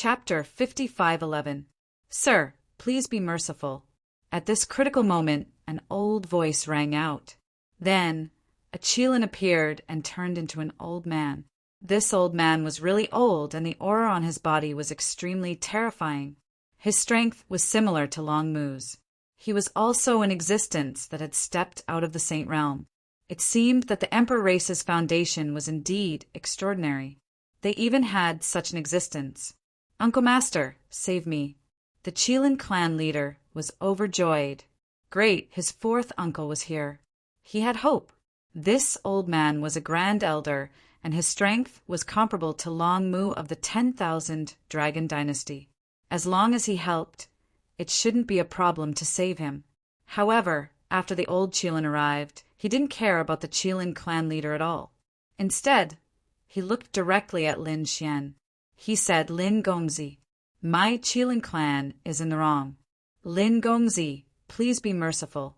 Chapter 55:11. Sir, please be merciful. At this critical moment, an old voice rang out. Then, a Qilin appeared and turned into an old man. This old man was really old, and the aura on his body was extremely terrifying. His strength was similar to Long Mu's. He was also an existence that had stepped out of the Saint Realm. It seemed that the Emperor race's foundation was indeed extraordinary. They even had such an existence. Uncle Master, save me. The Qilin clan leader was overjoyed. Great, his fourth uncle was here. He had hope. This old man was a grand elder, and his strength was comparable to Long Mu of the 10,000 Dragon Dynasty. As long as he helped, it shouldn't be a problem to save him. However, after the old Qilin arrived, he didn't care about the Qilin clan leader at all. Instead, he looked directly at Lin Xian. He said, Lin Gongzi, my Qilin clan is in the wrong. Lin Gongzi, please be merciful.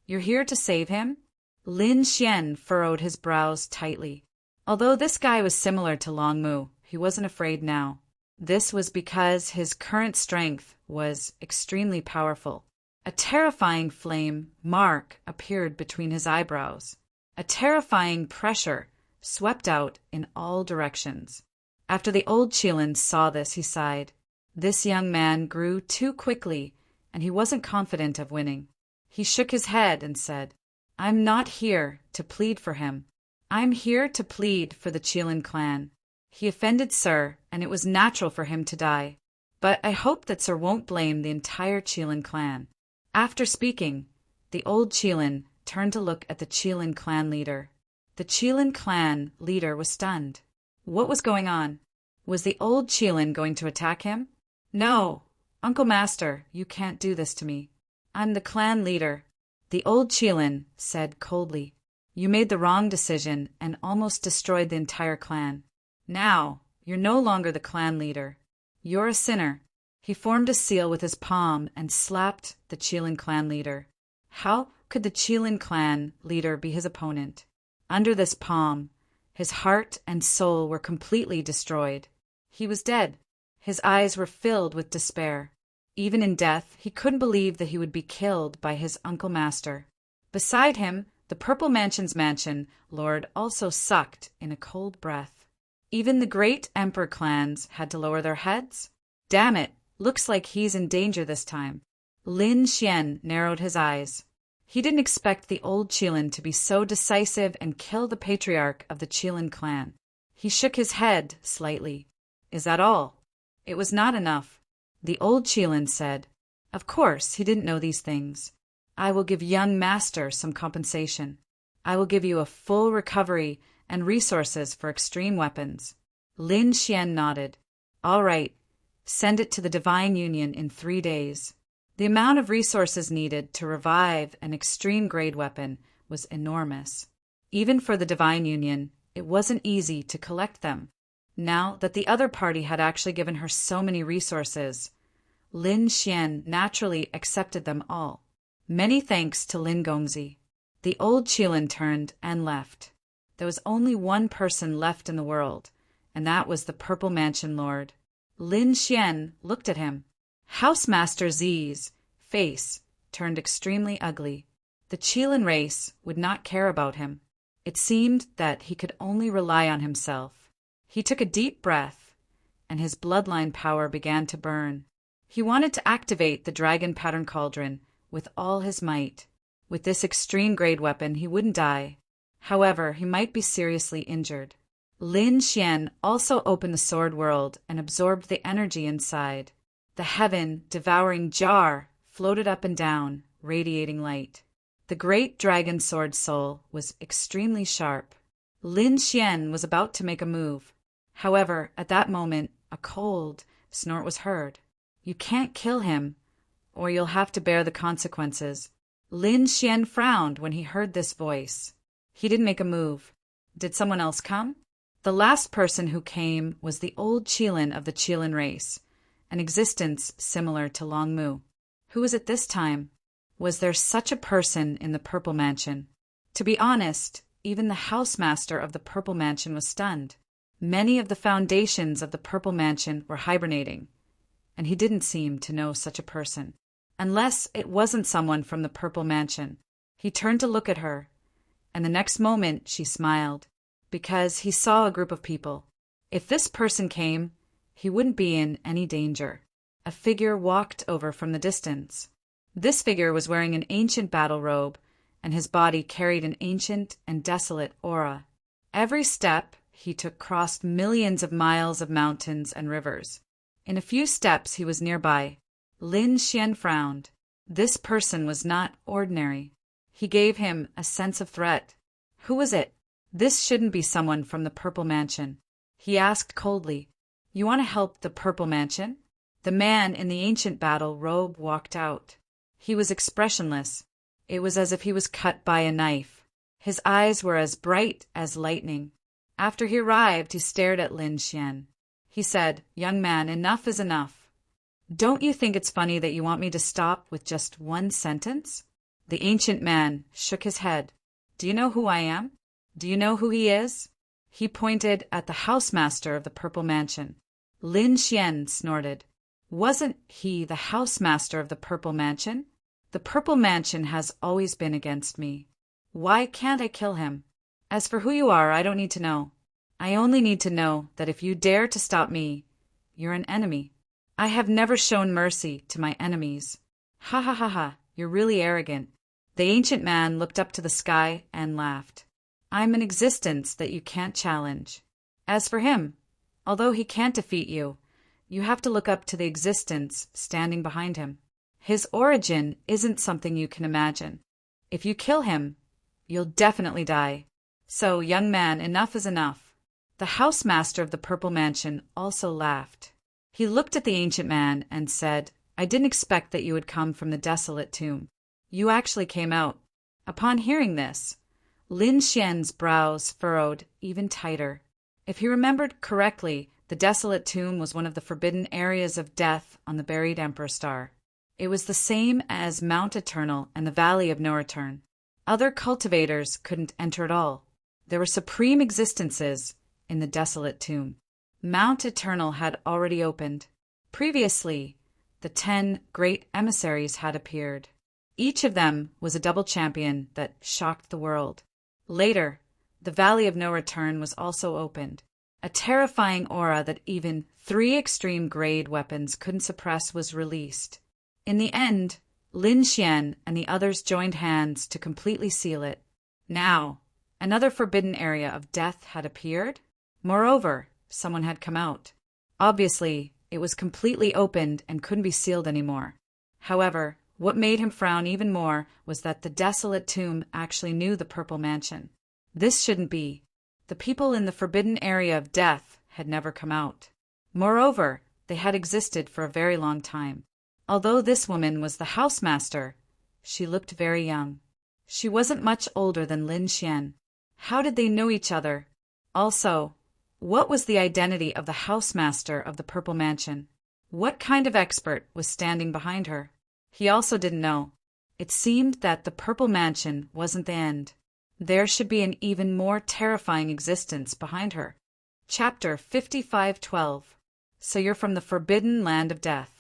You're here to save him? Lin Xian furrowed his brows tightly. Although this guy was similar to Long Mu, he wasn't afraid now. This was because his current strength was extremely powerful. A terrifying flame mark appeared between his eyebrows. A terrifying pressure swept out in all directions. After the old Qilin saw this, he sighed. This young man grew too quickly, and he wasn't confident of winning. He shook his head and said, I'm not here to plead for him. I'm here to plead for the Qilin clan. He offended Sir, and it was natural for him to die. But I hope that Sir won't blame the entire Qilin clan. After speaking, the old Qilin turned to look at the Qilin clan leader. The Qilin clan leader was stunned. What was going on? Was the old Qilin going to attack him? No, Uncle Master, you can't do this to me. I'm the clan leader. The old Qilin said coldly. You made the wrong decision and almost destroyed the entire clan. Now, you're no longer the clan leader. You're a sinner. He formed a seal with his palm and slapped the Qilin clan leader. How could the Qilin clan leader be his opponent? Under this palm, his heart and soul were completely destroyed. He was dead. His eyes were filled with despair. Even in death, he couldn't believe that he would be killed by his Uncle Master. Beside him, the Purple Mansion's mansion lord also sucked in a cold breath. Even the great Emperor clans had to lower their heads. Damn it, looks like he's in danger this time. Lin Xian narrowed his eyes. He didn't expect the old Qilin to be so decisive and kill the patriarch of the Qilin clan. He shook his head slightly. Is that all? It was not enough. The old Qilin said, Of course, he didn't know these things. I will give young master some compensation. I will give you a full recovery and resources for extreme weapons. Lin Xian nodded. All right, send it to the Divine Union in 3 days. The amount of resources needed to revive an extreme-grade weapon was enormous. Even for the Divine Union, it wasn't easy to collect them. Now that the other party had actually given her so many resources, Lin Xian naturally accepted them all. Many thanks to Lin Gongzi. The old Qilin turned and left. There was only one person left in the world, and that was the Purple Mansion Lord. Lin Xian looked at him. Housemaster Zi's face turned extremely ugly. The Qilin race would not care about him. It seemed that he could only rely on himself. He took a deep breath, and his bloodline power began to burn. He wanted to activate the Dragon Pattern Cauldron with all his might. With this extreme-grade weapon, he wouldn't die. However, he might be seriously injured. Lin Xian also opened the Sword World and absorbed the energy inside. The heaven-devouring jar floated up and down, radiating light. The great dragon sword soul was extremely sharp. Lin Xian was about to make a move. However, at that moment, a cold snort was heard. You can't kill him, or you'll have to bear the consequences. Lin Xian frowned when he heard this voice. He didn't make a move. Did someone else come? The last person who came was the old Qilin of the Qilin race, an existence similar to Long Mu. Who was it this time? Was there such a person in the Purple Mansion? To be honest, even the housemaster of the Purple Mansion was stunned. Many of the foundations of the Purple Mansion were hibernating, and he didn't seem to know such a person. Unless it wasn't someone from the Purple Mansion. He turned to look at her, and the next moment she smiled, because he saw a group of people. If this person came, he wouldn't be in any danger. A figure walked over from the distance. This figure was wearing an ancient battle robe, and his body carried an ancient and desolate aura. Every step he took crossed millions of miles of mountains and rivers. In a few steps he was nearby. Lin Xian frowned. This person was not ordinary. He gave him a sense of threat. Who was it? This shouldn't be someone from the Purple Mansion. He asked coldly, "You want to help the Purple Mansion?" The man in the ancient battle robe walked out. He was expressionless. It was as if he was cut by a knife. His eyes were as bright as lightning. After he arrived, he stared at Lin Xian. He said, "Young man, enough is enough. Don't you think it's funny that you want me to stop with just one sentence?" The ancient man shook his head. "Do you know who I am? Do you know who he is?" He pointed at the housemaster of the Purple Mansion. Lin Xian snorted. "Wasn't he the housemaster of the Purple Mansion? The Purple Mansion has always been against me. Why can't I kill him? As for who you are, I don't need to know. I only need to know that if you dare to stop me, you're an enemy. I have never shown mercy to my enemies." "Ha ha ha ha, you're really arrogant." The ancient man looked up to the sky and laughed. "I'm an existence that you can't challenge. As for him, although he can't defeat you, you have to look up to the existence standing behind him. His origin isn't something you can imagine. If you kill him, you'll definitely die. So, young man, enough is enough." The housemaster of the Purple Mansion also laughed. He looked at the ancient man and said, "I didn't expect that you would come from the desolate tomb. You actually came out." Upon hearing this, Lin Xian's brows furrowed even tighter. If he remembered correctly, the desolate tomb was one of the forbidden areas of death on the buried Emperor Star. It was the same as Mount Eternal and the Valley of No Return. Other cultivators couldn't enter at all. There were supreme existences in the desolate tomb. Mount Eternal had already opened. Previously, the 10 great emissaries had appeared. Each of them was a double champion that shocked the world. Later, the Valley of No Return was also opened. A terrifying aura that even 3 extreme grade weapons couldn't suppress was released. In the end, Lin Xian and the others joined hands to completely seal it. Now, another forbidden area of death had appeared. Moreover, someone had come out. Obviously, it was completely opened and couldn't be sealed anymore. However, what made him frown even more was that the desolate tomb actually knew the Purple Mansion. This shouldn't be. The people in the forbidden area of death had never come out. Moreover, they had existed for a very long time. Although this woman was the housemaster, she looked very young. She wasn't much older than Lin Xian. How did they know each other? Also, what was the identity of the housemaster of the Purple Mansion? What kind of expert was standing behind her? He also didn't know. It seemed that the Purple Mansion wasn't the end. There should be an even more terrifying existence behind her. Chapter 55:12. So you're from the forbidden land of death.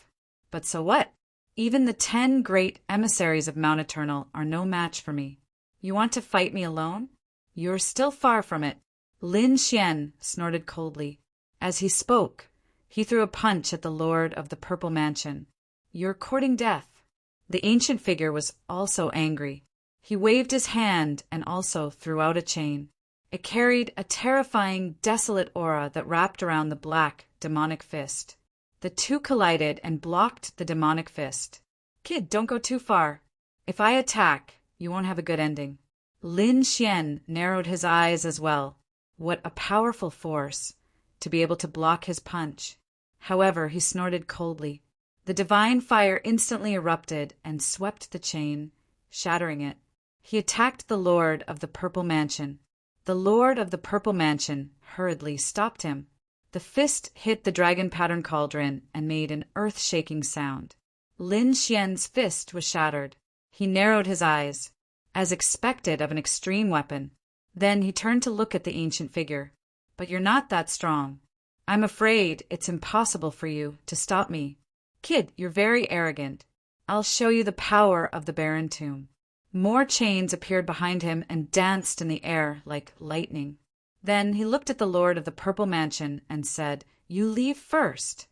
But so what? Even the 10 great emissaries of Mount Eternal are no match for me. You want to fight me alone? You're still far from it. Lin Xian snorted coldly. As he spoke, he threw a punch at the Lord of the Purple Mansion. "You're courting death." The ancient figure was also angry. He waved his hand and also threw out a chain. It carried a terrifying, desolate aura that wrapped around the black, demonic fist. The two collided and blocked the demonic fist. "Kid, don't go too far. If I attack, you won't have a good ending." Lin Xian narrowed his eyes as well. What a powerful force, to be able to block his punch. However, he snorted coldly. The divine fire instantly erupted and swept the chain, shattering it. He attacked the Lord of the Purple Mansion. The Lord of the Purple Mansion hurriedly stopped him. The fist hit the dragon pattern cauldron and made an earth-shaking sound. Lin Xian's fist was shattered. He narrowed his eyes, as expected of an extreme weapon. Then he turned to look at the ancient figure. but you're not that strong. I'm afraid it's impossible for you to stop me. Kid, you're very arrogant. I'll show you the power of the barren tomb. More chains appeared behind him and danced in the air like lightning. Then he looked at the Lord of the Purple Mansion and said, "You leave first."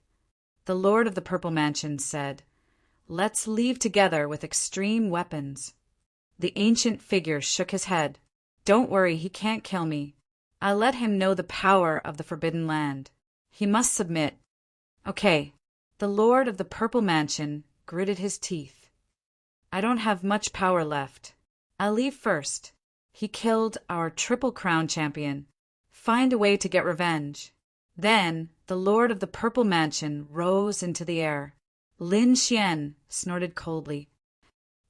The Lord of the Purple Mansion said, "Let's leave together with extreme weapons." The ancient figure shook his head. "Don't worry, he can't kill me. I'll let him know the power of the Forbidden Land. He must submit." Okay. The Lord of the Purple Mansion gritted his teeth. "I don't have much power left. I'll leave first. He killed our Triple Crown champion. Find a way to get revenge." Then the Lord of the Purple Mansion rose into the air. Lin Xian snorted coldly.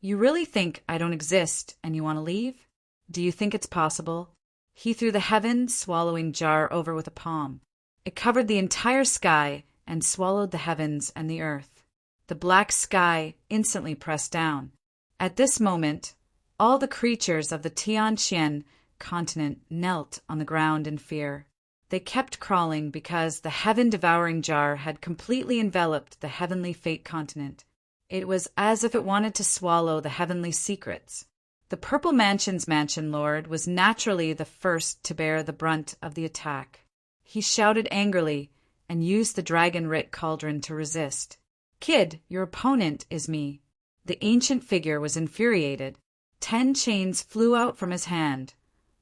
"You really think I don't exist and you want to leave? Do you think it's possible?" He threw the heaven-swallowing jar over with a palm. It covered the entire sky and swallowed the heavens and the earth. The black sky instantly pressed down. At this moment, all the creatures of the Tianqian continent knelt on the ground in fear. They kept crawling because the heaven-devouring jar had completely enveloped the heavenly fate continent. It was as if it wanted to swallow the heavenly secrets. The Purple Mansion's Mansion Lord was naturally the first to bear the brunt of the attack. He shouted angrily and used the dragon-writ cauldron to resist. "Kid, your opponent is me." The ancient figure was infuriated. 10 chains flew out from his hand,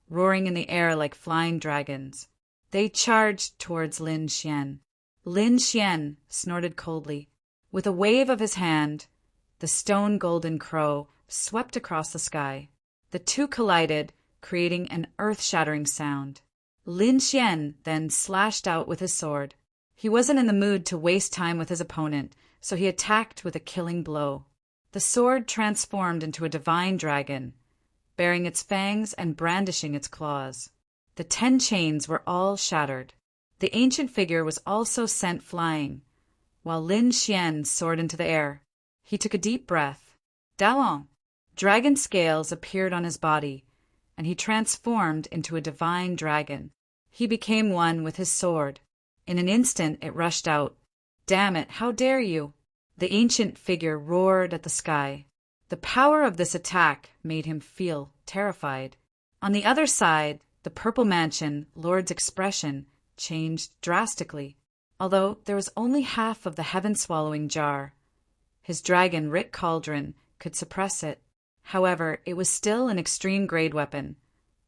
roaring in the air like flying dragons. They charged towards Lin Xian. Lin Xian snorted coldly. With a wave of his hand, the stone golden crow swept across the sky. The two collided, creating an earth-shattering sound. Lin Xian then slashed out with his sword. He wasn't in the mood to waste time with his opponent, so he attacked with a killing blow. The sword transformed into a divine dragon, bearing its fangs and brandishing its claws. The 10 chains were all shattered. The ancient figure was also sent flying, while Lin Xian soared into the air. He took a deep breath. "Dalong!" Dragon scales appeared on his body, and he transformed into a divine dragon. He became one with his sword. In an instant it rushed out. "Damn it, how dare you!" The ancient figure roared at the sky. The power of this attack made him feel terrified. On the other side, the Purple Mansion Lord's expression changed drastically. Although there was only half of the heaven-swallowing jar, his dragon-writ cauldron could suppress it. However, it was still an extreme-grade weapon,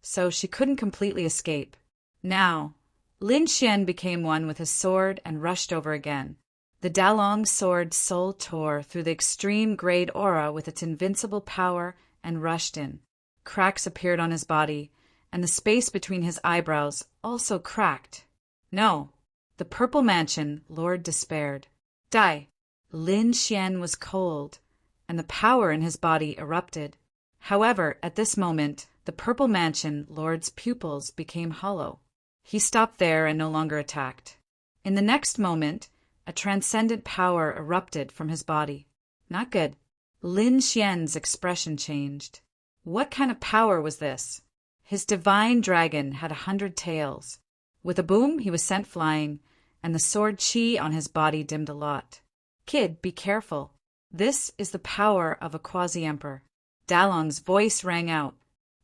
so she couldn't completely escape. Now, Lin Xian became one with his sword and rushed over again. The Dalong sword soul tore through the extreme-grade aura with its invincible power and rushed in. Cracks appeared on his body, and the space between his eyebrows also cracked. "No." The Purple Mansion Lord despaired. "Die." Lin Xian was cold, and the power in his body erupted. However, at this moment, the Purple Mansion Lord's pupils became hollow. He stopped there and no longer attacked. In the next moment, a transcendent power erupted from his body. Not good. Lin Xian's expression changed. What kind of power was this? His divine dragon had 100 tails. With a boom, he was sent flying, and the sword chi on his body dimmed a lot. "Kid, be careful. This is the power of a quasi-emperor." Dalong's voice rang out.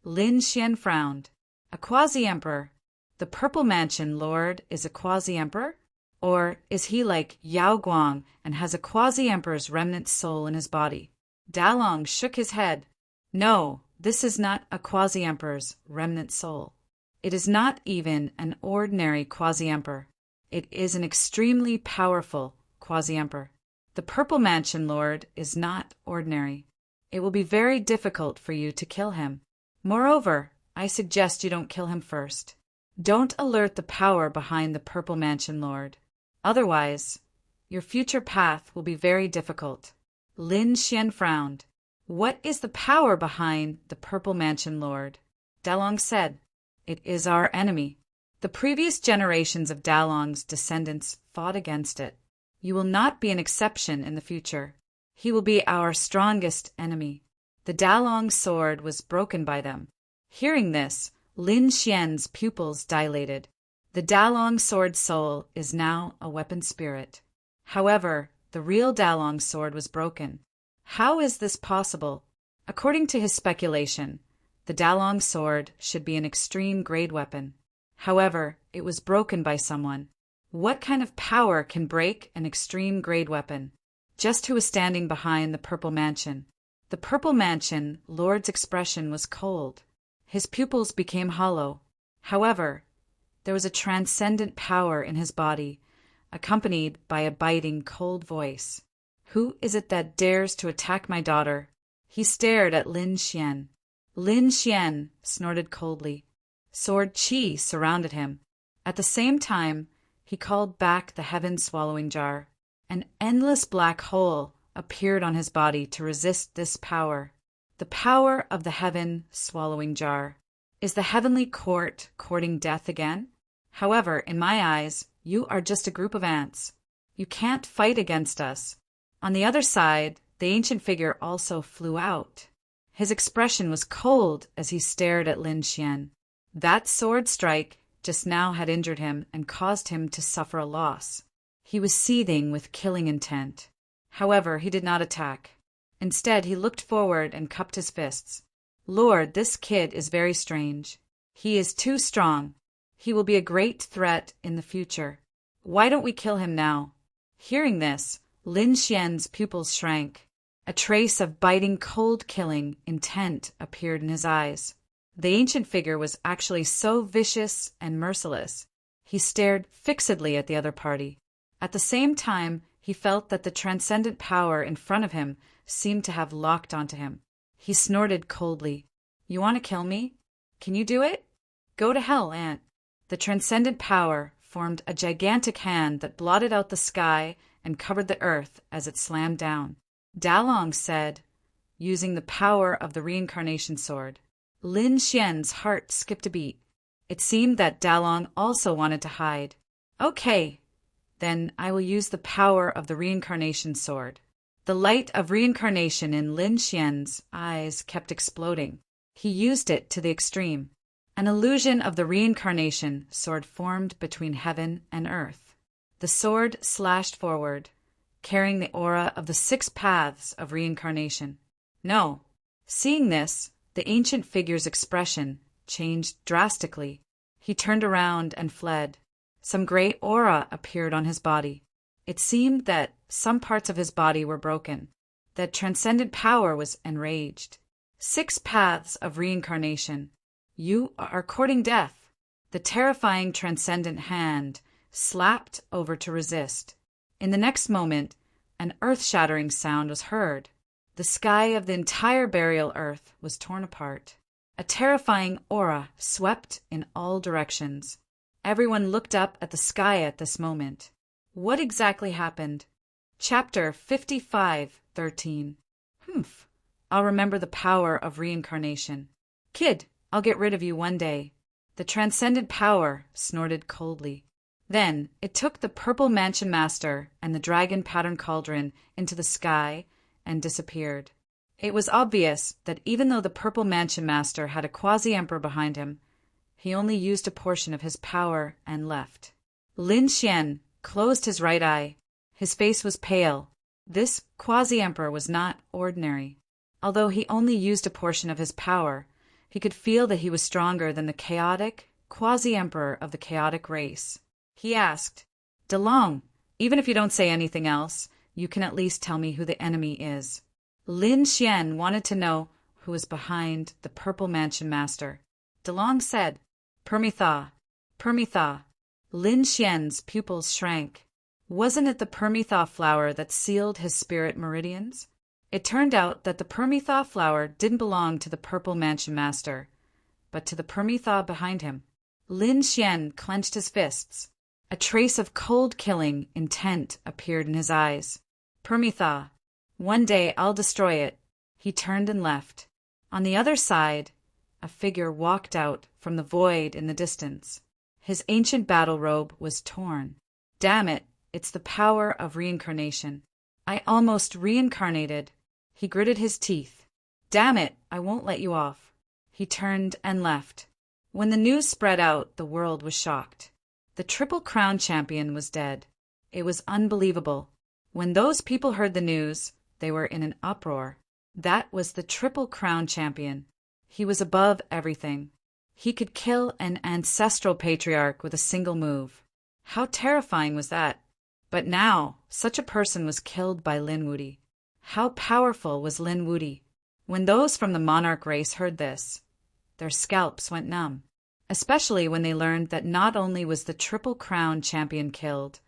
Lin Xian frowned. "A quasi-emperor? The Purple Mansion Lord is a quasi-emperor? Or is he like Yao Guang and has a quasi-emperor's remnant soul in his body?" Dalong shook his head. "No, this is not a quasi-emperor's remnant soul. It is not even an ordinary quasi-emperor. It is an extremely powerful quasi-emperor. The Purple Mansion Lord is not ordinary. It will be very difficult for you to kill him. Moreover, I suggest you don't kill him first. Don't alert the power behind the Purple Mansion Lord. Otherwise, your future path will be very difficult." Lin Xian frowned. "What is the power behind the Purple Mansion Lord?" Dalong said, "It is our enemy. The previous generations of Dalong's descendants fought against it. You will not be an exception in the future. He will be our strongest enemy." The Dalong sword was broken by them. Hearing this, Lin Xian's pupils dilated. The Dalong sword soul is now a weapon spirit. However, the real Dalong sword was broken. How is this possible? According to his speculation, the Dalong sword should be an extreme grade weapon. However, it was broken by someone. What kind of power can break an extreme grade weapon? Just who was standing behind the Purple Mansion? The Purple Mansion Lord's expression was cold. His pupils became hollow. However, there was a transcendent power in his body, accompanied by a biting, cold voice. Who is it that dares to attack my daughter? He stared at Lin Xian. Lin Xian snorted coldly. Sword qi surrounded him. At the same time, he called back the heaven-swallowing jar. An endless black hole appeared on his body to resist this power. The power of the heaven-swallowing jar. Is the heavenly court courting death again? However, in my eyes, you are just a group of ants. You can't fight against us. On the other side, the ancient figure also flew out. His expression was cold as he stared at Lin Xian. That sword strike just now had injured him and caused him to suffer a loss. He was seething with killing intent. However, he did not attack. Instead, he looked forward and cupped his fists. Lord, this kid is very strange. He is too strong. He will be a great threat in the future. Why don't we kill him now? Hearing this, Lin Xian's pupils shrank. A trace of biting, cold killing intent appeared in his eyes. The ancient figure was actually so vicious and merciless. He stared fixedly at the other party. At the same time, he felt that the transcendent power in front of him seemed to have locked onto him. He snorted coldly. You want to kill me? Can you do it? Go to hell, Ant. The transcendent power formed a gigantic hand that blotted out the sky and covered the earth as it slammed down. Dalong said, using the power of the reincarnation sword. Lin Xian's heart skipped a beat. It seemed that Dalong also wanted to hide. Okay, then I will use the power of the reincarnation sword. The light of reincarnation in Lin Xian's eyes kept exploding. He used it to the extreme. An illusion of the reincarnation sword formed between heaven and earth. The sword slashed forward, carrying the aura of the 6 paths of reincarnation. No. Seeing this, the ancient figure's expression changed drastically. He turned around and fled. Some gray aura appeared on his body. It seemed that some parts of his body were broken, that transcendent power was enraged. 6 paths of reincarnation. You are courting death. The terrifying transcendent hand slapped over to resist. In the next moment, an earth-shattering sound was heard. The sky of the entire burial earth was torn apart. A terrifying aura swept in all directions. Everyone looked up at the sky at this moment. What exactly happened? Chapter 55:13. I'll remember the power of reincarnation. Kid, I'll get rid of you one day. The transcendent power snorted coldly. Then it took the Purple Mansion Master and the dragon pattern cauldron into the sky and disappeared. It was obvious that even though the Purple Mansion Master had a quasi-emperor behind him, he only used a portion of his power and left. Lin Xian closed his right eye. His face was pale. This quasi-emperor was not ordinary. Although he only used a portion of his power, he could feel that he was stronger than the chaotic quasi-emperor of the chaotic race. He asked, Dalong, even if you don't say anything else, you can at least tell me who the enemy is. Lin Xian wanted to know who was behind the Purple Mansion Master. Dalong said, Permitha. Permitha. Lin Xian's pupils shrank. Wasn't it the Permitha flower that sealed his spirit meridians? It turned out that the Permitha flower didn't belong to the Purple Mansion Master, but to the Permitha behind him. Lin Xian clenched his fists. A trace of cold killing intent appeared in his eyes. Permitha. One day I'll destroy it. He turned and left. On the other side, a figure walked out from the void in the distance. His ancient battle robe was torn. Damn it, it's the power of reincarnation. I almost reincarnated. He gritted his teeth. Damn it, I won't let you off. He turned and left. When the news spread out, the world was shocked. The Triple Crown champion was dead. It was unbelievable. When those people heard the news, they were in an uproar. That was the Triple Crown champion. He was above everything. He could kill an ancestral patriarch with a single move. How terrifying was that? But now, such a person was killed by Lin Wuti. How powerful was Lin Wuti? When those from the monarch race heard this, their scalps went numb, especially when they learned that not only was the Triple Crown champion killed,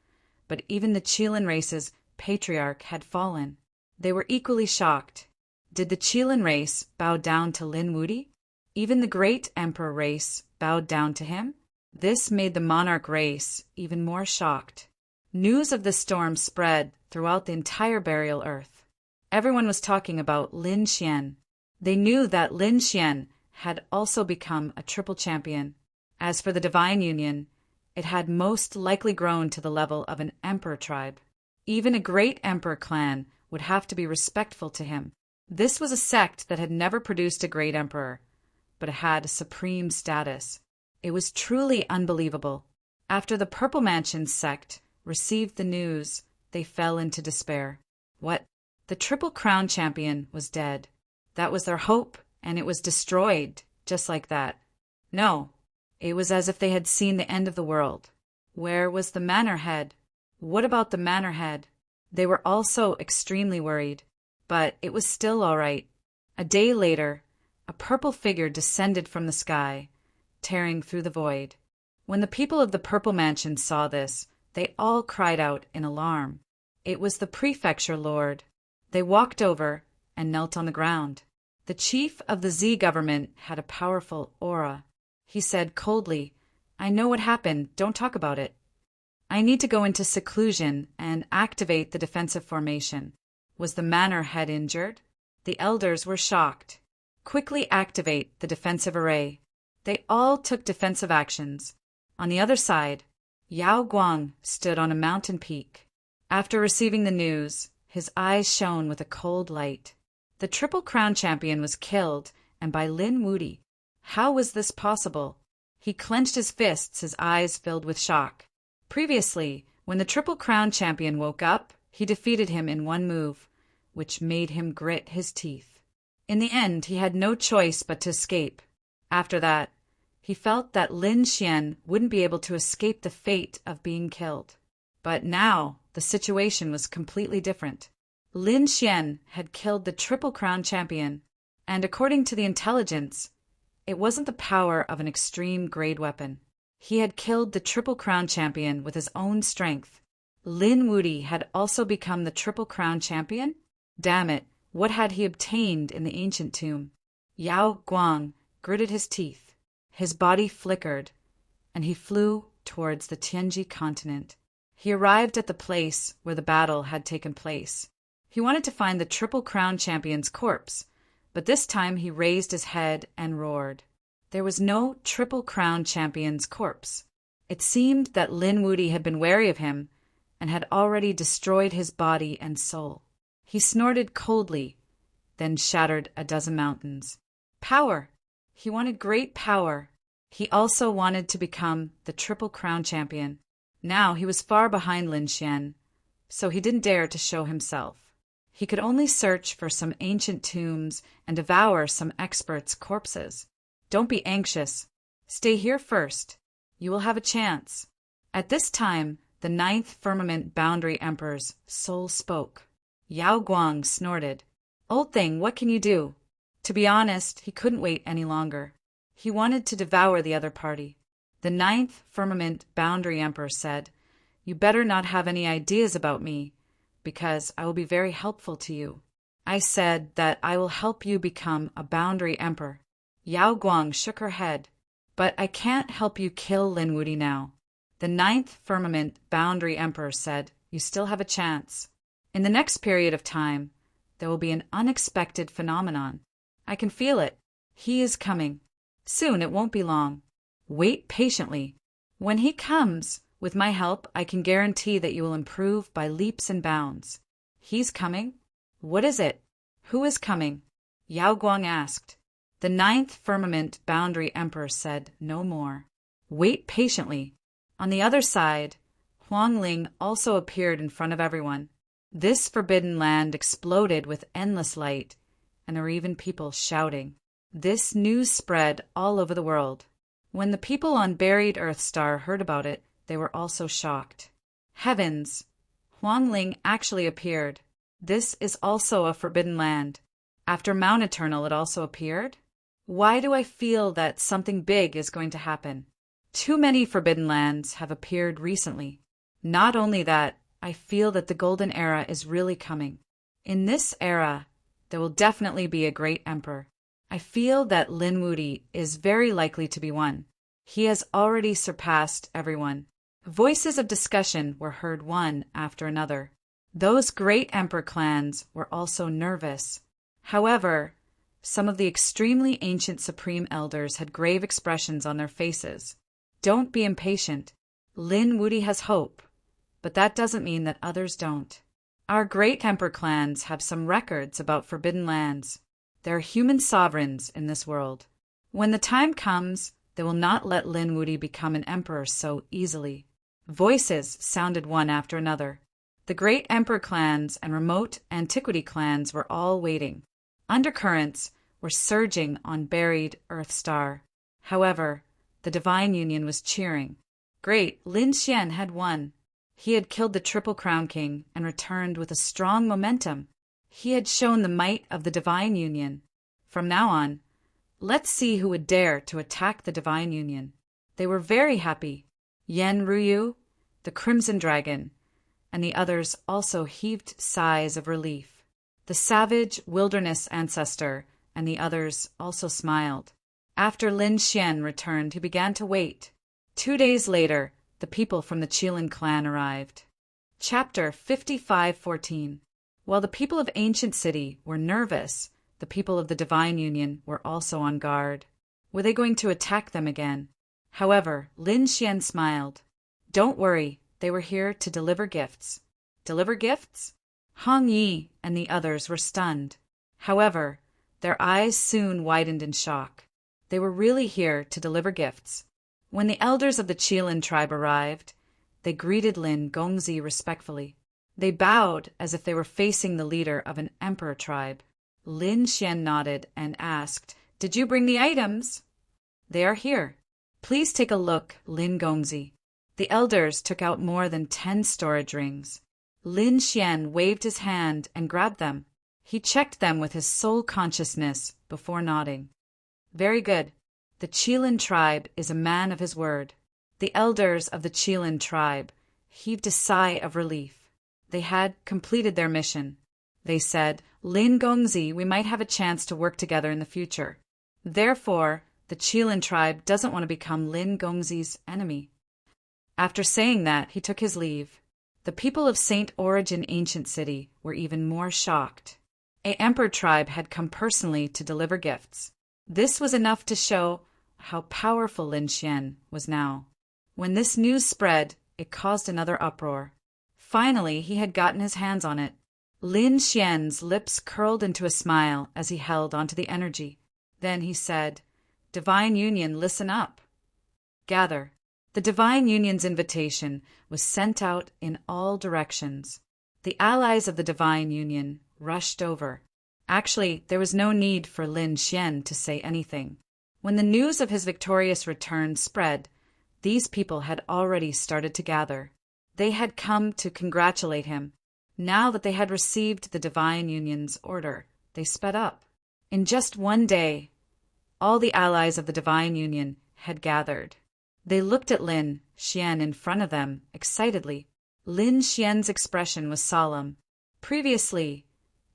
but even the Qilin race's patriarch had fallen. They were equally shocked. Did the Qilin race bow down to Lin Wuti? Even the great emperor race bowed down to him? This made the monarch race even more shocked. News of the storm spread throughout the entire burial earth. Everyone was talking about Lin Xian. They knew that Lin Xian had also become a triple champion. As for the divine union, it had most likely grown to the level of an emperor tribe. Even a great emperor clan would have to be respectful to him. This was a sect that had never produced a great emperor, but it had supreme status. It was truly unbelievable. After the Purple Mansion sect received the news, they fell into despair. What? The Triple Crown champion was dead. That was their hope, and it was destroyed, just like that. No, it was as if they had seen the end of the world. Where was the manor head? What about the manor head? They were also extremely worried, but it was still all right. A day later, a purple figure descended from the sky, tearing through the void. When the people of the Purple Mansion saw this, they all cried out in alarm. It was the prefecture lord. They walked over and knelt on the ground. The chief of the Z government had a powerful aura. He said coldly, "I know what happened, don't talk about it. I need to go into seclusion and activate the defensive formation." Was the manor head injured? The elders were shocked. Quickly activate the defensive array. They all took defensive actions. On the other side, Yao Guang stood on a mountain peak. After receiving the news, his eyes shone with a cold light. The Triple Crown champion was killed, and by Lin Wuti. How was this possible? He clenched his fists, his eyes filled with shock. Previously, when the Triple Crown champion woke up, he defeated him in one move, which made him grit his teeth. In the end, he had no choice but to escape. After that, he felt that Lin Xian wouldn't be able to escape the fate of being killed. But now, the situation was completely different. Lin Xian had killed the Triple Crown champion, and according to the intelligence, it wasn't the power of an extreme grade weapon. He had killed the Triple Crown champion with his own strength. Lin Wuti had also become the Triple Crown champion? Damn it, what had he obtained in the ancient tomb? Yao Guang gritted his teeth. His body flickered, and he flew towards the Tianji continent. He arrived at the place where the battle had taken place. He wanted to find the Triple Crown champion's corpse, but this time he raised his head and roared. There was no Triple Crown champion's corpse. It seemed that Lin Wuti had been wary of him and had already destroyed his body and soul. He snorted coldly, then shattered a dozen mountains. Power! He wanted great power. He also wanted to become the Triple Crown champion. Now he was far behind Lin Xian, so he didn't dare to show himself. He could only search for some ancient tombs and devour some experts' corpses. Don't be anxious. Stay here first. You will have a chance. At this time, the 9th Firmament Boundary Emperor's soul spoke. Yao Guang snorted. Old thing, what can you do? To be honest, he couldn't wait any longer. He wanted to devour the other party. The 9th Firmament Boundary Emperor said, "You better not have any ideas about me, because I will be very helpful to you." I said that I will help you become a Boundary Emperor. Yao Guang shook her head. But I can't help you kill Lin Wuti now. The 9th Firmament Boundary Emperor said, "You still have a chance. In the next period of time, there will be an unexpected phenomenon. I can feel it. He is coming. Soon, it won't be long. Wait patiently. When he comes, with my help, I can guarantee that you will improve by leaps and bounds." He's coming? What is it? Who is coming? Yao Guang asked. The 9th Firmament Boundary Emperor said no more. Wait patiently. On the other side, Huang Ling also appeared in front of everyone. This forbidden land exploded with endless light, and there were even people shouting. This news spread all over the world. When the people on Buried Earth Star heard about it, they were also shocked. Heavens! Huang Ling actually appeared. This is also a forbidden land. After Mount Eternal, it also appeared? Why do I feel that something big is going to happen? Too many forbidden lands have appeared recently. Not only that, I feel that the Golden Era is really coming. In this era, there will definitely be a great emperor. I feel that Lin Wuyi is very likely to be one. He has already surpassed everyone. Voices of discussion were heard one after another. Those great emperor clans were also nervous. However, some of the extremely ancient supreme elders had grave expressions on their faces. Don't be impatient. Lin Wuyi has hope, but that doesn't mean that others don't. Our great emperor clans have some records about forbidden lands. There are human sovereigns in this world. When the time comes, they will not let Lin Wuyi become an emperor so easily. Voices sounded one after another. The great emperor clans and remote antiquity clans were all waiting. Undercurrents were surging on Buried Earth Star. However, the Divine Union was cheering. Great Lin Xian had won. He had killed the Triple Crown King and returned with a strong momentum. He had shown the might of the Divine Union. From now on, let's see who would dare to attack the Divine Union. They were very happy. Yan Ruyu, the Crimson Dragon, and the others also heaved sighs of relief. The savage wilderness ancestor and the others also smiled. After Lin Xian returned, he began to wait. 2 days later, the people from the Qilin clan arrived. Chapter 55:14. While the people of Ancient City were nervous, the people of the Divine Union were also on guard. Were they going to attack them again? However, Lin Xian smiled. Don't worry, they were here to deliver gifts. Deliver gifts? Hong Yi and the others were stunned. However, their eyes soon widened in shock. They were really here to deliver gifts. When the elders of the Qilin tribe arrived, they greeted Lin Gongzi respectfully. They bowed as if they were facing the leader of an emperor tribe. Lin Xian nodded and asked, "Did you bring the items?" "They are here. Please take a look, Lin Gongzi." The elders took out more than 10 storage rings. Lin Xian waved his hand and grabbed them. He checked them with his soul consciousness before nodding. Very good. The Qilin tribe is a man of his word. The elders of the Qilin tribe heaved a sigh of relief. They had completed their mission. They said, "Lin Gongzi, we might have a chance to work together in the future." Therefore, the Qilin tribe doesn't want to become Lin Gongzi's enemy. After saying that, he took his leave. The people of Saint Origin Ancient City were even more shocked. A emperor tribe had come personally to deliver gifts. This was enough to show how powerful Lin Xian was now. When this news spread, it caused another uproar. Finally, he had gotten his hands on it. Lin Xian's lips curled into a smile as he held onto the energy. Then he said, "Divine Union, listen up. Gather." The Divine Union's invitation was sent out in all directions. The allies of the Divine Union rushed over. Actually, there was no need for Lin Xian to say anything. When the news of his victorious return spread, these people had already started to gather. They had come to congratulate him. Now that they had received the Divine Union's order, they sped up. In just 1 day, all the allies of the Divine Union had gathered. They looked at Lin Xian in front of them excitedly. Lin Xian's expression was solemn. Previously,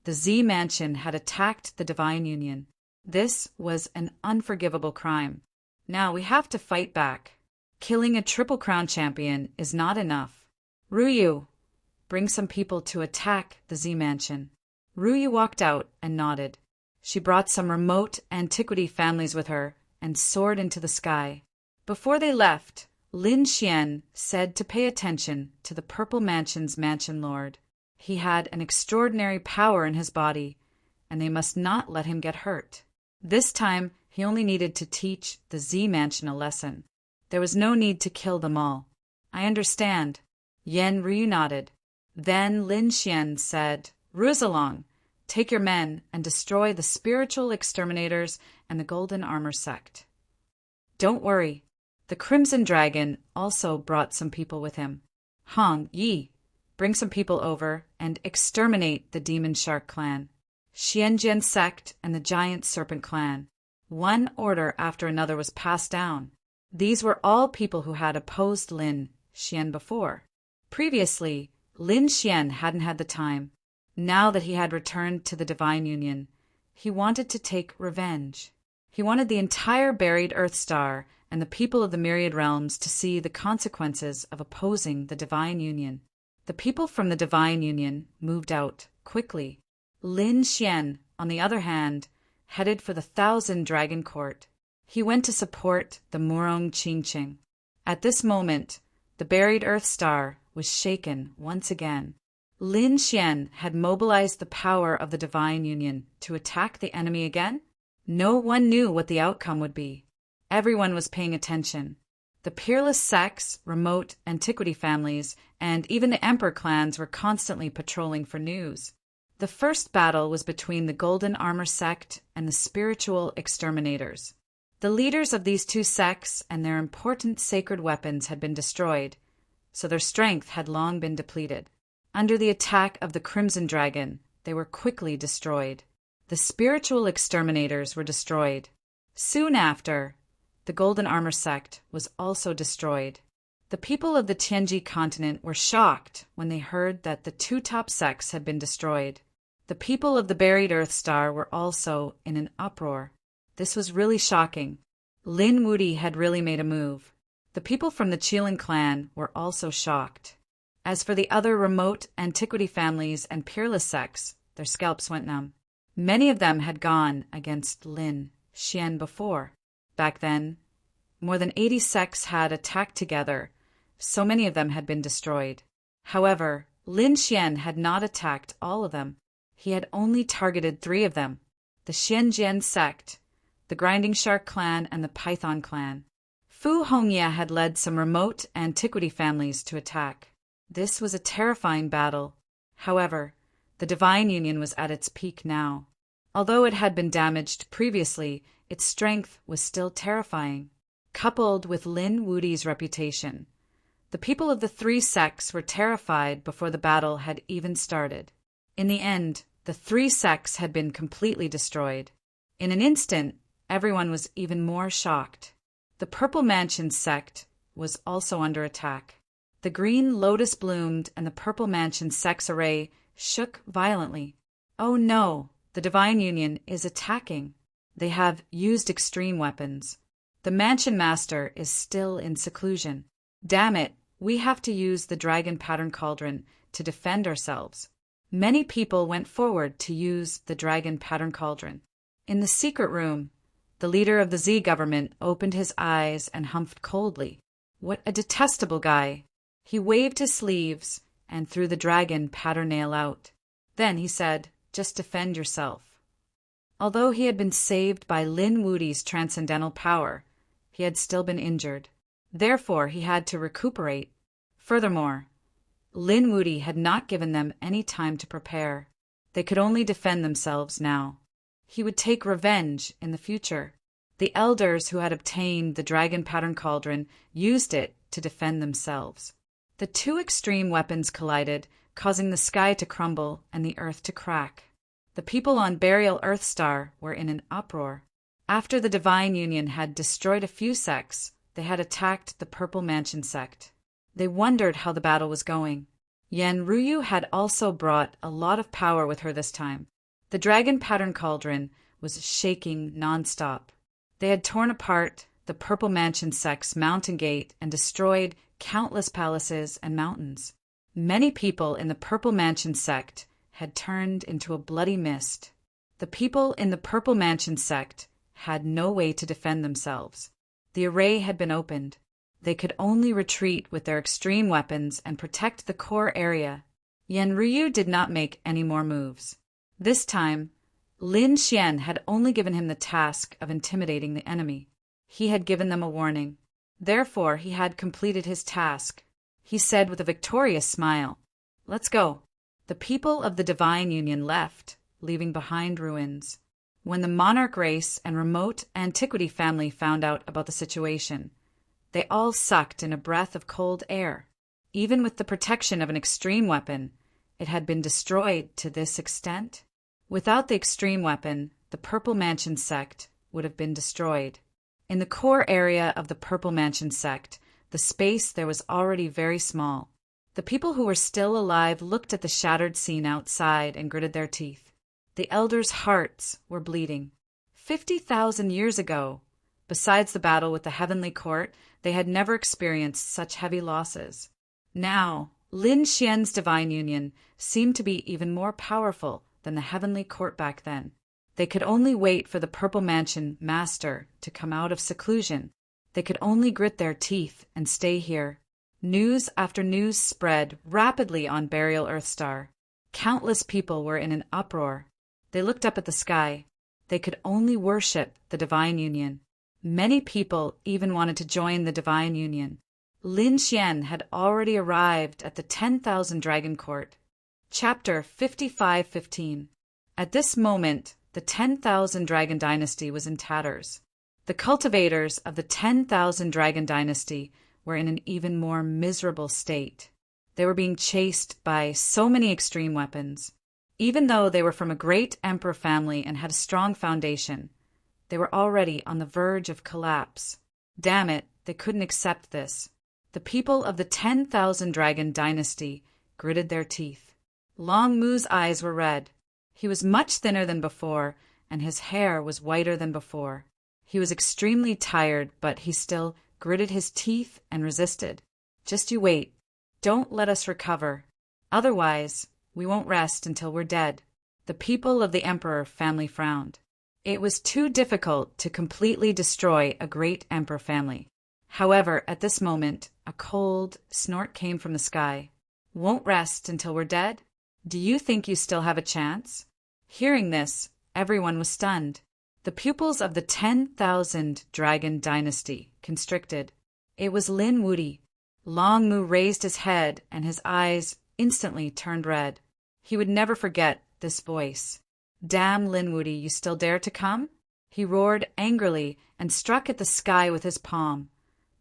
the Z Mansion had attacked the Divine Union. This was an unforgivable crime. Now we have to fight back. Killing a Triple Crown champion is not enough. Ruyu, bring some people to attack the Z Mansion. Ruyu walked out and nodded. She brought some remote antiquity families with her and soared into the sky. Before they left, Lin Xian said to pay attention to the Purple Mansion's Mansion Lord. He had an extraordinary power in his body, and they must not let him get hurt. This time, he only needed to teach the Z Mansion a lesson. There was no need to kill them all. I understand. Yan Ryu nodded. Then Lin Xian said, Ruzalong, take your men and destroy the spiritual exterminators and the Golden Armor sect. Don't worry. The Crimson Dragon also brought some people with him. Hong Yi, bring some people over and exterminate the Demon Shark clan, Xianjian sect, and the Giant Serpent clan. One order after another was passed down. These were all people who had opposed Lin Xian before. Previously, Lin Xian hadn't had the time. Now that he had returned to the Divine Union, he wanted to take revenge. He wanted the entire buried Earth Star and the people of the Myriad Realms to see the consequences of opposing the Divine Union. The people from the Divine Union moved out quickly. Lin Xian, on the other hand, headed for the Thousand Dragon Court. He went to support the Murong Qingqing. At this moment, the buried Earth Star was shaken once again. Lin Xian had mobilized the power of the Divine Union to attack the enemy again. No one knew what the outcome would be. Everyone was paying attention. The peerless sects, remote antiquity families, and even the Emperor clans were constantly patrolling for news. The first battle was between the Golden Armor sect and the spiritual exterminators. The leaders of these two sects and their important sacred weapons had been destroyed, so their strength had long been depleted. Under the attack of the Crimson Dragon, they were quickly destroyed. The spiritual exterminators were destroyed. Soon after, the Golden Armor sect was also destroyed. The people of the Tianji continent were shocked when they heard that the two top sects had been destroyed. The people of the buried Earth Star were also in an uproar. This was really shocking. Lin Wudi had really made a move. The people from the Qilin clan were also shocked. As for the other remote antiquity families and peerless sects, their scalps went numb. Many of them had gone against Lin Xian before. Back then, more than 80 sects had attacked together. So many of them had been destroyed. However, Lin Xian had not attacked all of them. He had only targeted 3 of them, the Xianjian sect, the Grinding Shark clan, and the Python clan. Fu Hongye had led some remote antiquity families to attack. This was a terrifying battle. However, the Divine Union was at its peak now. Although it had been damaged previously, its strength was still terrifying. Coupled with Lin Wudi's reputation, the people of the 3 sects were terrified before the battle had even started. In the end, the 3 sects had been completely destroyed. In an instant, everyone was even more shocked. The Purple Mansion sect was also under attack. The green lotus bloomed and the Purple Mansion sect's array shook violently. Oh no, the Divine Union is attacking. They have used extreme weapons. The Mansion Master is still in seclusion. Damn it, we have to use the Dragon Pattern Cauldron to defend ourselves. Many people went forward to use the Dragon Pattern Cauldron. In the secret room, the leader of the Z government opened his eyes and humphed coldly. What a detestable guy. He waved his sleeves and threw the dragon pattern nail out. Then he said, just defend yourself. Although he had been saved by Lin Wudi's transcendental power, he had still been injured. Therefore, he had to recuperate. Furthermore, Lin Wudi had not given them any time to prepare. They could only defend themselves now. He would take revenge in the future. The elders who had obtained the Dragon Pattern Cauldron used it to defend themselves. The 2 extreme weapons collided, causing the sky to crumble and the earth to crack. The people on Burial Earthstar were in an uproar. After the Divine Union had destroyed a few sects, they had attacked the Purple Mansion sect. They wondered how the battle was going. Yan Ruyu had also brought a lot of power with her this time. The Dragon Pattern Cauldron was shaking nonstop. They had torn apart the Purple Mansion sect's mountain gate and destroyed countless palaces and mountains. Many people in the Purple Mansion sect had turned into a bloody mist. The people in the Purple Mansion sect had no way to defend themselves. The array had been opened. They could only retreat with their extreme weapons and protect the core area. Yan Ryu did not make any more moves. This time, Lin Xian had only given him the task of intimidating the enemy. He had given them a warning. Therefore, he had completed his task. he said with a victorious smile. "Let's go." The people of the Divine Union left, leaving behind ruins. When the monarch race and remote antiquity family found out about the situation, they all sucked in a breath of cold air. Even with the protection of an extreme weapon, it had been destroyed to this extent. Without the extreme weapon, the Purple Mansion sect would have been destroyed. In the core area of the Purple Mansion sect, the space there was already very small. The people who were still alive looked at the shattered scene outside and gritted their teeth. The elders' hearts were bleeding. 50,000 years ago, besides the battle with the Heavenly Court, they had never experienced such heavy losses. Now, Lin Xian's Divine Union seemed to be even more powerful than the Heavenly Court back then. They could only wait for the Purple Mansion Master to come out of seclusion. They could only grit their teeth and stay here. News after news spread rapidly on Burial Earthstar. Countless people were in an uproar. They looked up at the sky. They could only worship the Divine Union. Many people even wanted to join the Divine Union. Lin Xian had already arrived at the 10,000 Dragon Court. Chapter 55:15. At this moment, the 10,000 Dragon Dynasty was in tatters. The cultivators of the 10,000 Dragon Dynasty were in an even more miserable state. They were being chased by so many extreme weapons. Even though they were from a great emperor family and had a strong foundation, they were already on the verge of collapse. Damn it, they couldn't accept this. The people of the 10,000 Dragon Dynasty gritted their teeth. Long Mu's eyes were red. He was much thinner than before, and his hair was whiter than before. He was extremely tired, but he still gritted his teeth and resisted. "Just you wait. Don't let us recover. Otherwise, we won't rest until we're dead." The people of the Emperor family frowned. It was too difficult to completely destroy a great emperor family. However, at this moment, a cold snort came from the sky. "Won't rest until we're dead? Do you think you still have a chance?" Hearing this, everyone was stunned. The pupils of the 10,000 Dragon Dynasty constricted. It was Lin Wudi. Long Mu raised his head, and his eyes instantly turned red. He would never forget this voice. "Damn, Lin Wudi, you still dare to come?" He roared angrily and struck at the sky with his palm,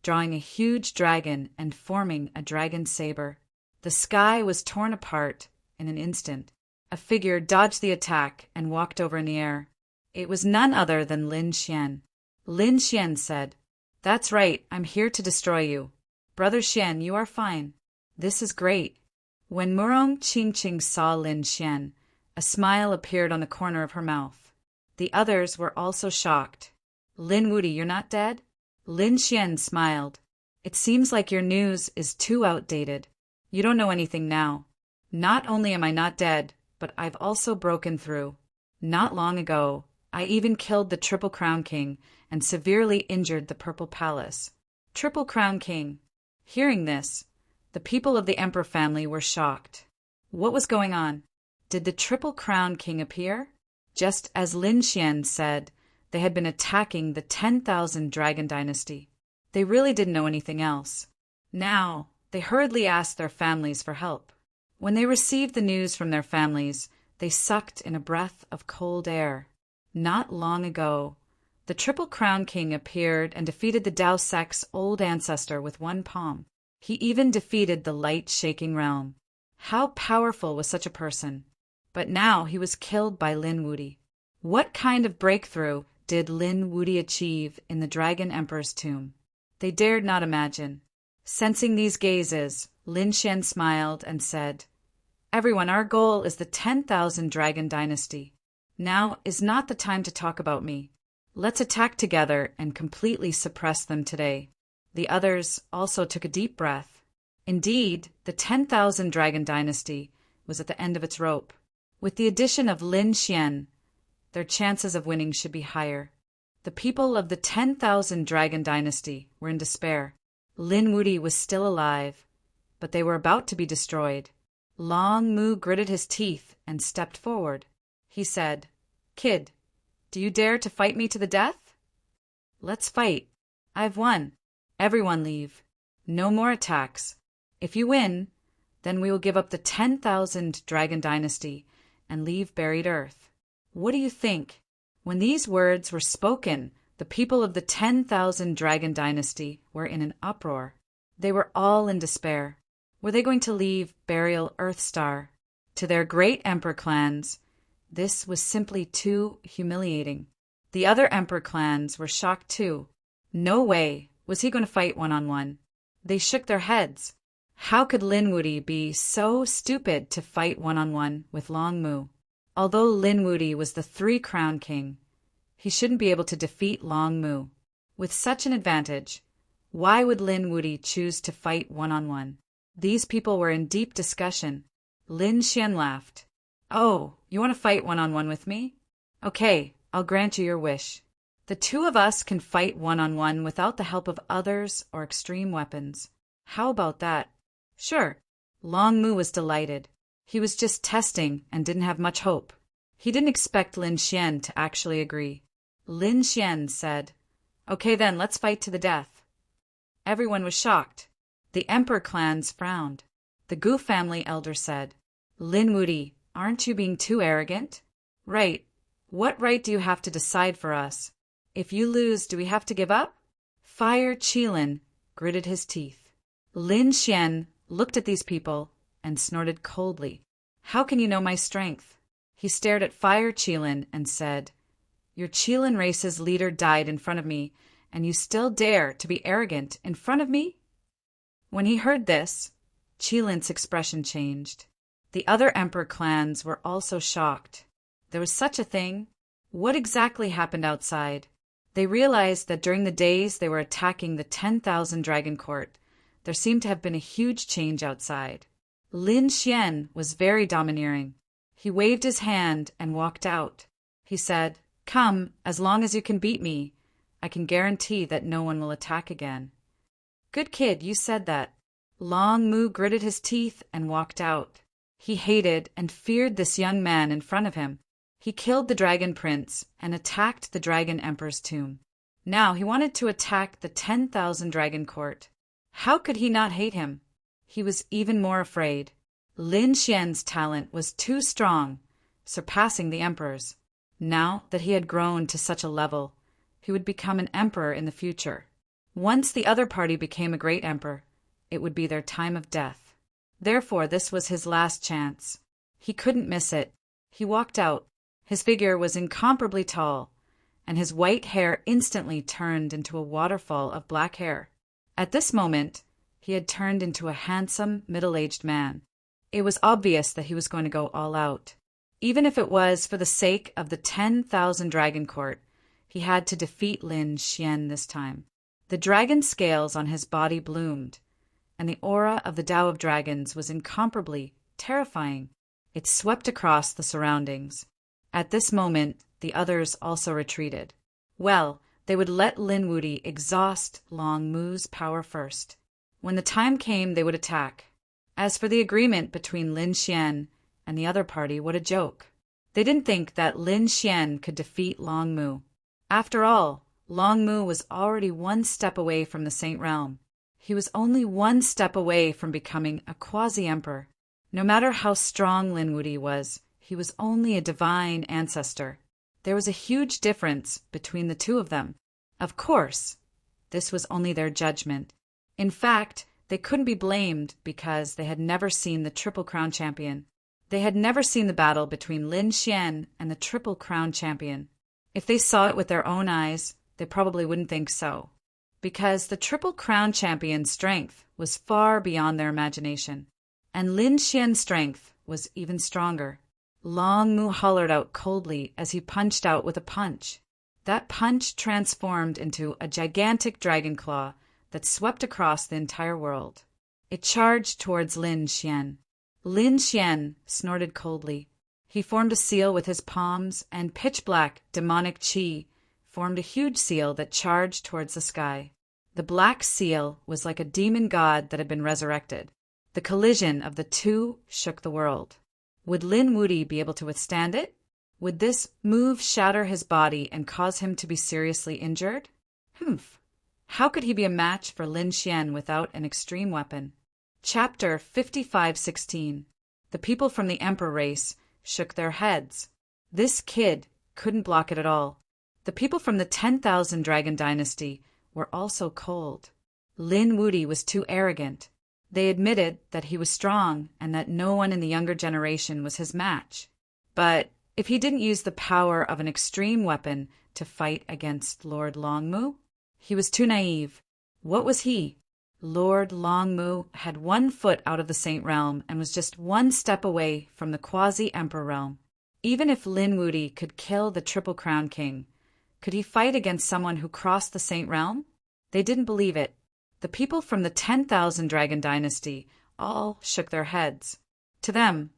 drawing a huge dragon and forming a dragon saber. The sky was torn apart in an instant. A figure dodged the attack and walked over in the air. It was none other than Lin Xian. Lin Xian said, "That's right, I'm here to destroy you. Brother Xian, you are fine. This is great." When Murong Qingqing saw Lin Xian, a smile appeared on the corner of her mouth. The others were also shocked. "Lin Wudi, you're not dead?" Lin Xian smiled. "It seems like your news is too outdated. You don't know anything now. Not only am I not dead, but I've also broken through. Not long ago, I even killed the Triple Crown King and severely injured the Purple Palace." Triple Crown King. Hearing this, the people of the Emperor family were shocked. What was going on? Did the Triple Crown King appear? Just as Lin Xian said, they had been attacking the 10,000 Dragon Dynasty. They really didn't know anything else. Now, they hurriedly asked their families for help. When they received the news from their families, they sucked in a breath of cold air. Not long ago, the Triple Crown King appeared and defeated the Dao sect's old ancestor with one palm. He even defeated the light-shaking realm. How powerful was such a person? But now he was killed by Lin Wudi. What kind of breakthrough did Lin Wudi achieve in the Dragon Emperor's tomb? They dared not imagine. Sensing these gazes, Lin Xian smiled and said, "Everyone, our goal is the 10,000 Dragon Dynasty. Now is not the time to talk about me. Let's attack together and completely suppress them today." The others also took a deep breath. Indeed, the 10,000 Dragon Dynasty was at the end of its rope. With the addition of Lin Xian, their chances of winning should be higher. The people of the 10,000 Dragon Dynasty were in despair. Lin Wudi was still alive, but they were about to be destroyed. Long Mu gritted his teeth and stepped forward. He said, "Kid, do you dare to fight me to the death?" "Let's fight. I've won. Everyone leave. No more attacks. If you win, then we will give up the 10,000 Dragon Dynasty and leave buried Earth. What do you think? When these words were spoken, the people of the 10,000 Dragon Dynasty were in an uproar. They were all in despair. Were they going to leave burial Earthstar? To their great Emperor clans, this was simply too humiliating. The other Emperor clans were shocked too. No way was he going to fight one-on-one. They shook their heads. How could Linwoody be so stupid to fight one-on-one with Longmu? Although Linwoody was the 3-crown king, he shouldn't be able to defeat Longmu. With such an advantage, why would Linwoody choose to fight one-on-one? These people were in deep discussion. Lin Xian laughed. Oh, you want to fight one-on-one with me? Okay, I'll grant you your wish. The two of us can fight one-on-one without the help of others or extreme weapons. How about that? Sure. Longmu was delighted. He was just testing and didn't have much hope. He didn't expect Lin Xian to actually agree. Lin Xian said, Okay then, let's fight to the death. Everyone was shocked. The Emperor clans frowned. The Gu family elder said, Linwoody, aren't you being too arrogant? Right. What right do you have to decide for us? If you lose, do we have to give up? Fire Qilin gritted his teeth. Lin Xian looked at these people and snorted coldly. How can you know my strength? He stared at Fire Qilin and said, Your Qilin race's leader died in front of me, and you still dare to be arrogant in front of me? When he heard this, Qilin's expression changed. The other Emperor clans were also shocked. There was such a thing? What exactly happened outside? They realized that during the days they were attacking the 10,000 Dragon Court, there seemed to have been a huge change outside. Lin Xian was very domineering. He waved his hand and walked out. He said, Come, as long as you can beat me, I can guarantee that no one will attack again. Good kid, you said that. Longmu gritted his teeth and walked out. He hated and feared this young man in front of him. He killed the Dragon Prince and attacked the Dragon Emperor's tomb. Now he wanted to attack the 10,000 Dragon Court. How could he not hate him? He was even more afraid. Lin Xian's talent was too strong, surpassing the Emperor's. Now that he had grown to such a level, he would become an emperor in the future. Once the other party became a great emperor, it would be their time of death. Therefore, this was his last chance. He couldn't miss it. He walked out. His figure was incomparably tall, and his white hair instantly turned into a waterfall of black hair. At this moment, he had turned into a handsome, middle-aged man. It was obvious that he was going to go all out. Even if it was for the sake of the 10,000 Dragon Court, he had to defeat Lin Xian this time. The dragon scales on his body bloomed, and the aura of the Tao of Dragons was incomparably terrifying. It swept across the surroundings. At this moment, the others also retreated. Well, they would let Linwoody exhaust Longmu's power first. When the time came, they would attack. As for the agreement between Lin Xian and the other party, what a joke. They didn't think that Lin Xian could defeat Longmu. After all, Longmu was already one step away from the Saint Realm. He was only one step away from becoming a quasi-emperor. No matter how strong Linwoody was, he was only a divine ancestor. There was a huge difference between the two of them. Of course, this was only their judgment. In fact, they couldn't be blamed because they had never seen the Triple Crown Champion. They had never seen the battle between Lin Xian and the Triple Crown Champion. If they saw it with their own eyes, they probably wouldn't think so, because the Triple Crown Champion's strength was far beyond their imagination, and Lin Xian's strength was even stronger. Longmu hollered out coldly as he punched out with a punch. That punch transformed into a gigantic dragon claw that swept across the entire world. It charged towards Lin Xian. Lin Xian snorted coldly. He formed a seal with his palms, and pitch-black demonic qi formed a huge seal that charged towards the sky. The black seal was like a demon god that had been resurrected. The collision of the two shook the world. Would Linwoody be able to withstand it? Would this move shatter his body and cause him to be seriously injured? How could he be a match for Lin Xian without an extreme weapon? Chapter 55:16. The people from the Emperor race shook their heads. This kid couldn't block it at all. The people from the 10,000 Dragon Dynasty were also cold. Lin Wuti was too arrogant. They admitted that he was strong and that no one in the younger generation was his match. But if he didn't use the power of an extreme weapon to fight against Lord Longmu, he was too naive. What was he? Lord Longmu had 1 foot out of the Saint Realm and was just 1 step away from the quasi-emperor realm. Even if Lin Wuti could kill the Triple Crown King, could he fight against someone who crossed the Saint Realm? They didn't believe it. The people from the 10,000 Dragon Dynasty all shook their heads. To them,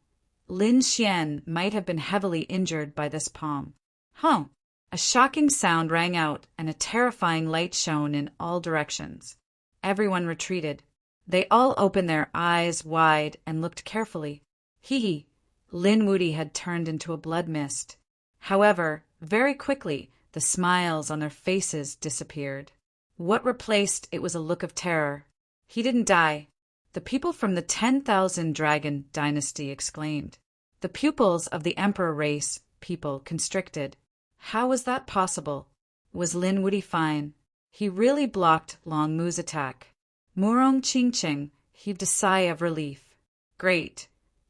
Lin Xian might have been heavily injured by this palm. A shocking sound rang out and a terrifying light shone in all directions. Everyone retreated. They all opened their eyes wide and looked carefully. Lin Wuti had turned into a blood mist. However, very quickly, the smiles on their faces disappeared. What replaced it was a look of terror. He didn't die. The people from the 10,000 Dragon Dynasty exclaimed. The pupils of the Emperor race people constricted. How was that possible? Was Lin Wuti fine? He really blocked Longmu's attack. Murong Qingqing heaved a sigh of relief. Great.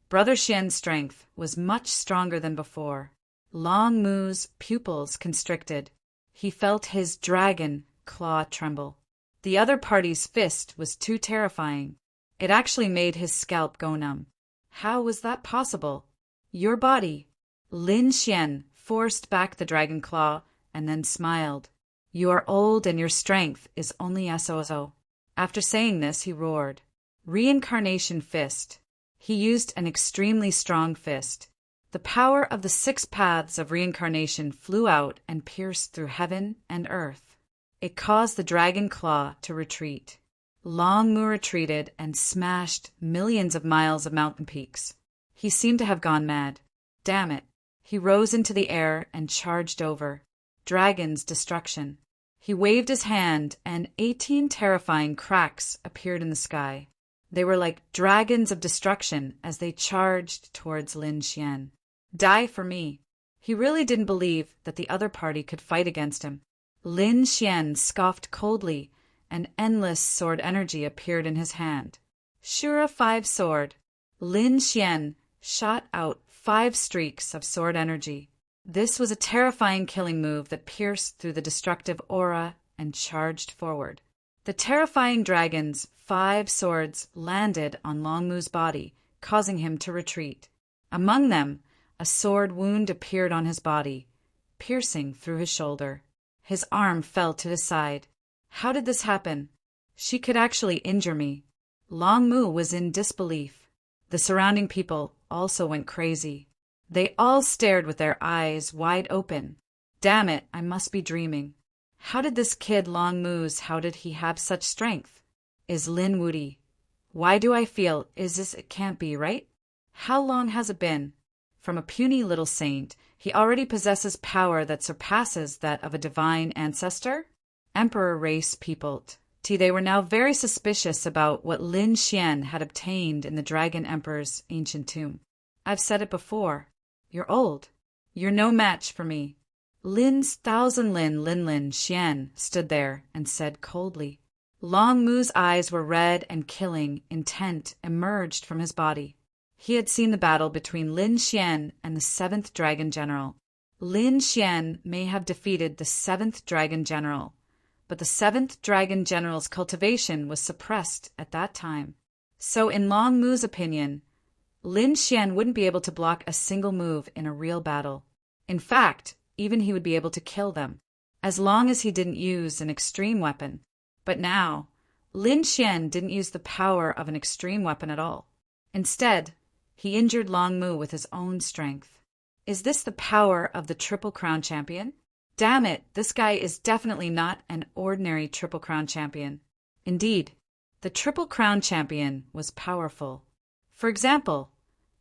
Brother Xian's strength was much stronger than before. Longmu's pupils constricted. He felt his dragon claw tremble. The other party's fist was too terrifying. It actually made his scalp go numb. How was that possible? Your body. Lin Xian forced back the dragon claw and then smiled. You are old and your strength is only so. After saying this, he roared. Reincarnation fist. He used an extremely strong fist. The power of the 6 paths of reincarnation flew out and pierced through heaven and earth. It caused the dragon claw to retreat. Longmu retreated and smashed millions of miles of mountain peaks. He seemed to have gone mad. Damn it. He rose into the air and charged over. Dragon's destruction. He waved his hand and 18 terrifying cracks appeared in the sky. They were like dragons of destruction as they charged towards Lin Xian. Die for me. He really didn't believe that the other party could fight against him. Lin Xian scoffed coldly, and endless sword energy appeared in his hand. Shura 5 sword. Lin Xian shot out 5 streaks of sword energy. This was a terrifying killing move that pierced through the destructive aura and charged forward. The terrifying dragon's 5 swords landed on Longmu's body, causing him to retreat. Among them, a sword wound appeared on his body, piercing through his shoulder. His arm fell to his side. How did this happen? She could actually injure me. Longmu was in disbelief. The surrounding people also went crazy. They all stared with their eyes wide open. Damn it, I must be dreaming. How did this kid how did he have such strength? Is Lin Wuti? Why do I feel it can't be, right? How long has it been? From a puny little saint, he already possesses power that surpasses that of a divine ancestor? Emperor race peopled. They were now very suspicious about what Lin Xian had obtained in the Dragon Emperor's ancient tomb. I've said it before. You're old. You're no match for me. Lin's thousand Lin Xian stood there and said coldly. Longmu's eyes were red and killing intent emerged from his body. He had seen the battle between Lin Xian and the 7th Dragon General. Lin Xian may have defeated the 7th Dragon General, but the 7th Dragon General's cultivation was suppressed at that time. So in Longmu's opinion, Lin Xian wouldn't be able to block a single move in a real battle. In fact, even he would be able to kill them, as long as he didn't use an extreme weapon. But now, Lin Xian didn't use the power of an extreme weapon at all. Instead, he injured Longmu with his own strength. Is this the power of the Triple Crown Champion? Damn it, this guy is definitely not an ordinary Triple Crown Champion. Indeed, the Triple Crown Champion was powerful. For example,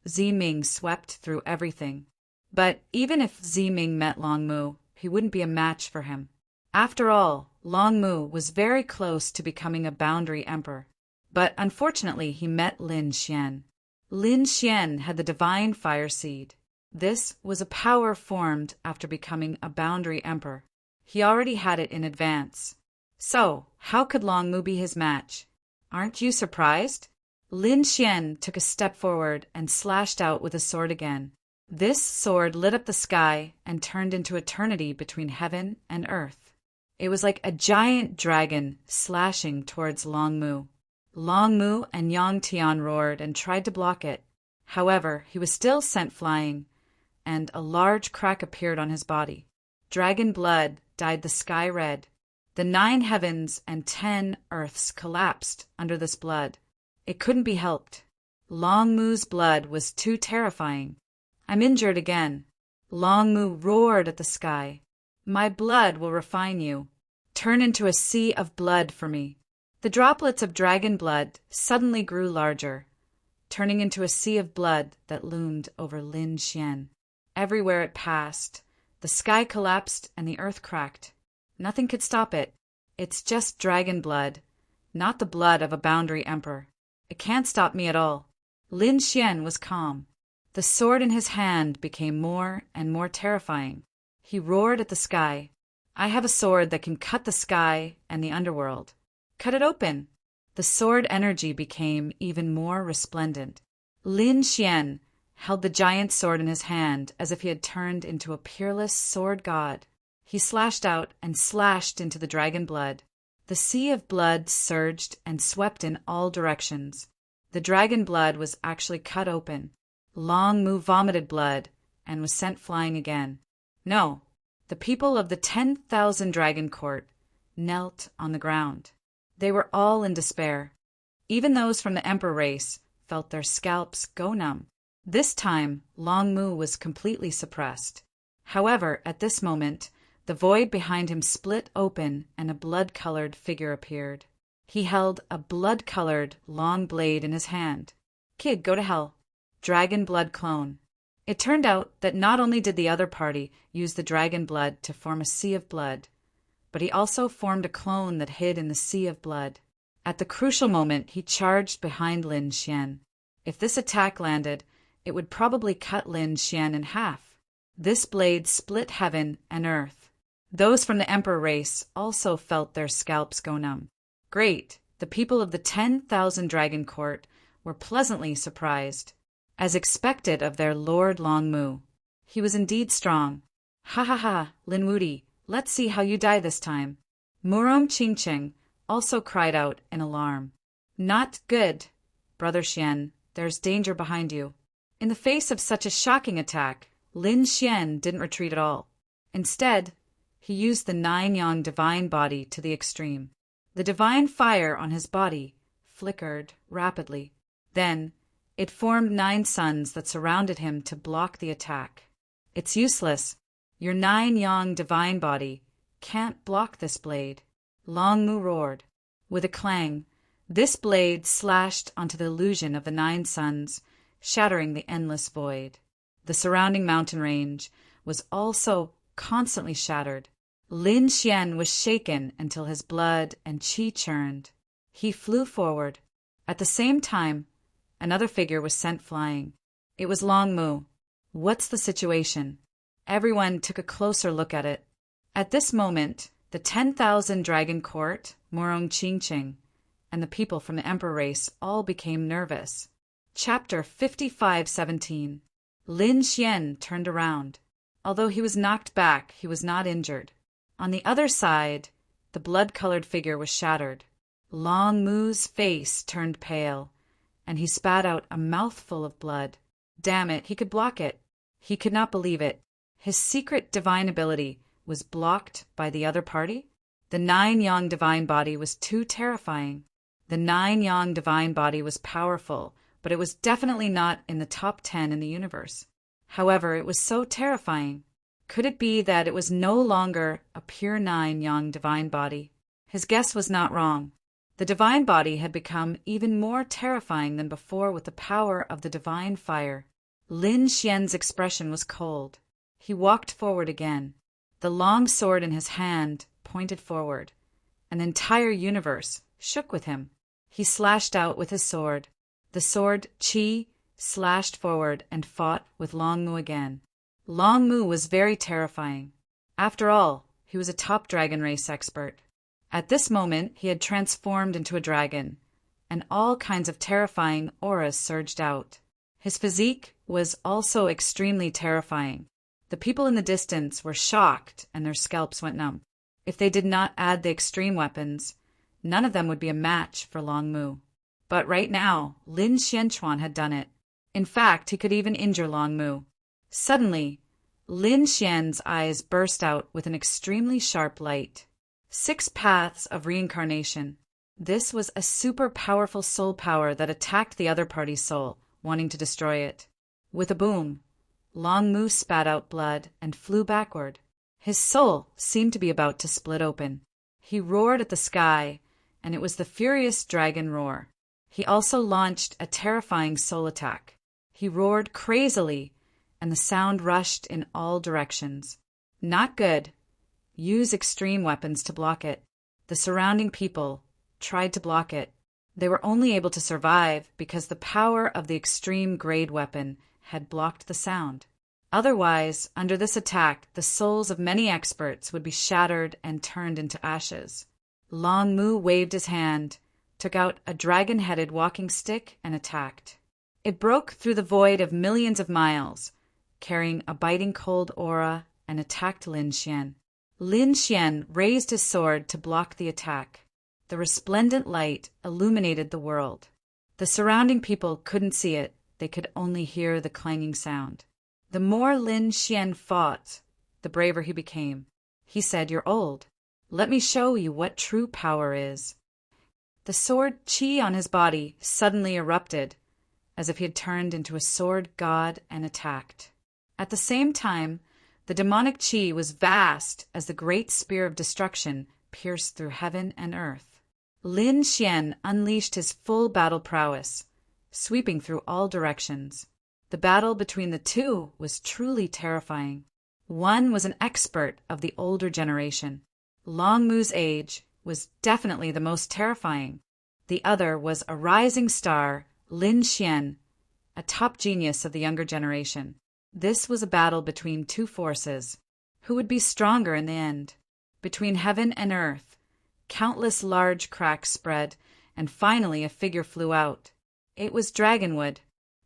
Ziming swept through everything. But even if Ziming met Longmu, he wouldn't be a match for him. After all, Longmu was very close to becoming a boundary emperor. But unfortunately, he met Lin Xian. Lin Xian had the divine fire seed. This was a power formed after becoming a boundary emperor. He already had it in advance. So, how could Long Mu be his match? Aren't you surprised? Lin Xian took a step forward and slashed out with a sword again. This sword lit up the sky and turned into eternity between heaven and earth. It was like a giant dragon slashing towards Long Mu. Long Mu and Yang Tian roared and tried to block it. However, he was still sent flying, and a large crack appeared on his body. Dragon blood dyed the sky red. The 9 heavens and 10 earths collapsed under this blood. It couldn't be helped. Long Mu's blood was too terrifying. I'm injured again. Long Mu roared at the sky. My blood will refine you. Turn into a sea of blood for me. The droplets of dragon blood suddenly grew larger, turning into a sea of blood that loomed over Lin Xian. Everywhere it passed, the sky collapsed and the earth cracked. Nothing could stop it. It's just dragon blood, not the blood of a boundary emperor. It can't stop me at all. Lin Xian was calm. The sword in his hand became more and more terrifying. He roared at the sky. I have a sword that can cut the sky and the underworld. Cut it open. The sword energy became even more resplendent. Lin Xian held the giant sword in his hand as if he had turned into a peerless sword god. He slashed out and slashed into the dragon blood. The sea of blood surged and swept in all directions. The dragon blood was actually cut open. Long Mu vomited blood and was sent flying again. No, the people of the 10,000 Dragon Court knelt on the ground. They were all in despair. Even those from the Emperor race felt their scalps go numb. This time, Long Mu was completely suppressed. However, at this moment, the void behind him split open and a blood-colored figure appeared. He held a blood-colored long blade in his hand. Kid, go to hell. Dragon blood clone. It turned out that not only did the other party use the dragon blood to form a sea of blood, but he also formed a clone that hid in the sea of blood. At the crucial moment, he charged behind Lin Xian. If this attack landed, it would probably cut Lin Xian in half. This blade split heaven and earth. Those from the Emperor race also felt their scalps go numb. Great! The people of the 10,000 Dragon Court were pleasantly surprised, as expected of their Lord Long Mu. He was indeed strong. Ha ha ha, Lin Wudi, let's see how you die this time. Murong Qingqing also cried out in alarm. Not good, Brother Xian, there's danger behind you. In the face of such a shocking attack, Lin Xian didn't retreat at all. Instead, he used the 9-yang divine body to the extreme. The divine fire on his body flickered rapidly. Then, it formed 9 suns that surrounded him to block the attack. It's useless. Your 9-yang divine body can't block this blade. Long Mu roared. With a clang, this blade slashed onto the illusion of the 9 suns, shattering the endless void. The surrounding mountain range was also constantly shattered. Lin Xian was shaken until his blood and qi churned. He flew forward. At the same time, another figure was sent flying. It was Long Mu. What's the situation? Everyone took a closer look at it. At this moment, the 10,000 Dragon Court, Murong Qingqing, and the people from the Emperor race all became nervous. Chapter 55:17. Lin Xian turned around. Although he was knocked back, he was not injured. On the other side, the blood-colored figure was shattered. Long Mu's face turned pale, and he spat out a mouthful of blood. Damn it, he could block it. He could not believe it. His secret divine ability was blocked by the other party? The 9-yang divine body was too terrifying. The 9-yang divine body was powerful, but it was definitely not in the top 10 in the universe. However, it was so terrifying. Could it be that it was no longer a pure 9-yang divine body? His guess was not wrong. The divine body had become even more terrifying than before with the power of the divine fire. Lin Xian's expression was cold. He walked forward again. The long sword in his hand pointed forward. An entire universe shook with him. He slashed out with his sword. The sword, Qi, slashed forward and fought with Long Mu again. Long Mu was very terrifying. After all, he was a top dragon race expert. At this moment, he had transformed into a dragon, and all kinds of terrifying auras surged out. His physique was also extremely terrifying. The people in the distance were shocked and their scalps went numb. If they did not add the extreme weapons, none of them would be a match for Long Mu. But right now, Lin Xianchuan had done it. In fact, he could even injure Long Mu. Suddenly, Lin Xian's eyes burst out with an extremely sharp light. 6 paths of reincarnation. This was a super powerful soul power that attacked the other party's soul, wanting to destroy it. With a boom, Long Mu spat out blood and flew backward. His soul seemed to be about to split open. He roared at the sky, and it was the furious dragon roar. He also launched a terrifying soul attack. He roared crazily, and the sound rushed in all directions. Not good. Use extreme weapons to block it. The surrounding people tried to block it. They were only able to survive because the power of the extreme grade weapon had blocked the sound. Otherwise, under this attack, the souls of many experts would be shattered and turned into ashes. Long Mu waved his hand, took out a dragon-headed walking stick, and attacked. It broke through the void of millions of miles, carrying a biting cold aura, and attacked Lin Xian. Lin Xian raised his sword to block the attack. The resplendent light illuminated the world. The surrounding people couldn't see it, they could only hear the clanging sound. The more Lin Xian fought, the braver he became. He said, "You're old. Let me show you what true power is." The sword Qi on his body suddenly erupted, as if he had turned into a sword god and attacked. At the same time, the demonic Qi was vast as the great spear of destruction pierced through heaven and earth. Lin Xian unleashed his full battle prowess, sweeping through all directions. The battle between the two was truly terrifying. One was an expert of the older generation. Long Mu's age was definitely the most terrifying. The other was a rising star, Lin Xian, a top genius of the younger generation. This was a battle between two forces. Who would be stronger in the end? Between heaven and earth, countless large cracks spread, and finally a figure flew out. It was Dragonwood.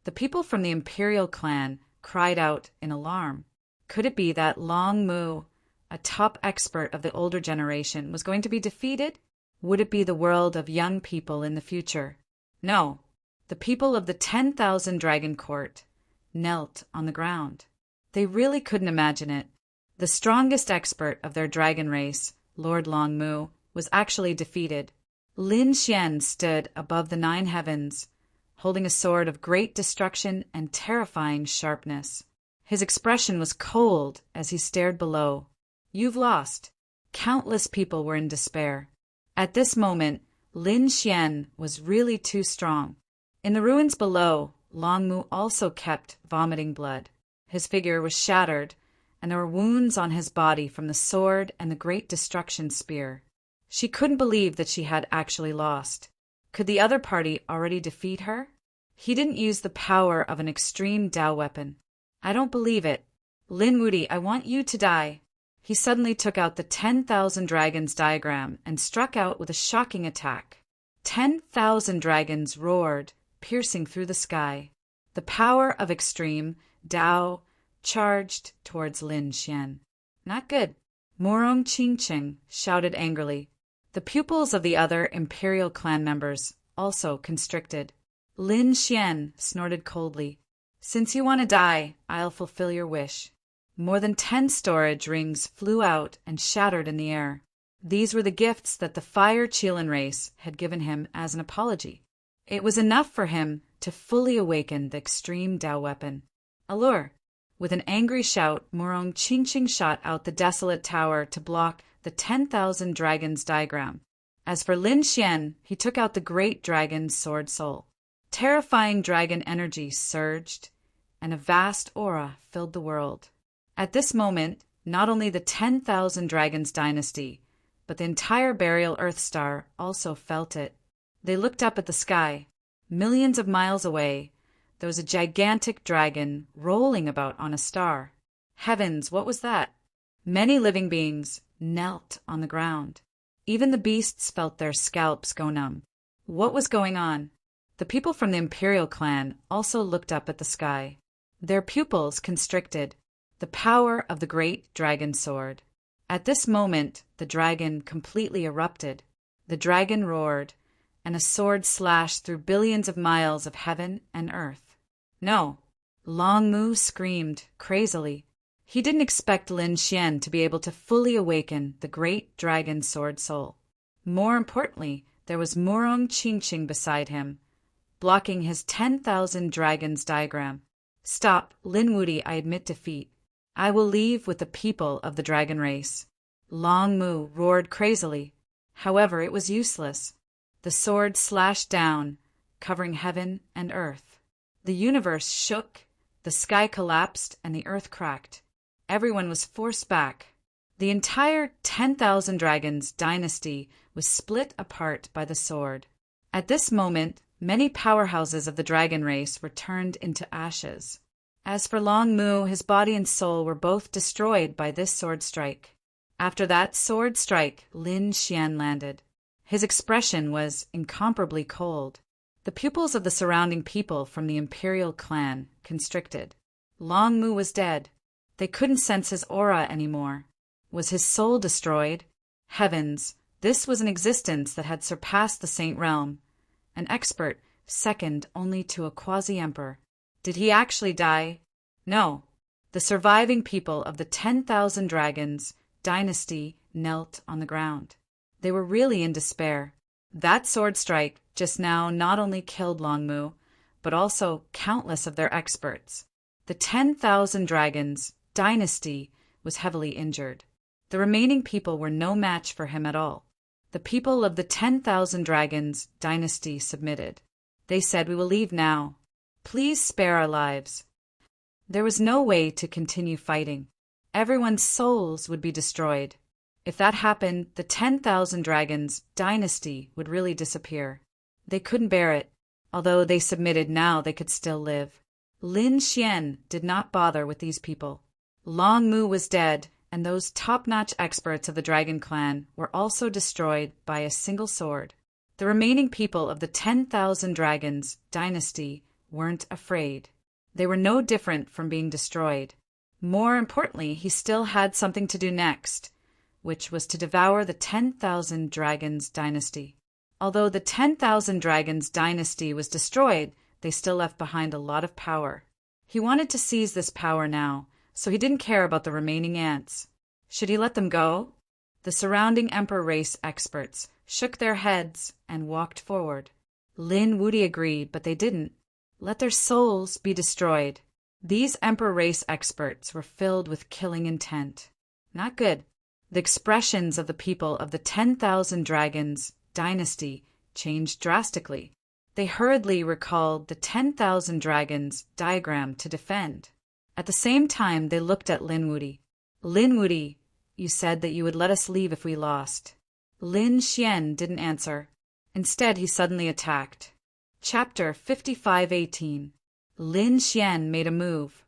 The people from the Imperial clan cried out in alarm. Could it be that Long Mu, a top expert of the older generation, was going to be defeated? Would it be the world of young people in the future? No. The people of the 10,000 Dragon Court knelt on the ground. They really couldn't imagine it. The strongest expert of their dragon race, Lord Long Mu, was actually defeated. Lin Xian stood above the 9 heavens, holding a sword of great destruction and terrifying sharpness. His expression was cold as he stared below. "You've lost." Countless people were in despair. At this moment, Lin Xian was really too strong. In the ruins below, Long Mu also kept vomiting blood. His figure was shattered, and there were wounds on his body from the sword and the great destruction spear. She couldn't believe that she had actually lost. Could the other party already defeat her? He didn't use the power of an extreme Dao weapon. "I don't believe it. Lin Wudi, I want you to die." He suddenly took out the 10,000 dragons diagram and struck out with a shocking attack. 10,000 dragons roared, piercing through the sky. The power of extreme Dao charged towards Lin Xian. Not good. Morong Qingqing shouted angrily. The pupils of the other Imperial clan members also constricted. Lin Xian snorted coldly. "Since you want to die, I'll fulfill your wish." More than 10 storage rings flew out and shattered in the air. These were the gifts that the Fire Qilin race had given him as an apology. It was enough for him to fully awaken the extreme Dao weapon. Allure. With an angry shout, Morong Qingqing shot out the desolate tower to block the 10,000 dragons diagram. As for Lin Xian, he took out the great dragon's sword soul. Terrifying dragon energy surged, and a vast aura filled the world. At this moment, not only the 10,000 dragons dynasty, but the entire Burial Earth Star also felt it. They looked up at the sky. Millions of miles away, there was a gigantic dragon rolling about on a star. Heavens, what was that? Many living beings knelt on the ground. Even the beasts felt their scalps go numb. What was going on? The people from the Imperial clan also looked up at the sky. Their pupils constricted. The power of the great dragon sword. At this moment, the dragon completely erupted. The dragon roared, and a sword slashed through billions of miles of heaven and earth. No, Long Mu screamed crazily. He didn't expect Lin Xian to be able to fully awaken the great dragon sword soul. More importantly, there was Murong Qingqing beside him, blocking his 10,000 dragons diagram. Stop, Lin Wudi, I admit defeat. I will leave with the people of the dragon race. Long Mu roared crazily. However, it was useless. The sword slashed down, covering heaven and earth. The universe shook, the sky collapsed, and the earth cracked. Everyone was forced back. The entire 10,000 dragons dynasty was split apart by the sword. At this moment, many powerhouses of the dragon race were turned into ashes. As for Long Mu, his body and soul were both destroyed by this sword strike. After that sword strike, Lin Xian landed. His expression was incomparably cold. The pupils of the surrounding people from the Imperial clan constricted. Long Mu was dead. They couldn't sense his aura anymore. Was his soul destroyed? Heavens, this was an existence that had surpassed the Saint Realm. An expert, second only to a quasi-emperor. Did he actually die? No. The surviving people of the 10,000 dragons dynasty knelt on the ground. They were really in despair. That sword strike just now not only killed Long Mu, but also countless of their experts. The 10,000 dragons dynasty was heavily injured. The remaining people were no match for him at all. The people of the 10,000 dragons dynasty submitted. They said, "We will leave now. Please spare our lives." There was no way to continue fighting. Everyone's souls would be destroyed. If that happened, the 10,000 dragons dynasty would really disappear. They couldn't bear it. Although they submitted now, they could still live. Lin Xian did not bother with these people. Long Mu was dead, and those top-notch experts of the Dragon Clan were also destroyed by a single sword. The remaining people of the 10,000 dragons dynasty weren't afraid. They were no different from being destroyed. More importantly, he still had something to do next, which was to devour the 10,000 dragons dynasty. Although the 10,000 dragons dynasty was destroyed, they still left behind a lot of power. He wanted to seize this power now, so he didn't care about the remaining ants. Should he let them go? The surrounding Emperor race experts shook their heads and walked forward. Lin Wudi agreed, but they didn't. Let their souls be destroyed. These Emperor race experts were filled with killing intent. Not good. The expressions of the people of the 10,000 dragons dynasty changed drastically. They hurriedly recalled the 10,000 dragons diagram to defend. At the same time, they looked at Lin Wudi. "Lin Wudi, you said that you would let us leave if we lost." Lin Xian didn't answer. Instead, he suddenly attacked. Chapter 55:18. Lin Xian made a move,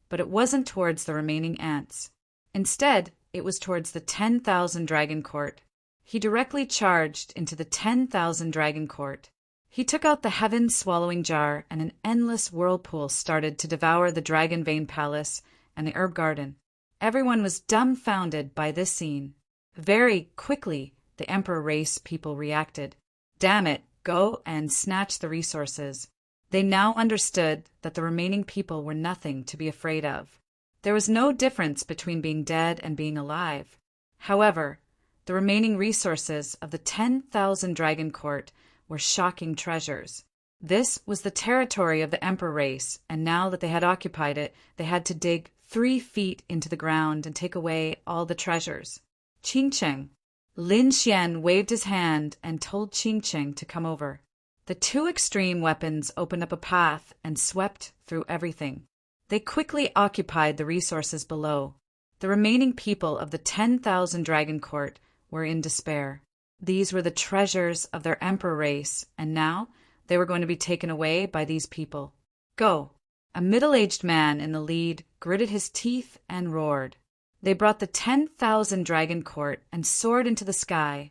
but it wasn't towards the remaining ants. Instead, it was towards the 10,000 dragon court. He directly charged into the 10,000 dragon court. He took out the heaven-swallowing jar, and an endless whirlpool started to devour the Dragon Vein Palace and the herb garden. Everyone was dumbfounded by this scene. Very quickly, the Emperor race people reacted. Damn it, go and snatch the resources. They now understood that the remaining people were nothing to be afraid of. There was no difference between being dead and being alive. However, the remaining resources of the 10,000 dragon court were shocking treasures. This was the territory of the Emperor race, and now that they had occupied it, they had to dig 3 feet into the ground and take away all the treasures. Qingqing. Lin Xian waved his hand and told Qingqing to come over. The 2 extreme weapons opened up a path and swept through everything. They quickly occupied the resources below. The remaining people of the 10,000 dragon court were in despair. These were the treasures of their emperor race, and now they were going to be taken away by these people. Go! A middle-aged man in the lead gritted his teeth and roared. They brought the 10,000 dragon court and soared into the sky,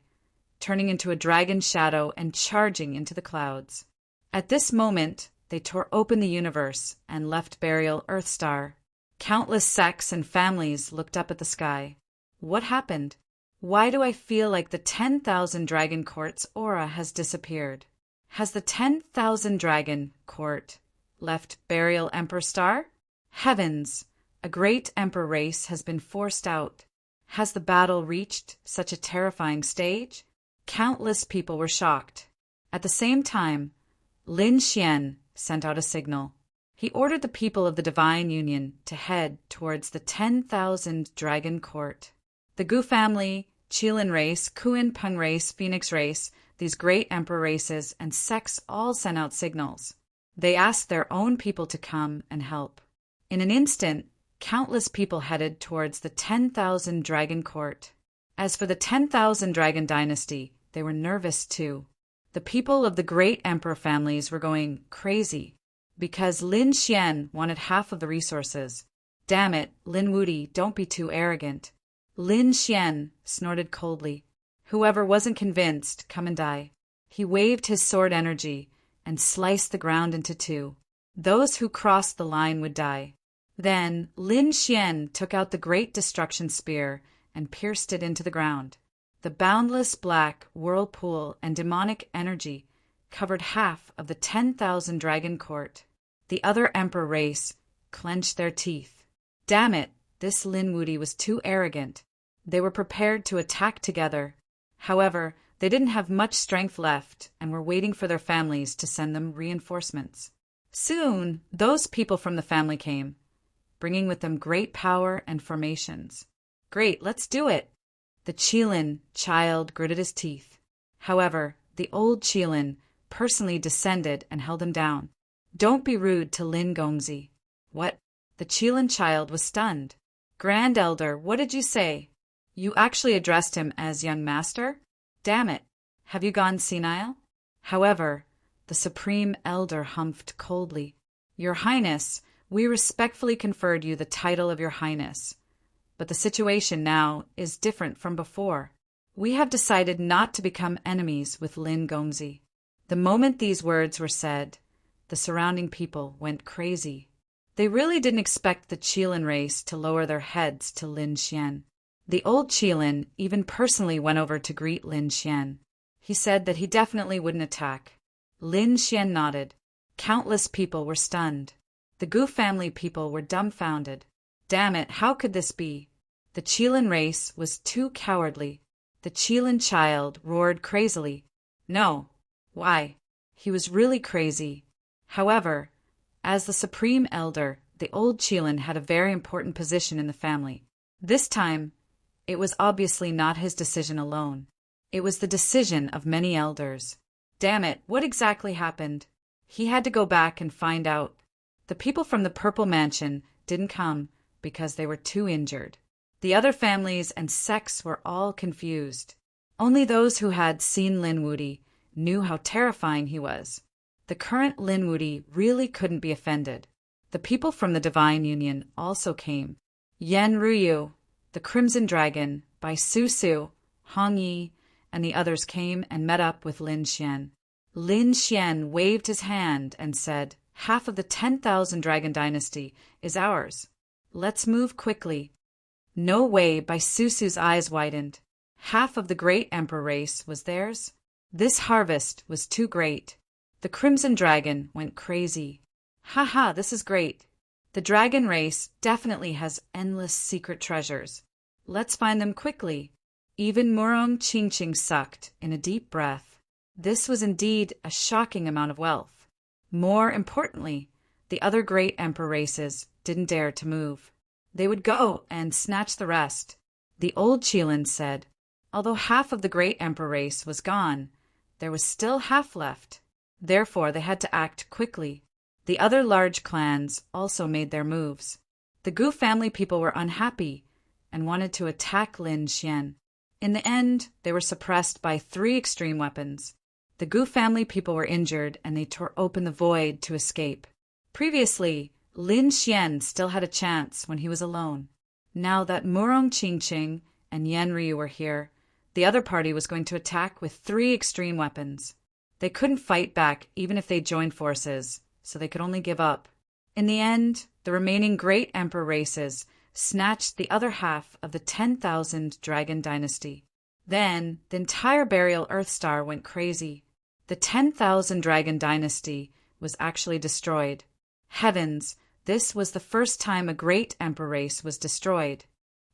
turning into a dragon shadow and charging into the clouds. At this moment, they tore open the universe and left burial Earthstar. Countless sects and families looked up at the sky. What happened? Why do I feel like the 10,000 dragon court's aura has disappeared? Has the 10,000 dragon court left burial Emperor Star? Heavens! A great emperor race has been forced out. Has the battle reached such a terrifying stage? Countless people were shocked. At the same time, Lin Xian sent out a signal. He ordered the people of the Divine Union to head towards the 10,000 dragon court. The Gu family, Qilin race, Kuin Peng race, Phoenix race, these great emperor races and sects all sent out signals. They asked their own people to come and help. In an instant, countless people headed towards the 10,000 dragon court. As for the 10,000 dragon dynasty, they were nervous too. The people of the great emperor families were going crazy because Lin Xian wanted half of the resources. Damn it, Lin Wudi, don't be too arrogant. Lin Xian snorted coldly. Whoever wasn't convinced, come and die. He waved his sword energy and sliced the ground into two. Those who crossed the line would die. Then Lin Xian took out the great destruction spear and pierced it into the ground. The boundless black whirlpool and demonic energy covered half of the 10,000 dragon court. The other emperor race clenched their teeth. Damn it, this Lin Wudi was too arrogant. They were prepared to attack together. However, they didn't have much strength left and were waiting for their families to send them reinforcements. Soon, those people from the family came, bringing with them great power and formations. Great, let's do it! The Qilin child gritted his teeth. However, the old Qilin personally descended and held him down. Don't be rude to Lin Gongzi. What? The Qilin child was stunned. Grand Elder, what did you say? You actually addressed him as young master? Damn it! Have you gone senile? However, the Supreme Elder humphed coldly. Your Highness, we respectfully conferred you the title of Your Highness. But the situation now is different from before. We have decided not to become enemies with Lin Gongzi. The moment these words were said, the surrounding people went crazy. They really didn't expect the Qilin race to lower their heads to Lin Xian. The old Qilin even personally went over to greet Lin Xian. He said that he definitely wouldn't attack. Lin Xian nodded. Countless people were stunned. The Gu family people were dumbfounded. Damn it, how could this be? The Qilin race was too cowardly. The Qilin child roared crazily. No. Why? He was really crazy. However, as the Supreme Elder, the old Qilin had a very important position in the family. This time, it was obviously not his decision alone. It was the decision of many elders. Damn it, what exactly happened? He had to go back and find out. The people from the Purple Mansion didn't come because they were too injured. The other families and sects were all confused. Only those who had seen Lin Wudi knew how terrifying he was. The current Lin Wudi really couldn't be offended. The people from the Divine Union also came. Yan Ruyu, the Crimson Dragon, Bai Su, Hong Yi, and the others came and met up with Lin Xian. Lin Xian waved his hand and said, half of the 10,000 dragon dynasty is ours. Let's move quickly. No way, Bai Su's eyes widened. Half of the great emperor race was theirs. This harvest was too great. The Crimson Dragon went crazy. Ha, this is great. The dragon race definitely has endless secret treasures. Let's find them quickly. Even Murong Qingqing sucked in a deep breath. This was indeed a shocking amount of wealth. More importantly, the other great emperor races didn't dare to move. They would go and snatch the rest. The old Qilin said, although half of the great emperor race was gone, there was still half left. Therefore, they had to act quickly. The other large clans also made their moves. The Gu family people were unhappy and wanted to attack Lin Xian. In the end, they were suppressed by 3 extreme weapons. The Gu family people were injured, and they tore open the void to escape. Previously, Lin Xian still had a chance when he was alone. Now that Murong Qingqing and Yan Ryu were here, the other party was going to attack with 3 extreme weapons. They couldn't fight back even if they joined forces, so they could only give up. In the end, the remaining great emperor races snatched the other half of the 10,000 Dragon Dynasty. Then, the entire Burial Earth Star went crazy. The 10,000 Dragon Dynasty was actually destroyed. Heavens, this was the first time a great emperor race was destroyed.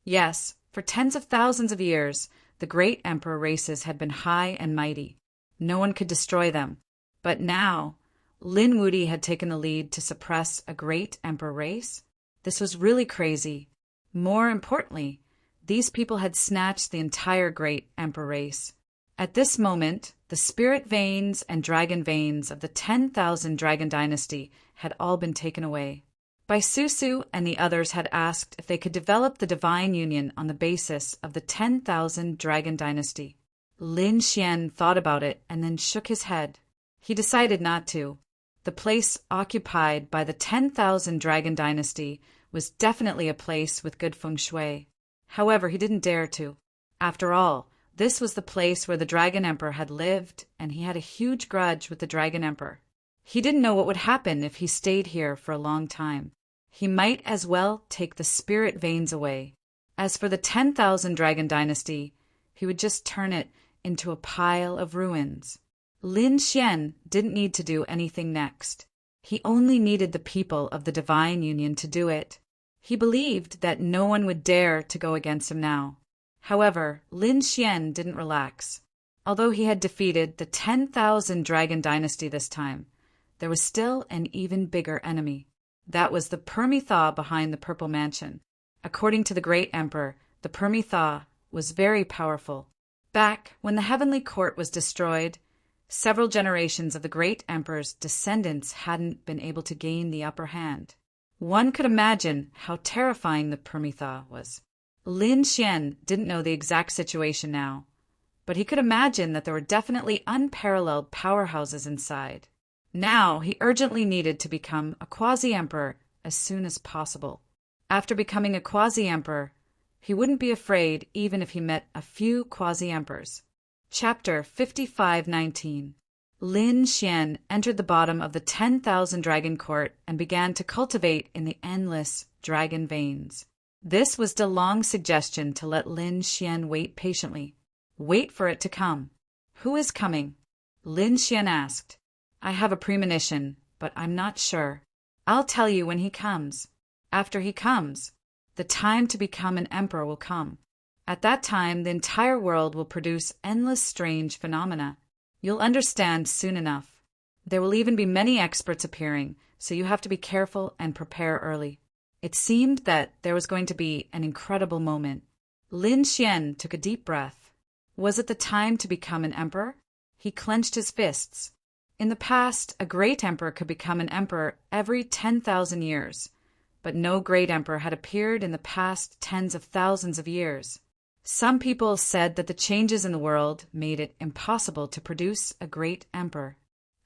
Yes, for tens of thousands of years, the great emperor races had been high and mighty. No one could destroy them. But now, Lin Wudi had taken the lead to suppress a great emperor race? This was really crazy. More importantly, these people had snatched the entire great emperor race. At this moment, the spirit veins and dragon veins of the 10,000 Dragon Dynasty had all been taken away. Bai Susu and the others had asked if they could develop the divine union on the basis of the 10,000 Dragon Dynasty. Lin Xian thought about it and then shook his head. He decided not to. The place occupied by the 10,000 Dragon Dynasty was definitely a place with good feng shui. However, he didn't dare to. After all, this was the place where the Dragon Emperor had lived, and he had a huge grudge with the Dragon Emperor. He didn't know what would happen if he stayed here for a long time. He might as well take the spirit veins away. As for the 10,000 Dragon Dynasty, he would just turn it into a pile of ruins. Lin Xian didn't need to do anything next. He only needed the people of the divine union to do it. He believed that no one would dare to go against him now. However, Lin Xian didn't relax. Although he had defeated the 10,000 Dragon Dynasty this time, there was still an even bigger enemy. That was the Permitha behind the Purple Mansion. According to the Great Emperor, the Permitha was very powerful. Back when the Heavenly Court was destroyed, several generations of the Great Emperor's descendants hadn't been able to gain the upper hand. One could imagine how terrifying the Permitha was. Lin Xian didn't know the exact situation now, but he could imagine that there were definitely unparalleled powerhouses inside. Now he urgently needed to become a quasi-emperor as soon as possible. After becoming a quasi-emperor, he wouldn't be afraid even if he met a few quasi-emperors. Chapter 55:19. Lin Xian entered the bottom of the 10,000 Dragon Court and began to cultivate in the endless dragon veins. This was De Long's suggestion to let Lin Xian wait patiently. Wait for it to come. Who is coming? Lin Xian asked. I have a premonition, but I'm not sure. I'll tell you when he comes. After he comes, the time to become an emperor will come. At that time, the entire world will produce endless strange phenomena. You'll understand soon enough. There will even be many experts appearing, so you have to be careful and prepare early. It seemed that there was going to be an incredible moment. Lin Xian took a deep breath. Was it the time to become an emperor? He clenched his fists. In the past, a great emperor could become an emperor every 10,000 years, but no great emperor had appeared in the past tens of thousands of years. Some people said that the changes in the world made it impossible to produce a great emperor,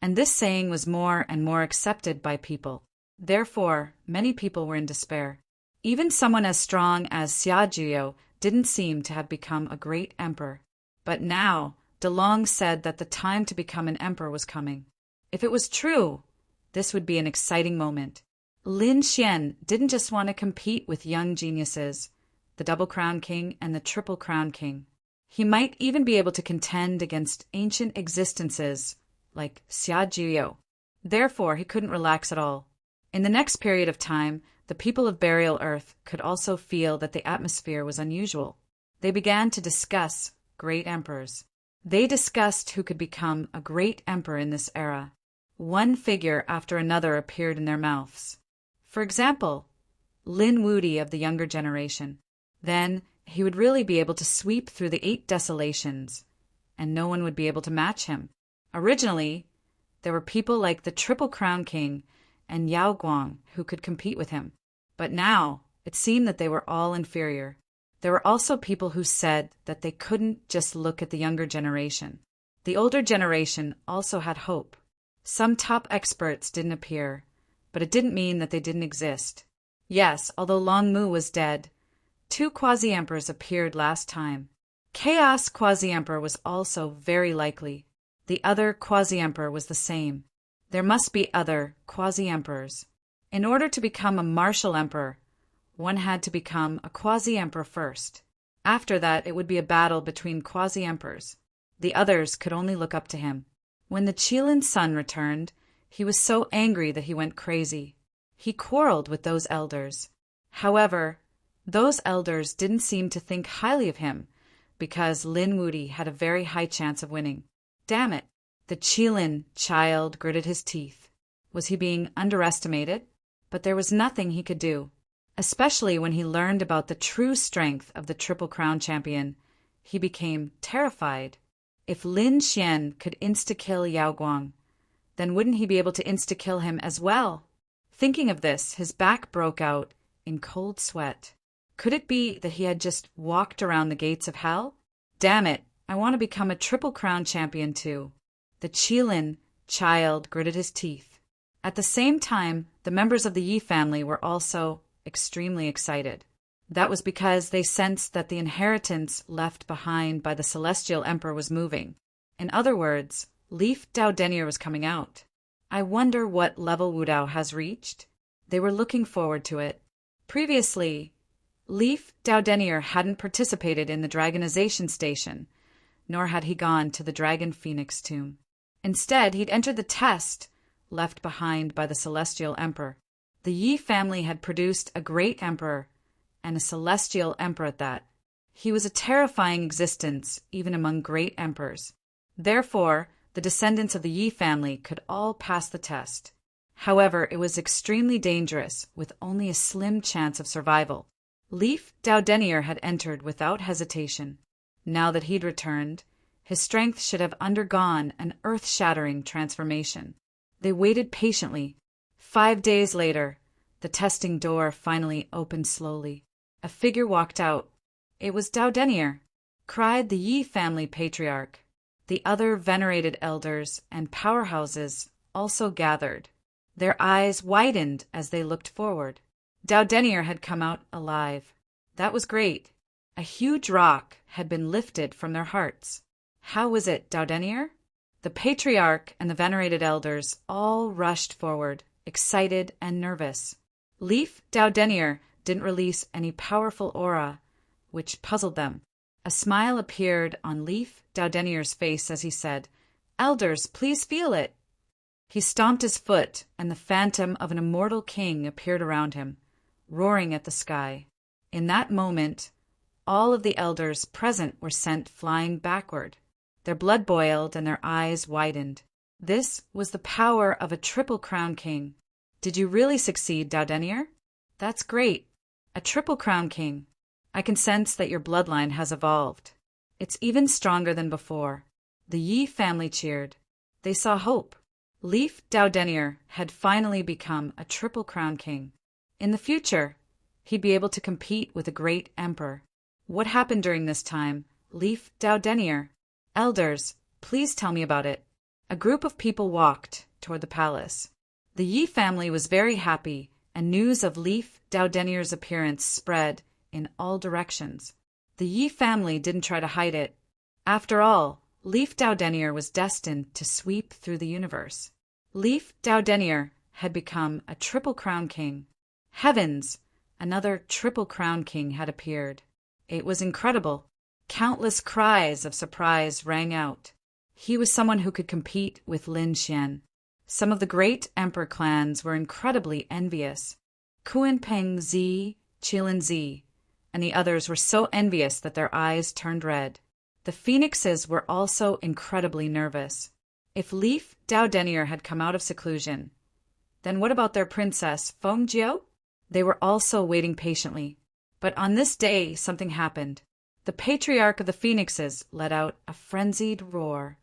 and this saying was more and more accepted by people. Therefore, many people were in despair. Even someone as strong as Xiajiao didn't seem to have become a great emperor. But now, De Long said that the time to become an emperor was coming. If it was true, this would be an exciting moment. Lin Xian didn't just want to compete with young geniuses, the Double Crown King and the Triple Crown King. He might even be able to contend against ancient existences like Xiajiao. Therefore, he couldn't relax at all. In the next period of time, the people of Burial Earth could also feel that the atmosphere was unusual. They began to discuss great emperors. They discussed who could become a great emperor in this era. One figure after another appeared in their mouths. For example, Lin Wudi of the younger generation. Then he would really be able to sweep through the 8 desolations, and no one would be able to match him. Originally, there were people like the Triple Crown King and Yao Guang who could compete with him. But now, it seemed that they were all inferior. There were also people who said that they couldn't just look at the younger generation. The older generation also had hope. Some top experts didn't appear, but it didn't mean that they didn't exist. Yes, although Long Mu was dead, 2 quasi-emperors appeared last time. Chaos Quasi-Emperor was also very likely. The other quasi-emperor was the same. There must be other quasi-emperors. In order to become a martial emperor, one had to become a quasi-emperor first. After that, it would be a battle between quasi-emperors. The others could only look up to him. When the Qilin son returned, he was so angry that he went crazy. He quarreled with those elders. However, those elders didn't seem to think highly of him, because Lin Wudi had a very high chance of winning. Damn it! The Qilin child gritted his teeth. Was he being underestimated? But there was nothing he could do. Especially when he learned about the true strength of the Triple Crown champion, he became terrified. If Lin Xian could insta-kill Yao Guang, then wouldn't he be able to insta-kill him as well? Thinking of this, his back broke out in cold sweat. Could it be that he had just walked around the gates of hell? Damn it, I want to become a Triple Crown champion too. The Qilin child gritted his teeth. At the same time, the members of the Yi family were also extremely excited. That was because they sensed that the inheritance left behind by the Celestial Emperor was moving. In other words, Leaf Dao Denier was coming out. I wonder what level Wu Dao has reached. They were looking forward to it. Previously, Leaf Dao Denier hadn't participated in the Dragonization Station, nor had he gone to the Dragon Phoenix tomb. Instead, he'd entered the test left behind by the Celestial Emperor. The Yi family had produced a great emperor, and a celestial emperor at that. He was a terrifying existence, even among great emperors. Therefore, the descendants of the Yi family could all pass the test. However, it was extremely dangerous, with only a slim chance of survival. Leaf Dao Denier had entered without hesitation. Now that he'd returned, his strength should have undergone an earth-shattering transformation. They waited patiently. 5 days later, the testing door finally opened slowly. A figure walked out. It was Dao Denier, cried the Yi family patriarch. The other venerated elders and powerhouses also gathered. Their eyes widened as they looked forward. Dao Denier had come out alive. That was great. A huge rock had been lifted from their hearts. How was it, Dao Denier? The patriarch and the venerated elders all rushed forward, excited and nervous. Leaf Dao Denier didn't release any powerful aura, which puzzled them. A smile appeared on Leaf Dao Denier's face as he said, "Elders, please feel it." He stomped his foot, and the phantom of an immortal king appeared around him, roaring at the sky. In that moment, all of the elders present were sent flying backward. Their blood boiled and their eyes widened. This was the power of a Triple Crown king. Did you really succeed, Dao Denier? That's great. A Triple Crown king. I can sense that your bloodline has evolved. It's even stronger than before. The Yi family cheered. They saw hope. Leaf Dao Denier had finally become a Triple Crown king. In the future, he'd be able to compete with a great emperor. What happened during this time, Leaf Dao Denier? Elders, please tell me about it. A group of people walked toward the palace. The Yi family was very happy, and news of Leaf Dao Denier's appearance spread in all directions. The Yi family didn't try to hide it. After all, Leaf Dao Denier was destined to sweep through the universe. Leaf Dao Denier had become a Triple Crown king. Heavens! Another Triple Crown king had appeared. It was incredible. Countless cries of surprise rang out. He was someone who could compete with Lin Xian. Some of the great emperor clans were incredibly envious. Kuan-Peng Zi, Qilin Zi, and the others were so envious that their eyes turned red. The phoenixes were also incredibly nervous. If Leaf Dao Denier had come out of seclusion, then what about their princess, Feng Jiao? They were also waiting patiently. But on this day, something happened. The patriarch of the phoenixes let out a frenzied roar,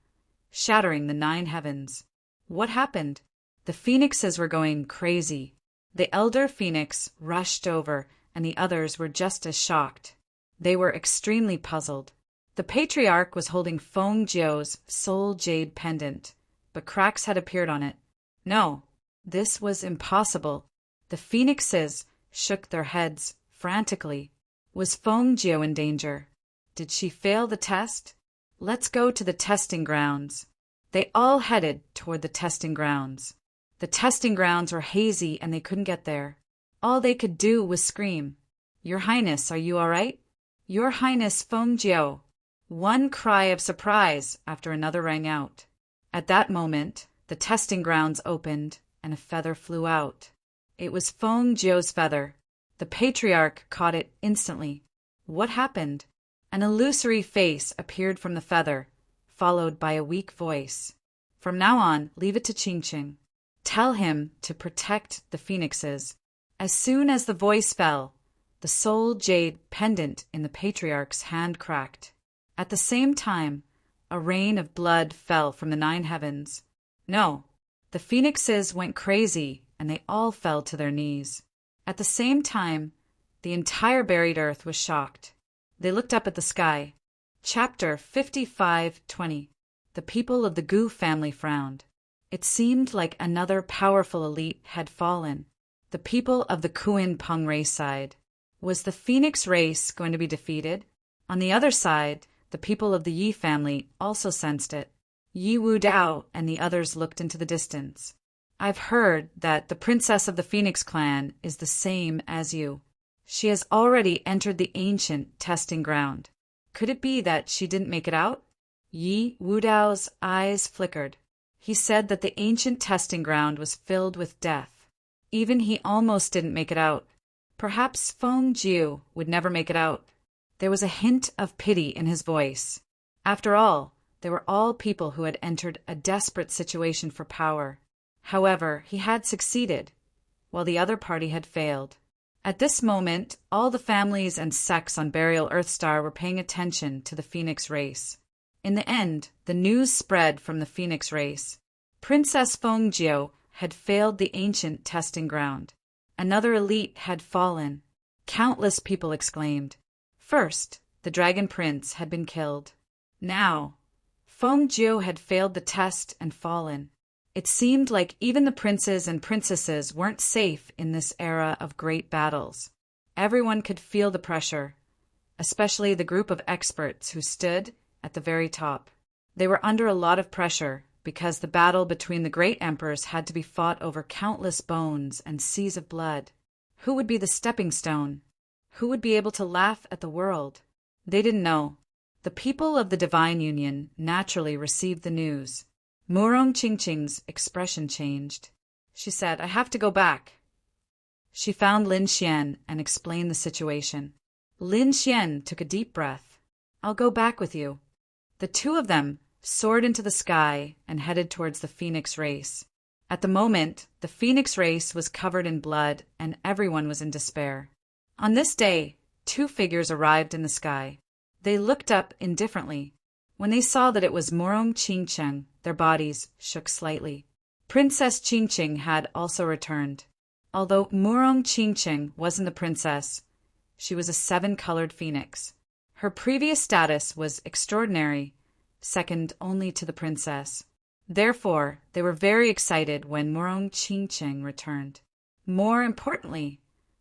shattering the 9 heavens. What happened? The phoenixes were going crazy. The elder phoenix rushed over, and the others were just as shocked. They were extremely puzzled. The patriarch was holding Feng Jiu's soul jade pendant, but cracks had appeared on it. No, this was impossible. The phoenixes shook their heads frantically. Was Feng Jiu in danger? Did she fail the test? Let's go to the testing grounds. They all headed toward the testing grounds. The testing grounds were hazy and they couldn't get there. All they could do was scream, "Your Highness, are you all right? Your Highness Feng Jiu." One cry of surprise after another rang out. At that moment, the testing grounds opened and a feather flew out. It was Feng Jiu's feather. The patriarch caught it instantly. What happened? An illusory face appeared from the feather, followed by a weak voice. From now on, leave it to Qingqing. Tell him to protect the phoenixes. As soon as the voice fell, the soul jade pendant in the patriarch's hand cracked. At the same time, a rain of blood fell from the 9 heavens. No, the phoenixes went crazy and they all fell to their knees. At the same time, the entire buried earth was shocked. They looked up at the sky. Chapter 55:20. The people of the Gu family frowned. It seemed like another powerful elite had fallen. The people of the Kuan Peng race side. Was the Phoenix race going to be defeated? On the other side, the people of the Yi family also sensed it. Yi Wu Dao and the others looked into the distance. I've heard that the princess of the Phoenix clan is the same as you. She has already entered the ancient testing ground. Could it be that she didn't make it out? Yi Wu Dao's eyes flickered. He said that the ancient testing ground was filled with death. Even he almost didn't make it out. Perhaps Feng Jiu would never make it out. There was a hint of pity in his voice. After all, they were all people who had entered a desperate situation for power. However, he had succeeded, while the other party had failed. At this moment, all the families and sects on Burial Earthstar were paying attention to the Phoenix race. In the end, the news spread from the Phoenix race. Princess Feng Jiu had failed the ancient testing ground. Another elite had fallen. Countless people exclaimed. First, the Dragon Prince had been killed. Now, Feng Jiu had failed the test and fallen. It seemed like even the princes and princesses weren't safe in this era of great battles. Everyone could feel the pressure, especially the group of experts who stood at the very top. They were under a lot of pressure because the battle between the great emperors had to be fought over countless bones and seas of blood. Who would be the stepping stone? Who would be able to laugh at the world? They didn't know. The people of the Divine Union naturally received the news. Murong Qingqing's expression changed. She said, "I have to go back." She found Lin Xian and explained the situation. Lin Xian took a deep breath. "I'll go back with you." The two of them soared into the sky and headed towards the Phoenix race. At the moment, the Phoenix race was covered in blood and everyone was in despair. On this day, 2 figures arrived in the sky. They looked up indifferently. When they saw that it was Murong Qingqing, their bodies shook slightly. Princess Qingqing had also returned. Although Murong Qingqing wasn't the princess, she was a 7-colored phoenix. Her previous status was extraordinary, second only to the princess. Therefore, they were very excited when Murong Qingqing returned. More importantly,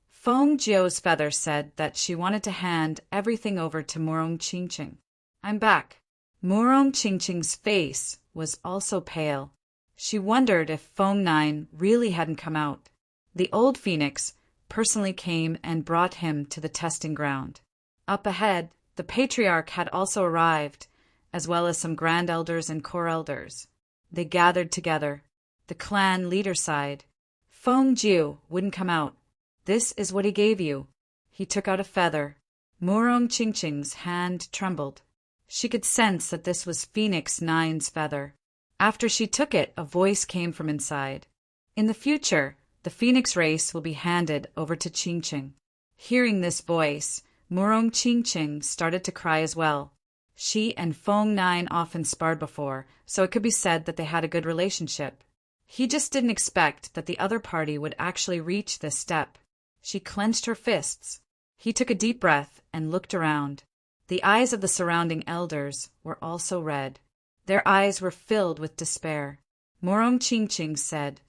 Feng Jiu's feather said that she wanted to hand everything over to Murong Qingqing. "I'm back." Murong Qingqing's face was also pale. She wondered if Feng Nine really hadn't come out. The old phoenix personally came and brought him to the testing ground. Up ahead, the patriarch had also arrived, as well as some grand elders and core elders. They gathered together. The clan leader sighed. Feng Jiu wouldn't come out. "This is what he gave you." He took out a feather. Murong Qingqing's hand trembled. She could sense that this was Phoenix Nine's feather. After she took it, a voice came from inside. "In the future, the Phoenix race will be handed over to Qingqing." Hearing this voice, Murong Qingqing started to cry as well. She and Feng Nine often sparred before, so it could be said that they had a good relationship. He just didn't expect that the other party would actually reach this step. She clenched her fists. He took a deep breath and looked around. The eyes of the surrounding elders were also red. Their eyes were filled with despair. Morong Chingching said,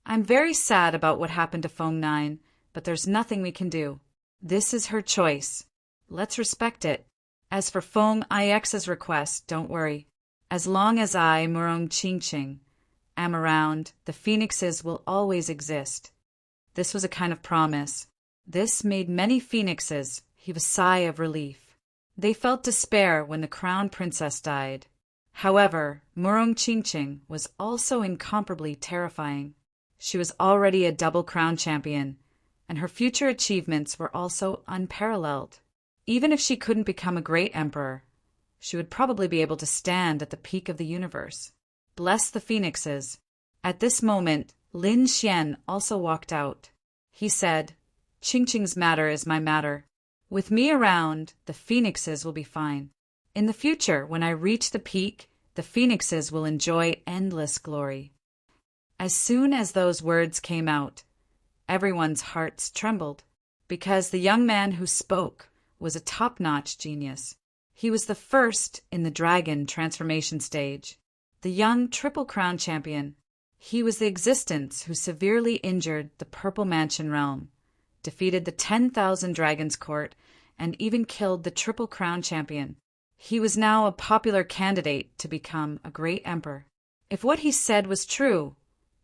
"I'm very sad about what happened to Feng Nine, but there's nothing we can do. This is her choice. Let's respect it. As for Feng Ix's request, don't worry. As long as I, Morong Chingching, am around, the phoenixes will always exist." This was a kind of promise. This made many phoenixes heave a sigh of relief. They felt despair when the crown princess died. However, Morong Chingching was also incomparably terrifying. She was already a double crown champion, and her future achievements were also unparalleled. Even if she couldn't become a great emperor, she would probably be able to stand at the peak of the universe. Bless the phoenixes. At this moment, Lin Xian also walked out. He said, "Qingqing's matter is my matter. With me around, the phoenixes will be fine. In the future, when I reach the peak, the phoenixes will enjoy endless glory." As soon as those words came out, everyone's hearts trembled, because the young man who spoke was a top-notch genius. He was the first in the dragon transformation stage, the young Triple Crown champion. He was the existence who severely injured the Purple Mansion realm, defeated the 10,000 Dragons Court, and even killed the Triple Crown champion. He was now a popular candidate to become a great emperor. If what he said was true,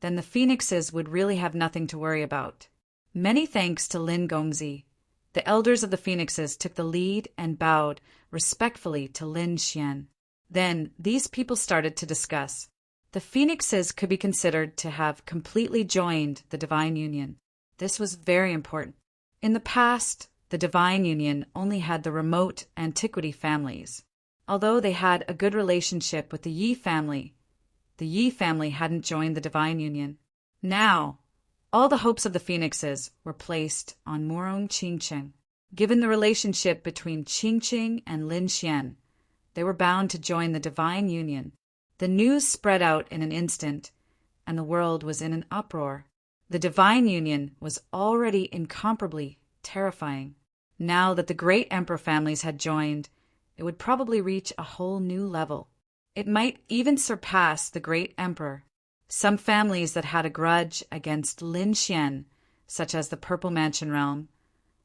then the phoenixes would really have nothing to worry about. Many thanks to Lin Gongzi. The elders of the phoenixes took the lead and bowed respectfully to Lin Xian. Then these people started to discuss. The phoenixes could be considered to have completely joined the divine union. This was very important. In the past, the divine union only had the remote antiquity families. Although they had a good relationship with the Yi family, the Yi family hadn't joined the divine union. Now, all the hopes of the phoenixes were placed on Morong Chingching. Given the relationship between Qingqing and Lin Xian, they were bound to join the divine union. The news spread out in an instant, and the world was in an uproar. The divine union was already incomparably terrifying. Now that the great emperor families had joined, it would probably reach a whole new level. It might even surpass the great emperor. Some families that had a grudge against Lin Xian, such as the Purple Mansion realm,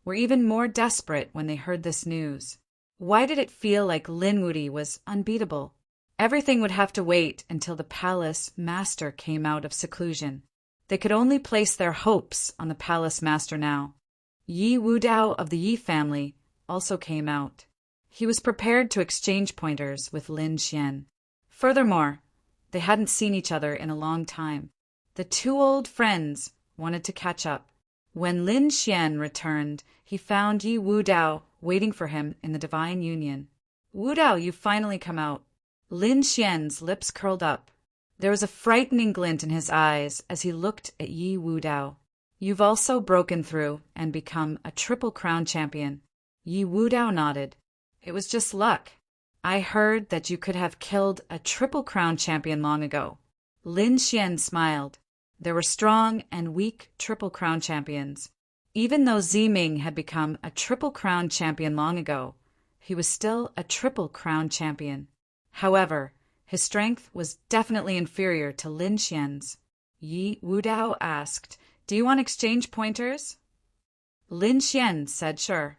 were even more desperate when they heard this news. Why did it feel like Lin Wudi was unbeatable? Everything would have to wait until the palace master came out of seclusion. They could only place their hopes on the palace master now. Yi Wudao of the Yi family also came out. He was prepared to exchange pointers with Lin Xian. Furthermore, they hadn't seen each other in a long time. The two old friends wanted to catch up. When Lin Xian returned, he found Yi Wudao waiting for him in the divine union. "Wudao, you've finally come out." Lin Xian's lips curled up. There was a frightening glint in his eyes as he looked at Yi Wudao. "You've also broken through and become a Triple Crown champion." Yi Wudao nodded. "It was just luck. I heard that you could have killed a Triple Crown champion long ago." Lin Xian smiled. There were strong and weak Triple Crown champions. Even though Ziming had become a Triple Crown champion long ago, he was still a Triple Crown champion. However, his strength was definitely inferior to Lin Xian's. Yi Wudao asked, "Do you want exchange pointers?" Lin Xian said sure.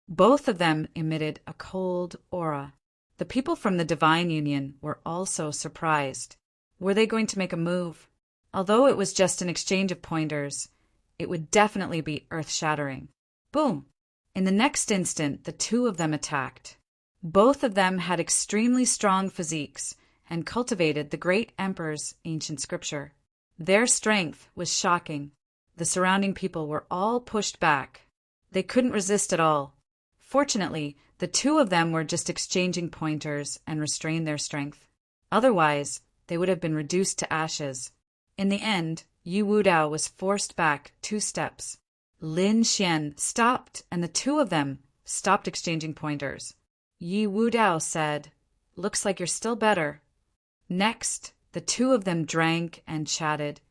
Both of them emitted a cold aura. The people from the divine union were also surprised. Were they going to make a move? Although it was just an exchange of pointers, it would definitely be earth-shattering. Boom! In the next instant, the two of them attacked. Both of them had extremely strong physiques and cultivated the great emperor's ancient scripture. Their strength was shocking. The surrounding people were all pushed back. They couldn't resist at all. Fortunately, the two of them were just exchanging pointers and restrained their strength. Otherwise, they would have been reduced to ashes. In the end, Yi Wudao was forced back 2 steps. Lin Xian stopped, and the two of them stopped exchanging pointers. Yi Wudao said, "Looks like you're still better." Next, the two of them drank and chatted,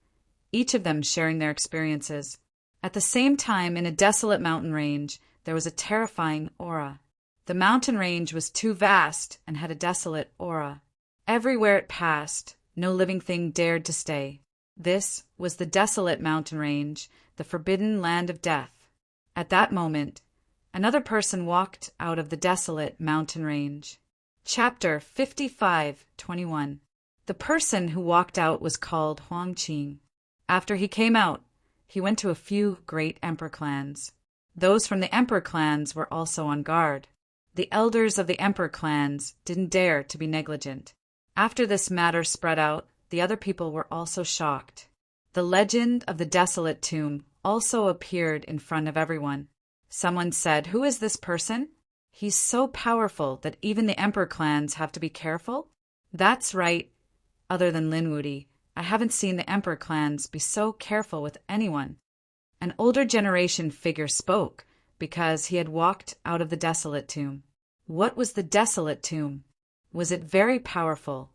each of them sharing their experiences. At the same time, in a desolate mountain range, there was a terrifying aura. The mountain range was too vast and had a desolate aura. Everywhere it passed, no living thing dared to stay. This was the desolate mountain range, the forbidden land of death. At that moment, another person walked out of the desolate mountain range. Chapter 55:21. The person who walked out was called Huangqing. After he came out, he went to a few great emperor clans. Those from the emperor clans were also on guard. The elders of the emperor clans didn't dare to be negligent. After this matter spread out, the other people were also shocked. The legend of the desolate tomb also appeared in front of everyone. Someone said, "Who is this person? He's so powerful that even the emperor clans have to be careful?" That's right. Other than Linwoody, I haven't seen the emperor clans be so careful with anyone. An older generation figure spoke because he had walked out of the desolate tomb. What was the desolate tomb? Was it very powerful?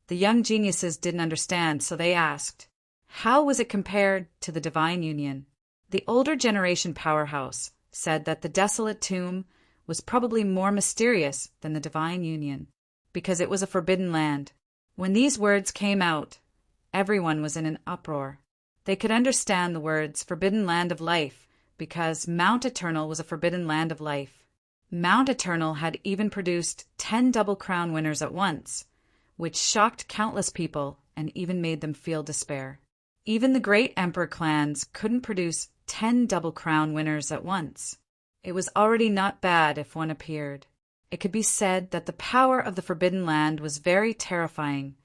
The young geniuses didn't understand, so they asked, how was it compared to the divine union? The older generation powerhouse said that the desolate tomb was probably more mysterious than the divine union, because it was a forbidden land. When these words came out, everyone was in an uproar. They could understand the words forbidden land of life because Mount Eternal was a forbidden land of life. Mount Eternal had even produced 10 Double Crown winners at once, which shocked countless people and even made them feel despair. Even the great emperor clans couldn't produce 10 Double Crown winners at once. It was already not bad if one appeared. It could be said that the power of the Forbidden Land was very terrifying,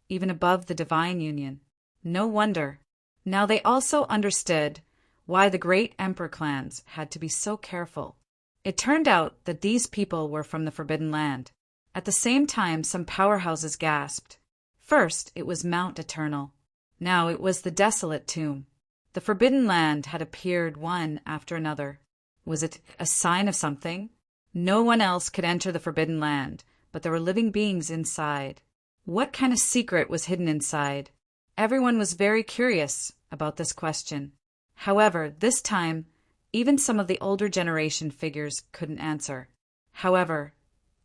even above the divine union. No wonder. Now they also understood why the great emperor clans had to be so careful. It turned out that these people were from the Forbidden Land. At the same time, some powerhouses gasped. First, it was Mount Eternal. Now it was the desolate tomb. The Forbidden Land had appeared one after another. Was it a sign of something? No one else could enter the Forbidden Land, but there were living beings inside. What kind of secret was hidden inside? Everyone was very curious about this question. However, this time, even some of the older generation figures couldn't answer. However,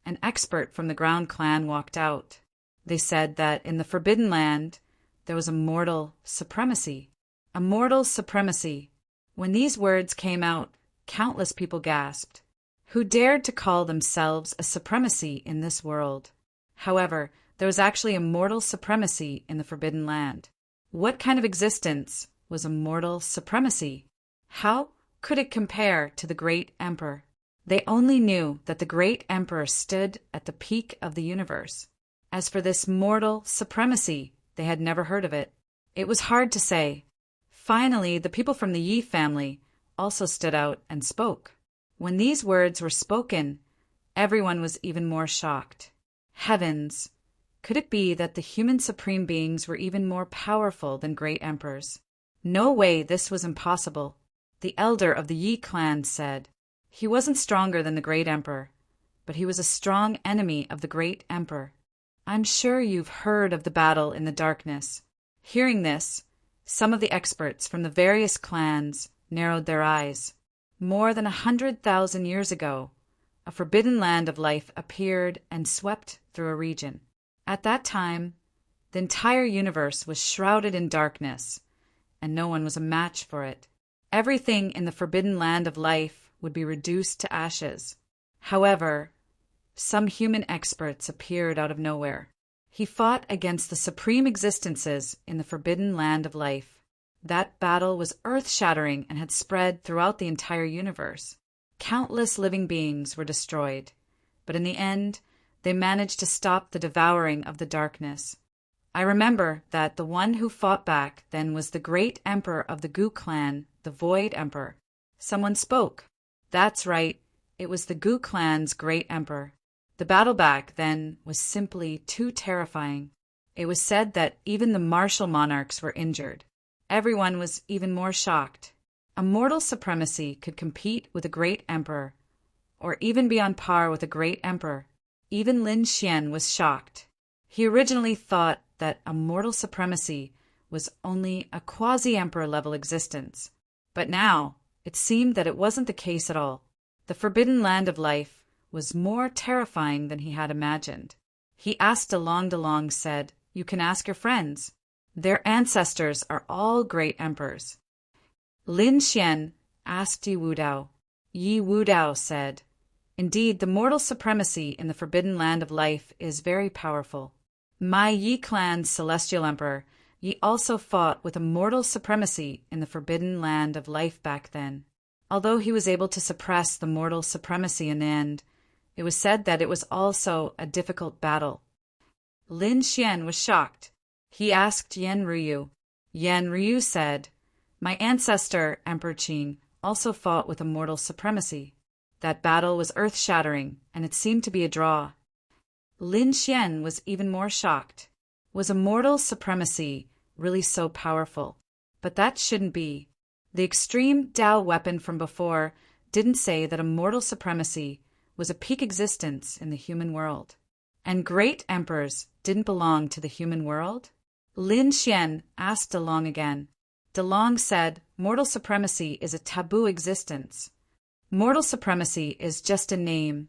an expert from the Ground Clan walked out. They said that in the Forbidden Land, there was a mortal supremacy. A mortal supremacy. When these words came out, countless people gasped. Who dared to call themselves a supremacy in this world? However, there was actually a mortal supremacy in the Forbidden Land. What kind of existence was a mortal supremacy? How could it compare to the great emperor? They only knew that the great emperor stood at the peak of the universe. As for this mortal supremacy, they had never heard of it. It was hard to say. Finally, the people from the Yi family also stood out and spoke. When these words were spoken, everyone was even more shocked. Heavens! Could it be that the human supreme beings were even more powerful than great emperors? No way, this was impossible. The elder of the Yi clan said. He wasn't stronger than the great emperor, but he was a strong enemy of the great emperor. I'm sure you've heard of the battle in the darkness. Hearing this, some of the experts from the various clans narrowed their eyes. More than 100,000 years ago, a forbidden land of life appeared and swept through a region. At that time, the entire universe was shrouded in darkness, and no one was a match for it. Everything in the forbidden land of life would be reduced to ashes. However, some human experts appeared out of nowhere. He fought against the supreme existences in the forbidden land of life. That battle was earth-shattering and had spread throughout the entire universe. Countless living beings were destroyed, but in the end, they managed to stop the devouring of the darkness. I remember that the one who fought back then was the great emperor of the Gu clan, the Void Emperor. Someone spoke. That's right, it was the Gu clan's great emperor. The battle back then was simply too terrifying. It was said that even the martial monarchs were injured. Everyone was even more shocked. A mortal supremacy could compete with a great emperor, or even be on par with a great emperor. Even Lin Xian was shocked. He originally thought that a mortal supremacy was only a quasi-emperor level existence. But now, it seemed that it wasn't the case at all. The forbidden land of life was more terrifying than he had imagined. He asked DeLong said, "You can ask your friends. Their ancestors are all great emperors." Lin Xian asked Yi Wudao. Yi Wudao said, "Indeed, the mortal supremacy in the forbidden land of life is very powerful. My Yi clan's celestial emperor, Yi also fought with a mortal supremacy in the forbidden land of life back then. Although he was able to suppress the mortal supremacy in the end, it was said that it was also a difficult battle." Lin Xian was shocked. He asked Yan Ryu. Yan Ryu said, "My ancestor, Emperor Qing, also fought with a mortal supremacy. That battle was earth-shattering, and it seemed to be a draw." Lin Xian was even more shocked. Was a mortal supremacy really so powerful? But that shouldn't be. The extreme Dao weapon from before didn't say that a mortal supremacy was a peak existence in the human world. And great emperors didn't belong to the human world? Lin Xian asked DeLong again. DeLong said, "Mortal supremacy is a taboo existence. Mortal supremacy is just a name,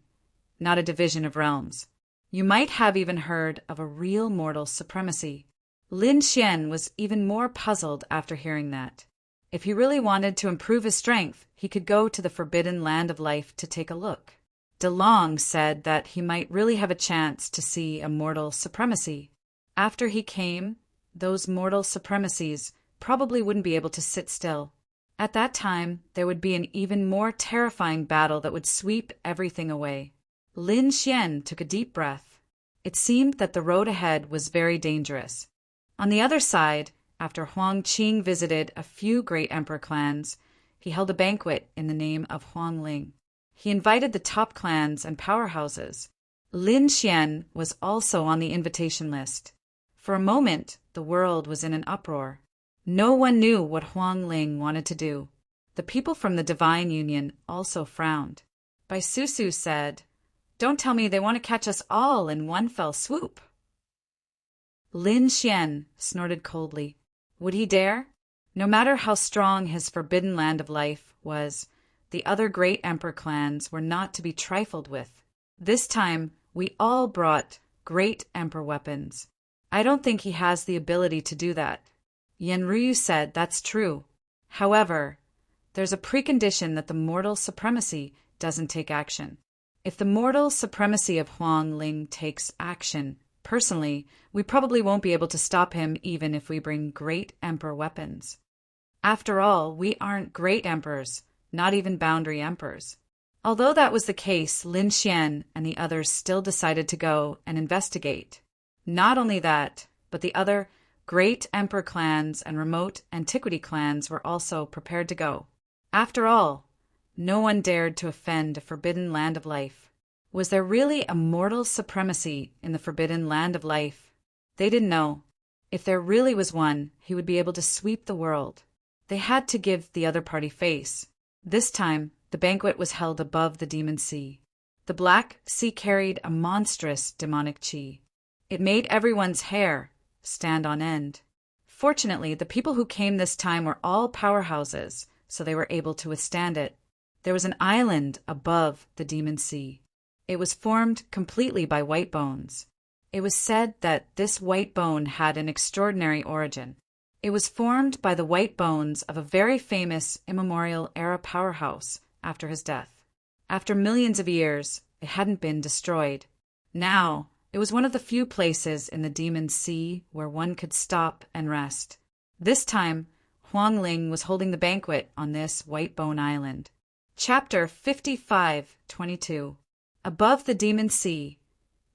not a division of realms. You might have even heard of a real mortal supremacy." Lin Xian was even more puzzled after hearing that. If he really wanted to improve his strength, he could go to the forbidden land of life to take a look. DeLong said that he might really have a chance to see a mortal supremacy. After he came, those mortal supremacies probably wouldn't be able to sit still. At that time, there would be an even more terrifying battle that would sweep everything away. Lin Xian took a deep breath. It seemed that the road ahead was very dangerous. On the other side, after Huang Qing visited a few great emperor clans, he held a banquet in the name of Huang Ling. He invited the top clans and powerhouses. Lin Xian was also on the invitation list. For a moment, the world was in an uproar. No one knew what Huang Ling wanted to do. The people from the Divine Union also frowned. Bai Susu said, "Don't tell me they want to catch us all in one fell swoop." Lin Xian snorted coldly. Would he dare? No matter how strong his forbidden land of life was, the other great emperor clans were not to be trifled with. This time, we all brought great emperor weapons. I don't think he has the ability to do that. Yan Ryu said that's true. However, there's a precondition that the mortal supremacy doesn't take action. If the mortal supremacy of Huang Ling takes action, personally, we probably won't be able to stop him even if we bring great emperor weapons. After all, we aren't great emperors, not even boundary emperors. Although that was the case, Lin Xian and the others still decided to go and investigate. Not only that, but the other great emperor clans and remote antiquity clans were also prepared to go. After all, no one dared to offend a forbidden land of life. Was there really a mortal supremacy in the forbidden land of life? They didn't know. If there really was one, he would be able to sweep the world. They had to give the other party face. This time, the banquet was held above the demon sea. The black sea carried a monstrous demonic chi. It made everyone's hair stand on end. Fortunately, the people who came this time were all powerhouses, so they were able to withstand it. There was an island above the demon sea. It was formed completely by white bones. It was said that this white bone had an extraordinary origin. It was formed by the white bones of a very famous immemorial era powerhouse after his death. After millions of years, it hadn't been destroyed. Now, it was one of the few places in the Demon Sea where one could stop and rest. This time, Huang Ling was holding the banquet on this white bone island. Chapter 55:22. Above the Demon Sea,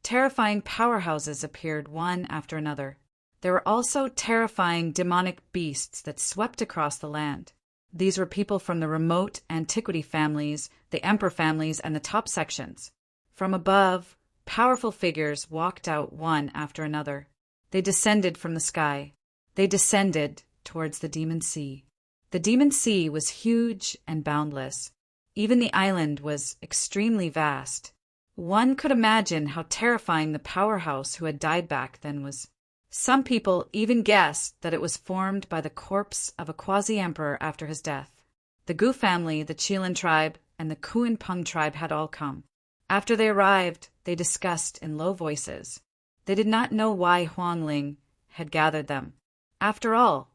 terrifying powerhouses appeared one after another. There were also terrifying demonic beasts that swept across the land. These were people from the remote antiquity families, the emperor families, and the top sections. From above, powerful figures walked out one after another. They descended from the sky. They descended towards the Demon Sea. The Demon Sea was huge and boundless. Even the island was extremely vast. One could imagine how terrifying the powerhouse who had died back then was. Some people even guessed that it was formed by the corpse of a quasi-emperor after his death. The Gu family, the Qilin tribe, and the Kuan-Pung tribe had all come. After they arrived, they discussed in low voices. They did not know why Huangling had gathered them. After all,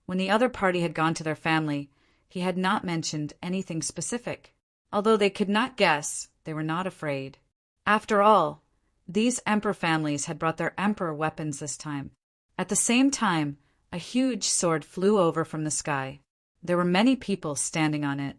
when the other party had gone to their family, he had not mentioned anything specific. Although they could not guess, they were not afraid. After all, these emperor families had brought their emperor weapons this time. At the same time, a huge sword flew over from the sky. There were many people standing on it.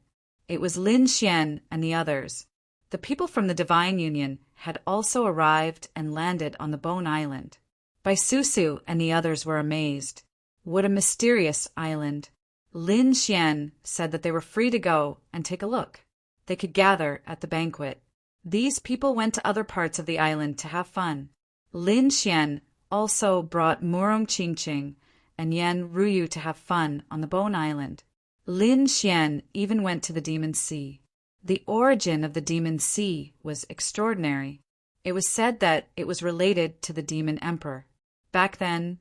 It was Lin Xian and the others. The people from the Divine Union had also arrived and landed on the Bone Island. Bai Susu and the others were amazed. What a mysterious island. Lin Xian said that they were free to go and take a look. They could gather at the banquet. These people went to other parts of the island to have fun. Lin Xian also brought Murong Qingqing and Yan Ruyu to have fun on the Bone Island. Lin Xian even went to the Demon Sea. The origin of the Demon Sea was extraordinary. It was said that it was related to the Demon Emperor. Back then,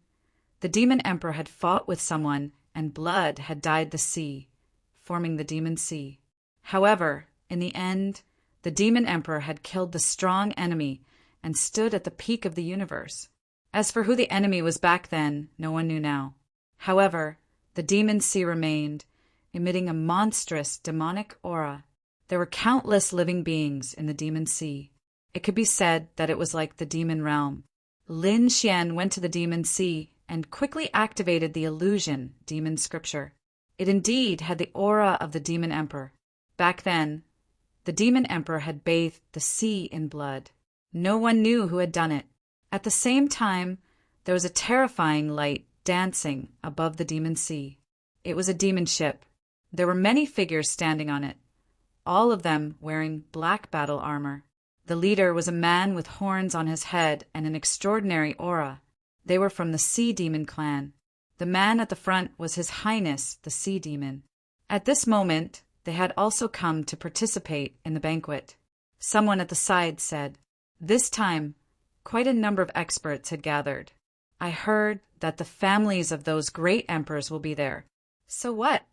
the Demon Emperor had fought with someone and blood had dyed the sea, forming the Demon Sea. However, in the end, the Demon Emperor had killed the strong enemy and stood at the peak of the universe. As for who the enemy was back then, no one knew now. However, the Demon Sea remained, emitting a monstrous demonic aura. There were countless living beings in the Demon Sea. It could be said that it was like the demon realm. Lin Xian went to the Demon Sea and quickly activated the illusion demon scripture. It indeed had the aura of the Demon Emperor. Back then, the Demon Emperor had bathed the sea in blood. No one knew who had done it. At the same time, there was a terrifying light dancing above the Demon Sea. It was a demon ship. There were many figures standing on it, all of them wearing black battle armor. The leader was a man with horns on his head and an extraordinary aura. They were from the Sea Demon clan. The man at the front was His Highness, the Sea Demon. At this moment, they had also come to participate in the banquet. Someone at the side said, "This time, quite a number of experts had gathered. I heard that the families of those great emperors will be there. So what?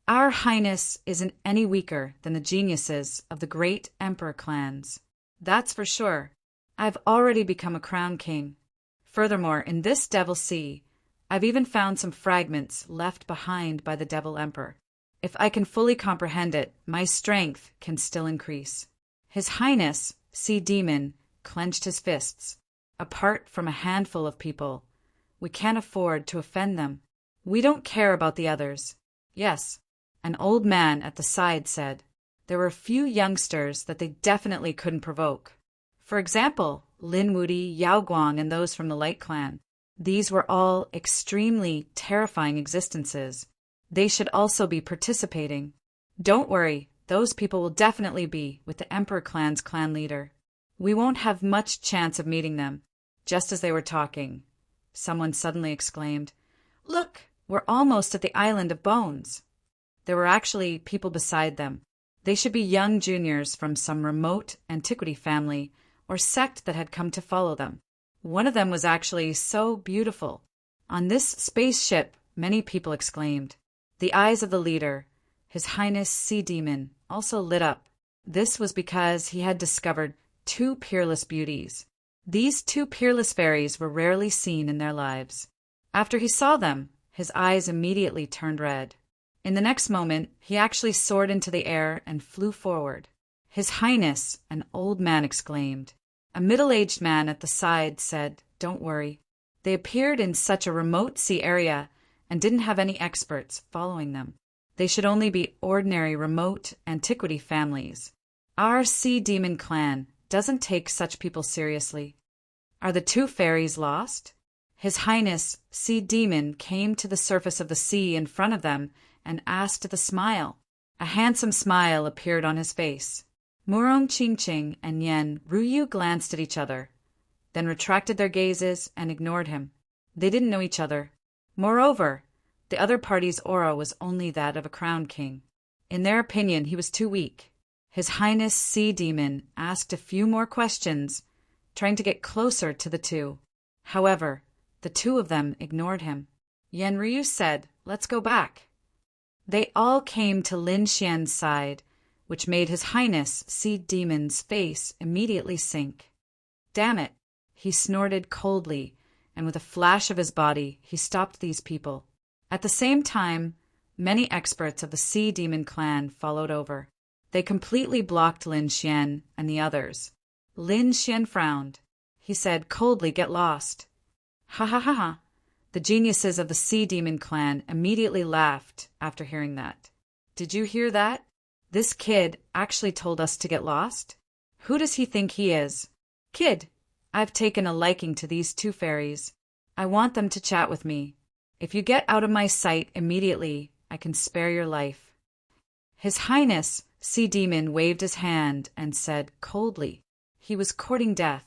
Our Highness isn't any weaker than the geniuses of the great emperor clans. That's for sure. I've already become a crown king. Furthermore, in this Devil Sea, I've even found some fragments left behind by the Devil Emperor. If I can fully comprehend it, my strength can still increase." His Highness, Sea Demon, clenched his fists. "Apart from a handful of people, we can't afford to offend them. We don't care about the others." "Yes," an old man at the side said. There were a few youngsters that they definitely couldn't provoke. For example, Lin Wudi, Yao Guang, and those from the Light Clan. These were all extremely terrifying existences. They should also be participating. "Don't worry, those people will definitely be with the Emperor Clan's clan leader. We won't have much chance of meeting them." Just as they were talking, someone suddenly exclaimed, "Look, we're almost at the Island of Bones." There were actually people beside them. They should be young juniors from some remote antiquity family or sect that had come to follow them. One of them was actually so beautiful. On this spaceship, many people exclaimed. The eyes of the leader, His Highness Sea Demon, also lit up. This was because he had discovered two peerless beauties. These two peerless fairies were rarely seen in their lives. After he saw them, his eyes immediately turned red. In the next moment, he actually soared into the air and flew forward. "His Highness," an old man exclaimed. A middle-aged man at the side said, "Don't worry." They appeared in such a remote sea area and didn't have any experts following them. They should only be ordinary remote antiquity families. Our Sea Demon clan doesn't take such people seriously. Are the two fairies lost? His Highness Sea Demon came to the surface of the sea in front of them and asked with a smile. A handsome smile appeared on his face. Murong Qingqing and Yan Ruyu glanced at each other, then retracted their gazes and ignored him. They didn't know each other. Moreover, the other party's aura was only that of a crown king. In their opinion, he was too weak. His Highness Sea Demon asked a few more questions, trying to get closer to the two. However, the two of them ignored him. Yan Ryu said, "Let's go back." They all came to Lin Xian's side, which made His Highness Sea Demon's face immediately sink. "Damn it!" he snorted coldly, and with a flash of his body, he stopped these people. At the same time, many experts of the Sea Demon clan followed over. They completely blocked Lin Xian and the others. Lin Xian frowned. He said coldly, "Get lost." "Ha ha ha ha." The geniuses of the Sea Demon clan immediately laughed after hearing that. "Did you hear that? This kid actually told us to get lost? Who does he think he is? Kid, I've taken a liking to these two fairies. I want them to chat with me. If you get out of my sight immediately, I can spare your life." His Highness Sea Demon waved his hand and said coldly he was courting death.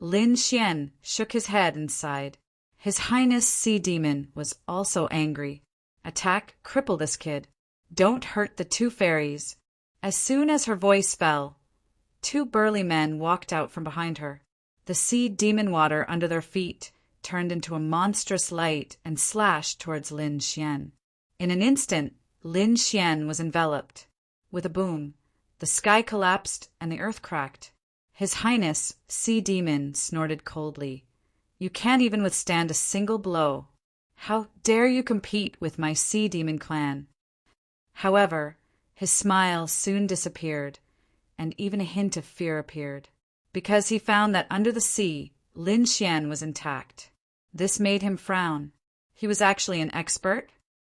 Lin Xian shook his head and sighed. His Highness Sea Demon was also angry. "Attack, cripple this kid. Don't hurt the two fairies." As soon as her voice fell, two burly men walked out from behind her. The Sea Demon water under their feet turned into a monstrous light and slashed towards Lin Xian. In an instant, Lin Xian was enveloped. With a boom, the sky collapsed and the earth cracked. His Highness Sea Demon snorted coldly. "You can't even withstand a single blow. How dare you compete with my Sea Demon clan?" However, his smile soon disappeared, and even a hint of fear appeared, because he found that under the sea, Lin Xian was intact. This made him frown. He was actually an expert.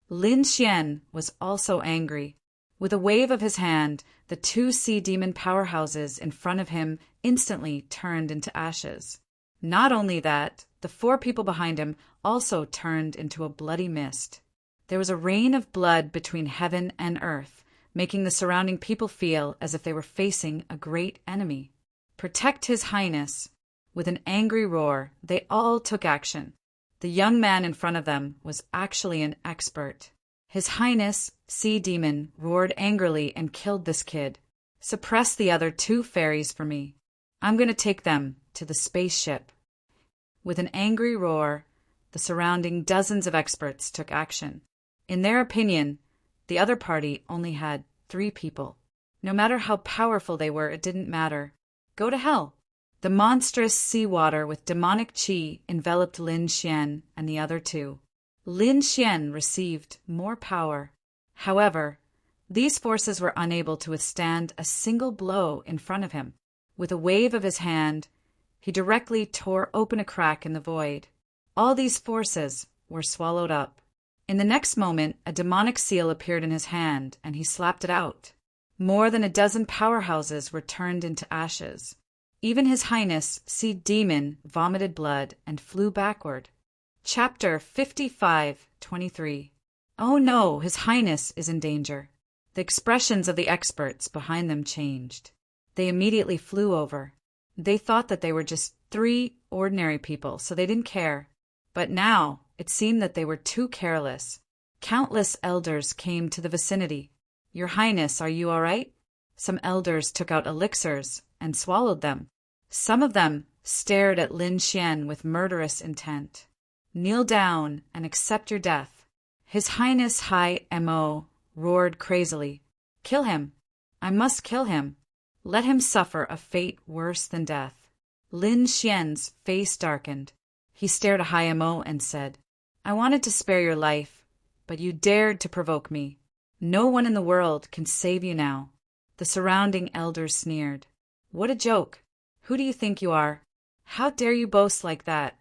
Lin Xian was also angry. With a wave of his hand, the two Sea Demon powerhouses in front of him instantly turned into ashes. Not only that, the four people behind him also turned into a bloody mist. There was a rain of blood between heaven and earth, making the surrounding people feel as if they were facing a great enemy. "Protect His Highness!" With an angry roar, they all took action. The young man in front of them was actually an expert. His Highness Sea Demon roared angrily and killed this kid. "Suppress the other two fairies for me. I'm going to take them to the spaceship." With an angry roar, the surrounding dozens of experts took action. In their opinion, the other party only had 3 people. No matter how powerful they were, it didn't matter. Go to hell. The monstrous seawater with demonic chi enveloped Lin Xian and the other 2. Lin Xian received more power. However, these forces were unable to withstand a single blow in front of him. With a wave of his hand, he directly tore open a crack in the void. All these forces were swallowed up. In the next moment, a demonic seal appeared in his hand, and he slapped it out. More than a dozen powerhouses were turned into ashes. Even His Highness Sea Demon vomited blood and flew backward. Chapter 55:23. Oh no, His Highness is in danger. The expressions of the experts behind them changed. They immediately flew over. They thought that they were just 3 ordinary people, so they didn't care. But now it seemed that they were too careless. Countless elders came to the vicinity. "Your Highness, are you all right?" Some elders took out elixirs and swallowed them. Some of them stared at Lin Xian with murderous intent. "Kneel down and accept your death." His Highness High Mo roared crazily. "Kill him! I must kill him! Let him suffer a fate worse than death." Lin Xian's face darkened. He stared at High Mo and said, "I wanted to spare your life, but you dared to provoke me. No one in the world can save you now." The surrounding elders sneered. "What a joke! Who do you think you are? How dare you boast like that?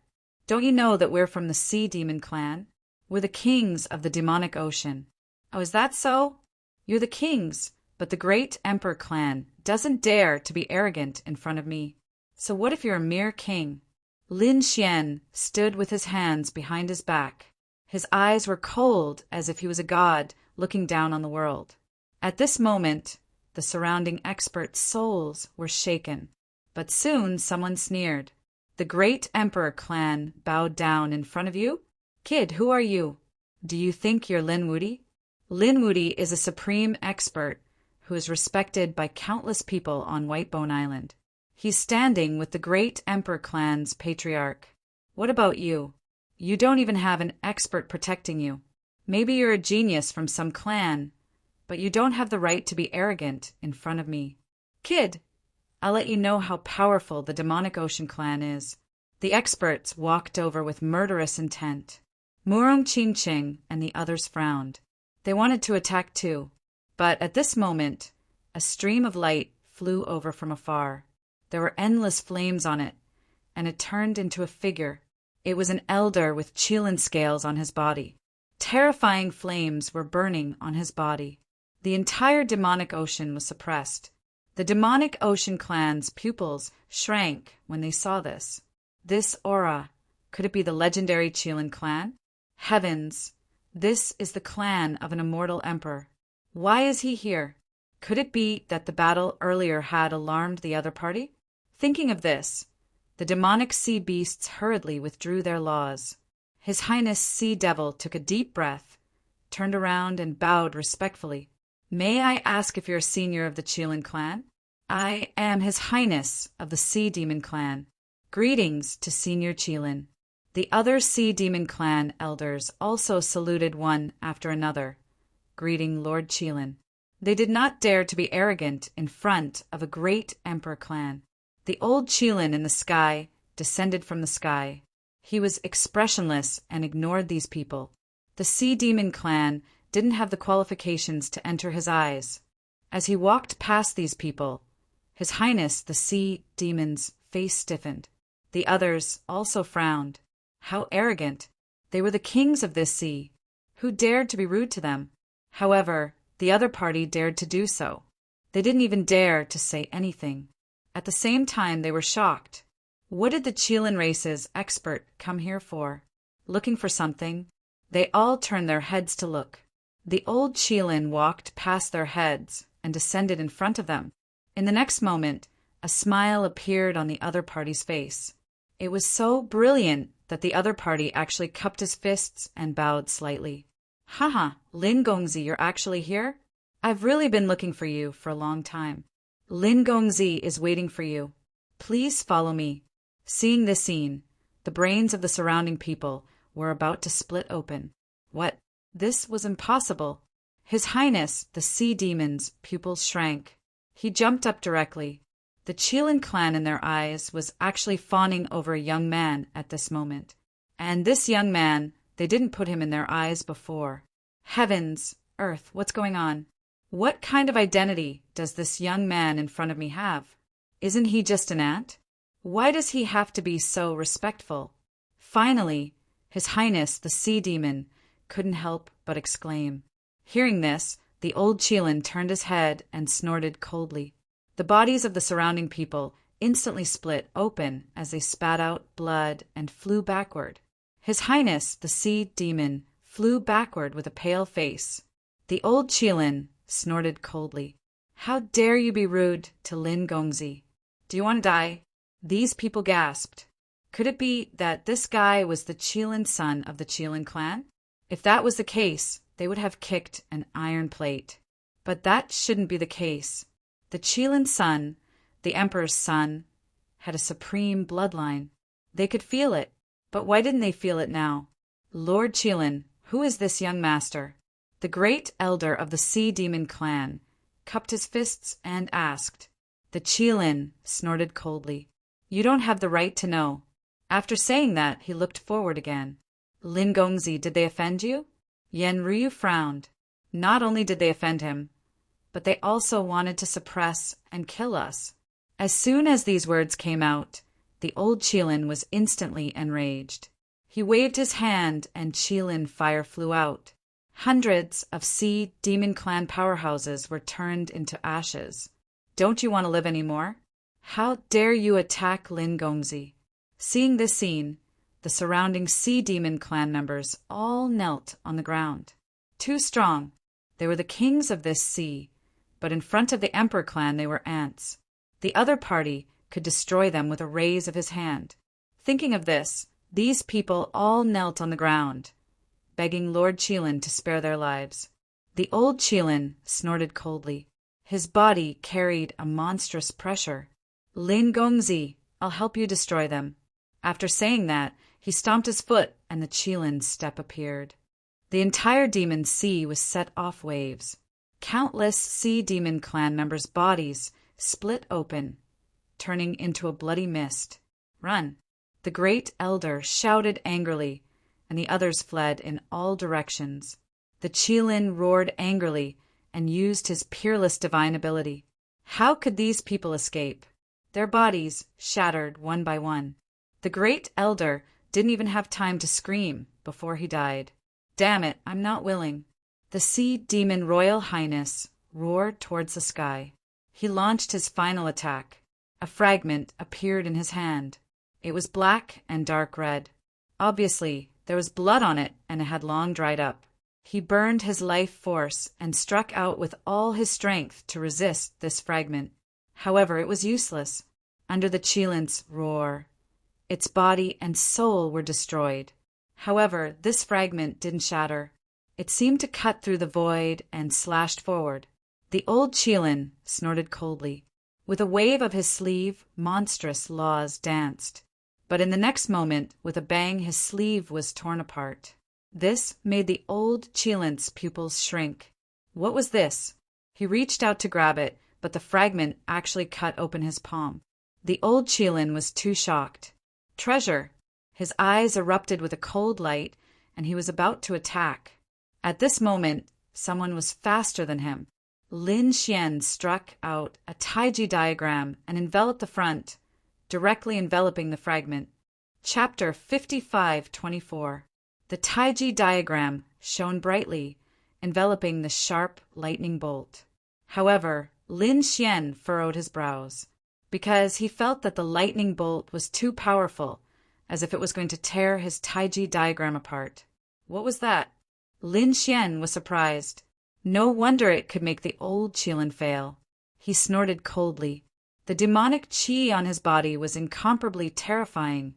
Don't you know that we're from the Sea Demon clan? We're the kings of the demonic ocean." "Oh, is that so? You're the kings, but the Great Emperor clan doesn't dare to be arrogant in front of me. So what if you're a mere king?" Lin Xian stood with his hands behind his back. His eyes were cold as if he was a god looking down on the world. At this moment, the surrounding experts' souls were shaken. But soon someone sneered. "The Great Emperor clan bowed down in front of you? Kid, who are you? Do you think you're Lin Wudi?" Lin Wudi is a supreme expert who is respected by countless people on Whitebone Island. He's standing with the Great Emperor clan's patriarch. "What about you? You don't even have an expert protecting you. Maybe you're a genius from some clan, but you don't have the right to be arrogant in front of me. Kid, I'll let you know how powerful the demonic ocean clan is. The experts walked over with murderous intent. Murong Qingqing and the others frowned. They wanted to attack too, but at this moment, a stream of light flew over from afar. There were endless flames on it, and it turned into a figure. It was an elder with Qilin scales on his body. Terrifying flames were burning on his body. The entire demonic ocean was suppressed. The demonic ocean clan's pupils shrank when they saw this. This aura, could it be the legendary Qilin clan? Heavens, this is the clan of an immortal emperor. Why is he here? Could it be that the battle earlier had alarmed the other party? Thinking of this, the demonic sea beasts hurriedly withdrew their laws. His Highness Sea Devil took a deep breath, turned around and bowed respectfully. May I ask if you're a senior of the Qilin clan? I am His Highness of the Sea Demon clan. Greetings to Senior Qilin. The other Sea Demon clan elders also saluted one after another, greeting Lord Qilin. They did not dare to be arrogant in front of a great emperor clan. The old Qilin in the sky descended from the sky. He was expressionless and ignored these people. The Sea Demon clan didn't have the qualifications to enter his eyes. As he walked past these people, His Highness the Sea Demon's face stiffened. The others also frowned. How arrogant! They were the kings of this sea. Who dared to be rude to them? However, the other party dared to do so. They didn't even dare to say anything. At the same time, they were shocked. What did the Qilin race's expert come here for? Looking for something? They all turned their heads to look. The old Qilin walked past their heads and descended in front of them. In the next moment, a smile appeared on the other party's face. It was so brilliant that the other party actually cupped his fists and bowed slightly. Haha, Lin Gongzi, you're actually here? I've really been looking for you for a long time. Lin Gongzi is waiting for you. Please follow me. Seeing this scene, the brains of the surrounding people were about to split open. What? This was impossible. His Highness, the Sea Demon's pupils shrank. He jumped up directly. The Qilin clan in their eyes was actually fawning over a young man at this moment. And this young man, they didn't put him in their eyes before. Heavens, earth, what's going on? What kind of identity does this young man in front of me have? Isn't he just an ant? Why does he have to be so respectful? Finally, His Highness the Sea Demon couldn't help but exclaim. Hearing this, the old Qilin turned his head and snorted coldly. The bodies of the surrounding people instantly split open as they spat out blood and flew backward. His Highness the Sea Demon flew backward with a pale face. The old Qilin snorted coldly. How dare you be rude to Lin Gongzi? Do you want to die? These people gasped. Could it be that this guy was the Qilin son of the Qilin clan? If that was the case, they would have kicked an iron plate. But that shouldn't be the case. The Qilin son, the emperor's son, had a supreme bloodline. They could feel it, but why didn't they feel it now? Lord Qilin, who is this young master? The great elder of the Sea Demon clan cupped his fists and asked. The Qilin snorted coldly. You don't have the right to know. After saying that, he looked forward again. Lin Gongzi, did they offend you? Yen Ryu frowned. Not only did they offend him, but they also wanted to suppress and kill us. As soon as these words came out, the old Qilin was instantly enraged. He waved his hand and Qilin fire flew out. Hundreds of Sea Demon clan powerhouses were turned into ashes. Don't you want to live anymore? How dare you attack Lin Gongzi? Seeing this scene, the surrounding Sea Demon clan members all knelt on the ground. Too strong. They were the kings of this sea, but in front of the Emperor clan they were ants. The other party could destroy them with a raise of his hand. Thinking of this, these people all knelt on the ground, begging Lord Qilin to spare their lives. The old Qilin snorted coldly. His body carried a monstrous pressure. Lin Gongzi, I'll help you destroy them. After saying that, he stomped his foot and the Qilin's step appeared. The entire demon sea was set off waves. Countless Sea Demon clan members' bodies split open, turning into a bloody mist. Run! The Great Elder shouted angrily, and the others fled in all directions. The Qilin roared angrily and used his peerless divine ability. How could these people escape? Their bodies shattered one by one. The Great Elder didn't even have time to scream before he died. Damn it, I'm not willing. The Sea Demon Royal Highness roared towards the sky. He launched his final attack. A fragment appeared in his hand. It was black and dark red. Obviously, there was blood on it and it had long dried up. He burned his life force and struck out with all his strength to resist this fragment. However, it was useless. Under the Qilin's roar, its body and soul were destroyed. However, this fragment didn't shatter. It seemed to cut through the void and slashed forward. The old Qilin snorted coldly. With a wave of his sleeve, monstrous laws danced. But in the next moment, with a bang, his sleeve was torn apart. This made the old Qilin's pupils shrink. What was this? He reached out to grab it, but the fragment actually cut open his palm. The old Qilin was too shocked. Treasure! His eyes erupted with a cold light, and he was about to attack. At this moment, someone was faster than him. Lin Xian struck out a Taiji diagram and enveloped the front, directly enveloping the fragment. Chapter 55-24. The Taiji diagram shone brightly, enveloping the sharp lightning bolt. However, Lin Xian furrowed his brows, because he felt that the lightning bolt was too powerful, as if it was going to tear his Taiji diagram apart. What was that? Lin Xian was surprised. No wonder it could make the old Qilin fail. He snorted coldly. The demonic qi on his body was incomparably terrifying,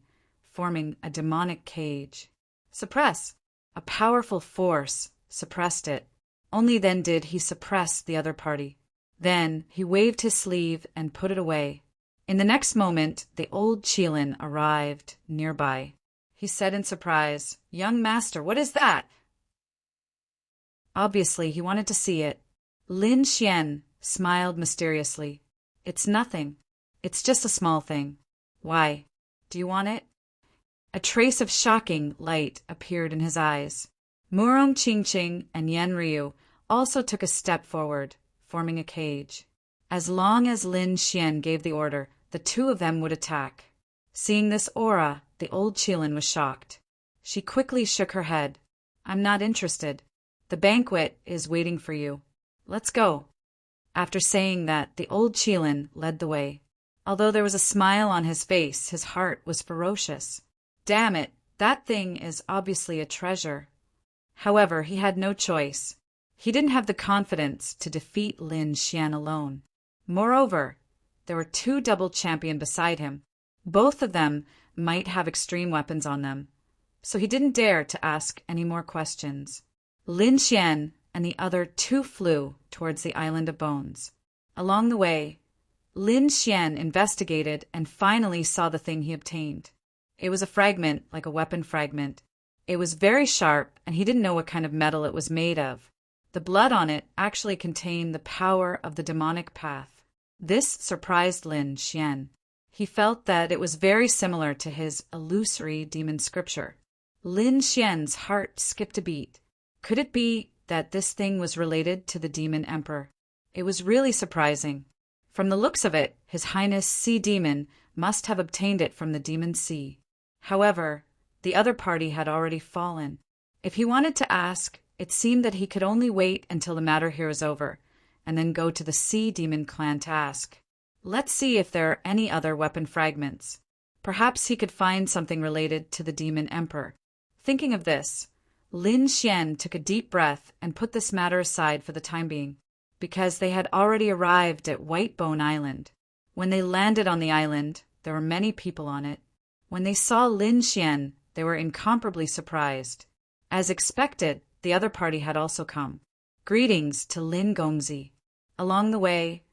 forming a demonic cage. Suppress! A powerful force suppressed it. Only then did he suppress the other party. Then he waved his sleeve and put it away. In the next moment, the old Qilin arrived nearby. He said in surprise, "Young master, what is that?" Obviously, he wanted to see it. Lin Xian smiled mysteriously. "It's nothing. It's just a small thing. Why? Do you want it?" A trace of shocking light appeared in his eyes. Murong Qingqing and Yan Ryu also took a step forward, forming a cage. As long as Lin Xian gave the order, the two of them would attack. Seeing this aura, the old Qilin was shocked. She quickly shook her head. "I'm not interested. The banquet is waiting for you. Let's go." After saying that, the old Qilin led the way. Although there was a smile on his face, his heart was ferocious. Damn it, that thing is obviously a treasure. However, he had no choice. He didn't have the confidence to defeat Lin Xian alone. Moreover, there were two double champions beside him. Both of them might have extreme weapons on them, so he didn't dare to ask any more questions. Lin Xian and the other two flew towards the Island of Bones. Along the way, Lin Xian investigated and finally saw the thing he obtained. It was a fragment, like a weapon fragment. It was very sharp, and he didn't know what kind of metal it was made of. The blood on it actually contained the power of the demonic path. This surprised Lin Xian. He felt that it was very similar to his illusory demon scripture. Lin Xian's heart skipped a beat. Could it be that this thing was related to the demon emperor? It was really surprising. From the looks of it, His Highness Sea Demon must have obtained it from the demon sea. However, the other party had already fallen. If he wanted to ask, it seemed that he could only wait until the matter here is over, and then go to the Sea Demon clan to ask. Let's see if there are any other weapon fragments. Perhaps he could find something related to the demon emperor. Thinking of this, Lin Xian took a deep breath and put this matter aside for the time being, because they had already arrived at White Bone Island. When they landed on the island, there were many people on it. When they saw Lin Xian, they were incomparably surprised. As expected, the other party had also come. Greetings to Lin Gongzi. Along the way,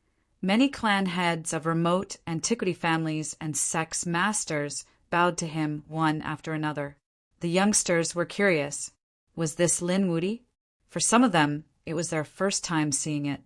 many clan heads of remote antiquity families and sex masters bowed to him one after another. The youngsters were curious. Was this Lin Wudi? For some of them, it was their first time seeing it.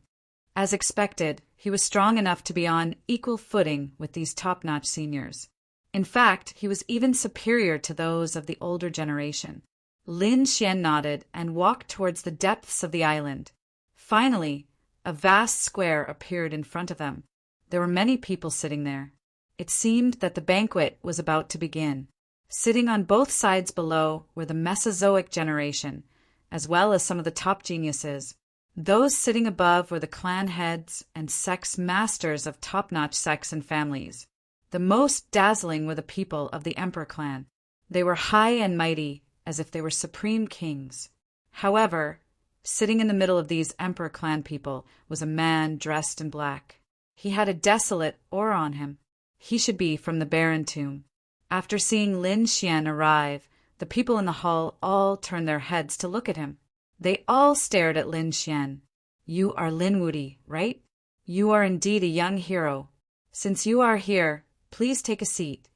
As expected, he was strong enough to be on equal footing with these top-notch seniors. In fact, he was even superior to those of the older generation. Lin Xian nodded and walked towards the depths of the island. Finally, a vast square appeared in front of them. There were many people sitting there. It seemed that the banquet was about to begin. Sitting on both sides below were the Mesozoic generation, as well as some of the top geniuses. Those sitting above were the clan heads and sex masters of top-notch sects and families. The most dazzling were the people of the Emperor clan. They were high and mighty, as if they were supreme kings. However, sitting in the middle of these Emperor clan people was a man dressed in black. He had a desolate aura on him. He should be from the Barren Tomb. After seeing Lin Xian arrive, the people in the hall all turned their heads to look at him. They all stared at Lin Xian. "You are Lin Wuti, right? You are indeed a young hero. Since you are here, please take a seat,"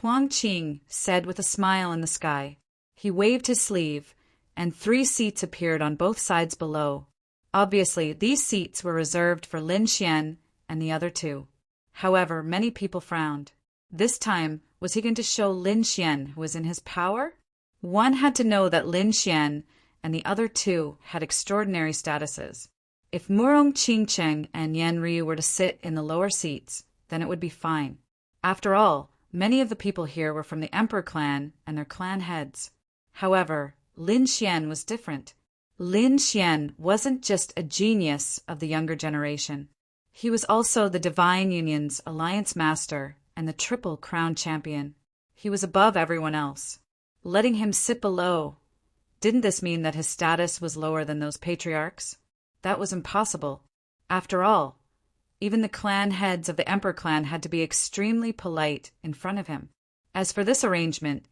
Huang Qing said with a smile in the sky. He waved his sleeve, and 3 seats appeared on both sides below. Obviously, these seats were reserved for Lin Xian and the other 2. However, many people frowned. This time, was he going to show Lin Xian who was in his power? One had to know that Lin Xian and the other 2 had extraordinary statuses. If Murong Qingcheng and Yan Ryu were to sit in the lower seats, then it would be fine. After all, many of the people here were from the Emperor clan and their clan heads. However, Lin Xian was different. Lin Xian wasn't just a genius of the younger generation. He was also the Divine Union's Alliance Master and the Triple Crown Champion. He was above everyone else. Letting him sit below, didn't this mean that his status was lower than those patriarchs? That was impossible. After all, even the clan heads of the Emperor clan had to be extremely polite in front of him. As for this arrangement,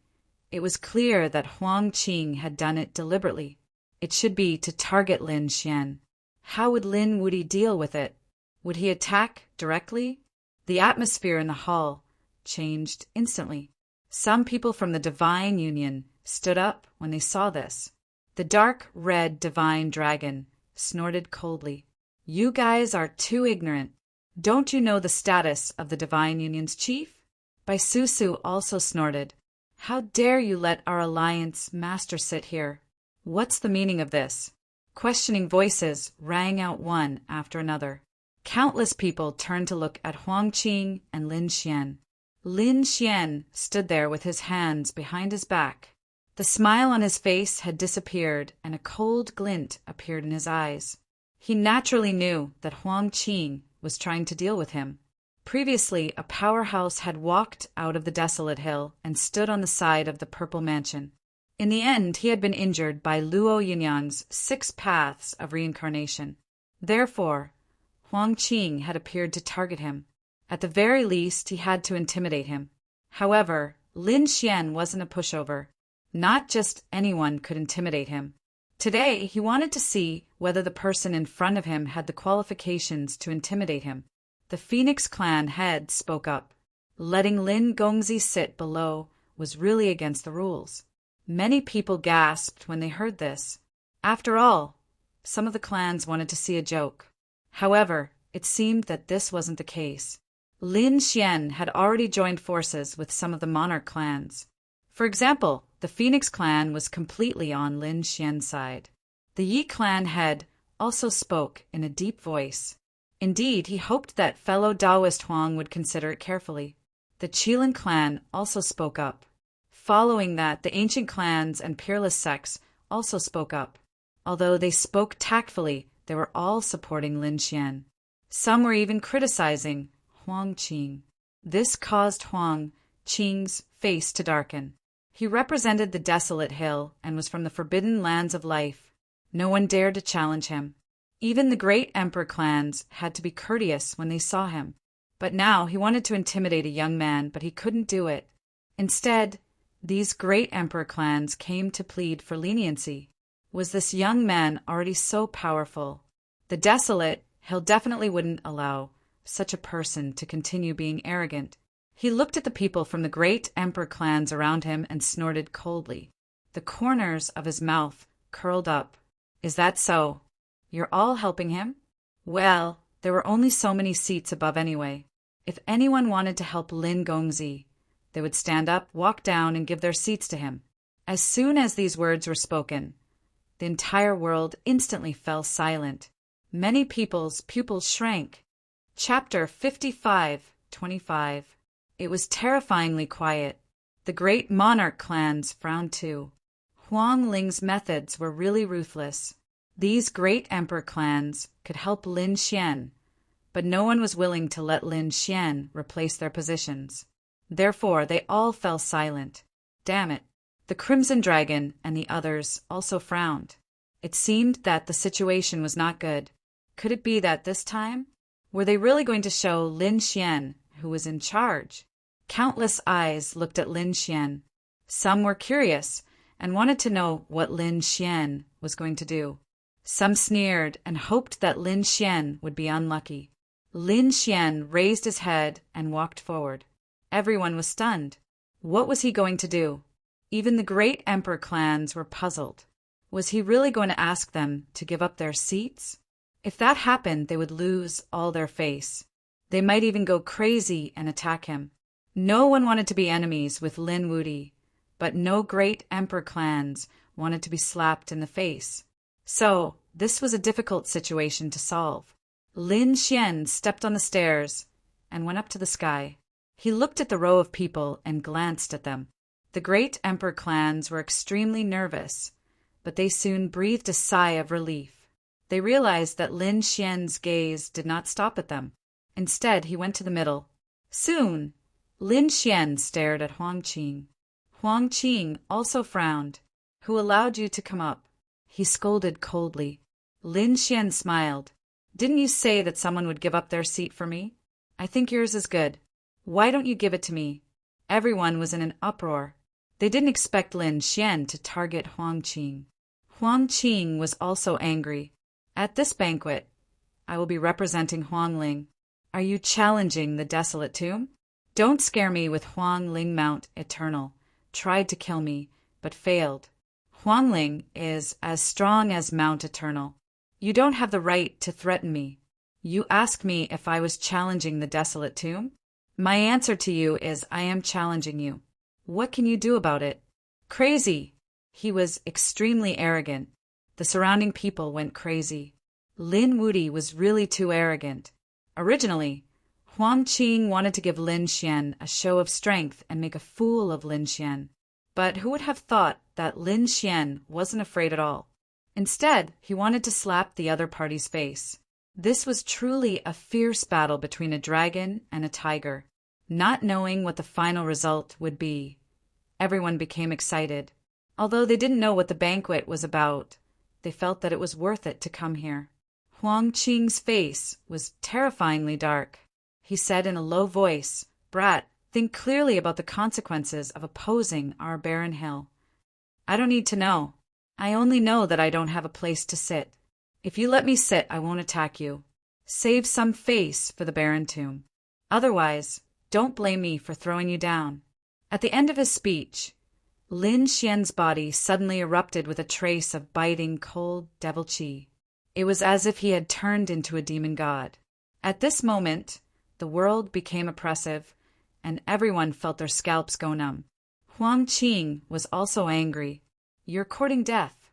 it was clear that Huang Qing had done it deliberately. It should be to target Lin Xian. How would Lin Wuti deal with it? Would he attack directly? The atmosphere in the hall changed instantly. Some people from the Divine Union stood up when they saw this. The dark red divine dragon snorted coldly. "You guys are too ignorant. Don't you know the status of the Divine Union's chief?" Bai Susu also snorted. "How dare you let our alliance master sit here? What's the meaning of this?" Questioning voices rang out one after another. Countless people turned to look at Huang Qing and Lin Xian. Lin Xian stood there with his hands behind his back. The smile on his face had disappeared, and a cold glint appeared in his eyes. He naturally knew that Huang Qing was trying to deal with him. Previously, a powerhouse had walked out of the desolate hill and stood on the side of the Purple Mansion. In the end, he had been injured by Luo Yunyang's 6 paths of reincarnation. Therefore, Huang Qing had appeared to target him. At the very least, he had to intimidate him. However, Lin Xian wasn't a pushover. Not just anyone could intimidate him. Today, he wanted to see whether the person in front of him had the qualifications to intimidate him. The Phoenix clan head spoke up. Letting Lin Gongzi sit below was really against the rules. Many people gasped when they heard this. After all, some of the clans wanted to see a joke. However, it seemed that this wasn't the case. Lin Xian had already joined forces with some of the monarch clans. For example, the Phoenix clan was completely on Lin Xian's side. The Yi clan head also spoke in a deep voice. Indeed, he hoped that fellow Taoist Huang would consider it carefully. The Qilin clan also spoke up. Following that, the ancient clans and peerless sects also spoke up. Although they spoke tactfully, they were all supporting Lin Xian. Some were even criticizing Huang Qing. This caused Huang Qing's face to darken. He represented the desolate hill and was from the forbidden lands of life. No one dared to challenge him. Even the great emperor clans had to be courteous when they saw him. But now he wanted to intimidate a young man, but he couldn't do it. Instead, these great emperor clans came to plead for leniency. Was this young man already so powerful? The desolate hill definitely wouldn't allow such a person to continue being arrogant. He looked at the people from the great emperor clans around him and snorted coldly. The corners of his mouth curled up. Is that so? You're all helping him? Well, there were only so many seats above anyway. If anyone wanted to help Lin Gongzi, they would stand up, walk down, and give their seats to him. As soon as these words were spoken, the entire world instantly fell silent. Many people's pupils shrank. Chapter 55-25. It was terrifyingly quiet. The great monarch clans frowned too. Huang Ling's methods were really ruthless. These great emperor clans could help Lin Xian, but no one was willing to let Lin Xian replace their positions. Therefore, they all fell silent. Damn it. The Crimson Dragon and the others also frowned. It seemed that the situation was not good. Could it be that this time? Were they really going to show Lin Xian who was in charge? Countless eyes looked at Lin Xian. Some were curious and wanted to know what Lin Xian was going to do. Some sneered and hoped that Lin Xian would be unlucky. Lin Xian raised his head and walked forward. Everyone was stunned. What was he going to do? Even the great emperor clans were puzzled. Was he really going to ask them to give up their seats? If that happened, they would lose all their face. They might even go crazy and attack him. No one wanted to be enemies with Lin Wuti, but no great emperor clans wanted to be slapped in the face. So, this was a difficult situation to solve. Lin Xian stepped on the stairs and went up to the sky. He looked at the row of people and glanced at them. The great emperor clans were extremely nervous, but they soon breathed a sigh of relief. They realized that Lin Xian's gaze did not stop at them. Instead, he went to the middle. Soon, Lin Xian stared at Huang Qing. Huang Qing also frowned. Who allowed you to come up? He scolded coldly. Lin Xian smiled. Didn't you say that someone would give up their seat for me? I think yours is good. Why don't you give it to me? Everyone was in an uproar. They didn't expect Lin Xian to target Huang Qing. Huang Qing was also angry. At this banquet, I will be representing Huang Ling. Are you challenging the desolate tomb? Don't scare me with Huang Ling Mount Eternal. Tried to kill me, but failed. Huang Ling is as strong as Mount Eternal. You don't have the right to threaten me. You ask me if I was challenging the desolate tomb? My answer to you is I am challenging you. What can you do about it? Crazy! He was extremely arrogant. The surrounding people went crazy. Lin Wuti was really too arrogant. Originally, Huang Qing wanted to give Lin Xian a show of strength and make a fool of Lin Xian. But who would have thought that Lin Xian wasn't afraid at all? Instead, he wanted to slap the other party's face. This was truly a fierce battle between a dragon and a tiger. Not knowing what the final result would be, everyone became excited. Although they didn't know what the banquet was about, they felt that it was worth it to come here. Huang Qing's face was terrifyingly dark. He said in a low voice, "Brat, think clearly about the consequences of opposing our barren hill." I don't need to know. I only know that I don't have a place to sit. If you let me sit, I won't attack you. Save some face for the barren tomb. Otherwise, don't blame me for throwing you down. At the end of his speech, Lin Xian's body suddenly erupted with a trace of biting, cold devil qi. It was as if he had turned into a demon god. At this moment, the world became oppressive, and everyone felt their scalps go numb. Huang Qing was also angry. You're courting death.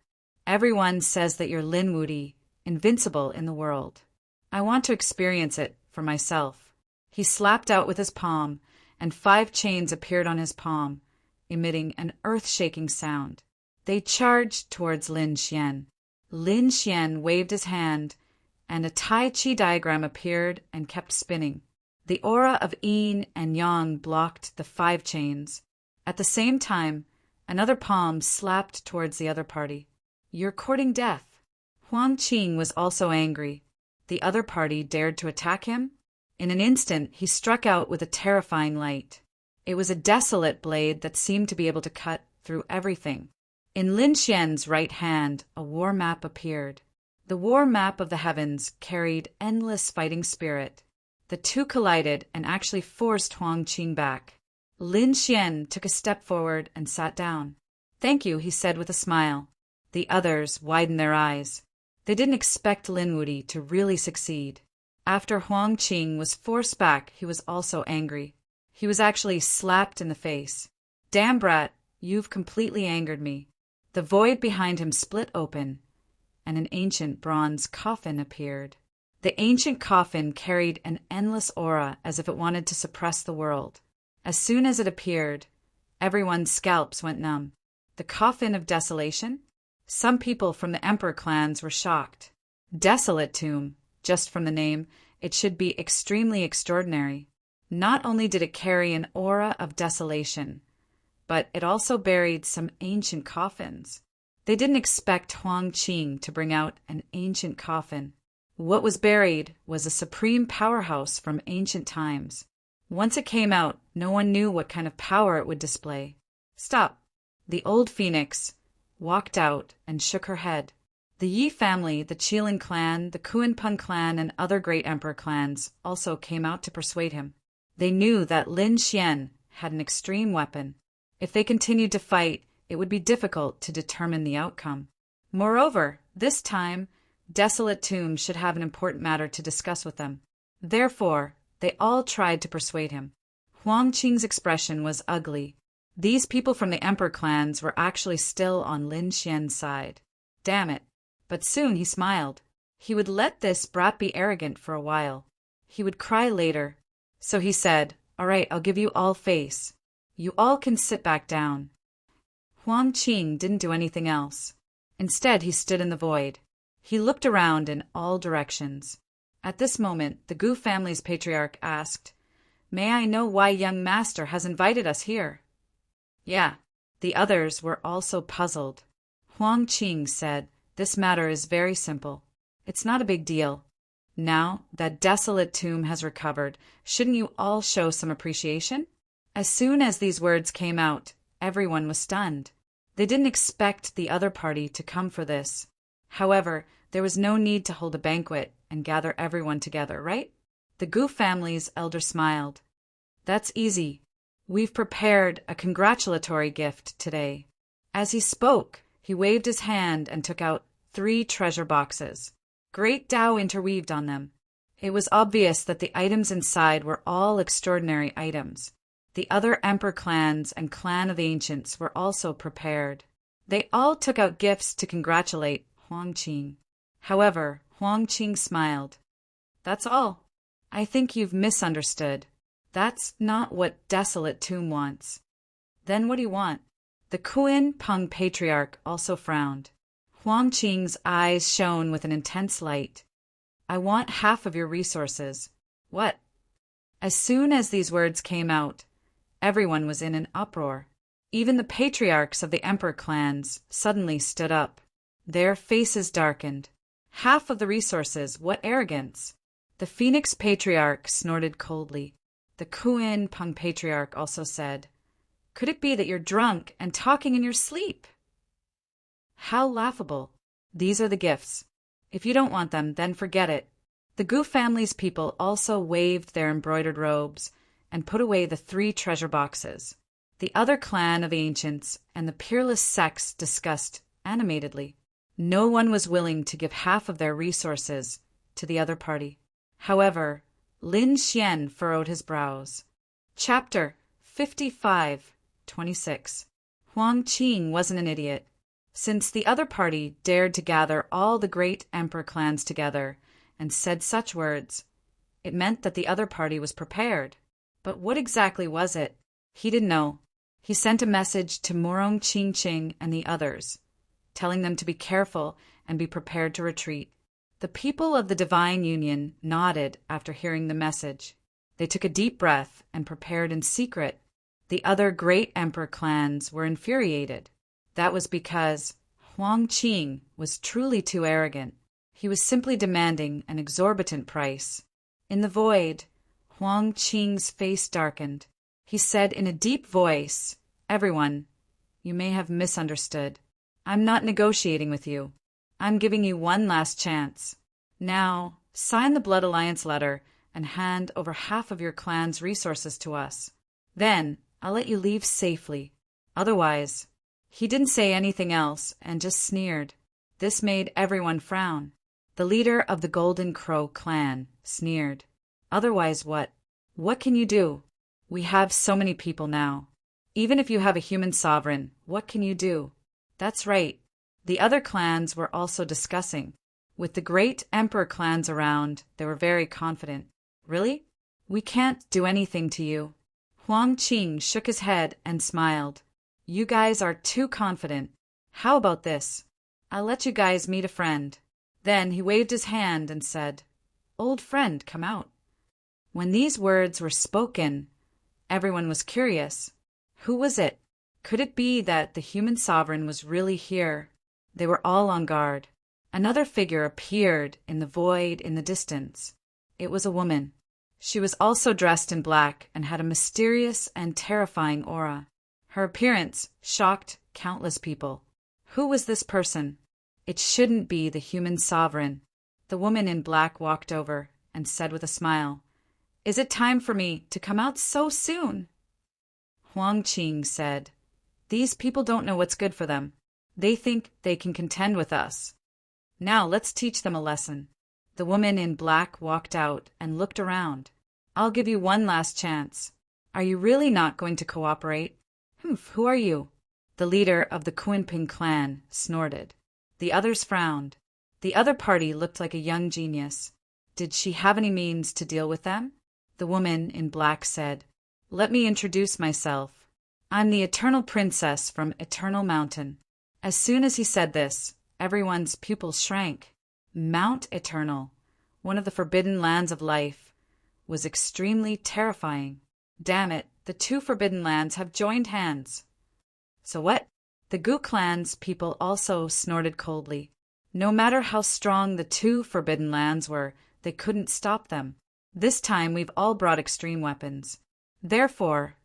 Everyone says that you're Lin Wuti, invincible in the world. I want to experience it for myself. He slapped out with his palm, and 5 chains appeared on his palm, emitting an earth-shaking sound. They charged towards Lin Xian. Lin Xian waved his hand, and a Tai Chi diagram appeared and kept spinning. The aura of yin and yang blocked the 5 chains. At the same time, another palm slapped towards the other party. You're courting death. Huang Qing was also angry. The other party dared to attack him? In an instant, he struck out with a terrifying light. It was a desolate blade that seemed to be able to cut through everything. In Lin Xian's right hand, a war map appeared. The war map of the heavens carried endless fighting spirit. The two collided and actually forced Huang Qing back. Lin Xian took a step forward and sat down. "Thank you," he said with a smile. The others widened their eyes. They didn't expect Linwoody to really succeed. After Huang Qing was forced back, he was also angry. He was actually slapped in the face. Damn brat, you've completely angered me. The void behind him split open, and an ancient bronze coffin appeared. The ancient coffin carried an endless aura as if it wanted to suppress the world. As soon as it appeared, everyone's scalps went numb. The coffin of desolation? Some people from the Emperor clans were shocked. Desolate tomb, just from the name, it should be extremely extraordinary. Not only did it carry an aura of desolation, but it also buried some ancient coffins. They didn't expect Huang Qing to bring out an ancient coffin. What was buried was a supreme powerhouse from ancient times. Once it came out, no one knew what kind of power it would display. Stop. The old phoenix walked out and shook her head. The Yi family, the Qilin clan, the Kuanpeng clan, and other great emperor clans also came out to persuade him. They knew that Lin Xian had an extreme weapon. If they continued to fight, it would be difficult to determine the outcome. Moreover, this time, Desolate Tomb should have an important matter to discuss with them. Therefore, they all tried to persuade him. Huang Qing's expression was ugly. These people from the emperor clans were actually still on Lin Xian's side. Damn it. But soon he smiled. He would let this brat be arrogant for a while. He would cry later. So he said, "All right, I'll give you all face. You all can sit back down." Huang Qing didn't do anything else. Instead, he stood in the void. He looked around in all directions. At this moment, the Gu family's patriarch asked, "May I know why young master has invited us here?" Yeah, the others were also puzzled. Huang Qing said, "This matter is very simple. It's not a big deal. Now that Desolate Tomb has recovered, shouldn't you all show some appreciation?" As soon as these words came out, everyone was stunned. They didn't expect the other party to come for this. However, there was no need to hold a banquet and gather everyone together, right? The Gu family's elder smiled. "That's easy. We've prepared a congratulatory gift today." As he spoke, he waved his hand and took out 3 treasure boxes. Great Tao interweaved on them. It was obvious that the items inside were all extraordinary items. The other emperor clans and clan of the ancients were also prepared. They all took out gifts to congratulate Huang Qing. However, Huang Qing smiled. "That's all. I think you've misunderstood. That's not what Desolate Tomb wants." "Then what do you want?" The Kuanpeng patriarch also frowned. Huang Qing's eyes shone with an intense light. "I want half of your resources." "What?" As soon as these words came out, everyone was in an uproar. Even the patriarchs of the emperor clans suddenly stood up. Their faces darkened. "Half of the resources, what arrogance!" The Phoenix patriarch snorted coldly. The Kuanpeng patriarch also said, "Could it be that you're drunk and talking in your sleep?" How laughable. These are the gifts. If you don't want them, then forget it. The Gu family's people also waved their embroidered robes and put away the 3 treasure boxes. The other clan of the ancients and the peerless sects discussed animatedly. No one was willing to give half of their resources to the other party. However, Lin Xian furrowed his brows. Chapter 55:26. Huang Qing wasn't an idiot. Since the other party dared to gather all the great emperor clans together and said such words, it meant that the other party was prepared. But what exactly was it? He didn't know. He sent a message to Morong Qing Qing and the others, telling them to be careful and be prepared to retreat. The people of the Divine Union nodded after hearing the message. They took a deep breath and prepared in secret. The other great emperor clans were infuriated. That was because Huang Qing was truly too arrogant. He was simply demanding an exorbitant price. In the void, Huang Qing's face darkened. He said in a deep voice, "Everyone, you may have misunderstood. I'm not negotiating with you. I'm giving you one last chance. Now, sign the Blood Alliance letter and hand over half of your clan's resources to us. Then, I'll let you leave safely. Otherwise..." He didn't say anything else and just sneered. This made everyone frown. The leader of the Golden Crow clan sneered. Otherwise what? What can you do? We have so many people now. Even if you have a human sovereign, what can you do? That's right. The other clans were also discussing. With the great emperor clans around, they were very confident. Really? We can't do anything to you. Huang Qing shook his head and smiled. You guys are too confident. How about this? I'll let you guys meet a friend. Then he waved his hand and said, Old friend, come out. When these words were spoken, everyone was curious. Who was it? Could it be that the human sovereign was really here? They were all on guard. Another figure appeared in the void in the distance. It was a woman. She was also dressed in black and had a mysterious and terrifying aura. Her appearance shocked countless people. Who was this person? It shouldn't be the human sovereign. The woman in black walked over and said with a smile, Is it time for me to come out so soon? Huang Qing said, These people don't know what's good for them. They think they can contend with us. Now let's teach them a lesson. The woman in black walked out and looked around. I'll give you one last chance. Are you really not going to cooperate? Who are you? The leader of the Kunping clan snorted. The others frowned. The other party looked like a young genius. Did she have any means to deal with them? The woman in black said, Let me introduce myself. I'm the Eternal Princess from Eternal Mountain. As soon as he said this, everyone's pupils shrank. Mount Eternal, one of the forbidden lands of life, was extremely terrifying. Damn it, the two forbidden lands have joined hands. So what? The Gu clan's people also snorted coldly. No matter how strong the two forbidden lands were, they couldn't stop them. This time we've all brought extreme weapons. Therefore,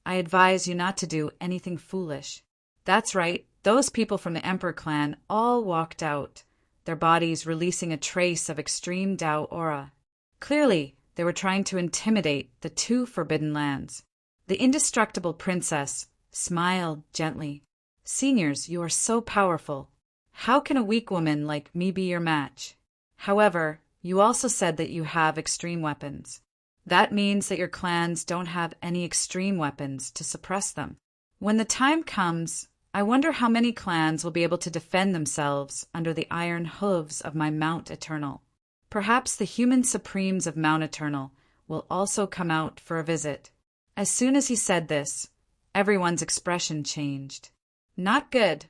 I advise you not to do anything foolish. That's right, those people from the Emperor clan all walked out, their bodies releasing a trace of extreme Dao aura. Clearly, they were trying to intimidate the two forbidden lands. The indestructible princess smiled gently. Seniors, you are so powerful. How can a weak woman like me be your match? However, you also said that you have extreme weapons. That means that your clans don't have any extreme weapons to suppress them. When the time comes, I wonder how many clans will be able to defend themselves under the iron hooves of my Mount Eternal. Perhaps the human supremes of Mount Eternal will also come out for a visit. As soon as he said this, everyone's expression changed. Not good.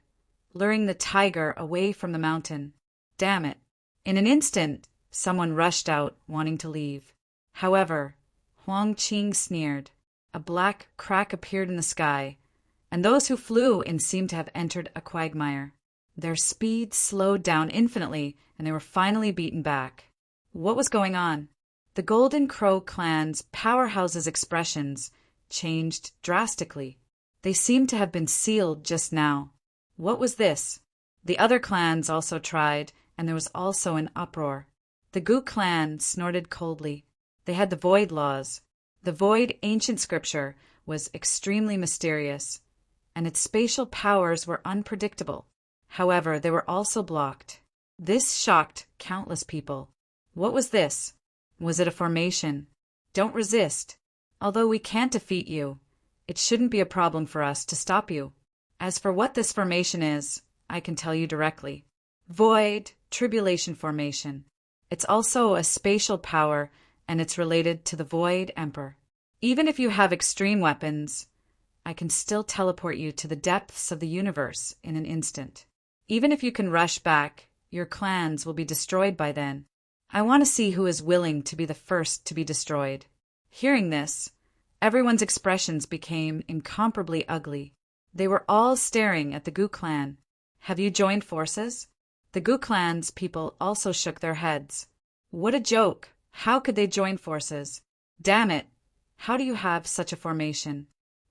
Luring the tiger away from the mountain. Damn it. In an instant, someone rushed out, wanting to leave. However, Huang Qing sneered. A black crack appeared in the sky, and those who flew in seemed to have entered a quagmire. Their speed slowed down infinitely, and they were finally beaten back. What was going on? The Golden Crow clan's powerhouse's expressions changed drastically. They seemed to have been sealed just now. What was this? The other clans also tried, and there was also an uproar. The Gu clan snorted coldly. They had the Void laws. The Void ancient scripture was extremely mysterious, and its spatial powers were unpredictable. However, they were also blocked. This shocked countless people. What was this? Was it a formation? Don't resist. Although we can't defeat you, it shouldn't be a problem for us to stop you. As for what this formation is, I can tell you directly. Void Tribulation Formation. It's also a spatial power, and it's related to the Void Emperor. Even if you have extreme weapons, I can still teleport you to the depths of the universe in an instant. Even if you can rush back, your clans will be destroyed by then. I want to see who is willing to be the first to be destroyed. Hearing this, everyone's expressions became incomparably ugly. They were all staring at the Gu clan. Have you joined forces? The Gu clan's people also shook their heads. What a joke! How could they join forces? Damn it! How do you have such a formation?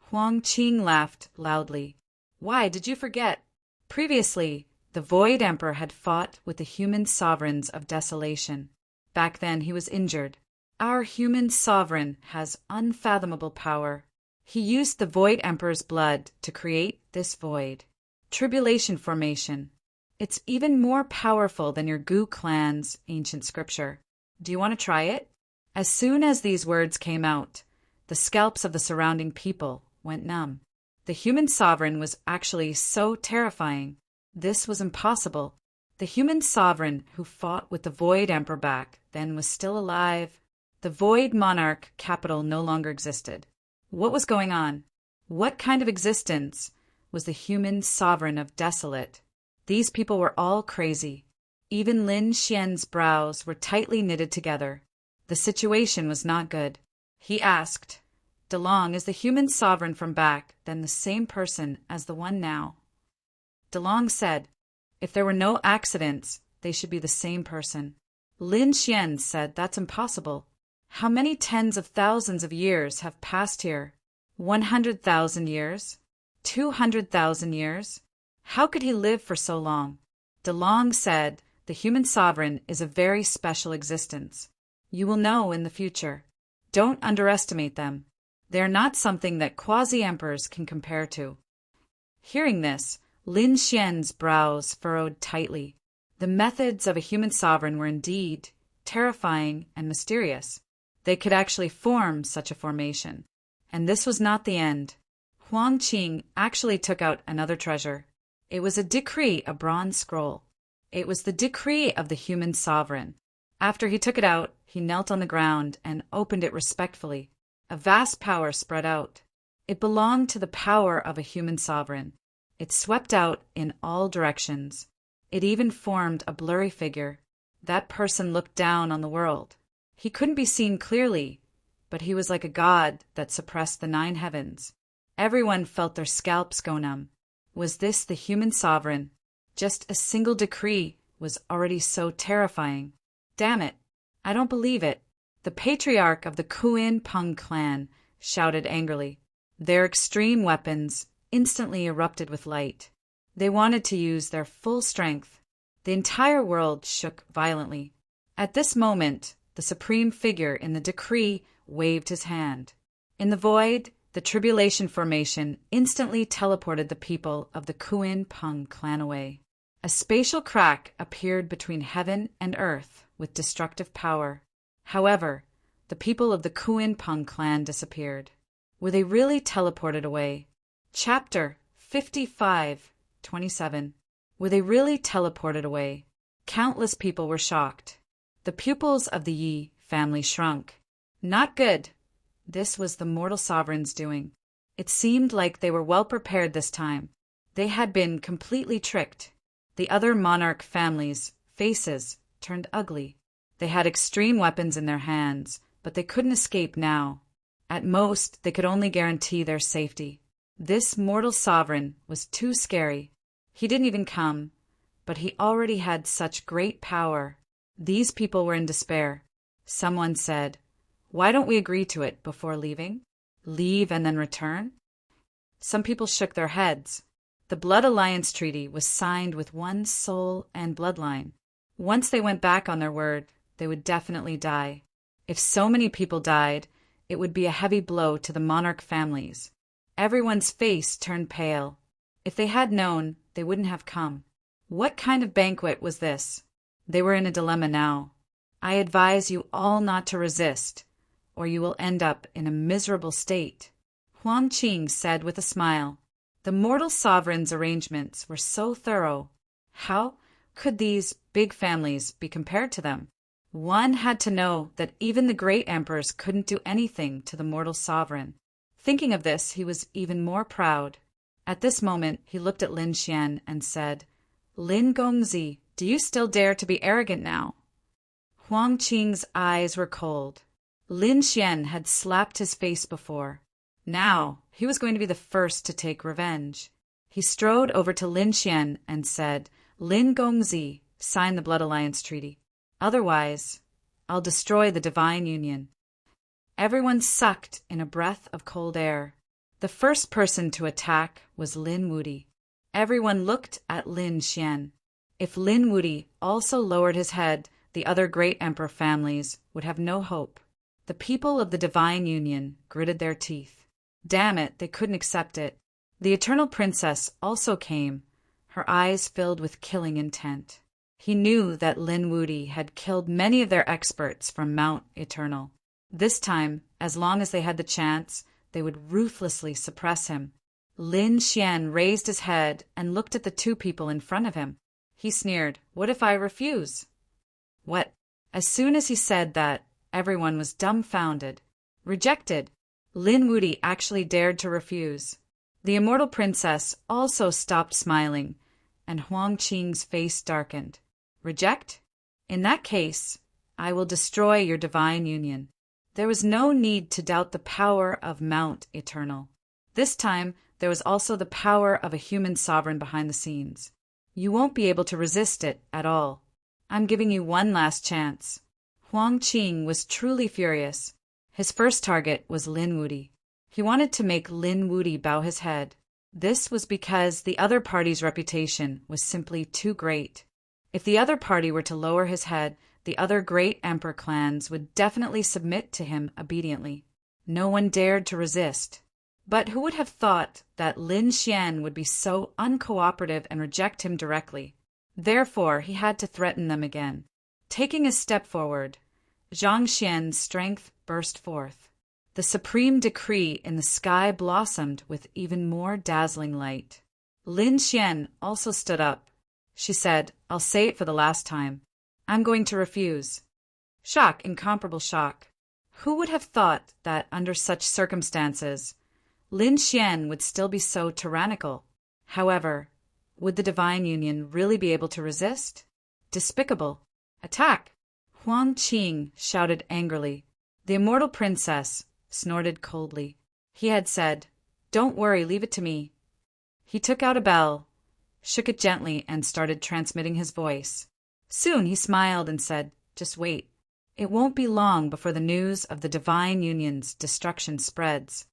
Huang Qing laughed loudly. Why, did you forget? Previously, the Void Emperor had fought with the human sovereigns of desolation. Back then he was injured. Our human sovereign has unfathomable power. He used the Void Emperor's blood to create this void. Tribulation Formation. It's even more powerful than your Gu clan's ancient scripture. Do you want to try it? As soon as these words came out, the scalps of the surrounding people went numb. The human sovereign was actually so terrifying. This was impossible. The human sovereign who fought with the Void Emperor back then was still alive. The Void Monarch capital no longer existed. What was going on? What kind of existence was the human sovereign of Desolate? These people were all crazy. Even Lin Xian's brows were tightly knitted together. The situation was not good. He asked, DeLong, is the human sovereign from back then the same person as the one now? DeLong said, if there were no accidents, they should be the same person. Lin Xian said, that's impossible. How many tens of thousands of years have passed here? 100,000 years? 200,000 years? How could he live for so long? DeLong said, the human sovereign is a very special existence. You will know in the future. Don't underestimate them. They are not something that quasi-emperors can compare to. Hearing this, Lin Xian's brows furrowed tightly. The methods of a human sovereign were indeed terrifying and mysterious. They could actually form such a formation. And this was not the end. Huang Qing actually took out another treasure. It was a decree, a bronze scroll. It was the decree of the human sovereign. After he took it out, he knelt on the ground and opened it respectfully. A vast power spread out. It belonged to the power of a human sovereign. It swept out in all directions. It even formed a blurry figure. That person looked down on the world. He couldn't be seen clearly, but he was like a god that suppressed the 9 heavens. Everyone felt their scalps go numb. Was this the human sovereign? Just a single decree was already so terrifying. Damn it! I don't believe it. The patriarch of the Kuin Peng clan shouted angrily. Their extreme weapons instantly erupted with light. They wanted to use their full strength. The entire world shook violently. At this moment, the supreme figure in the decree waved his hand. In the void, the tribulation formation instantly teleported the people of the Kuin Peng clan away. A spatial crack appeared between heaven and earth with destructive power. However, the people of the Kuin Peng clan disappeared. Were they really teleported away? Chapter 55:27. Were they really teleported away? Countless people were shocked. The pupils of the Yi family shrunk. Not good. This was the mortal sovereign's doing. It seemed like they were well prepared this time. They had been completely tricked. The other monarch families' faces turned ugly. They had extreme weapons in their hands, but they couldn't escape now. At most, they could only guarantee their safety. This mortal sovereign was too scary. He didn't even come, but he already had such great power. These people were in despair. Someone said, why don't we agree to it before leaving? Leave and then return? Some people shook their heads. The Blood Alliance Treaty was signed with one soul and bloodline. Once they went back on their word, they would definitely die. If so many people died, it would be a heavy blow to the monarch families. Everyone's face turned pale. If they had known, they wouldn't have come. What kind of banquet was this? They were in a dilemma now. I advise you all not to resist, or you will end up in a miserable state. Huang Qing said with a smile. The mortal sovereign's arrangements were so thorough. How could these big families be compared to them? One had to know that even the great emperors couldn't do anything to the mortal sovereign. Thinking of this, he was even more proud. At this moment, he looked at Lin Xian and said, Lin Gongzi, do you still dare to be arrogant now? Huang Qing's eyes were cold. Lin Xian had slapped his face before. Now, he was going to be the first to take revenge. He strode over to Lin Xian and said, Lin Gongzi, sign the Blood Alliance Treaty. Otherwise, I'll destroy the Divine Union. Everyone sucked in a breath of cold air. The first person to attack was Lin Wudi. Everyone looked at Lin Xian. If Lin Wudi also lowered his head, the other great emperor families would have no hope. The people of the Divine Union gritted their teeth. Damn it, they couldn't accept it. The Eternal Princess also came. her eyes filled with killing intent. He knew that Lin Wudy had killed many of their experts from Mount Eternal. This time, as long as they had the chance, they would ruthlessly suppress him. Lin Xian raised his head and looked at the two people in front of him. He sneered, "What if I refuse?" What? As soon as he said that, everyone was dumbfounded. Rejected! Lin Wudy actually dared to refuse. The immortal princess also stopped smiling, and Huang Qing's face darkened. Reject? In that case, I will destroy your divine union. There was no need to doubt the power of Mount Eternal. This time, there was also the power of a human sovereign behind the scenes. You won't be able to resist it at all. I'm giving you one last chance. Huang Qing was truly furious. His first target was Lin Wudy. He wanted to make Lin Wudy bow his head. This was because the other party's reputation was simply too great. If the other party were to lower his head, the other great emperor clans would definitely submit to him obediently. No one dared to resist. But who would have thought that Lin Xian would be so uncooperative and reject him directly? Therefore, he had to threaten them again. Taking a step forward, Zhang Xian's strength burst forth. The supreme decree in the sky blossomed with even more dazzling light. Lin Xian also stood up. She said, "I'll say it for the last time. I'm going to refuse." Shock, incomparable shock. Who would have thought that under such circumstances, Lin Xian would still be so tyrannical? However, would the divine union really be able to resist? Despicable. Attack! Huang Qing shouted angrily. The immortal princess snorted coldly. He had said, "Don't worry, leave it to me." He took out a bell, shook it gently, and started transmitting his voice. Soon he smiled and said, "Just wait. It won't be long before the news of the divine union's destruction spreads."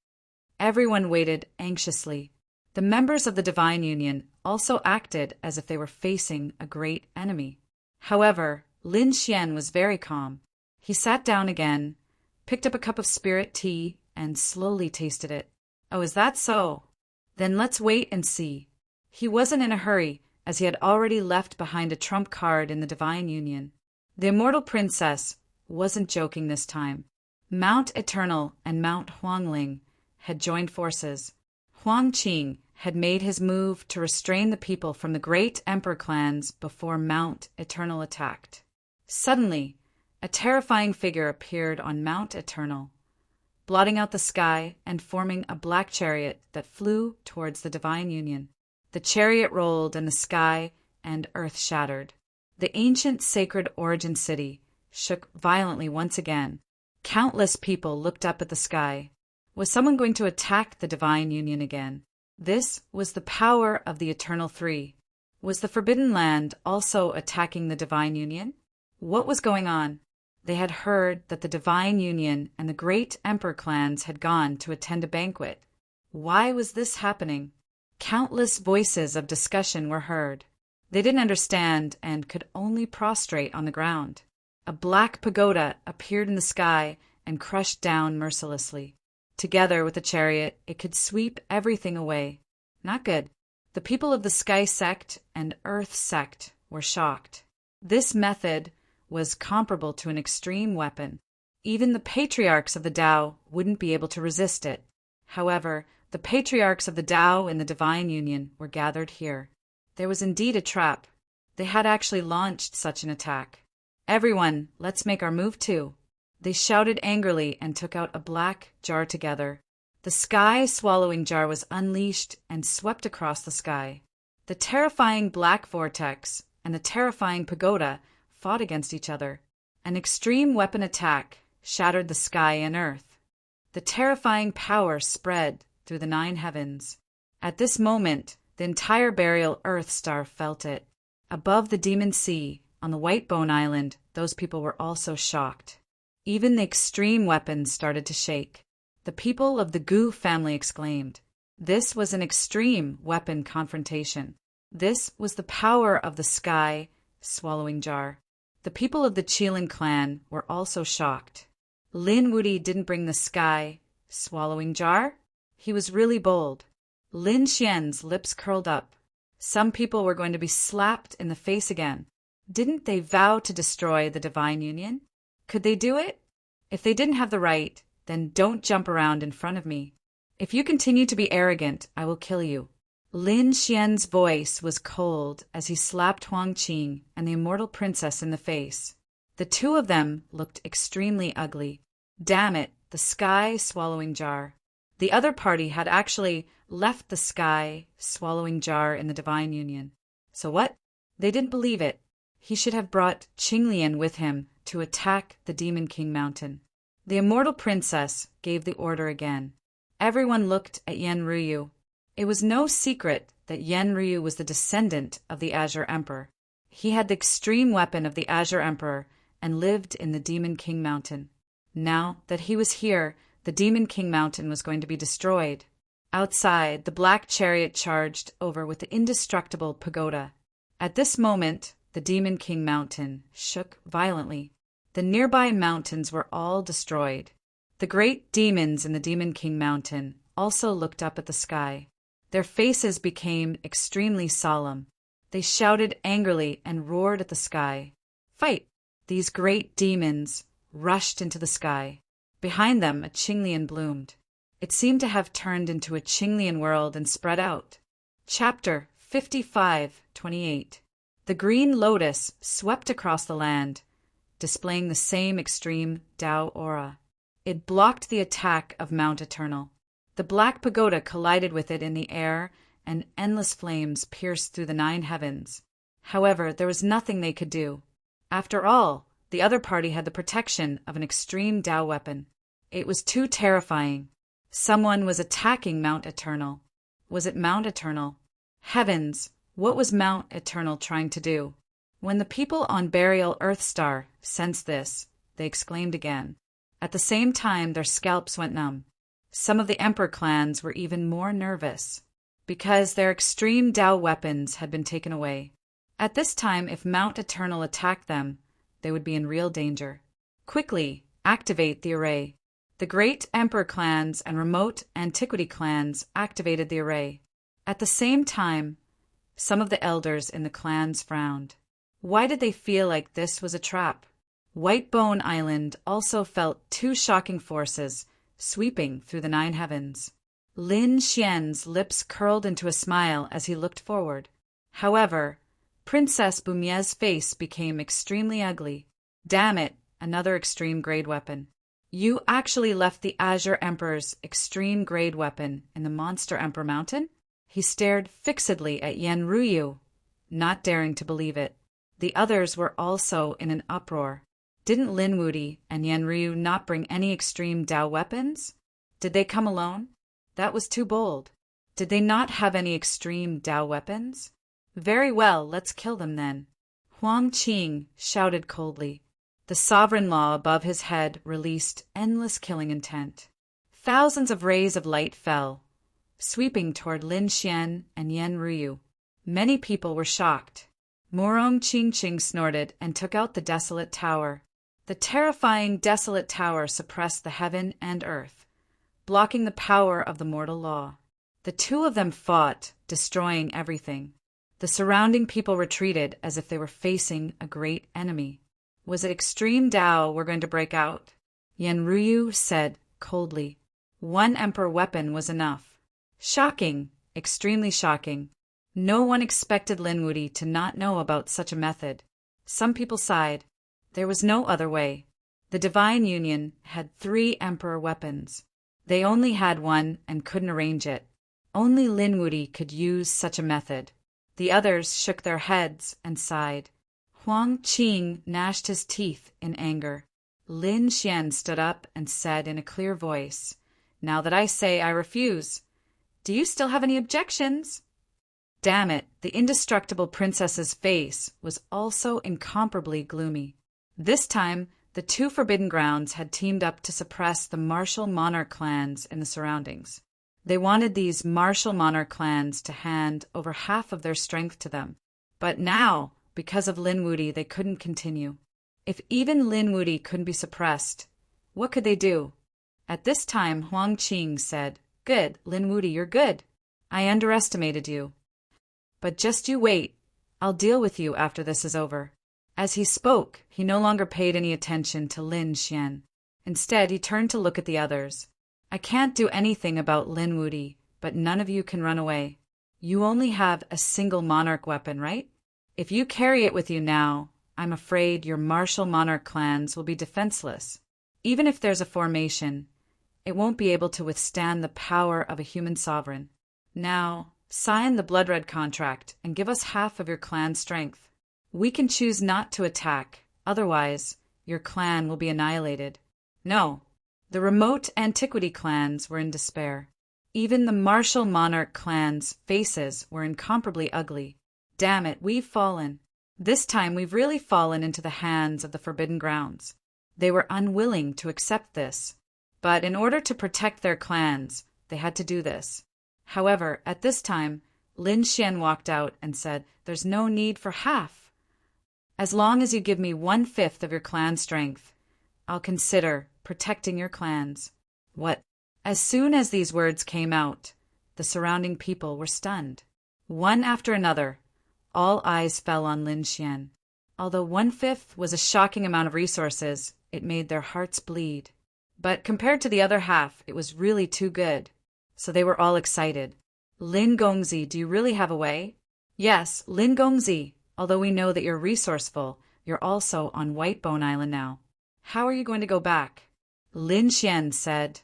Everyone waited anxiously. The members of the divine union also acted as if they were facing a great enemy. However, Lin Xian was very calm. He sat down again, picked up a cup of spirit tea, and slowly tasted it. "Oh, is that so? Then let's wait and see." He wasn't in a hurry, as he had already left behind a trump card in the divine union. The immortal princess wasn't joking this time. Mount Eternal and Mount Huangling had joined forces. Huang Qing had made his move to restrain the people from the great emperor clans before Mount Eternal attacked. Suddenly, a terrifying figure appeared on Mount Eternal, blotting out the sky and forming a black chariot that flew towards the divine union. The chariot rolled, and the sky and earth shattered. The ancient sacred origin city shook violently once again. Countless people looked up at the sky. Was someone going to attack the divine union again? This was the power of the Eternal Three. Was the Forbidden Land also attacking the divine union? What was going on? They had heard that the divine union and the great emperor clans had gone to attend a banquet. Why was this happening? Countless voices of discussion were heard. They didn't understand and could only prostrate on the ground. A black pagoda appeared in the sky and crushed down mercilessly. Together with the chariot, it could sweep everything away. Not good. The people of the Sky Sect and Earth Sect were shocked. This method was comparable to an extreme weapon. Even the patriarchs of the Tao wouldn't be able to resist it. However, the patriarchs of the Tao in the divine union were gathered here. There was indeed a trap. They had actually launched such an attack. "Everyone, let's make our move too." They shouted angrily and took out a black jar together. The sky-swallowing jar was unleashed and swept across the sky. The terrifying black vortex and the terrifying pagoda fought against each other. An extreme weapon attack shattered the sky and earth. The terrifying power spread through the 9 heavens. At this moment, the entire burial Earth star felt it. Above the demon sea, on the White Bone Island, those people were also shocked. Even the extreme weapons started to shake. The people of the Gu family exclaimed. This was an extreme weapon confrontation. This was the power of the sky-swallowing jar. The people of the Qilin clan were also shocked. Lin Wudy didn't bring the sky-swallowing jar. He was really bold. Lin Xian's lips curled up. Some people were going to be slapped in the face again. Didn't they vow to destroy the divine union? Could they do it? If they didn't have the right, then don't jump around in front of me. If you continue to be arrogant, I will kill you. Lin Xian's voice was cold as he slapped Huang Qing and the immortal princess in the face. The two of them looked extremely ugly. Damn it, the sky swallowing jar. The other party had actually left the sky swallowing jar in the divine union. So what? They didn't believe it. He should have brought Qinglian with him to attack the Demon King Mountain. The immortal princess gave the order again. Everyone looked at Yen Ruyu. It was no secret that Yen Ryu was the descendant of the Azure Emperor. He had the extreme weapon of the Azure Emperor and lived in the Demon King Mountain. Now that he was here, the Demon King Mountain was going to be destroyed. Outside, the black chariot charged over with the indestructible pagoda. At this moment, the Demon King Mountain shook violently. The nearby mountains were all destroyed. The great demons in the Demon King Mountain also looked up at the sky. Their faces became extremely solemn. They shouted angrily and roared at the sky. Fight! These great demons rushed into the sky. Behind them, a Qinglian bloomed. It seemed to have turned into a Qinglian world and spread out. Chapter 55:28. The green lotus swept across the land, displaying the same extreme Tao aura. It blocked the attack of Mount Eternal. The black pagoda collided with it in the air, and endless flames pierced through the 9 heavens. However, there was nothing they could do. After all, the other party had the protection of an extreme Tao weapon. It was too terrifying. Someone was attacking Mount Eternal. Was it Mount Eternal? Heavens, what was Mount Eternal trying to do? When the people on Burial Earthstar sensed this, they exclaimed again. At the same time, their scalps went numb. Some of the Emperor clans were even more nervous, because their extreme Tao weapons had been taken away. At this time, if Mount Eternal attacked them, they would be in real danger. Quickly, activate the array. The great Emperor clans and remote antiquity clans activated the array. At the same time, some of the elders in the clans frowned. Why did they feel like this was a trap? Whitebone Island also felt 2 shocking forces sweeping through the 9 heavens. Lin Xian's lips curled into a smile as he looked forward. However, Princess Bumie's face became extremely ugly. Damn it, another extreme grade weapon. You actually left the Azure Emperor's extreme grade weapon in the Monster Emperor Mountain? He stared fixedly at Yen Ruyu, not daring to believe it. The others were also in an uproar. Didn't Lin Wudi and Yen Ryu not bring any extreme Tao weapons? Did they come alone? That was too bold. Did they not have any extreme Tao weapons? Very well, let's kill them then. Huang Qing shouted coldly. The sovereign law above his head released endless killing intent. Thousands of rays of light fell, sweeping toward Lin Xian and Yen Ryu. Many people were shocked. Morong Qingqing snorted and took out the desolate tower. The terrifying desolate tower suppressed the heaven and earth, blocking the power of the mortal law. The two of them fought, destroying everything. The surrounding people retreated as if they were facing a great enemy. Was it extreme Tao were going to break out? Yen Ryu said coldly. 1 emperor weapon was enough. Shocking, extremely shocking. No one expected Lin Wudi to not know about such a method. Some people sighed. There was no other way. The Divine Union had 3 emperor weapons. They only had 1 and couldn't arrange it. Only Lin Wudi could use such a method. The others shook their heads and sighed. Huang Qing gnashed his teeth in anger. Lin Xian stood up and said in a clear voice, "Now that I say I refuse, do you still have any objections?" Damn it, the indestructible princess's face was also incomparably gloomy. This time, the 2 Forbidden Grounds had teamed up to suppress the martial monarch clans in the surroundings. They wanted these martial monarch clans to hand over half of their strength to them. But now, because of Lin Wudi, they couldn't continue. If even Lin Wudi couldn't be suppressed, what could they do? At this time, Huang Qing said, "Good, Lin Wudi, you're good. I underestimated you." But just you wait. I'll deal with you after this is over." As he spoke, he no longer paid any attention to Lin Xian. Instead, he turned to look at the others. "I can't do anything about Lin Wuti, but none of you can run away. You only have a single monarch weapon, right? If you carry it with you now, I'm afraid your martial monarch clans will be defenseless. Even if there's a formation, it won't be able to withstand the power of a human sovereign. Now, sign the blood red contract and give us half of your clan strength. We can choose not to attack, otherwise, your clan will be annihilated." No, the remote antiquity clans were in despair. Even the martial monarch clans' faces were incomparably ugly. "Damn it, we've fallen. This time we've really fallen into the hands of the Forbidden Grounds." They were unwilling to accept this, but in order to protect their clans, they had to do this. However, at this time, Lin Xian walked out and said, "There's no need for half. As long as you give me 1/5 of your clan strength, I'll consider protecting your clans." What? As soon as these words came out, the surrounding people were stunned. One after another, all eyes fell on Lin Xian. Although 1/5 was a shocking amount of resources, it made their hearts bleed. But compared to the other half, it was really too good. So they were all excited. "Lin Gongzi, do you really have a way?" "Yes, Lin Gongzi. Although we know that you're resourceful, you're also on Whitebone Island now. How are you going to go back?" Lin Xian said,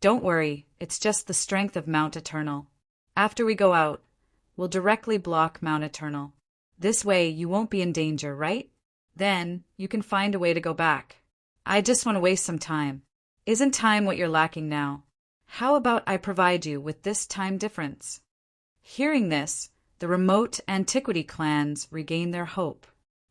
"Don't worry, it's just the strength of Mount Eternal. After we go out, we'll directly block Mount Eternal. This way you won't be in danger, right? Then you can find a way to go back. I just want to waste some time. Isn't time what you're lacking now? How about I provide you with this time difference?" Hearing this, the remote antiquity clans regained their hope.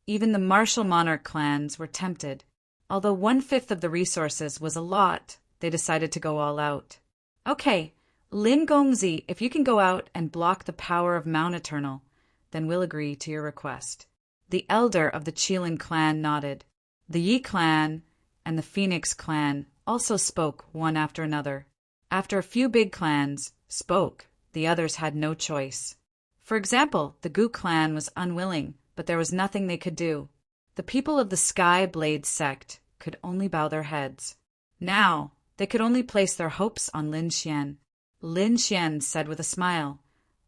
Even the martial monarch clans were tempted. Although 1/5 of the resources was a lot, they decided to go all out. "Okay, Lin Gongzi, if you can go out and block the power of Mount Eternal, then we'll agree to your request." The elder of the Qilin clan nodded. The Yi clan and the Phoenix clan also spoke one after another. After a few big clans spoke, the others had no choice. For example, the Gu clan was unwilling, but there was nothing they could do. The people of the Sky Blade sect could only bow their heads. Now, they could only place their hopes on Lin Xian. Lin Xian said with a smile,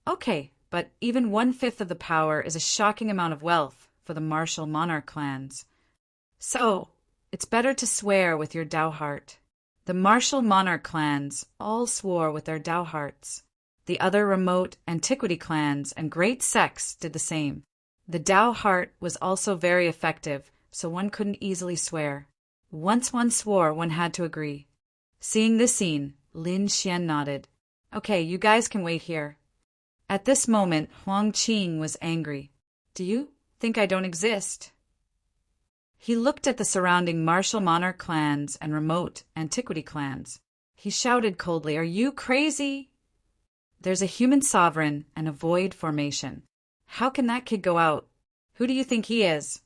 "Okay, but even 1/5 of the power is a shocking amount of wealth for the martial monarch clans. So, it's better to swear with your Dao heart." The martial monarch clans all swore with their Dao hearts. The other remote antiquity clans and great sects did the same. The Dao heart was also very effective, so one couldn't easily swear. Once one swore, one had to agree. Seeing this scene, Lin Xian nodded. "Okay, you guys can wait here." At this moment, Huang Qing was angry. "Do you think I don't exist?" He looked at the surrounding martial monarch clans and remote antiquity clans. He shouted coldly, "Are you crazy? There's a human sovereign and a void formation. How can that kid go out? Who do you think he is?"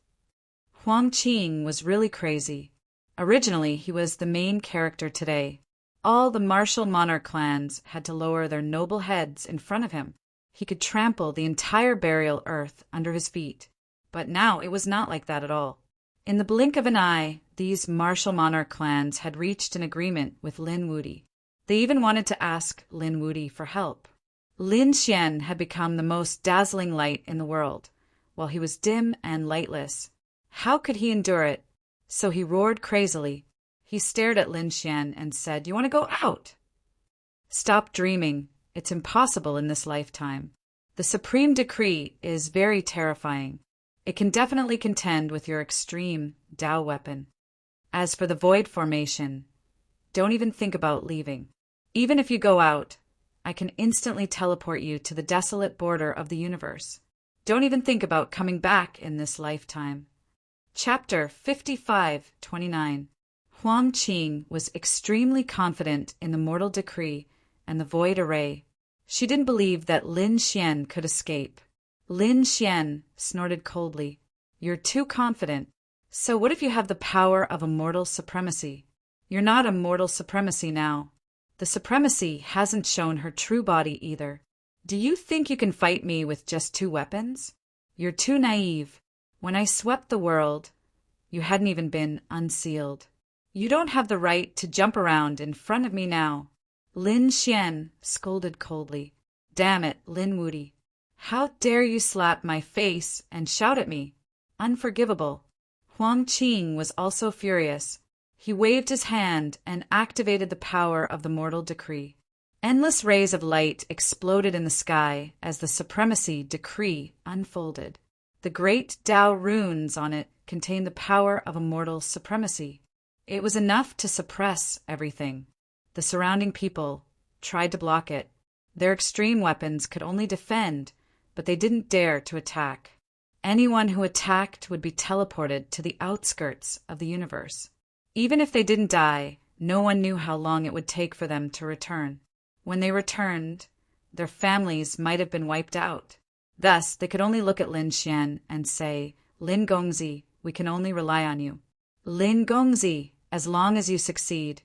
Huang Qing was really crazy. Originally, he was the main character today. All the martial monarch clans had to lower their noble heads in front of him. He could trample the entire burial earth under his feet. But now it was not like that at all. In the blink of an eye, these martial monarch clans had reached an agreement with Lin Wuti. They even wanted to ask Lin Wuti for help. Lin Xian had become the most dazzling light in the world, while he was dim and lightless. How could he endure it? So he roared crazily. He stared at Lin Xian and said, "You want to go out? Stop dreaming. It's impossible in this lifetime. The supreme decree is very terrifying. It can definitely contend with your extreme Dao weapon. As for the void formation, don't even think about leaving. Even if you go out, I can instantly teleport you to the desolate border of the universe. Don't even think about coming back in this lifetime." Chapter 55-29. Huang Qing was extremely confident in the mortal decree and the void array. She didn't believe that Lin Xian could escape. Lin Xian snorted coldly. "You're too confident. So what if you have the power of a mortal supremacy? You're not a mortal supremacy now. The supremacy hasn't shown her true body either. Do you think you can fight me with just 2 weapons? You're too naive. When I swept the world, you hadn't even been unsealed. You don't have the right to jump around in front of me now. Lin Xian scolded coldly. Damn it, Lin Wuti. How dare you slap my face and shout at me? Unforgivable. Huang Qing was also furious. He waved his hand and activated the power of the mortal decree. Endless rays of light exploded in the sky as the supremacy decree unfolded. The great Tao runes on it contained the power of immortal supremacy. It was enough to suppress everything. The surrounding people tried to block it. Their extreme weapons could only defend, but they didn't dare to attack. Anyone who attacked would be teleported to the outskirts of the universe. Even if they didn't die, no one knew how long it would take for them to return. When they returned, their families might have been wiped out. Thus, they could only look at Lin Xian and say, Lin Gongzi, we can only rely on you. Lin Gongzi, as long as you succeed,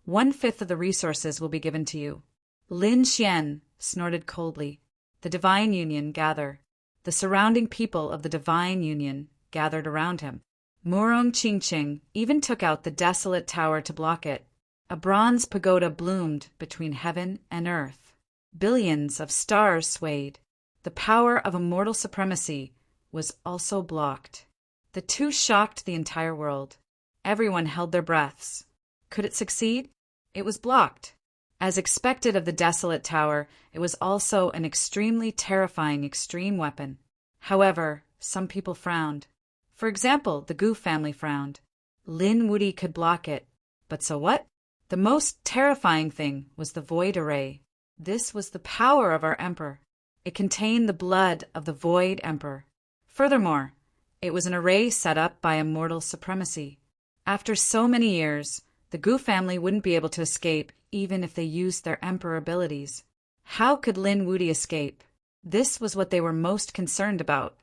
1/5 of the resources will be given to you. Lin Xian snorted coldly. The Divine Union gather. The surrounding people of the Divine Union gathered around him. Murong Qingqing even took out the desolate tower to block it. A bronze pagoda bloomed between heaven and earth. Billions of stars swayed. The power of immortal supremacy was also blocked. The two shocked the entire world. Everyone held their breaths. Could it succeed? It was blocked. As expected of the desolate tower, it was also an extremely terrifying extreme weapon. However, some people frowned. For example, the Gu family frowned. Lin Wuti could block it. But so what? The most terrifying thing was the Void Array. This was the power of our Emperor. It contained the blood of the Void Emperor. Furthermore, it was an array set up by immortal supremacy. After so many years, the Gu family wouldn't be able to escape even if they used their Emperor abilities. How could Lin Wuti escape? This was what they were most concerned about.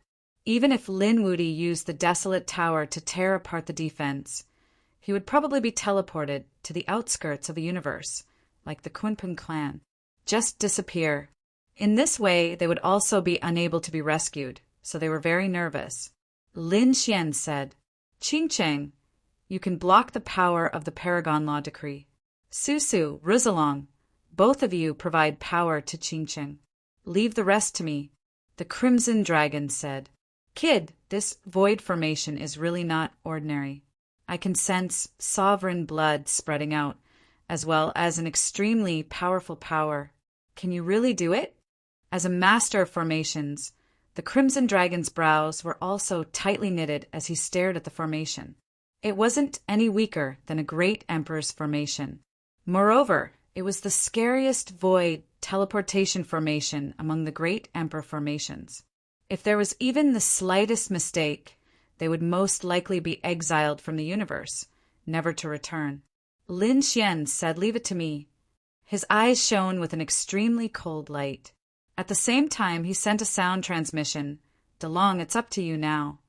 Even if Lin Wuti used the desolate tower to tear apart the defense, he would probably be teleported to the outskirts of the universe, like the Kunpeng clan. Just disappear. In this way, they would also be unable to be rescued, so they were very nervous. Lin Xian said, Qingcheng, you can block the power of the Paragon Law Decree. Susu, Rizalong, both of you provide power to Qingcheng. Leave the rest to me. The Crimson Dragon said, Kid, this void formation is really not ordinary. I can sense sovereign blood spreading out, as well as an extremely powerful power. Can you really do it? As a master of formations, the Crimson Dragon's brows were also tightly knitted as he stared at the formation. It wasn't any weaker than a great emperor's formation. Moreover, it was the scariest void teleportation formation among the great emperor formations. If there was even the slightest mistake, they would most likely be exiled from the universe, never to return. Lin Xian said, Leave it to me. His eyes shone with an extremely cold light. At the same time, he sent a sound transmission. DeLong, it's up to you now.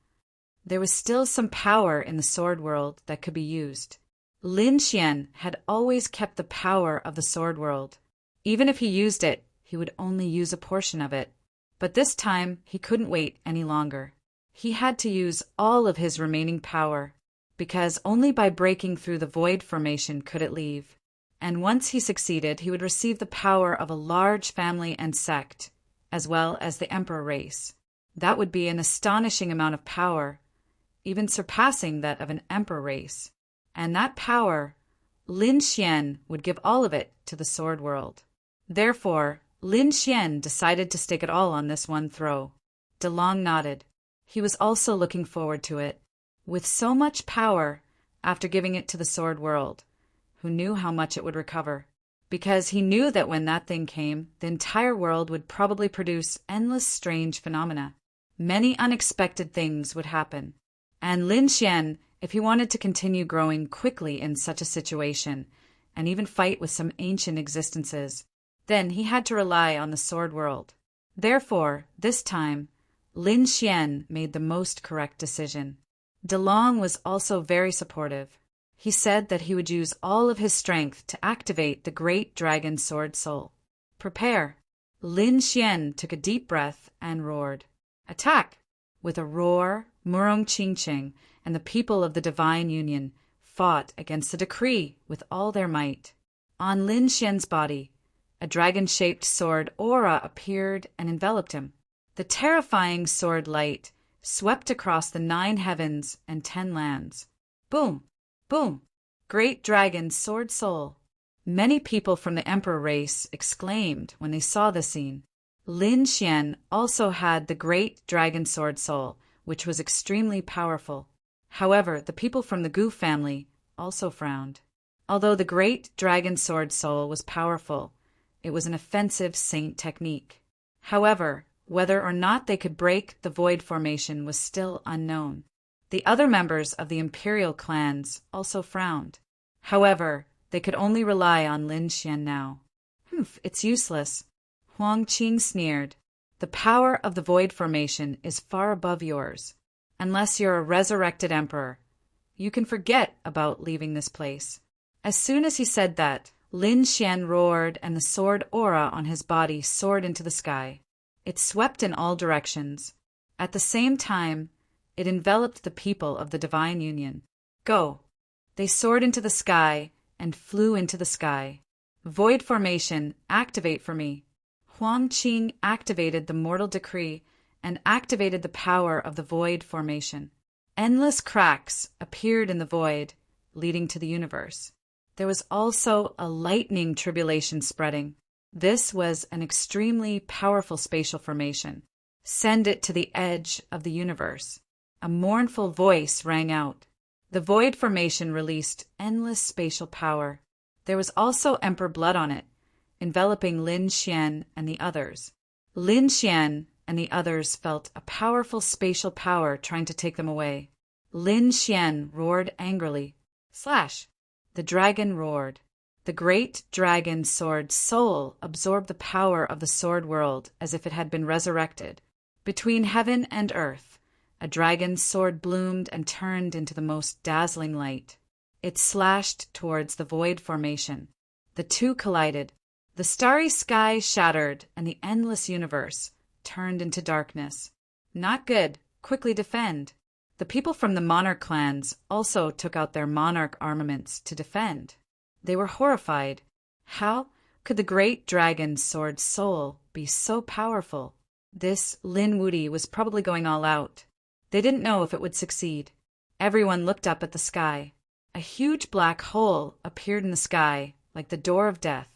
There was still some power in the sword world that could be used. Lin Xian had always kept the power of the sword world. Even if he used it, he would only use a portion of it. But this time, he couldn't wait any longer. He had to use all of his remaining power, because only by breaking through the void formation could it leave. And once he succeeded, he would receive the power of a large family and sect, as well as the emperor race. That would be an astonishing amount of power, even surpassing that of an emperor race. And that power, Lin Xian would give all of it to the sword world. Therefore, Lin Xian decided to stake it all on this one throw. DeLong nodded. He was also looking forward to it. With so much power, after giving it to the sword world, who knew how much it would recover? Because he knew that when that thing came, the entire world would probably produce endless strange phenomena. Many unexpected things would happen. And Lin Xian, if he wanted to continue growing quickly in such a situation, and even fight with some ancient existences, then he had to rely on the sword world. Therefore, this time, Lin Xian made the most correct decision. DeLong was also very supportive. He said that he would use all of his strength to activate the great dragon sword soul. Prepare. Lin Xian took a deep breath and roared, "Attack!" With a roar, Murong Qingqing and the people of the Divine Union fought against the decree with all their might. On Lin Xian's body, a dragon-shaped sword aura appeared and enveloped him. The terrifying sword light swept across the 9 heavens and 10 lands. Boom! Boom! Great dragon sword soul! Many people from the emperor race exclaimed when they saw the scene. Lin Xian also had the great dragon sword soul, which was extremely powerful. However, the people from the Gu family also frowned. Although the great dragon sword soul was powerful, it was an offensive saint technique. However, whether or not they could break the void formation was still unknown. The other members of the imperial clans also frowned. However, they could only rely on Lin Xian now. It's useless. Huang Qing sneered. The power of the void formation is far above yours. Unless you're a resurrected emperor, you can forget about leaving this place. As soon as he said that, Lin Xian roared and the sword aura on his body soared into the sky. It swept in all directions. At the same time, it enveloped the people of the Divine Union. Go! They soared into the sky and flew into the sky. Void formation, activate for me. Huang Qing activated the mortal decree and activated the power of the void formation. Endless cracks appeared in the void, leading to the universe. There was also a lightning tribulation spreading. This was an extremely powerful spatial formation. Send it to the edge of the universe. A mournful voice rang out. The void formation released endless spatial power. There was also emperor blood on it, enveloping Lin Xian and the others. Lin Xian and the others felt a powerful spatial power trying to take them away. Lin Xian roared angrily. Slash! The dragon roared. The great dragon sword soul absorbed the power of the sword world as if it had been resurrected. Between heaven and earth, a dragon's sword bloomed and turned into the most dazzling light. It slashed towards the void formation. The two collided. The starry sky shattered, and the endless universe turned into darkness. Not good. Quickly defend. The people from the monarch clans also took out their monarch armaments to defend. They were horrified. How could the great dragon sword soul be so powerful? This Lin Wudi was probably going all out. They didn't know if it would succeed. Everyone looked up at the sky. A huge black hole appeared in the sky, like the door of death.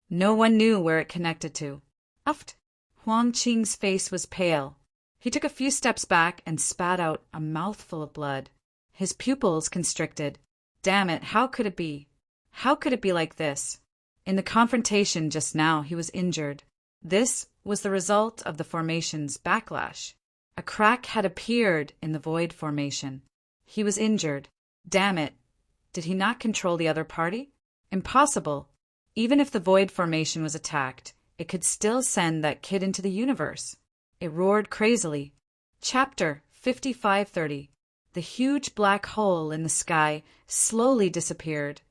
No one knew where it connected to. Uft! Huang Qing's face was pale. He took a few steps back and spat out a mouthful of blood. His pupils constricted. Damn it, how could it be? How could it be like this? In the confrontation just now, he was injured. This was the result of the formation's backlash. A crack had appeared in the void formation. He was injured. Damn it. Did he not control the other party? Impossible. Even if the void formation was attacked, it could still send that kid into the universe. It roared crazily. Chapter 5530. The huge black hole in the sky slowly disappeared,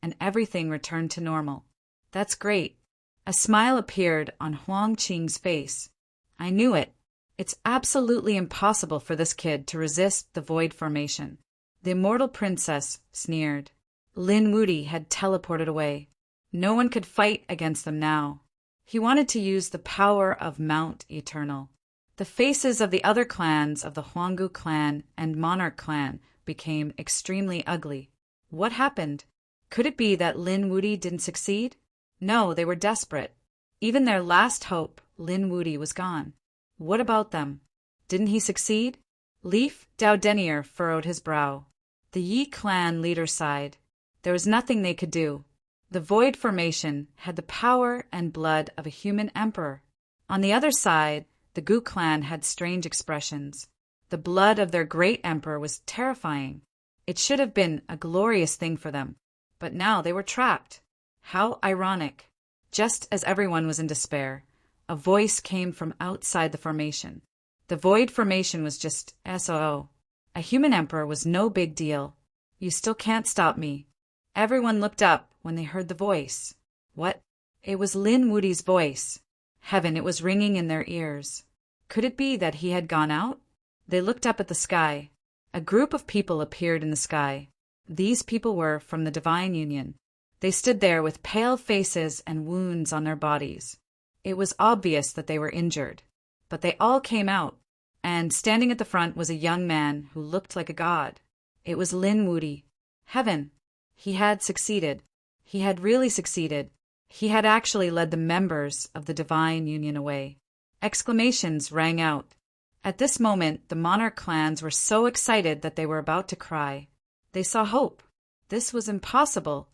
and everything returned to normal. That's great. A smile appeared on Huang Qing's face. I knew it. It's absolutely impossible for this kid to resist the void formation. The immortal princess sneered. Lin Wudi had teleported away. No one could fight against them now. He wanted to use the power of Mount Eternal. The faces of the other clans of the Huanggu clan and Monarch clan became extremely ugly. What happened? Could it be that Lin Wudi didn't succeed? No, they were desperate. Even their last hope, Lin Wudi, was gone. What about them? Didn't he succeed? Leaf Dowdenier furrowed his brow. The Yi clan leader sighed. There was nothing they could do. The void formation had the power and blood of a human emperor. On the other side, the Gu clan had strange expressions. The blood of their great emperor was terrifying. It should have been a glorious thing for them. But now they were trapped. How ironic. Just as everyone was in despair, a voice came from outside the formation. The void formation was just SOO. A human emperor was no big deal. You still can't stop me. Everyone looked up when they heard the voice. What? It was Lin Wudi's voice. Heaven, it was ringing in their ears. Could it be that he had gone out? They looked up at the sky. A group of people appeared in the sky. These people were from the divine union. They stood there with pale faces and wounds on their bodies. It was obvious that they were injured. But they all came out, and standing at the front was a young man who looked like a god. It was Lin Wudi. Heaven. He had succeeded. He had really succeeded. He had actually led the members of the divine union away. Exclamations rang out. At this moment, the monarch clans were so excited that they were about to cry. They saw hope. This was impossible.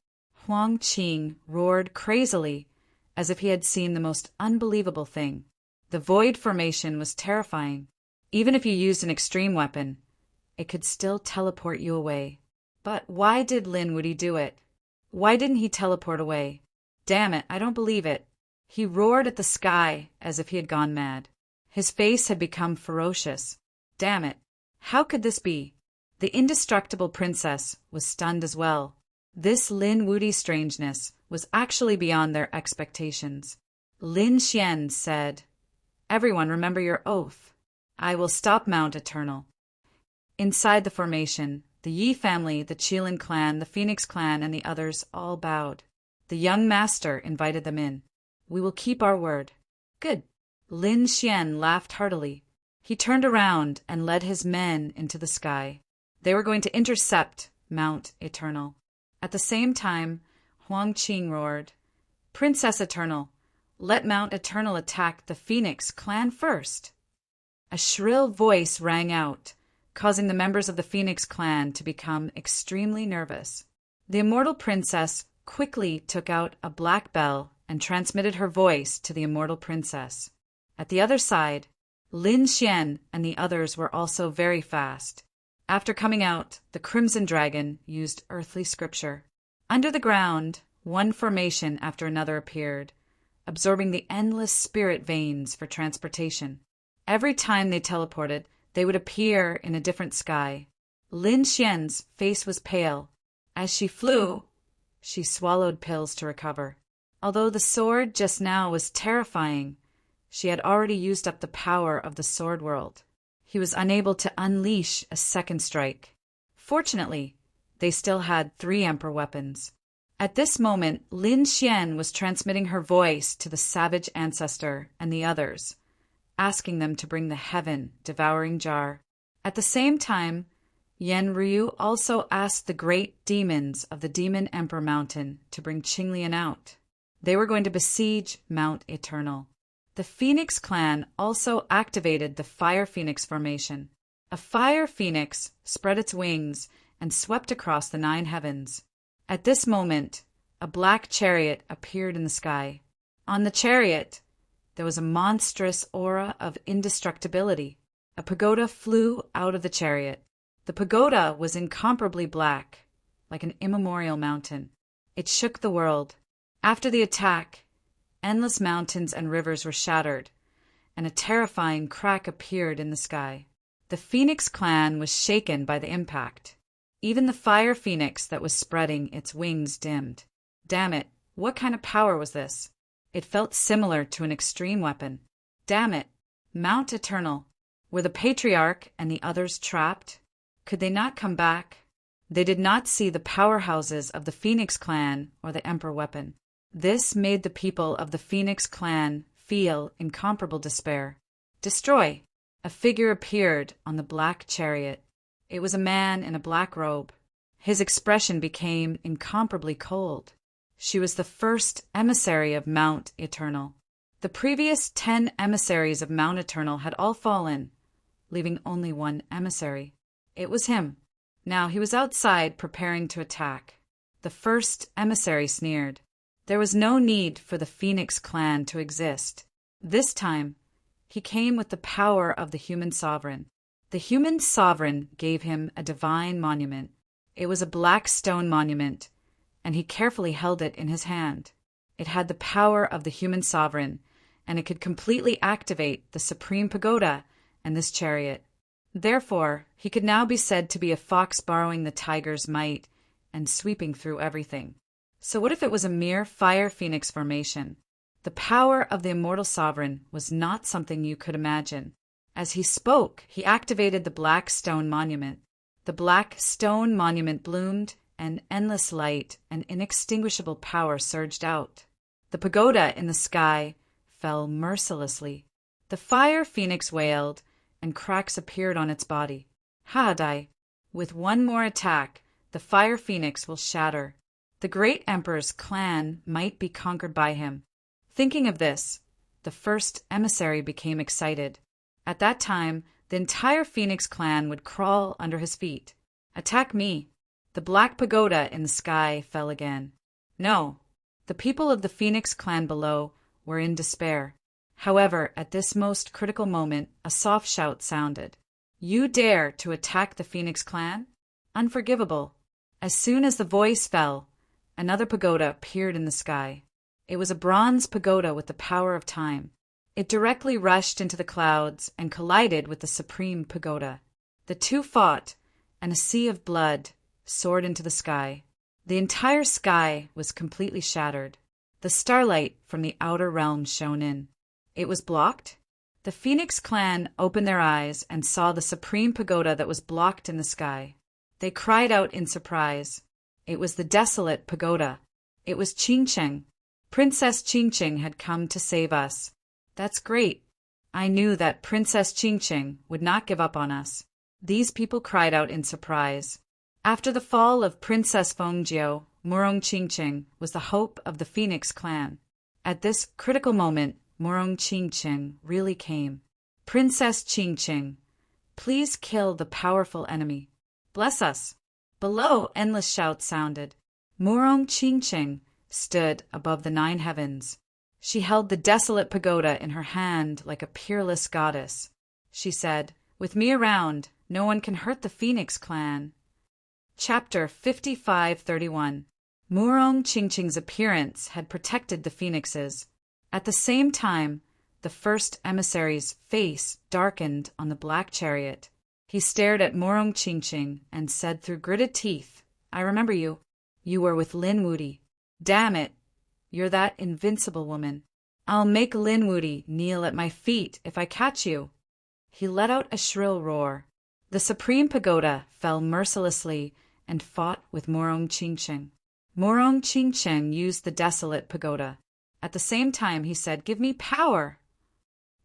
Huang Qing roared crazily, as if he had seen the most unbelievable thing. The void formation was terrifying. Even if you used an extreme weapon, it could still teleport you away. But why did Lin Wudi do it? Why didn't he teleport away? Damn it, I don't believe it. He roared at the sky as if he had gone mad. His face had become ferocious. Damn it. How could this be? The indestructible princess was stunned as well. This Lin Wudi's strangeness was actually beyond their expectations. Lin Xian said, "Everyone remember your oath. I will stop Mount Eternal." Inside the formation, the Yi family, the Qilin clan, the Phoenix clan, and the others all bowed. The young master invited them in. "We will keep our word." "Good." Lin Xian laughed heartily. He turned around and led his men into the sky. They were going to intercept Mount Eternal. At the same time, Huang Qing roared, "Princess Eternal, let Mount Eternal attack the Phoenix clan first." A shrill voice rang out, causing the members of the Phoenix clan to become extremely nervous. The immortal princess quickly took out a black bell and transmitted her voice to the immortal princess. At the other side, Lin Xian and the others were also very fast. After coming out, the Crimson Dragon used earthly scripture. Under the ground, one formation after another appeared, absorbing the endless spirit veins for transportation. Every time they teleported, they would appear in a different sky. Lin Xian's face was pale. As she flew, she swallowed pills to recover. Although the sword just now was terrifying, she had already used up the power of the sword world. He was unable to unleash a second strike. Fortunately, they still had 3 Emperor weapons. At this moment, Lin Xian was transmitting her voice to the savage ancestor and the others, asking them to bring the heaven-devouring jar. At the same time, Yen Ryu also asked the great demons of the Demon Emperor Mountain to bring Qinglian out. They were going to besiege Mount Eternal. The Phoenix clan also activated the Fire Phoenix formation. A fire phoenix spread its wings and swept across the 9 heavens. At this moment, a black chariot appeared in the sky. On the chariot, there was a monstrous aura of indestructibility. A pagoda flew out of the chariot. The pagoda was incomparably black, like an immemorial mountain. It shook the world. After the attack, endless mountains and rivers were shattered, and a terrifying crack appeared in the sky. The Phoenix clan was shaken by the impact. Even the fire phoenix that was spreading its wings dimmed. Damn it, what kind of power was this? It felt similar to an extreme weapon. Damn it, Mount Eternal. Were the Patriarch and the others trapped? Could they not come back? They did not see the powerhouses of the Phoenix clan or the Emperor weapon. This made the people of the Phoenix clan feel incomparable despair. Destroy! A figure appeared on the black chariot. It was a man in a black robe. His expression became incomparably cold. She was the first emissary of Mount Eternal. The previous 10 emissaries of Mount Eternal had all fallen, leaving only one emissary. It was him. Now he was outside preparing to attack. The first emissary sneered. There was no need for the Phoenix clan to exist. This time, he came with the power of the human sovereign. The human sovereign gave him a divine monument. It was a black stone monument, and he carefully held it in his hand. It had the power of the human sovereign, and it could completely activate the supreme pagoda and this chariot. Therefore, he could now be said to be a fox borrowing the tiger's might and sweeping through everything. So what if it was a mere fire phoenix formation? The power of the immortal sovereign was not something you could imagine. As he spoke, he activated the black stone monument. The black stone monument bloomed, and endless light and inextinguishable power surged out. The pagoda in the sky fell mercilessly. The fire phoenix wailed, and cracks appeared on its body. Hadai, with one more attack, the fire phoenix will shatter. The great emperor's clan might be conquered by him. Thinking of this, the first emissary became excited. At that time, the entire Phoenix clan would crawl under his feet. Attack me. The black pagoda in the sky fell again. No, the people of the Phoenix clan below were in despair. However, at this most critical moment, a soft shout sounded. You dare to attack the Phoenix clan? Unforgivable. As soon as the voice fell, another pagoda appeared in the sky. It was a bronze pagoda with the power of time. It directly rushed into the clouds and collided with the supreme pagoda. The two fought, and a sea of blood soared into the sky. The entire sky was completely shattered. The starlight from the outer realm shone in. It was blocked. The Phoenix clan opened their eyes and saw the supreme pagoda that was blocked in the sky. They cried out in surprise. It was the desolate pagoda. It was Qingcheng. Princess Qingcheng had come to save us. That's great. I knew that Princess Qingcheng would not give up on us. These people cried out in surprise. After the fall of Princess Fengjiu, Murong Qingcheng was the hope of the Phoenix clan. At this critical moment, Murong Qingcheng really came. Princess Qingcheng, please kill the powerful enemy. Bless us. Below, endless shouts sounded. Murong Qingcheng stood above the 9 heavens. She held the desolate pagoda in her hand like a peerless goddess. She said, "With me around, no one can hurt the Phoenix clan." Chapter 55:31. Murong Qingcheng's appearance had protected the phoenixes. At the same time, the first emissary's face darkened on the black chariot. He stared at Murong Qingcheng and said through gritted teeth, "I remember you. You were with Lin Wudi. Damn it. You're that invincible woman. I'll make Lin Wudi kneel at my feet if I catch you." He let out a shrill roar. The supreme pagoda fell mercilessly and fought with Murong Qingcheng. Murong Qingcheng used the desolate pagoda. At the same time, he said, "Give me power."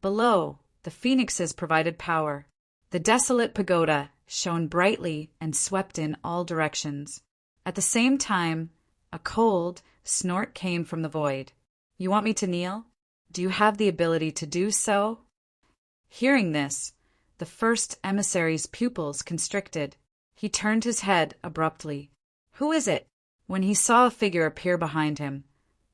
Below, the phoenixes provided power. The desolate pagoda shone brightly and swept in all directions. At the same time, a cold snort came from the void. "You want me to kneel? Do you have the ability to do so?" Hearing this, the first emissary's pupils constricted. He turned his head abruptly. "Who is it?" When he saw a figure appear behind him,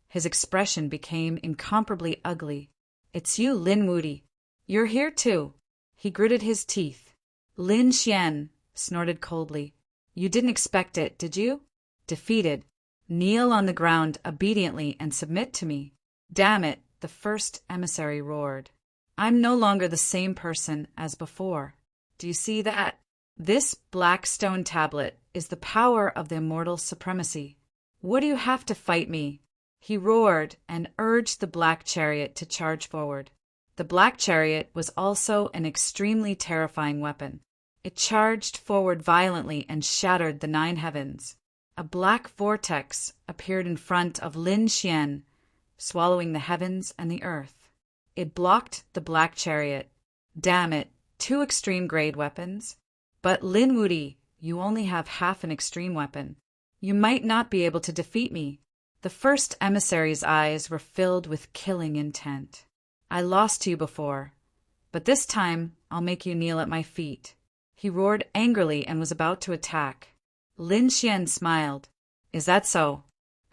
his expression became incomparably ugly. "It's you, Lin Wudi. You're here too." He gritted his teeth. Lin Xian snorted coldly. "You didn't expect it, did you? Defeated. Kneel on the ground obediently and submit to me." "Damn it," the first emissary roared. "I'm no longer the same person as before. Do you see that? This black stone tablet is the power of the immortal supremacy. What do you have to fight me?" He roared and urged the black chariot to charge forward. The black chariot was also an extremely terrifying weapon. It charged forward violently and shattered the 9 heavens. A black vortex appeared in front of Lin Xian, swallowing the heavens and the earth. It blocked the black chariot. Damn it, 2 extreme-grade weapons. But Lin Wudi, you only have half an extreme weapon. You might not be able to defeat me. The first emissary's eyes were filled with killing intent. "I lost to you before, but this time I'll make you kneel at my feet." He roared angrily and was about to attack. Lin Xian smiled. "Is that so?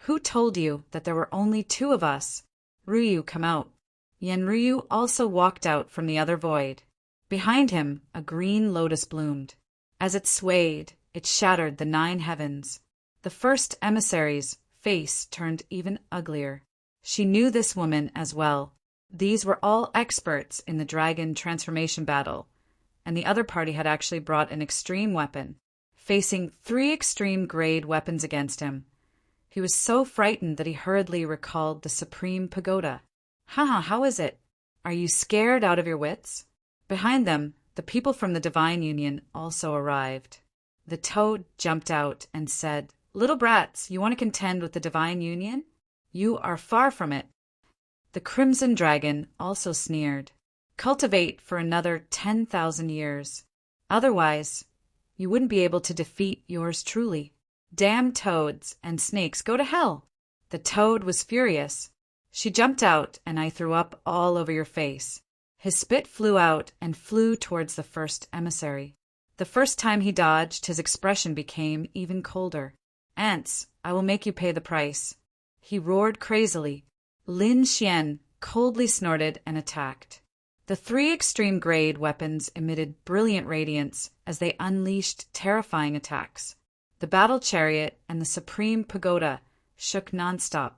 Who told you that there were only 2 of us? Ryu, come out." Yan Ryu also walked out from the other void. Behind him, a green lotus bloomed. As it swayed, it shattered the 9 heavens. The first emissary's face turned even uglier. She knew this woman as well. These were all experts in the dragon transformation battle, and the other party had actually brought an extreme weapon, facing 3 extreme-grade weapons against him. He was so frightened that he hurriedly recalled the supreme pagoda. Haha, how is it? Are you scared out of your wits? Behind them, the people from the Divine Union also arrived. The toad jumped out and said, Little brats, you want to contend with the Divine Union? You are far from it. The Crimson Dragon also sneered. Cultivate for another 10,000 years. Otherwise, you wouldn't be able to defeat yours truly. Damn toads and snakes, go to hell! The toad was furious. She jumped out, and I threw up all over your face. His spit flew out and flew towards the first emissary. The first time he dodged, his expression became even colder. Ants, I will make you pay the price. He roared crazily. Lin Xian coldly snorted and attacked. The three extreme-grade weapons emitted brilliant radiance as they unleashed terrifying attacks. The battle chariot and the supreme pagoda shook nonstop.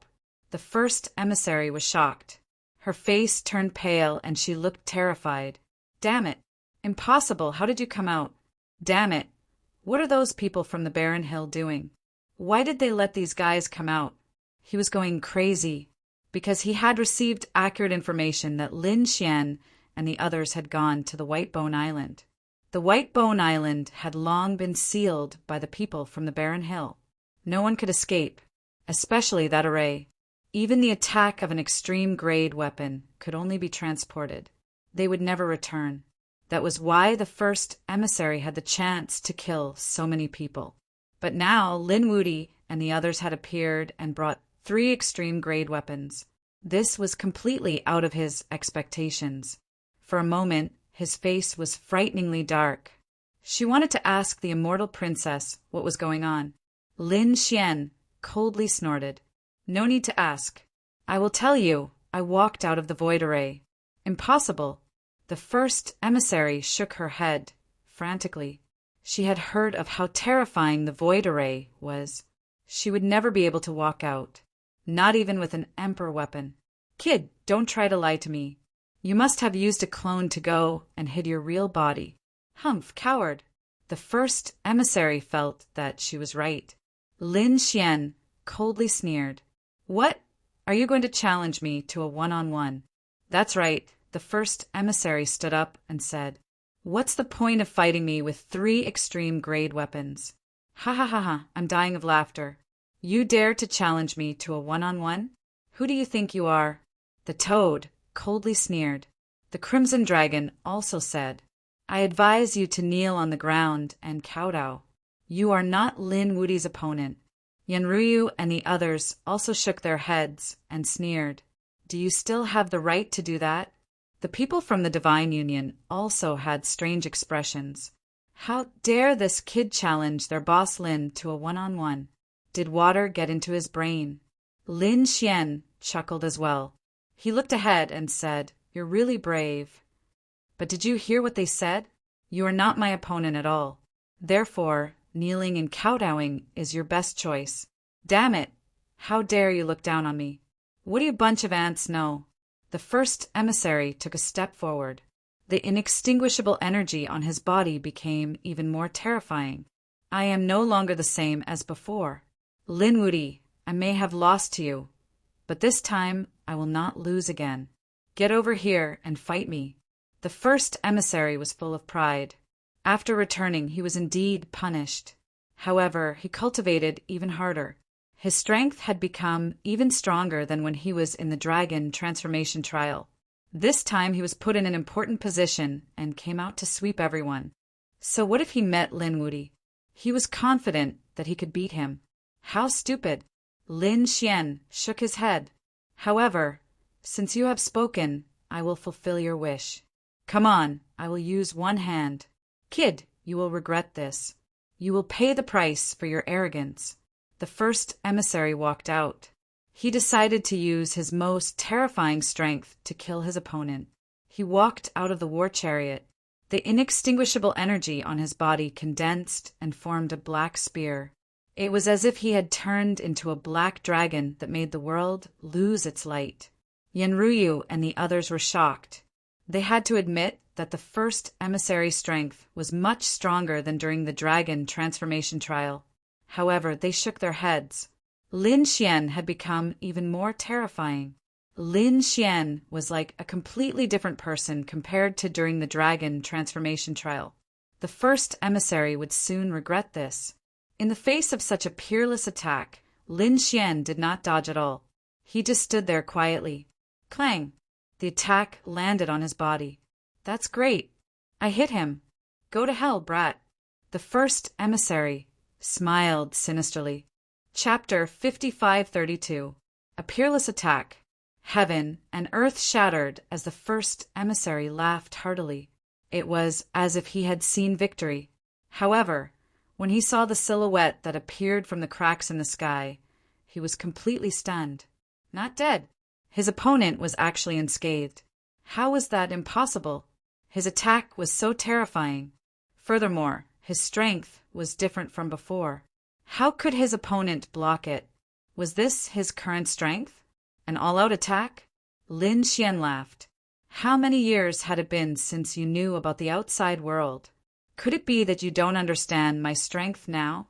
The first emissary was shocked. Her face turned pale and she looked terrified. Damn it! Impossible! How did you come out? Damn it! What are those people from the barren hill doing? Why did they let these guys come out? He was going crazy, because he had received accurate information that Lin Xian and the others had gone to the White Bone Island. The White Bone Island had long been sealed by the people from the barren hill. No one could escape, especially that array. Even the attack of an extreme-grade weapon could only be transported. They would never return. That was why the first emissary had the chance to kill so many people. But now Lin Wuti and the others had appeared and brought 3 extreme-grade weapons. This was completely out of his expectations. For a moment, his face was frighteningly dark. She wanted to ask the immortal princess what was going on. Lin Xian coldly snorted. No need to ask. I will tell you. I walked out of the void array. Impossible. The first emissary shook her head, frantically. She had heard of how terrifying the void array was. She would never be able to walk out, not even with an emperor weapon. Kid, don't try to lie to me. You must have used a clone to go and hid your real body. Humph, coward. The first emissary felt that she was right. Lin Xian coldly sneered. What? Are you going to challenge me to a one-on-one? That's right. The first emissary stood up and said, What's the point of fighting me with 3 extreme-grade weapons? Ha ha ha ha, I'm dying of laughter. You dare to challenge me to a one-on-one? Who do you think you are? The toad coldly sneered. The Crimson Dragon also said, I advise you to kneel on the ground and kowtow. You are not Lin Wuti's opponent. Yanruyu and the others also shook their heads and sneered. Do you still have the right to do that? The people from the Divine Union also had strange expressions. How dare this kid challenge their boss Lin to a one-on-one? Did water get into his brain? Lin Xian chuckled as well. He looked ahead and said, You're really brave. But did you hear what they said? You are not my opponent at all. Therefore, kneeling and kowtowing is your best choice. Damn it! How dare you look down on me? What do you bunch of ants know? The first emissary took a step forward. The inextinguishable energy on his body became even more terrifying. I am no longer the same as before. Lin Wuti, I may have lost to you, but this time I will not lose again. Get over here and fight me. The first emissary was full of pride. After returning, he was indeed punished. However, he cultivated even harder. His strength had become even stronger than when he was in the dragon transformation trial. This time he was put in an important position and came out to sweep everyone. So what if he met Lin Wuti? He was confident that he could beat him. How stupid! Lin Xian shook his head. However, since you have spoken, I will fulfill your wish. Come on, I will use one hand. Kid, you will regret this. You will pay the price for your arrogance. The first emissary walked out. He decided to use his most terrifying strength to kill his opponent. He walked out of the war chariot. The inextinguishable energy on his body condensed and formed a black spear. It was as if he had turned into a black dragon that made the world lose its light. Yanruyu and the others were shocked. They had to admit that the first emissary's strength was much stronger than during the dragon transformation trial. However, they shook their heads. Lin Xian had become even more terrifying. Lin Xian was like a completely different person compared to during the dragon transformation trial. The first emissary would soon regret this. In the face of such a peerless attack, Lin Xian did not dodge at all. He just stood there quietly. Clang! The attack landed on his body. That's great. I hit him. Go to hell, brat. The first emissary smiled sinisterly. Chapter 5532. A peerless attack. Heaven and earth shattered as the first emissary laughed heartily. It was as if he had seen victory. However, when he saw the silhouette that appeared from the cracks in the sky, he was completely stunned. Not dead. His opponent was actually unscathed. How was that impossible? His attack was so terrifying. Furthermore, his strength was different from before. How could his opponent block it? Was this his current strength? An all-out attack? Lin Xian laughed. How many years had it been since you knew about the outside world? Could it be that you don't understand my strength now?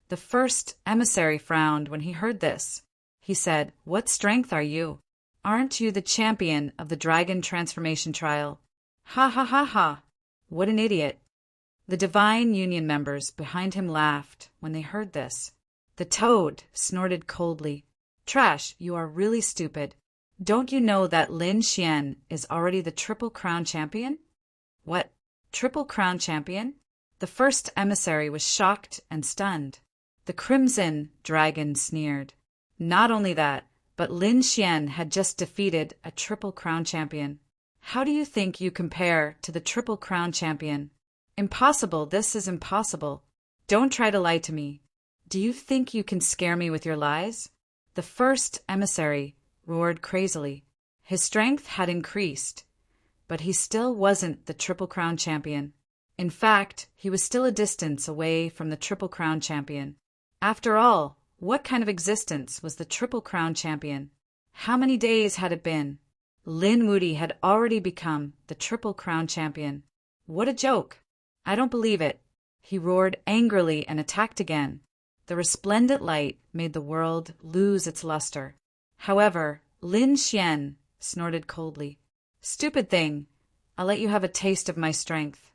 The first emissary frowned when he heard this. He said, What strength are you? Aren't you the champion of the dragon transformation trial? Ha ha ha ha! What an idiot! The Divine Union members behind him laughed when they heard this. The toad snorted coldly. Trash, you are really stupid. Don't you know that Lin Xian is already the Triple Crown champion? What? Triple Crown champion? The first emissary was shocked and stunned. The Crimson Dragon sneered. Not only that, but Lin Xian had just defeated a Triple Crown champion. How do you think you compare to the Triple Crown champion? Impossible, this is impossible. Don't try to lie to me. Do you think you can scare me with your lies? The first emissary roared crazily. His strength had increased, but he still wasn't the Triple Crown champion. In fact, he was still a distance away from the Triple Crown champion. After all, what kind of existence was the Triple Crown champion? How many days had it been? Lin Wuti had already become the Triple Crown champion. What a joke! I don't believe it. He roared angrily and attacked again. The resplendent light made the world lose its luster. However, Lin Xian snorted coldly. Stupid thing! I'll let you have a taste of my strength.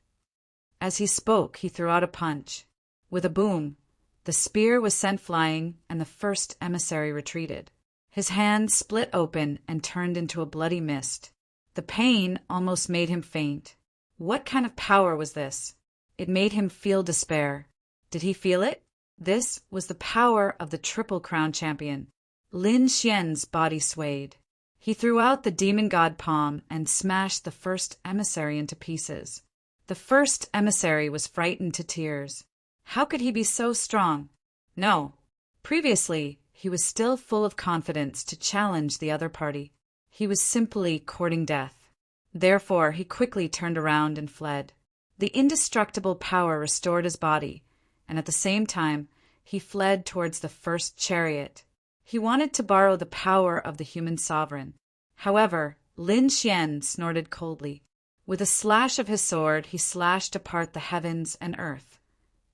As he spoke, he threw out a punch. With a boom, the spear was sent flying, and the first emissary retreated. His hand split open and turned into a bloody mist. The pain almost made him faint. What kind of power was this? It made him feel despair. Did he feel it? This was the power of the Triple Crown champion. Lin Xian's body swayed. He threw out the demon god palm and smashed the first emissary into pieces. The first emissary was frightened to tears. How could he be so strong? No. Previously, he was still full of confidence to challenge the other party. He was simply courting death. Therefore, he quickly turned around and fled. The indestructible power restored his body, and at the same time, he fled towards the first chariot. He wanted to borrow the power of the human sovereign. However, Lin Xian snorted coldly. With a slash of his sword, he slashed apart the heavens and earth,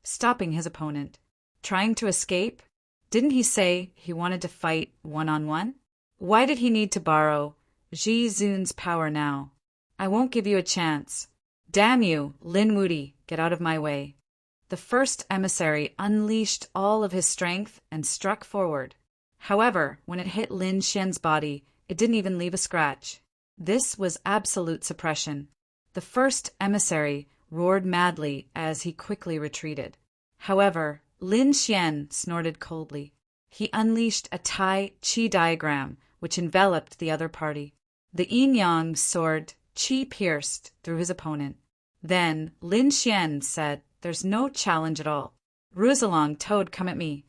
stopping his opponent. Trying to escape? Didn't he say he wanted to fight one-on-one? Why did he need to borrow Ji Zun's power now? I won't give you a chance. Damn you, Lin Wuti, get out of my way. The first emissary unleashed all of his strength and struck forward. However, when it hit Lin Xian's body, it didn't even leave a scratch. This was absolute suppression. The first emissary roared madly as he quickly retreated. However, Lin Xian snorted coldly. He unleashed a Tai Chi diagram, which enveloped the other party. The yin-yang sword Chi pierced through his opponent. Then Lin Xian said, There's no challenge at all. Ruse along, Toad, come at me.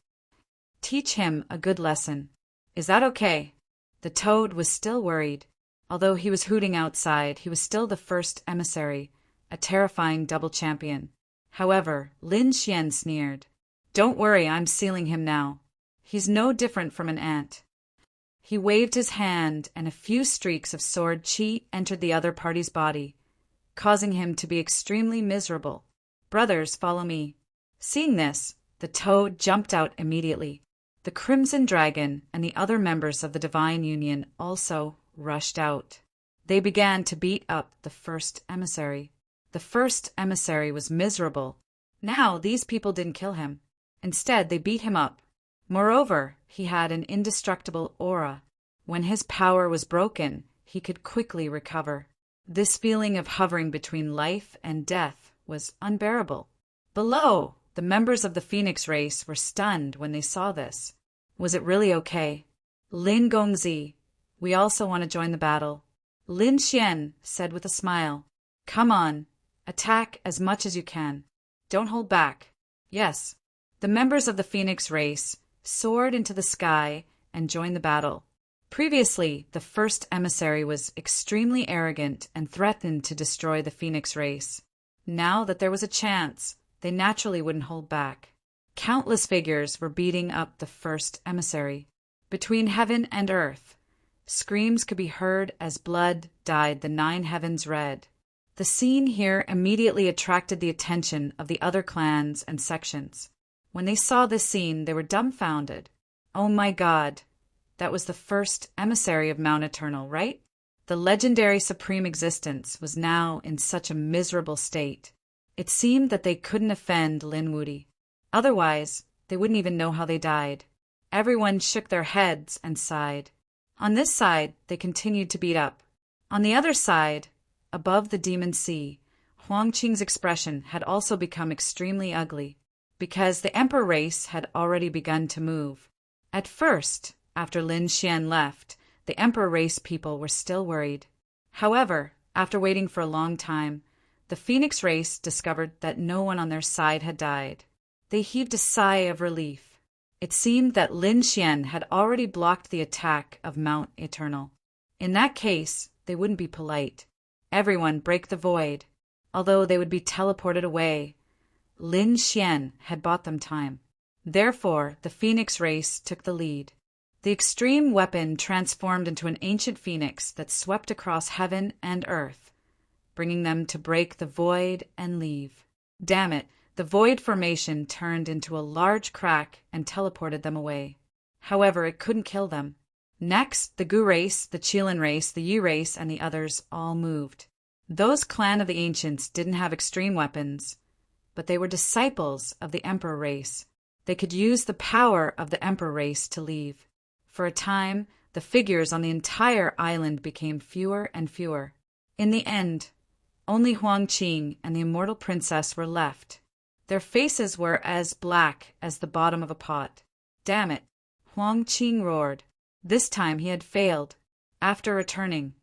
Teach him a good lesson. Is that okay? The Toad was still worried. Although he was hooting outside, he was still the first emissary, a terrifying double champion. However, Lin Xian sneered. Don't worry, I'm sealing him now. He's no different from an ant. He waved his hand, and a few streaks of sword chi entered the other party's body, causing him to be extremely miserable. Brothers, follow me. Seeing this, the Toad jumped out immediately. The Crimson Dragon and the other members of the Divine Union also rushed out. They began to beat up the first emissary. The first emissary was miserable. Now these people didn't kill him. Instead, they beat him up. Moreover, he had an indestructible aura. When his power was broken, he could quickly recover. This feeling of hovering between life and death was unbearable. Below, the members of the Phoenix race were stunned when they saw this. Was it really okay? Lin Gongzi, we also want to join the battle. Lin Xian said with a smile, come on, attack as much as you can. Don't hold back. Yes. The members of the Phoenix race soared into the sky and joined the battle. Previously, the first emissary was extremely arrogant and threatened to destroy the Phoenix race. Now that there was a chance, they naturally wouldn't hold back. Countless figures were beating up the first emissary. Between heaven and earth, screams could be heard as blood dyed the 9 heavens red. The scene here immediately attracted the attention of the other clans and sections. When they saw this scene, they were dumbfounded. Oh my God, that was the first emissary of Mount Eternal, right? The legendary supreme existence was now in such a miserable state. It seemed that they couldn't offend Lin Wudi. Otherwise, they wouldn't even know how they died. Everyone shook their heads and sighed. On this side, they continued to beat up. On the other side, above the demon sea, Huang Qing's expression had also become extremely ugly, because the emperor race had already begun to move. At first, after Lin Xian left, the emperor race people were still worried. However, after waiting for a long time, the Phoenix race discovered that no one on their side had died. They heaved a sigh of relief. It seemed that Lin Xian had already blocked the attack of Mount Eternal. In that case, they wouldn't be polite. Everyone break the void. Although they would be teleported away, Lin Xian had bought them time. Therefore, the Phoenix race took the lead. The extreme weapon transformed into an ancient phoenix that swept across heaven and earth, bringing them to break the void and leave. Damn it, the void formation turned into a large crack and teleported them away. However, it couldn't kill them. Next, the Gu race, the Qilin race, the Yi race, and the others all moved. Those clan of the ancients didn't have extreme weapons, but they were disciples of the emperor race. They could use the power of the emperor race to leave. For a time, the figures on the entire island became fewer and fewer. In the end, only Huang Qing and the immortal princess were left. Their faces were as black as the bottom of a pot. Damn it, Huang Qing roared. This time he had failed. After returning,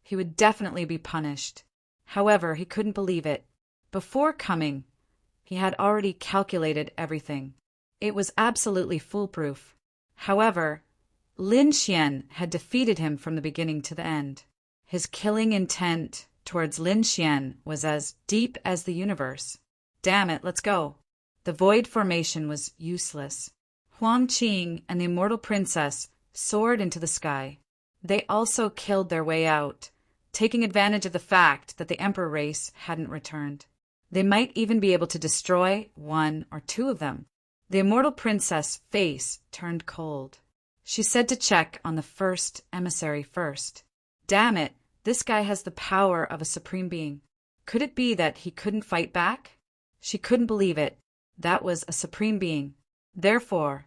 he would definitely be punished. However, he couldn't believe it. Before coming, he had already calculated everything. It was absolutely foolproof. However, Lin Xian had defeated him from the beginning to the end. His killing intent towards Lin Xian was as deep as the universe. Damn it, let's go. The void formation was useless. Huang Qing and the immortal princess soared into the sky. They also killed their way out, taking advantage of the fact that the emperor race hadn't returned. They might even be able to destroy 1 or 2 of them. The immortal princess' face turned cold. She said to check on the first emissary first. Damn it, this guy has the power of a supreme being. Could it be that he couldn't fight back? She couldn't believe it. That was a supreme being. Therefore,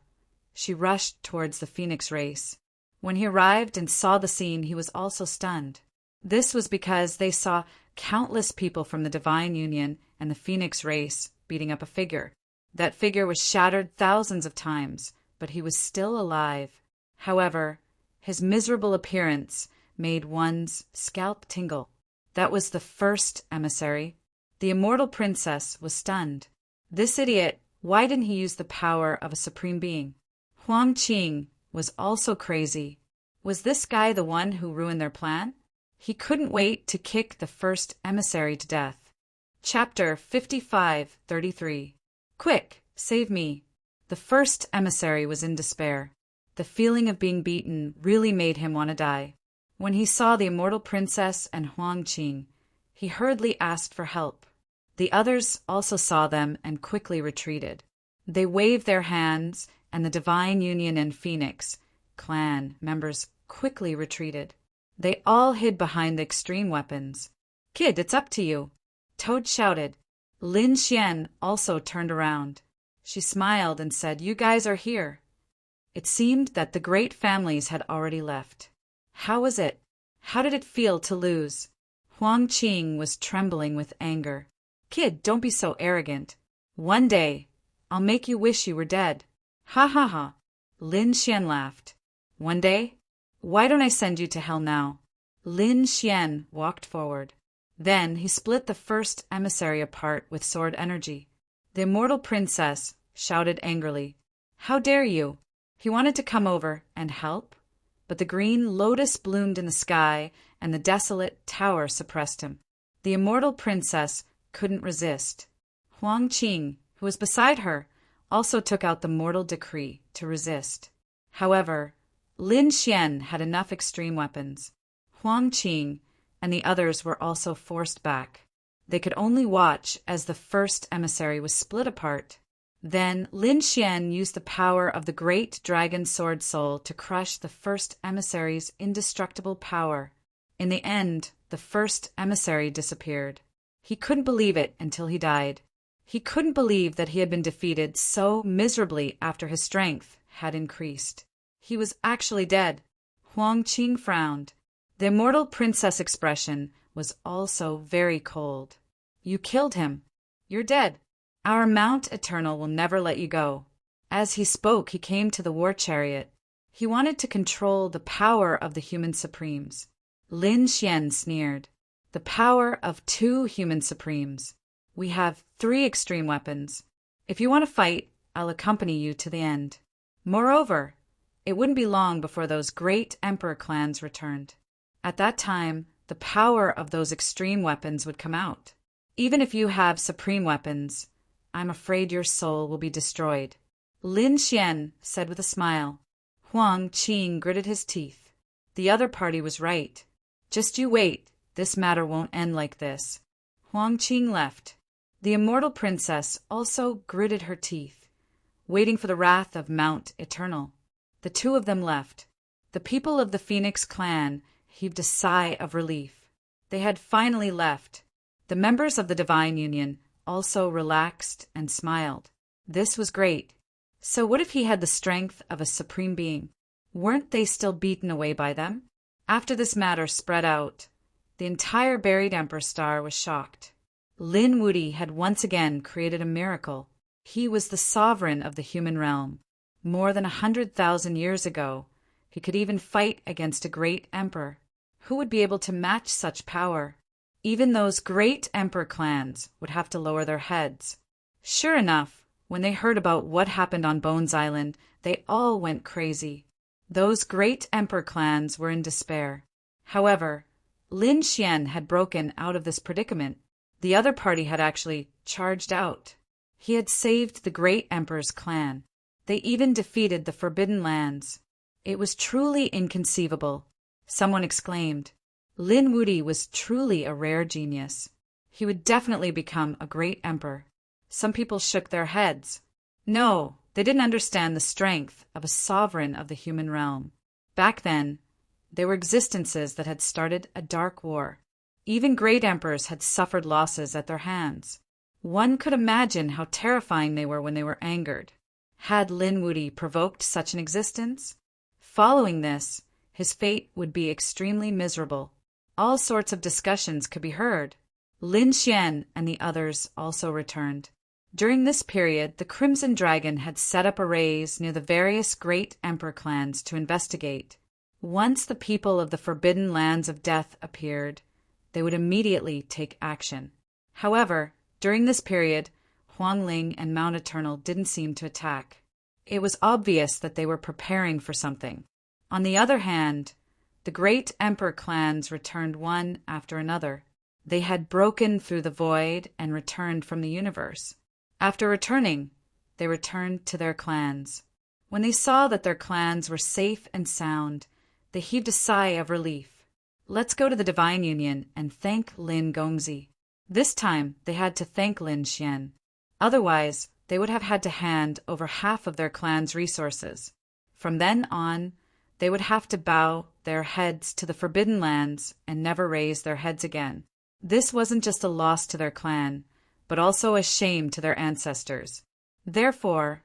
she rushed towards the Phoenix race. When he arrived and saw the scene, he was also stunned. This was because they saw countless people from the Divine Union and the Phoenix race beating up a figure. That figure was shattered thousands of times, but he was still alive. However, his miserable appearance made one's scalp tingle. That was the first emissary. The immortal princess was stunned. This idiot, why didn't he use the power of a supreme being? Huang Qing was also crazy. Was this guy the one who ruined their plan? He couldn't wait to kick the first emissary to death. Chapter 55:33. Quick, save me. The first emissary was in despair. The feeling of being beaten really made him want to die. When he saw the immortal princess and Huang Qing, he hurriedly asked for help. The others also saw them and quickly retreated. They waved their hands, and the Divine Union and Phoenix clan members quickly retreated. They all hid behind the extreme weapons. "Kid, it's up to you," Toad shouted. Lin Xian also turned around. She smiled and said, "You guys are here." It seemed that the great families had already left. How was it? How did it feel to lose? Huang Qing was trembling with anger. "Kid, don't be so arrogant. One day, I'll make you wish you were dead." "Ha ha ha." Lin Xian laughed. "One day? Why don't I send you to hell now?" Lin Xian walked forward. Then he split the first emissary apart with sword energy. The immortal princess shouted angrily, "How dare you?" He wanted to come over and help, but the green lotus bloomed in the sky and the desolate tower suppressed him. The immortal princess couldn't resist. Huang Qing, who was beside her, also took out the mortal decree to resist. However, Lin Xian had enough extreme weapons. Huang Qing and the others were also forced back. They could only watch as the first emissary was split apart. Then Lin Xian used the power of the great dragon sword soul to crush the first emissary's indestructible power. In the end, the first emissary disappeared. He couldn't believe it until he died. He couldn't believe that he had been defeated so miserably after his strength had increased. He was actually dead. Huang Qing frowned. The immortal princess expression was also very cold. "You killed him. You're dead. Our Mount Eternal will never let you go." As he spoke, he came to the war chariot. He wanted to control the power of the human supremes. Lin Xian sneered. "The power of 2 human supremes. We have 3 extreme weapons. If you want to fight, I'll accompany you to the end." Moreover, it wouldn't be long before those great emperor clans returned. At that time, the power of those extreme weapons would come out. Even if you have supreme weapons, I'm afraid your soul will be destroyed," Lin Xian said with a smile. Huang Qing gritted his teeth. The other party was right. "Just you wait, this matter won't end like this." Huang Qing left. The immortal princess also gritted her teeth, waiting for the wrath of Mount Eternal. The 2 of them left. The people of the Phoenix clan heaved a sigh of relief. They had finally left. The members of the Divine Union also relaxed and smiled. This was great. So what if he had the strength of a supreme being? Weren't they still beaten away by them? After this matter spread out, the entire buried Emperor Star was shocked. Lin Wuti had once again created a miracle. He was the sovereign of the human realm. More than 100,000 years ago, he could even fight against a great emperor. Who would be able to match such power? Even those great emperor clans would have to lower their heads. Sure enough, when they heard about what happened on Bones Island, they all went crazy. Those great emperor clans were in despair. However, Lin Xian had broken out of this predicament. The other party had actually charged out. He had saved the great emperor's clan. They even defeated the Forbidden Lands. It was truly inconceivable. Someone exclaimed. Lin Wuti was truly a rare genius. He would definitely become a great emperor. Some people shook their heads. No, they didn't understand the strength of a sovereign of the human realm. Back then, there were existences that had started a dark war. Even great emperors had suffered losses at their hands. One could imagine how terrifying they were when they were angered. Had Lin Wuti provoked such an existence? Following this, his fate would be extremely miserable. All sorts of discussions could be heard. Lin Xian and the others also returned. During this period, the Crimson Dragon had set up arrays near the various great emperor clans to investigate. Once the people of the Forbidden Lands of Death appeared, they would immediately take action. However, during this period, Huangling and Mount Eternal didn't seem to attack. It was obvious that they were preparing for something. On the other hand, the great emperor clans returned one after another. They had broken through the void and returned from the universe. After returning, they returned to their clans. When they saw that their clans were safe and sound, they heaved a sigh of relief. Let's go to the Divine Union and thank Lin Gongzi. This time, they had to thank Lin Xian. Otherwise, they would have had to hand over half of their clan's resources. From then on, They would have to bow their heads to the Forbidden Lands and never raise their heads again. This wasn't just a loss to their clan, but also a shame to their ancestors. Therefore,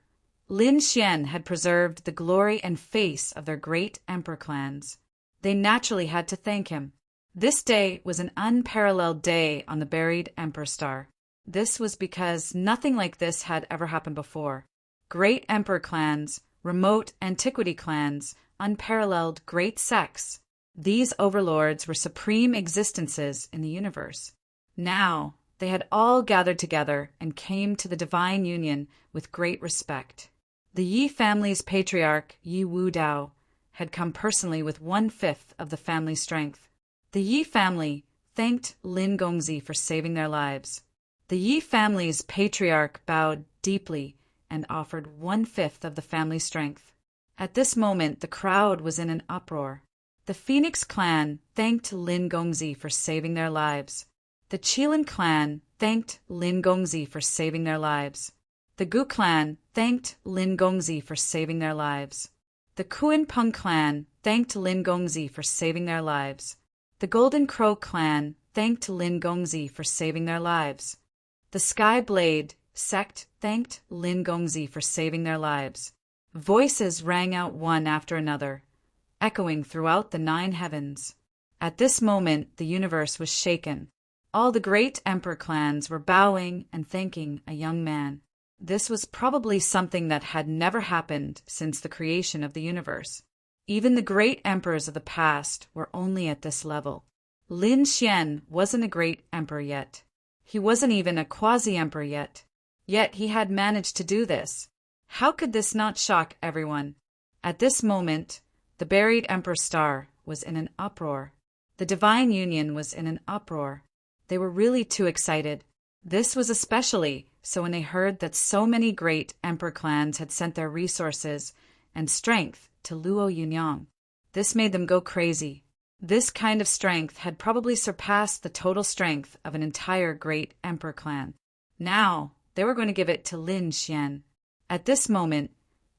Lin Xian had preserved the glory and face of their great emperor clans. They naturally had to thank him. This day was an unparalleled day on the buried Emperor Star. This was because nothing like this had ever happened before. Great emperor clans, remote antiquity clans, unparalleled great sects. These overlords were supreme existences in the universe. Now, they had all gathered together and came to the divine union with great respect. The Yi family's patriarch, Yi Wudao, had come personally with 1/5 of the family's strength. The Yi family thanked Lin Gongzi for saving their lives. The Yi family's patriarch bowed deeply and offered 1/5 of the family's strength. At this moment, the crowd was in an uproar. The Phoenix clan thanked Lin Gongzi for saving their lives. The Qilin clan thanked Lin Gongzi for saving their lives. The Gu clan thanked Lin Gongzi for saving their lives. The Kuan Peng clan thanked Lin Gongzi for saving their lives. The Golden Crow clan thanked Lin Gongzi for saving their lives. The Sky Blade sect thanked Lin Gongzi for saving their lives. Voices rang out one after another, echoing throughout the 9 heavens. At this moment, the universe was shaken. All the great emperor clans were bowing and thanking a young man. This was probably something that had never happened since the creation of the universe. Even the great emperors of the past were only at this level. Lin Xian wasn't a great emperor yet. He wasn't even a quasi-emperor yet. Yet he had managed to do this. How could this not shock everyone? At this moment, the buried Emperor Star was in an uproar. The divine union was in an uproar. They were really too excited. This was especially so when they heard that so many great emperor clans had sent their resources and strength to Luo Yunyang. This made them go crazy. This kind of strength had probably surpassed the total strength of an entire great emperor clan. Now, they were going to give it to Lin Xian. At this moment,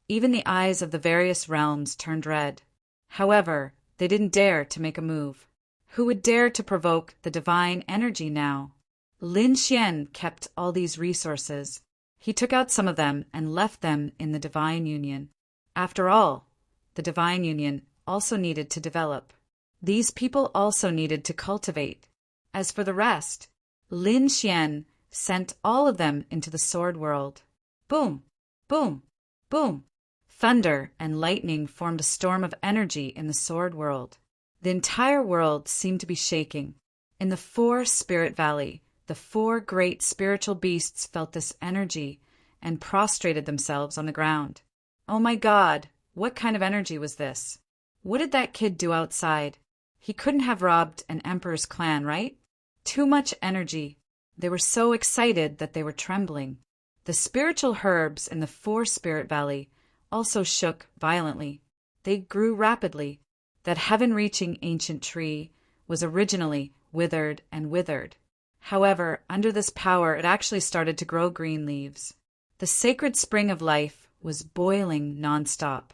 even the eyes of the various realms turned red. However, they didn't dare to make a move. Who would dare to provoke the divine energy now? Lin Xian kept all these resources. He took out some of them and left them in the divine union. After all, the divine union also needed to develop. These people also needed to cultivate. As for the rest, Lin Xian sent all of them into the sword world. Boom, boom, boom. Thunder and lightning formed a storm of energy in the sword world. The entire world seemed to be shaking. In the 4 Spirit Valley, the 4 great spiritual beasts felt this energy and prostrated themselves on the ground. Oh my God, what kind of energy was this? What did that kid do outside? He couldn't have robbed an emperor's clan, right? Too much energy. They were so excited that they were trembling. The spiritual herbs in the 4 Spirit Valley also shook violently. They grew rapidly. That heaven-reaching ancient tree was originally withered and withered. However, under this power, it actually started to grow green leaves. The sacred spring of life was boiling nonstop.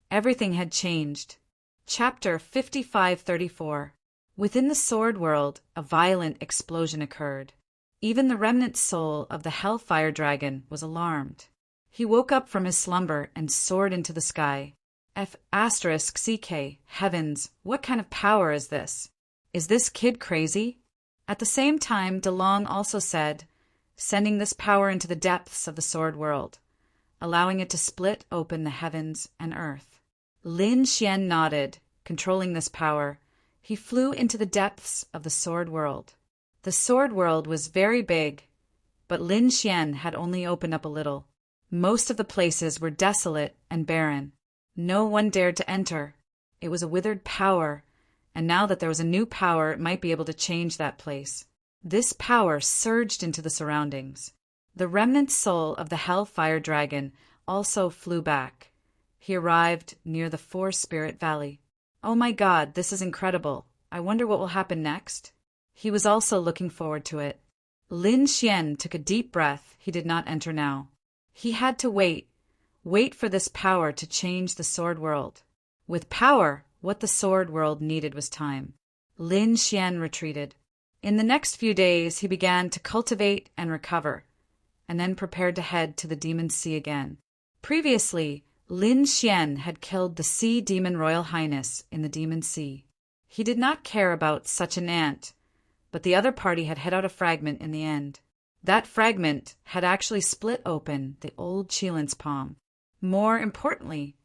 Everything had changed. Chapter 5534. Within the sword world, a violent explosion occurred. Even the remnant soul of the Hellfire Dragon was alarmed. He woke up from his slumber and soared into the sky. *CK, heavens, what kind of power is this? Is this kid crazy? At the same time, DeLong also said, sending this power into the depths of the sword world, allowing it to split open the heavens and earth. Lin Xian nodded, controlling this power. He flew into the depths of the sword world. The sword world was very big, but Lin Xian had only opened up a little. Most of the places were desolate and barren. No one dared to enter. It was a withered power, and now that there was a new power, it might be able to change that place. This power surged into the surroundings. The remnant soul of the Hellfire Dragon also flew back. He arrived near the 4 Spirit Valley. Oh my God, this is incredible. I wonder what will happen next. He was also looking forward to it. Lin Xian took a deep breath. He did not enter now. He had to wait for this power to change the sword world. With power, what the sword world needed was time. Lin Xian retreated. In the next few days, he began to cultivate and recover, and then prepared to head to the Demon Sea again. Previously, Lin Xian had killed the Sea Demon Royal Highness in the Demon Sea. He did not care about such an ant, but the other party had hit out a fragment in the end. That fragment had actually split open the old Qilin's palm. More importantly,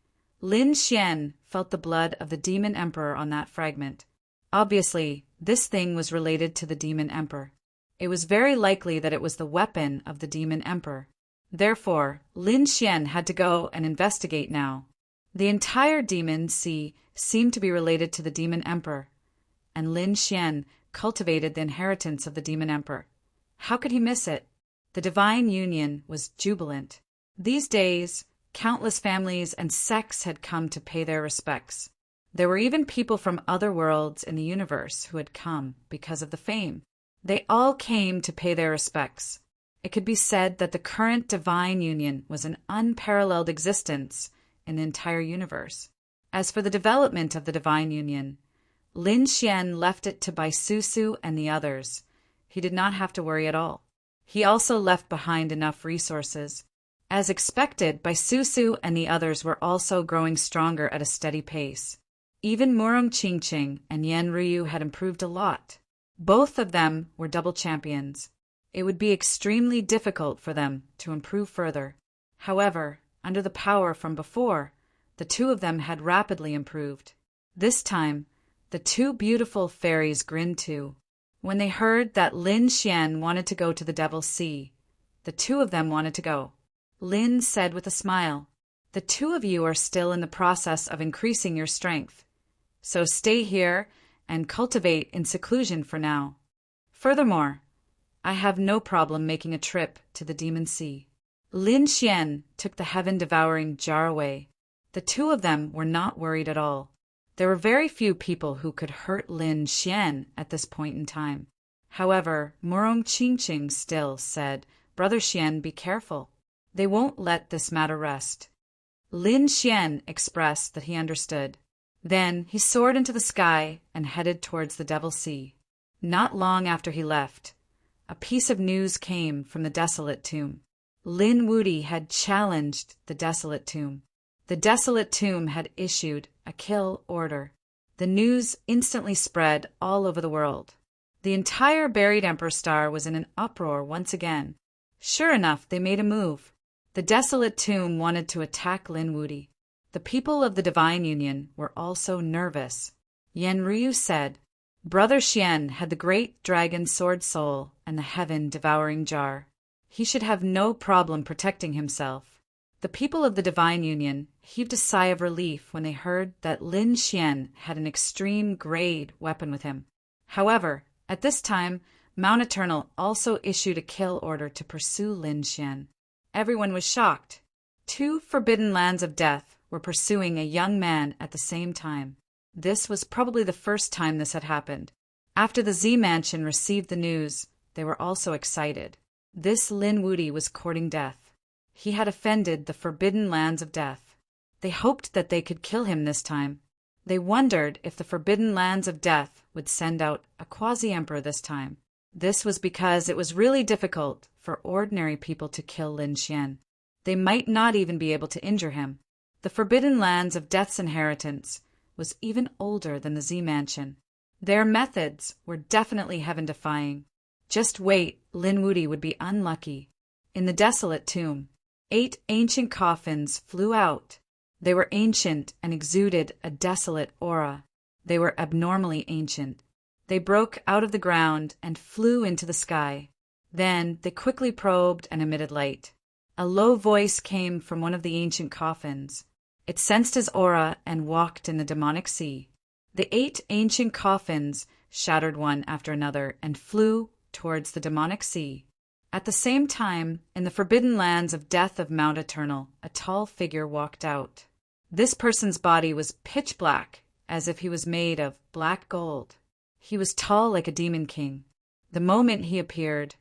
Lin Xian felt the blood of the Demon Emperor on that fragment. Obviously, this thing was related to the Demon Emperor. It was very likely that it was the weapon of the Demon Emperor. Therefore, Lin Xian had to go and investigate now. The entire Demon Sea seemed to be related to the Demon Emperor, and Lin Xian cultivated the inheritance of the Demon Emperor. How could he miss it? The divine union was jubilant. These days, countless families and sects had come to pay their respects. There were even people from other worlds in the universe who had come because of the fame. They all came to pay their respects. It could be said that the current divine union was an unparalleled existence in the entire universe. As for the development of the divine union, Lin Xian left it to Baisusu and the others. He did not have to worry at all. He also left behind enough resources. As expected, Baisusu and the others were also growing stronger at a steady pace. Even Murong Qingqing and Yan Ryu had improved a lot. Both of them were double champions. It would be extremely difficult for them to improve further. However, under the power from before, the two of them had rapidly improved. This time, the two beautiful fairies grinned too. When they heard that Lin Xian wanted to go to the Devil's Sea, the two of them wanted to go. Lin said with a smile, "The two of you are still in the process of increasing your strength. So stay here and cultivate in seclusion for now. Furthermore, I have no problem making a trip to the Demon Sea." Lin Xian took the heaven-devouring jar away. The two of them were not worried at all. There were very few people who could hurt Lin Xian at this point in time. However, Murong Qingqing still said, "Brother Xian, be careful. They won't let this matter rest." Lin Xian expressed that he understood. Then he soared into the sky and headed towards the Devil's Sea. Not long after he left, a piece of news came from the Desolate Tomb. Lin Wudi had challenged the Desolate Tomb. The Desolate Tomb had issued a kill order. The news instantly spread all over the world. The entire buried Emperor Star was in an uproar once again. Sure enough, they made a move. The Desolate Tomb wanted to attack Lin Wudi. The people of the Divine Union were also nervous. Yan Ryu said, "Brother Xian had the great dragon sword soul and the heaven-devouring jar. He should have no problem protecting himself." The people of the Divine Union heaved a sigh of relief when they heard that Lin Xian had an extreme grade weapon with him. However, at this time, Mount Eternal also issued a kill order to pursue Lin Xian. Everyone was shocked. Two forbidden lands of death were pursuing a young man at the same time. This was probably the first time this had happened. After the Z Mansion received the news, they were also excited. This Lin Wudi was courting death. He had offended the forbidden lands of death. They hoped that they could kill him this time. They wondered if the forbidden lands of death would send out a quasi-emperor this time. This was because it was really difficult for ordinary people to kill Lin Xian. They might not even be able to injure him. The forbidden lands of death's inheritance was even older than the Z Mansion. Their methods were definitely heaven-defying. Just wait, Lin Wudi would be unlucky. In the Desolate Tomb, 8 ancient coffins flew out. They were ancient and exuded a desolate aura. They were abnormally ancient. They broke out of the ground and flew into the sky. Then they quickly probed and emitted light. A low voice came from one of the ancient coffins. It sensed his aura and walked in the demonic sea. The 8 ancient coffins shattered one after another and flew towards the demonic sea. At the same time, in the forbidden lands of death of Mount Eternal, a tall figure walked out. This person's body was pitch black, as if he was made of black gold. He was tall like a demon king. The moment he appeared,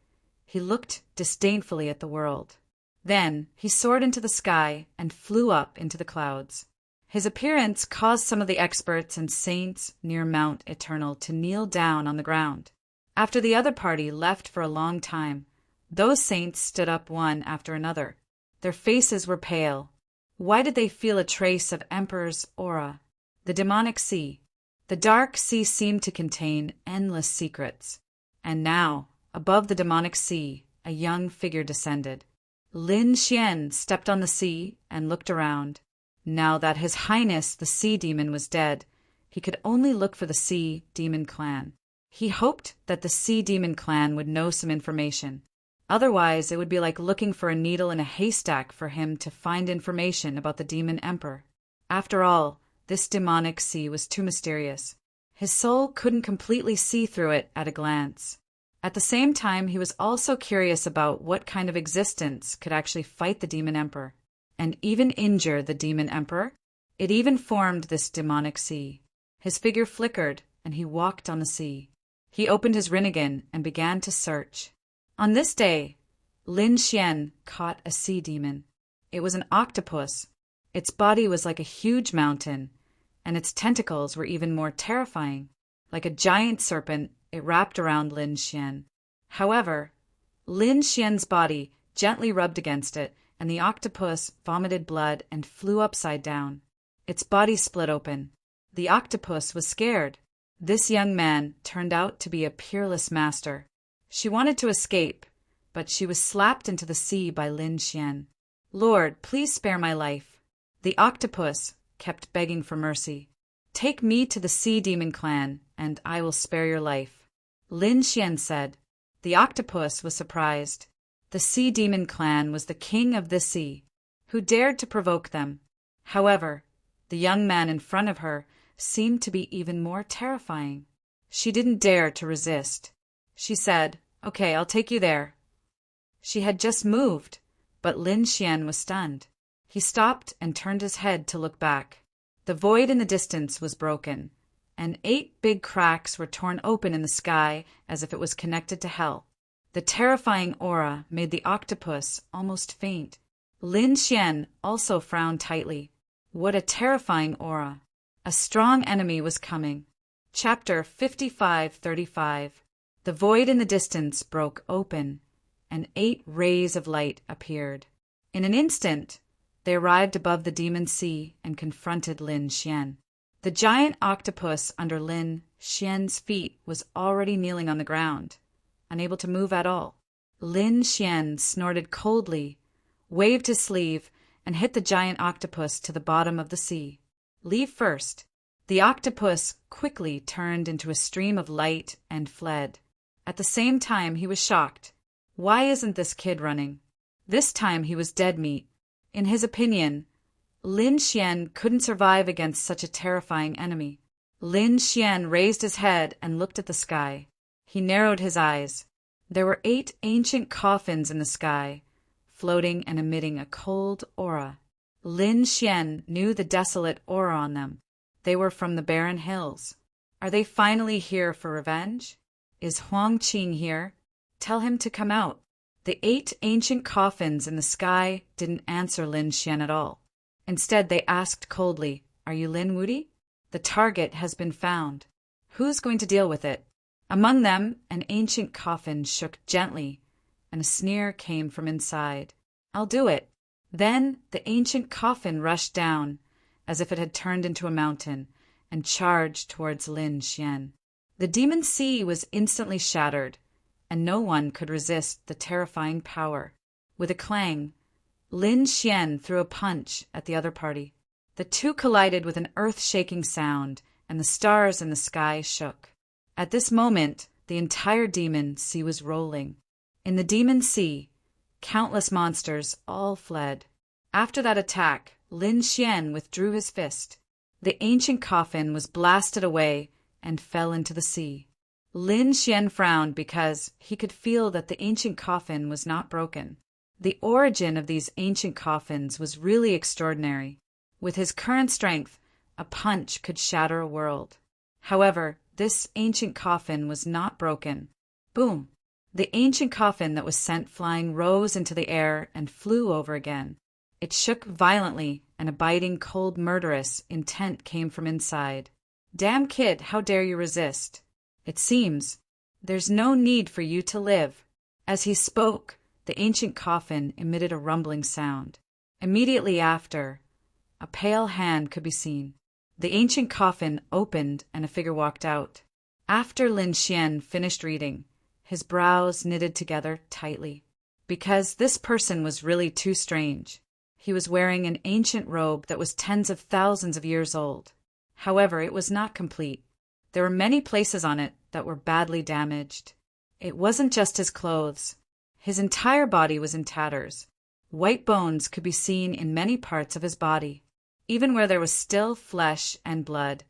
he looked disdainfully at the world. Then he soared into the sky and flew up into the clouds. His appearance caused some of the experts and saints near Mount Eternal to kneel down on the ground. After the other party left for a long time, those saints stood up one after another. Their faces were pale. Why did they feel a trace of Emperor's aura? The demonic sea. The dark sea seemed to contain endless secrets. And now, above the demonic sea, a young figure descended. Lin Xian stepped on the sea and looked around. Now that His Highness the Sea Demon was dead, he could only look for the Sea Demon clan. He hoped that the Sea Demon clan would know some information. Otherwise, it would be like looking for a needle in a haystack for him to find information about the Demon Emperor. After all, this demonic sea was too mysterious. His soul couldn't completely see through it at a glance. At the same time, he was also curious about what kind of existence could actually fight the Demon Emperor, and even injure the Demon Emperor. It even formed this demonic sea. His figure flickered, and he walked on the sea. He opened his Rinnegan and began to search. On this day, Lin Xian caught a sea demon. It was an octopus. Its body was like a huge mountain, and its tentacles were even more terrifying. Like a giant serpent, it wrapped around Lin Xian. However, Lin Xian's body gently rubbed against it, and the octopus vomited blood and flew upside down. Its body split open. The octopus was scared. This young man turned out to be a peerless master. She wanted to escape, but she was slapped into the sea by Lin Xian. "Lord, please spare my life." The octopus kept begging for mercy. "Take me to the Sea Demon clan, and I will spare your life," Lin Xian said. The octopus was surprised. The Sea Demon clan was the king of this sea. Who dared to provoke them? However, the young man in front of her seemed to be even more terrifying. She didn't dare to resist. She said, "Okay, I'll take you there." She had just moved, but Lin Xian was stunned. He stopped and turned his head to look back. The void in the distance was broken, and 8 big cracks were torn open in the sky as if it was connected to hell. The terrifying aura made the octopus almost faint. Lin Xian also frowned tightly. What a terrifying aura! A strong enemy was coming. Chapter 55:35. The void in the distance broke open, and 8 rays of light appeared. In an instant, they arrived above the demon sea and confronted Lin Xian. The giant octopus under Lin Xian's feet was already kneeling on the ground, unable to move at all. Lin Xian snorted coldly, waved his sleeve, and hit the giant octopus to the bottom of the sea. "Leave first." The octopus quickly turned into a stream of light and fled. At the same time, he was shocked. Why isn't this kid running? This time he was dead meat. In his opinion, Lin Xian couldn't survive against such a terrifying enemy. Lin Xian raised his head and looked at the sky. He narrowed his eyes. There were 8 ancient coffins in the sky, floating and emitting a cold aura. Lin Xian knew the desolate aura on them. They were from the barren hills. Are they finally here for revenge? Is Huang Qing here? Tell him to come out. The 8 ancient coffins in the sky didn't answer Lin Xian at all. Instead, they asked coldly, "Are you Lin Wuti? The target has been found. Who's going to deal with it?" Among them, an ancient coffin shook gently, and a sneer came from inside. "I'll do it." Then the ancient coffin rushed down, as if it had turned into a mountain, and charged towards Lin Xian. The demon sea was instantly shattered, and no one could resist the terrifying power. With a clang, Lin Xian threw a punch at the other party. The two collided with an earth-shaking sound, and the stars in the sky shook. At this moment, the entire demon sea was rolling. In the demon sea, countless monsters all fled. After that attack, Lin Xian withdrew his fist. The ancient coffin was blasted away and fell into the sea. Lin Xian frowned because he could feel that the ancient coffin was not broken. The origin of these ancient coffins was really extraordinary. With his current strength, a punch could shatter a world. However, this ancient coffin was not broken. Boom! The ancient coffin that was sent flying rose into the air and flew over again. It shook violently, and a biting, cold, murderous intent came from inside. "Damn kid, how dare you resist? It seems there's no need for you to live." As he spoke, the ancient coffin emitted a rumbling sound. Immediately after, a pale hand could be seen. The ancient coffin opened and a figure walked out. After Lin Xian finished reading, his brows knitted together tightly. Because this person was really too strange. He was wearing an ancient robe that was tens of thousands of years old. However, it was not complete. There were many places on it that were badly damaged. It wasn't just his clothes. His entire body was in tatters. White bones could be seen in many parts of his body. Even where there was still flesh and blood,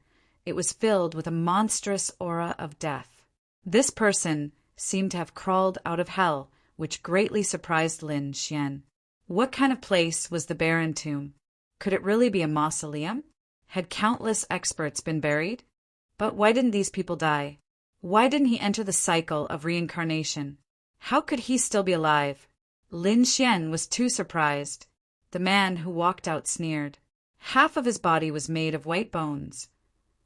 it was filled with a monstrous aura of death. This person seemed to have crawled out of hell, which greatly surprised Lin Xian. What kind of place was the barren tomb? Could it really be a mausoleum? Had countless experts been buried? But why didn't these people die? Why didn't he enter the cycle of reincarnation? How could he still be alive? Lin Xian was too surprised. The man who walked out sneered. Half of his body was made of white bones,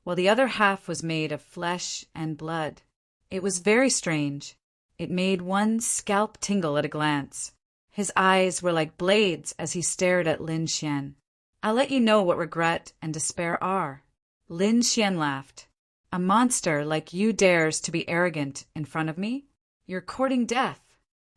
while the other half was made of flesh and blood. It was very strange. It made one's scalp tingle at a glance. His eyes were like blades as he stared at Lin Xian. "I'll let you know what regret and despair are." Lin Xian laughed. "A monster like you dares to be arrogant in front of me? You're courting death."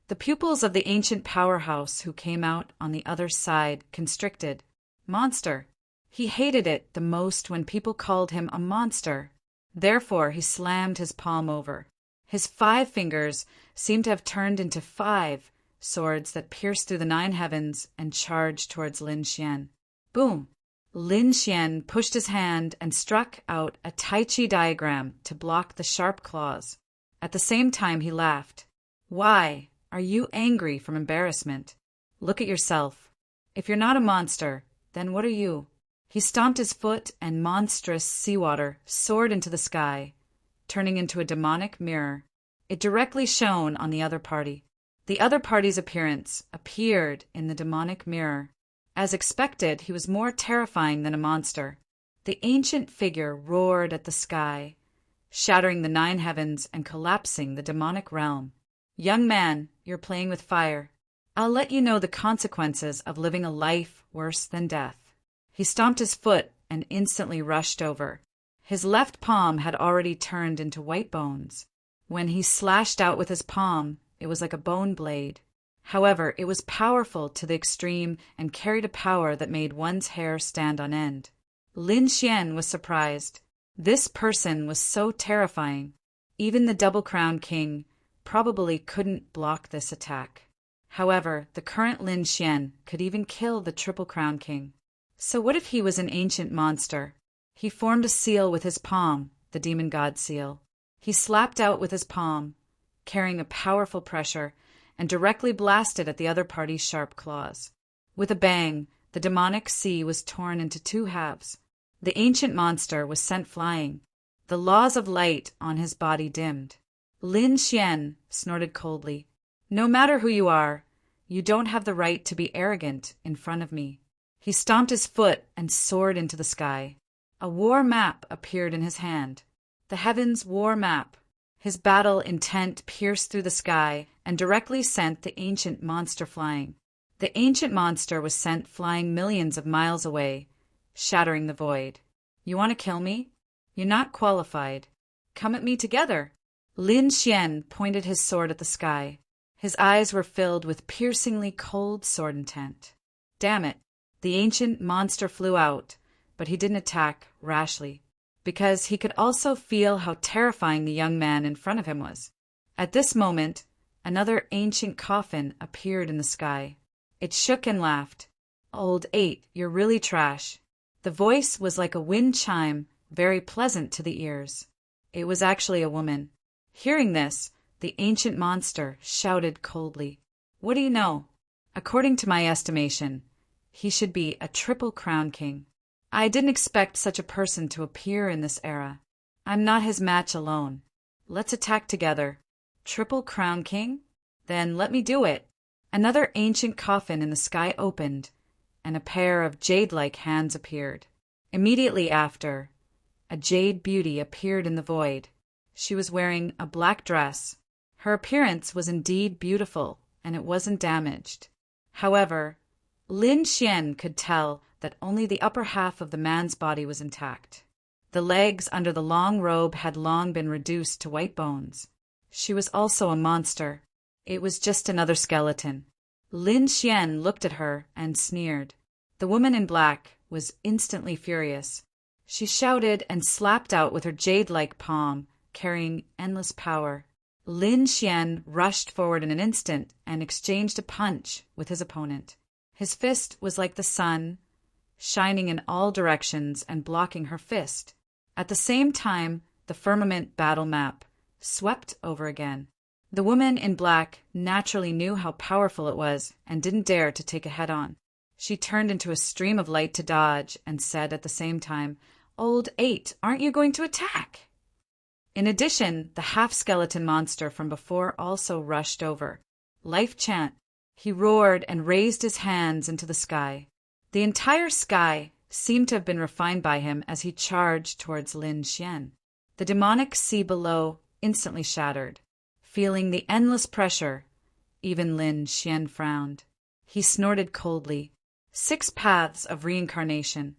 The pupils of the ancient powerhouse who came out on the other side constricted. Monster. He hated it the most when people called him a monster. Therefore, he slammed his palm over. His 5 fingers seemed to have turned into 5 swords that pierced through the 9 heavens and charged towards Lin Xian. Boom! Lin Xian pushed his hand and struck out a Tai Chi diagram to block the sharp claws. At the same time, he laughed. "Why? Are you angry from embarrassment? Look at yourself. If you're not a monster, then what are you?" He stomped his foot and monstrous seawater soared into the sky, turning into a demonic mirror. It directly shone on the other party. The other party's appearance appeared in the demonic mirror. As expected, he was more terrifying than a monster. The ancient figure roared at the sky, shattering the 9 heavens and collapsing the demonic realm. "Young man, you're playing with fire. I'll let you know the consequences of living a life worse than death." He stomped his foot and instantly rushed over. His left palm had already turned into white bones. When he slashed out with his palm, it was like a bone blade. However, it was powerful to the extreme and carried a power that made one's hair stand on end. Lin Xian was surprised. This person was so terrifying. Even the double-crowned king probably couldn't block this attack. However, the current Lin Xian could even kill the triple-crowned king. So what if he was an ancient monster? He formed a seal with his palm, the demon god seal. He slapped out with his palm, carrying a powerful pressure, and directly blasted at the other party's sharp claws. With a bang, the demonic sea was torn into 2 halves. The ancient monster was sent flying. The laws of light on his body dimmed. Lin Xian snorted coldly. "No matter who you are, you don't have the right to be arrogant in front of me." He stomped his foot and soared into the sky. A war map appeared in his hand. The heavens' war map. His battle intent pierced through the sky and directly sent the ancient monster flying. The ancient monster was sent flying millions of miles away, shattering the void. "You want to kill me? You're not qualified. Come at me together." Lin Xian pointed his sword at the sky. His eyes were filled with piercingly cold sword intent. Damn it! The ancient monster flew out, but he didn't attack rashly, because he could also feel how terrifying the young man in front of him was. At this moment, another ancient coffin appeared in the sky. It shook and laughed. "Old 8, you're really trash." The voice was like a wind chime, very pleasant to the ears. It was actually a woman. Hearing this, the ancient monster shouted coldly, "What do you know? According to my estimation, he should be a triple-crown king. I didn't expect such a person to appear in this era. I'm not his match alone. Let's attack together." "Triple-crown king? Then let me do it." Another ancient coffin in the sky opened, and a pair of jade-like hands appeared. Immediately after, a jade beauty appeared in the void. She was wearing a black dress. Her appearance was indeed beautiful, and it wasn't damaged. However, Lin Xian could tell that only the upper half of the man's body was intact. The legs under the long robe had long been reduced to white bones. She was also a monster. It was just another skeleton. Lin Xian looked at her and sneered. The woman in black was instantly furious. She shouted and slapped out with her jade-like palm, carrying endless power. Lin Xian rushed forward in an instant and exchanged a punch with his opponent. His fist was like the sun, shining in all directions and blocking her fist. At the same time, the firmament battle map swept over again. The woman in black naturally knew how powerful it was and didn't dare to take it head-on. She turned into a stream of light to dodge and said at the same time, "Old 8, aren't you going to attack?" In addition, the half-skeleton monster from before also rushed over. Life chant. He roared and raised his hands into the sky. The entire sky seemed to have been refined by him as he charged towards Lin Xian. The demonic sea below instantly shattered. Feeling the endless pressure, even Lin Xian frowned. He snorted coldly. 6 Paths of Reincarnation.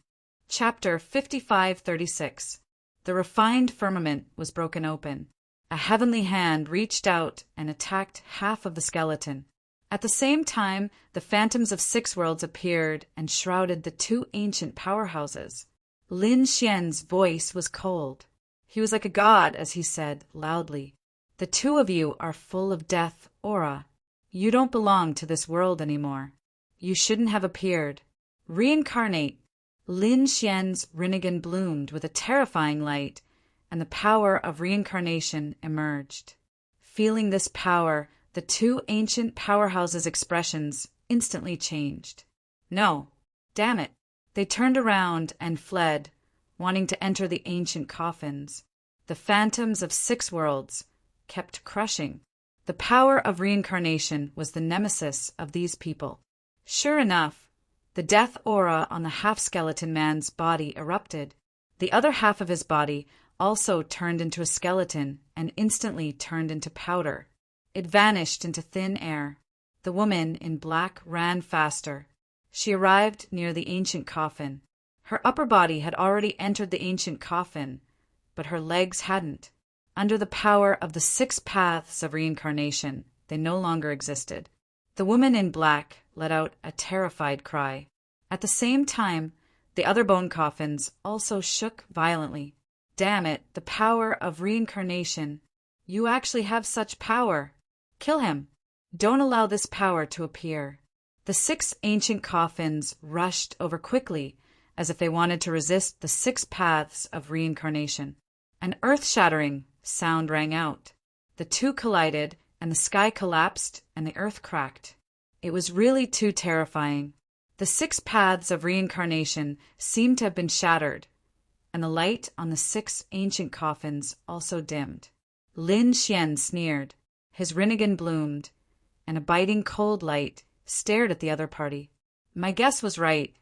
Chapter 5536. The refined firmament was broken open. A heavenly hand reached out and attacked half of the skeleton. At the same time, the phantoms of 6 worlds appeared and shrouded the 2 ancient powerhouses. Lin Xian's voice was cold. He was like a god as he said loudly, "The 2 of you are full of death aura. You don't belong to this world anymore. You shouldn't have appeared. Reincarnate." Lin Xian's Rinnegan bloomed with a terrifying light, and the power of reincarnation emerged. Feeling this power, the 2 ancient powerhouses' expressions instantly changed. No, damn it. They turned around and fled, wanting to enter the ancient coffins. The phantoms of 6 worlds kept crushing. The power of reincarnation was the nemesis of these people. Sure enough, the death aura on the half-skeleton man's body erupted. The other half of his body also turned into a skeleton and instantly turned into powder. It vanished into thin air. The woman in black ran faster. She arrived near the ancient coffin. Her upper body had already entered the ancient coffin, but her legs hadn't. Under the power of the 6 paths of reincarnation, they no longer existed. The woman in black let out a terrified cry. At the same time, the other bone coffins also shook violently. Damn it, the power of reincarnation. You actually have such power. Kill him. Don't allow this power to appear. The 6 ancient coffins rushed over quickly, as if they wanted to resist the 6 paths of reincarnation. An earth-shattering sound rang out. The 2 collided, and the sky collapsed, and the earth cracked. It was really too terrifying. The 6 paths of reincarnation seemed to have been shattered, and the light on the 6 ancient coffins also dimmed. Lin Xian sneered. His Rinnegan bloomed, and a biting cold light stared at the other party. My guess was right.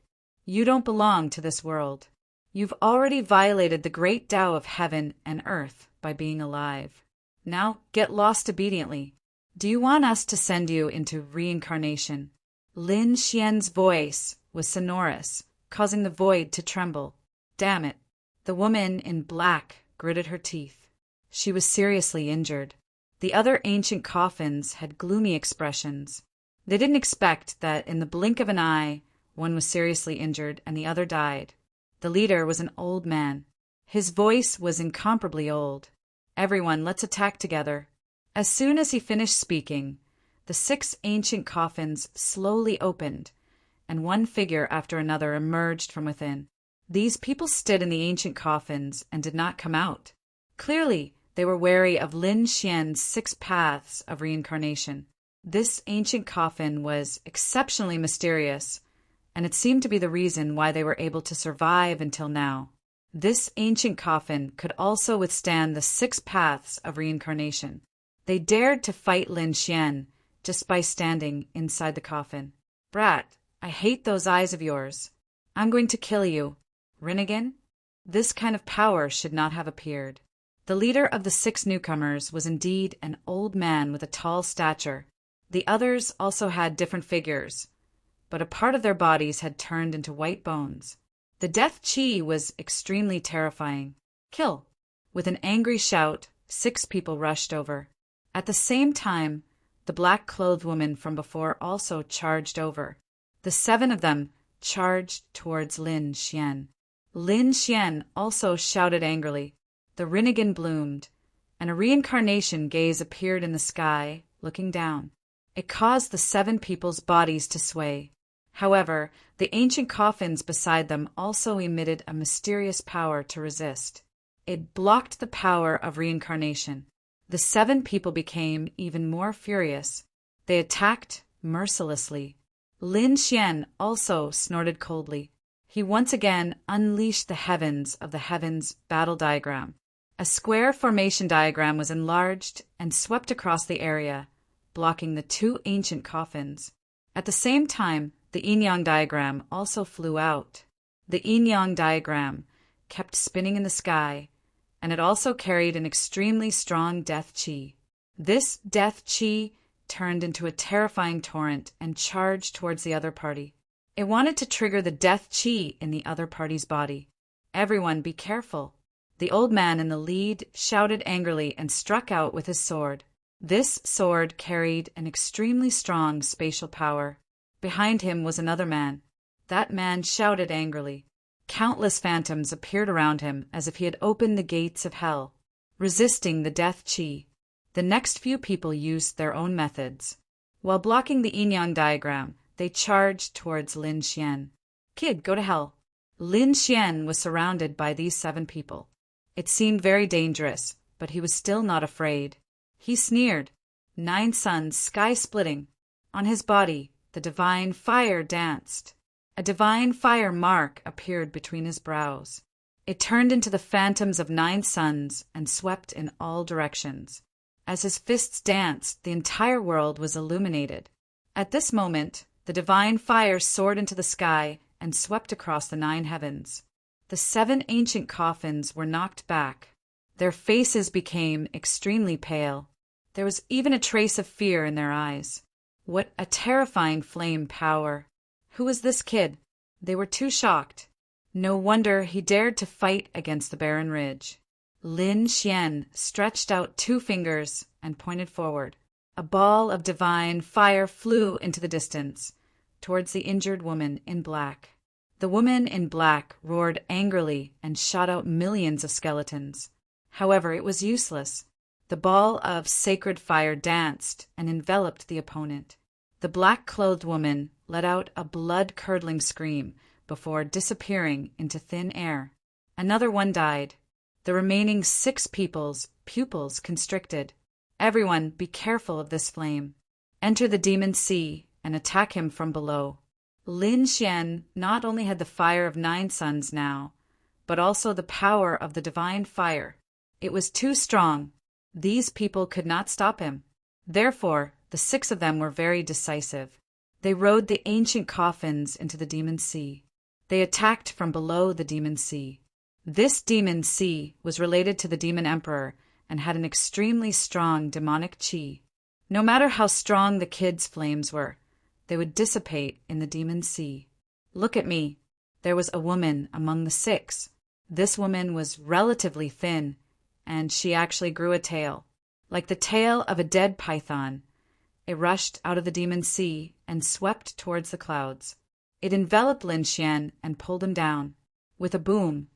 You don't belong to this world. You've already violated the great Tao of heaven and earth by being alive. Now get lost obediently. Do you want us to send you into reincarnation? Lin Xian's voice was sonorous, causing the void to tremble. Damn it. The woman in black gritted her teeth. She was seriously injured. The other ancient coffins had gloomy expressions. They didn't expect that in the blink of an eye, one was seriously injured and the other died. The leader was an old man. His voice was incomparably old. Everyone, let's attack together. As soon as he finished speaking, the 6 ancient coffins slowly opened, and one figure after another emerged from within. These people stood in the ancient coffins and did not come out. Clearly, they were wary of Lin Xian's 6 paths of reincarnation. This ancient coffin was exceptionally mysterious, and it seemed to be the reason why they were able to survive until now. This ancient coffin could also withstand the 6 paths of reincarnation. They dared to fight Lin Xian just by standing inside the coffin. Brat, I hate those eyes of yours. I'm going to kill you. Rinnegan? This kind of power should not have appeared. The leader of the 6 newcomers was indeed an old man with a tall stature. The others also had different figures, but a part of their bodies had turned into white bones. The death chi was extremely terrifying. Kill! With an angry shout, 6 people rushed over. At the same time, the black-clothed woman from before also charged over. The 7 of them charged towards Lin Xian. Lin Xian also shouted angrily. The Rinnegan bloomed, and a reincarnation gaze appeared in the sky, looking down. It caused the 7 people's bodies to sway. However, the ancient coffins beside them also emitted a mysterious power to resist. It blocked the power of reincarnation. The 7 people became even more furious. They attacked mercilessly. Lin Xian also snorted coldly. He once again unleashed the heavens of the heavens battle diagram. A square formation diagram was enlarged and swept across the area, blocking the 2 ancient coffins. At the same time, the yin-yang diagram also flew out. The yin-yang diagram kept spinning in the sky, and it also carried an extremely strong death chi. This death chi turned into a terrifying torrent and charged towards the other party. It wanted to trigger the death chi in the other party's body. Everyone be careful. The old man in the lead shouted angrily and struck out with his sword. This sword carried an extremely strong spatial power. Behind him was another man. That man shouted angrily. Countless phantoms appeared around him as if he had opened the gates of hell, resisting the death chi. The next few people used their own methods. While blocking the yin-yang diagram, they charged towards Lin Xian. Kid, go to hell. Lin Xian was surrounded by these 7 people. It seemed very dangerous, but he was still not afraid. He sneered. 9 suns, sky-splitting. On his body, the divine fire danced. A divine fire mark appeared between his brows. It turned into the phantoms of 9 suns and swept in all directions. As his fists danced, the entire world was illuminated. At this moment, the divine fire soared into the sky and swept across the 9 heavens. The 7 ancient coffins were knocked back. Their faces became extremely pale. There was even a trace of fear in their eyes. What a terrifying flame power! Who was this kid? They were too shocked. No wonder he dared to fight against the barren ridge. Lin Xian stretched out 2 fingers and pointed forward. A ball of divine fire flew into the distance, towards the injured woman in black. The woman in black roared angrily and shot out millions of skeletons. However, it was useless. The ball of sacred fire danced and enveloped the opponent. The black-clothed woman let out a blood-curdling scream before disappearing into thin air. Another one died. The remaining 6 people's pupils constricted. Everyone be careful of this flame. Enter the demon sea and attack him from below. Lin Xian not only had the fire of 9 suns now, but also the power of the divine fire. It was too strong. These people could not stop him. Therefore, the 6 of them were very decisive. They rode the ancient coffins into the demon sea. They attacked from below the demon sea. This demon sea was related to the demon emperor and had an extremely strong demonic chi. No matter how strong the kids' flames were, they would dissipate in the demon sea. Look at me. There was a woman among the 6. This woman was relatively thin, and she actually grew a tail. Like the tail of a dead python, it rushed out of the demon sea and swept towards the clouds. It enveloped Lin Xian and pulled him down. With a boom,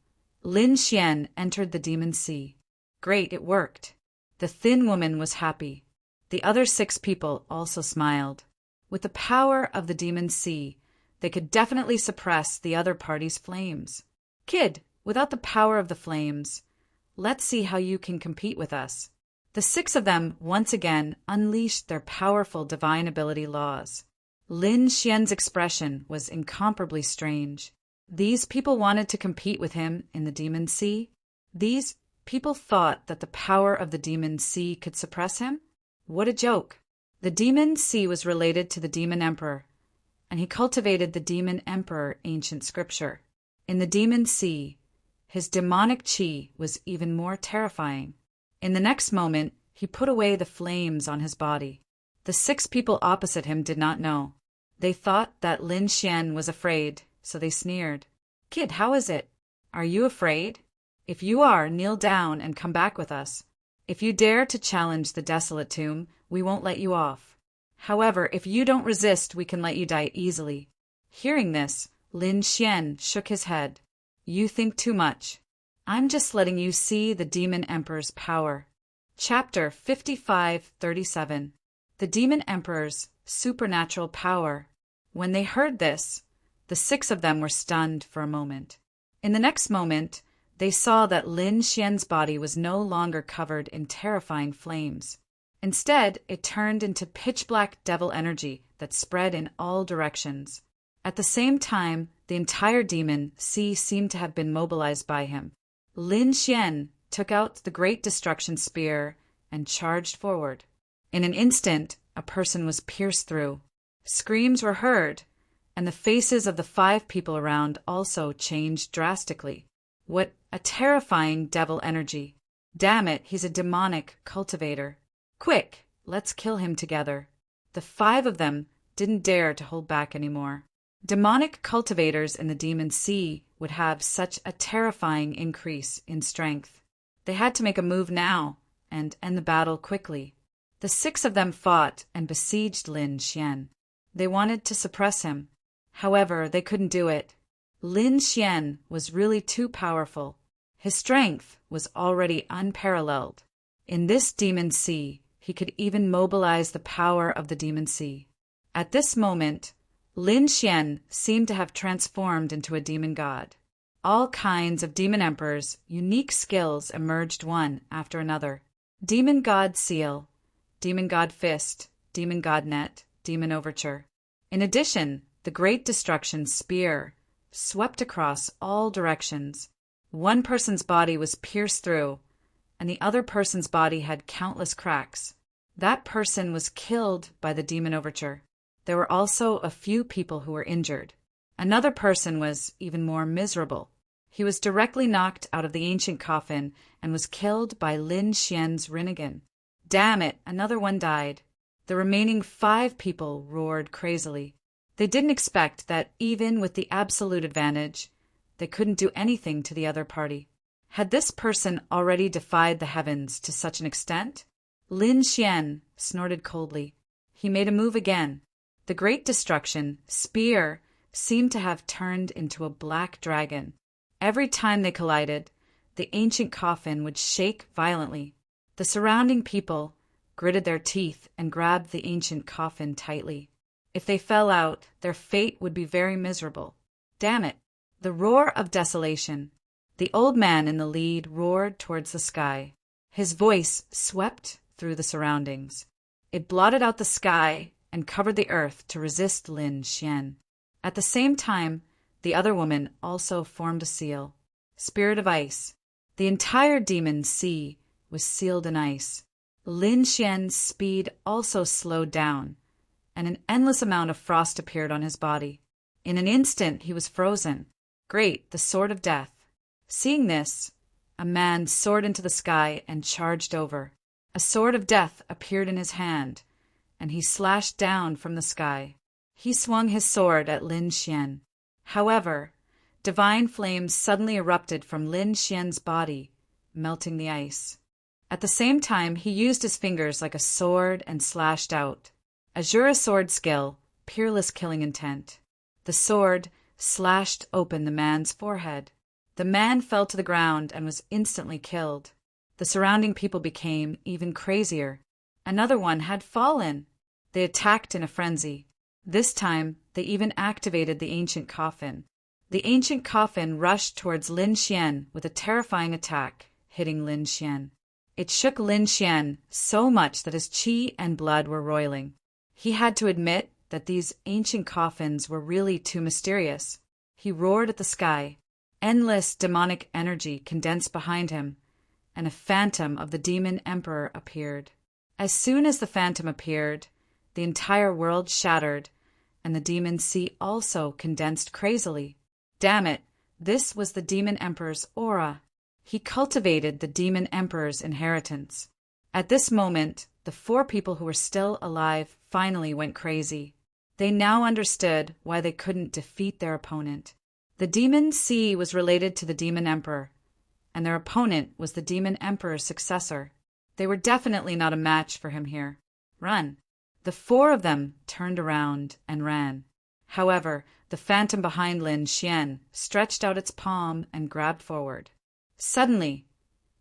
Lin Xian entered the demon sea. Great, it worked. The thin woman was happy. The other 6 people also smiled. With the power of the demon sea, they could definitely suppress the other party's flames. Kid, without the power of the flames, let's see how you can compete with us. The 6 of them once again unleashed their powerful divine ability laws. Lin Xian's expression was incomparably strange. These people wanted to compete with him in the demon sea? These people thought that the power of the demon sea could suppress him? What a joke! The demon sea was related to the demon emperor, and he cultivated the demon emperor ancient scripture. In the demon sea, his demonic chi was even more terrifying. In the next moment, he put away the flames on his body. The 6 people opposite him did not know. They thought that Lin Xian was afraid, so they sneered. "Kid, how is it? Are you afraid? If you are, kneel down and come back with us. If you dare to challenge the desolate tomb, we won't let you off. However, if you don't resist, we can let you die easily." Hearing this, Lin Xian shook his head. "You think too much. I'm just letting you see the Demon Emperor's power." Chapter 55:37. The Demon Emperor's supernatural power. When they heard this, the 6 of them were stunned for a moment. In the next moment, they saw that Lin Xian's body was no longer covered in terrifying flames. Instead, it turned into pitch-black devil energy that spread in all directions. At the same time, the entire demon sea seemed to have been mobilized by him. Lin Xian took out the Great Destruction Spear and charged forward. In an instant, a person was pierced through. Screams were heard, and the faces of the 5 people around also changed drastically. What a terrifying devil energy. Damn it, he's a demonic cultivator. Quick, let's kill him together. The 5 of them didn't dare to hold back anymore. Demonic cultivators in the demon sea would have such a terrifying increase in strength. They had to make a move now and end the battle quickly. The 6 of them fought and besieged Lin Xian. They wanted to suppress him. However, they couldn't do it. Lin Xian was really too powerful. His strength was already unparalleled. In this demon sea, he could even mobilize the power of the demon sea. At this moment, Lin Xian seemed to have transformed into a demon god. All kinds of demon emperors' unique skills emerged one after another. Demon god seal, demon god fist, demon god net, demon overture. In addition, the Great Destruction Spear swept across all directions. One person's body was pierced through, and the other person's body had countless cracks. That person was killed by the demon overture. There were also a few people who were injured. Another person was even more miserable. He was directly knocked out of the ancient coffin and was killed by Lin Xian's Rinnegan. Damn it, another one died. The remaining 5 people roared crazily. They didn't expect that even with the absolute advantage, they couldn't do anything to the other party. Had this person already defied the heavens to such an extent? Lin Xian snorted coldly. He made a move again. The Great Destruction Spear seemed to have turned into a black dragon. Every time they collided, the ancient coffin would shake violently. The surrounding people gritted their teeth and grabbed the ancient coffin tightly. If they fell out, their fate would be very miserable. Damn it! The roar of desolation. The old man in the lead roared towards the sky. His voice swept through the surroundings. It blotted out the sky and covered the earth to resist Lin Xian. At the same time, the other woman also formed a seal. Spirit of ice. The entire demon sea was sealed in ice. Lin Xian's speed also slowed down, and an endless amount of frost appeared on his body. In an instant, he was frozen. Great, the sword of death. Seeing this, a man soared into the sky and charged over. A sword of death appeared in his hand, and he slashed down from the sky. He swung his sword at Lin Xian. However, divine flames suddenly erupted from Lin Xian's body, melting the ice. At the same time, he used his fingers like a sword and slashed out. Azura sword skill, peerless killing intent. The sword slashed open the man's forehead. The man fell to the ground and was instantly killed. The surrounding people became even crazier. Another one had fallen. They attacked in a frenzy. This time, they even activated the ancient coffin. The ancient coffin rushed towards Lin Xian with a terrifying attack, hitting Lin Xian. It shook Lin Xian so much that his qi and blood were roiling. He had to admit that these ancient coffins were really too mysterious. He roared at the sky. Endless demonic energy condensed behind him, and a phantom of the demon emperor appeared. As soon as the phantom appeared, the entire world shattered, and the demon sea also condensed crazily. Damn it, this was the demon emperor's aura. He cultivated the demon emperor's inheritance. At this moment, the 4 people who were still alive finally went crazy. They now understood why they couldn't defeat their opponent. The demon sea was related to the demon emperor, and their opponent was the demon emperor's successor. They were definitely not a match for him here. Run. The 4 of them turned around and ran. However, the phantom behind Lin Xian stretched out its palm and grabbed forward. Suddenly,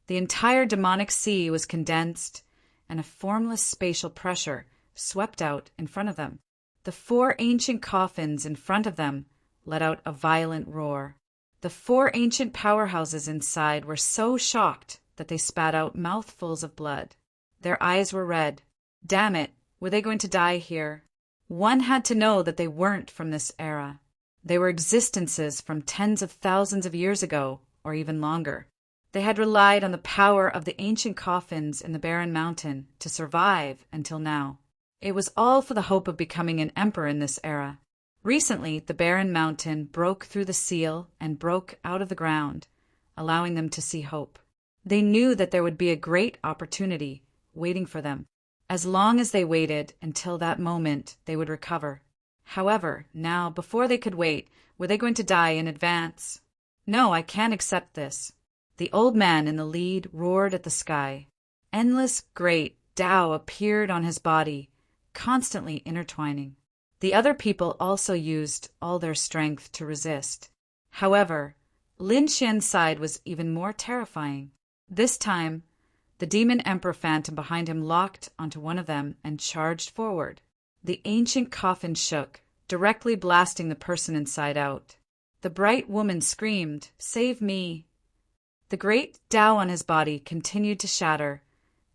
the entire demonic sea was condensed, and a formless spatial pressure swept out in front of them. The 4 ancient coffins in front of them let out a violent roar. The 4 ancient powerhouses inside were so shocked that they spat out mouthfuls of blood. Their eyes were red. Damn it, were they going to die here? One had to know that they weren't from this era. They were existences from tens of thousands of years ago, or even longer. They had relied on the power of the ancient coffins in the barren mountain to survive until now. It was all for the hope of becoming an emperor in this era. Recently, the barren mountain broke through the seal and broke out of the ground, allowing them to see hope. They knew that there would be a great opportunity waiting for them. As long as they waited until that moment, they would recover. However, now, before they could wait, were they going to die in advance? No, I can't accept this. The old man in the lead roared at the sky. Endless great Tao appeared on his body, constantly intertwining. The other people also used all their strength to resist. However, Lin Xian's side was even more terrifying. This time, the demon emperor phantom behind him locked onto one of them and charged forward. The ancient coffin shook, directly blasting the person inside out. The bright woman screamed, "Save me!" The great Tao on his body continued to shatter,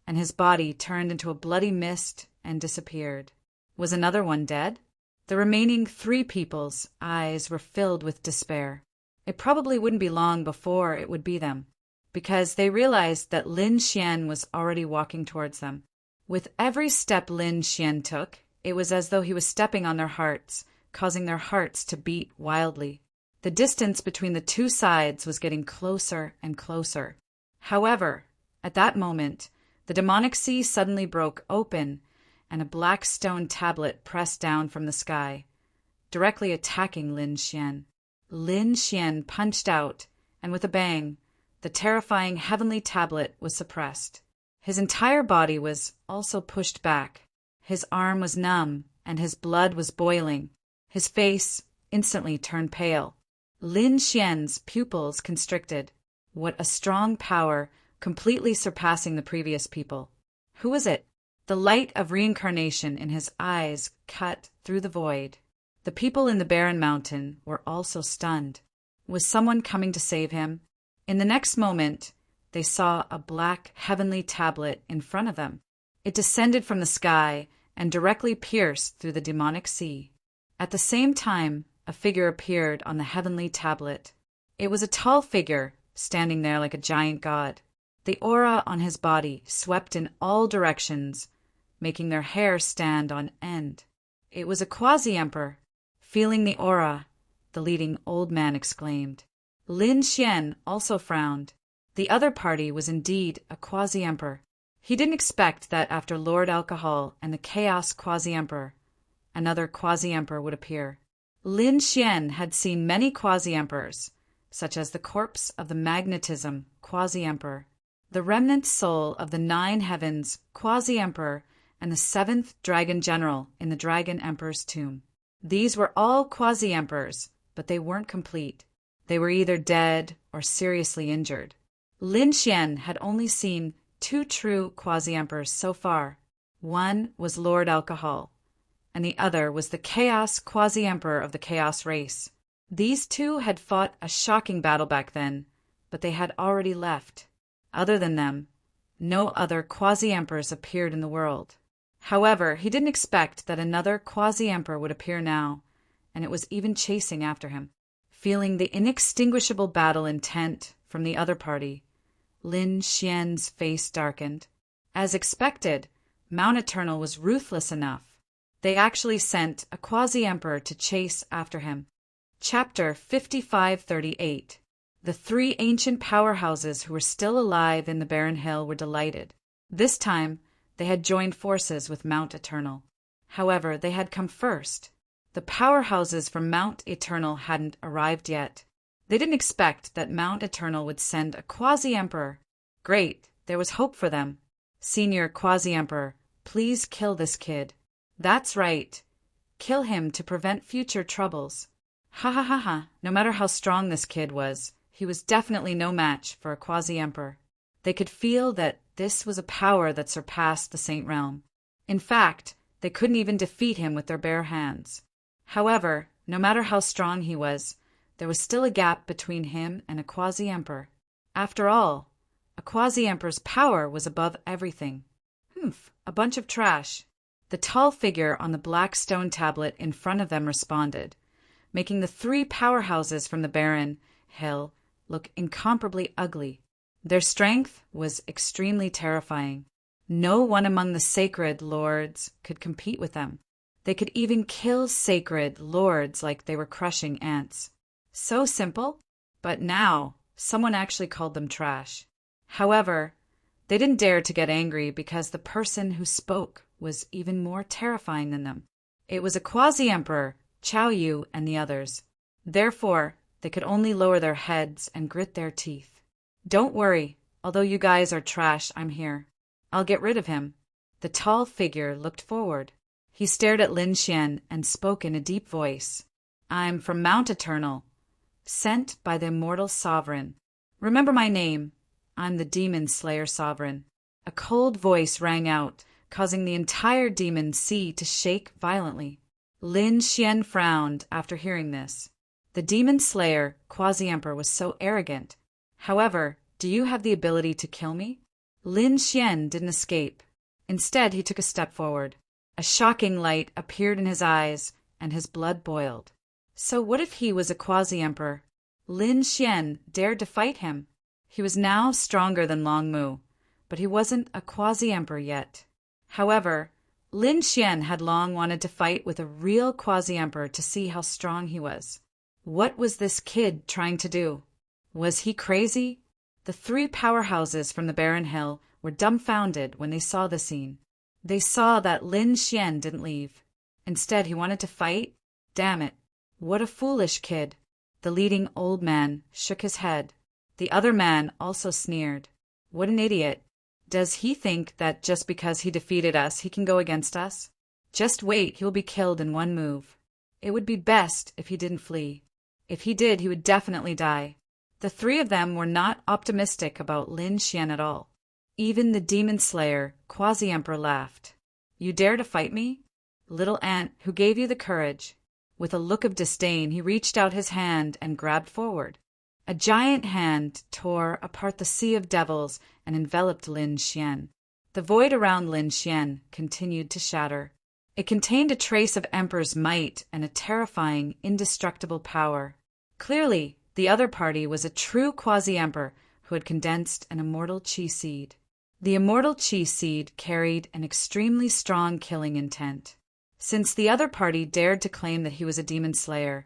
and his body turned into a bloody mist and disappeared. Was another one dead? The remaining 3 people's eyes were filled with despair. It probably wouldn't be long before it would be them, because they realized that Lin Xian was already walking towards them. With every step Lin Xian took, it was as though he was stepping on their hearts, causing their hearts to beat wildly. The distance between the 2 sides was getting closer and closer. However, at that moment, the demonic sea suddenly broke open, and a black stone tablet pressed down from the sky, directly attacking Lin Xian. Lin Xian punched out, and with a bang, the terrifying heavenly tablet was suppressed. His entire body was also pushed back. His arm was numb, and his blood was boiling. His face instantly turned pale. Lin Xian's pupils constricted. What a strong power, completely surpassing the previous people. Who was it? The light of reincarnation in his eyes cut through the void. The people in the barren mountain were also stunned. Was someone coming to save him? In the next moment, they saw a black heavenly tablet in front of them. It descended from the sky and directly pierced through the demonic sea. At the same time, a figure appeared on the heavenly tablet. It was a tall figure, standing there like a giant god. The aura on his body swept in all directions, making their hair stand on end. It was a quasi-emperor. Feeling the aura, the leading old man exclaimed. Lin Xian also frowned. The other party was indeed a quasi-emperor. He didn't expect that after Lord Alcohol and the Chaos Quasi-Emperor, another quasi-emperor would appear. Lin Xian had seen many quasi-emperors, such as the corpse of the Magnetism Quasi-Emperor, the remnant soul of the 9 Heavens Quasi-Emperor, and the 7th Dragon General in the Dragon Emperor's tomb. These were all quasi-emperors, but they weren't complete. They were either dead or seriously injured. Lin Xian had only seen 2 true quasi-emperors so far. One was Lord Alcohol, and the other was the Chaos Quasi-Emperor of the Chaos race. These 2 had fought a shocking battle back then, but they had already left. Other than them, no other quasi-emperors appeared in the world. However, he didn't expect that another quasi-emperor would appear now, and it was even chasing after him. Feeling the inextinguishable battle intent from the other party, Lin Xian's face darkened. As expected, Mount Eternal was ruthless enough. They actually sent a quasi-emperor to chase after him. Chapter 5538. The three ancient powerhouses who were still alive in the barren hill were delighted. This time, they had joined forces with Mount Eternal. However, they had come first. The powerhouses from Mount Eternal hadn't arrived yet. They didn't expect that Mount Eternal would send a quasi-emperor. Great, there was hope for them. Senior Quasi-Emperor, please kill this kid. That's right. Kill him to prevent future troubles. Ha ha ha ha. No matter how strong this kid was, he was definitely no match for a quasi-emperor. They could feel that this was a power that surpassed the Saint Realm. In fact, they couldn't even defeat him with their bare hands. However, no matter how strong he was, there was still a gap between him and a quasi-emperor. After all, a quasi-emperor's power was above everything. A bunch of trash. The tall figure on the black stone tablet in front of them responded, making the three powerhouses from the barren hill look incomparably ugly. Their strength was extremely terrifying. No one among the sacred lords could compete with them. They could even kill sacred lords like they were crushing ants. So simple, but now someone actually called them trash. However, they didn't dare to get angry because the person who spoke was even more terrifying than them. It was a quasi-emperor, Chao Yu and the others. Therefore, they could only lower their heads and grit their teeth. Don't worry, although you guys are trash, I'm here. I'll get rid of him. The tall figure looked forward. He stared at Lin Xian and spoke in a deep voice. I'm from Mount Eternal, sent by the immortal sovereign. Remember my name. I'm the Demon Slayer Sovereign. A cold voice rang out, causing the entire demon sea to shake violently. Lin Xian frowned after hearing this. The Demon Slayer, Quasi-Emperor, was so arrogant. However, do you have the ability to kill me? Lin Xian didn't escape. Instead, he took a step forward. A shocking light appeared in his eyes, and his blood boiled. So what if he was a quasi-emperor? Lin Xian dared to fight him. He was now stronger than Long Mu, but he wasn't a quasi-emperor yet. However, Lin Xian had long wanted to fight with a real quasi-emperor to see how strong he was. What was this kid trying to do? Was he crazy? The three powerhouses from the barren hill were dumbfounded when they saw the scene. They saw that Lin Xian didn't leave. Instead, he wanted to fight? Damn it. What a foolish kid. The leading old man shook his head. The other man also sneered. What an idiot. Does he think that just because he defeated us, he can go against us? Just wait, he will be killed in one move. It would be best if he didn't flee. If he did, he would definitely die. The three of them were not optimistic about Lin Xian at all. Even the Demon Slayer, Quasi-Emperor, laughed. You dare to fight me? Little ant, who gave you the courage? With a look of disdain, he reached out his hand and grabbed forward. A giant hand tore apart the sea of devils and enveloped Lin Xian. The void around Lin Xian continued to shatter. It contained a trace of Emperor's might and a terrifying, indestructible power. Clearly, the other party was a true quasi-emperor who had condensed an immortal chi seed. The immortal chi seed carried an extremely strong killing intent. Since the other party dared to claim that he was a demon slayer,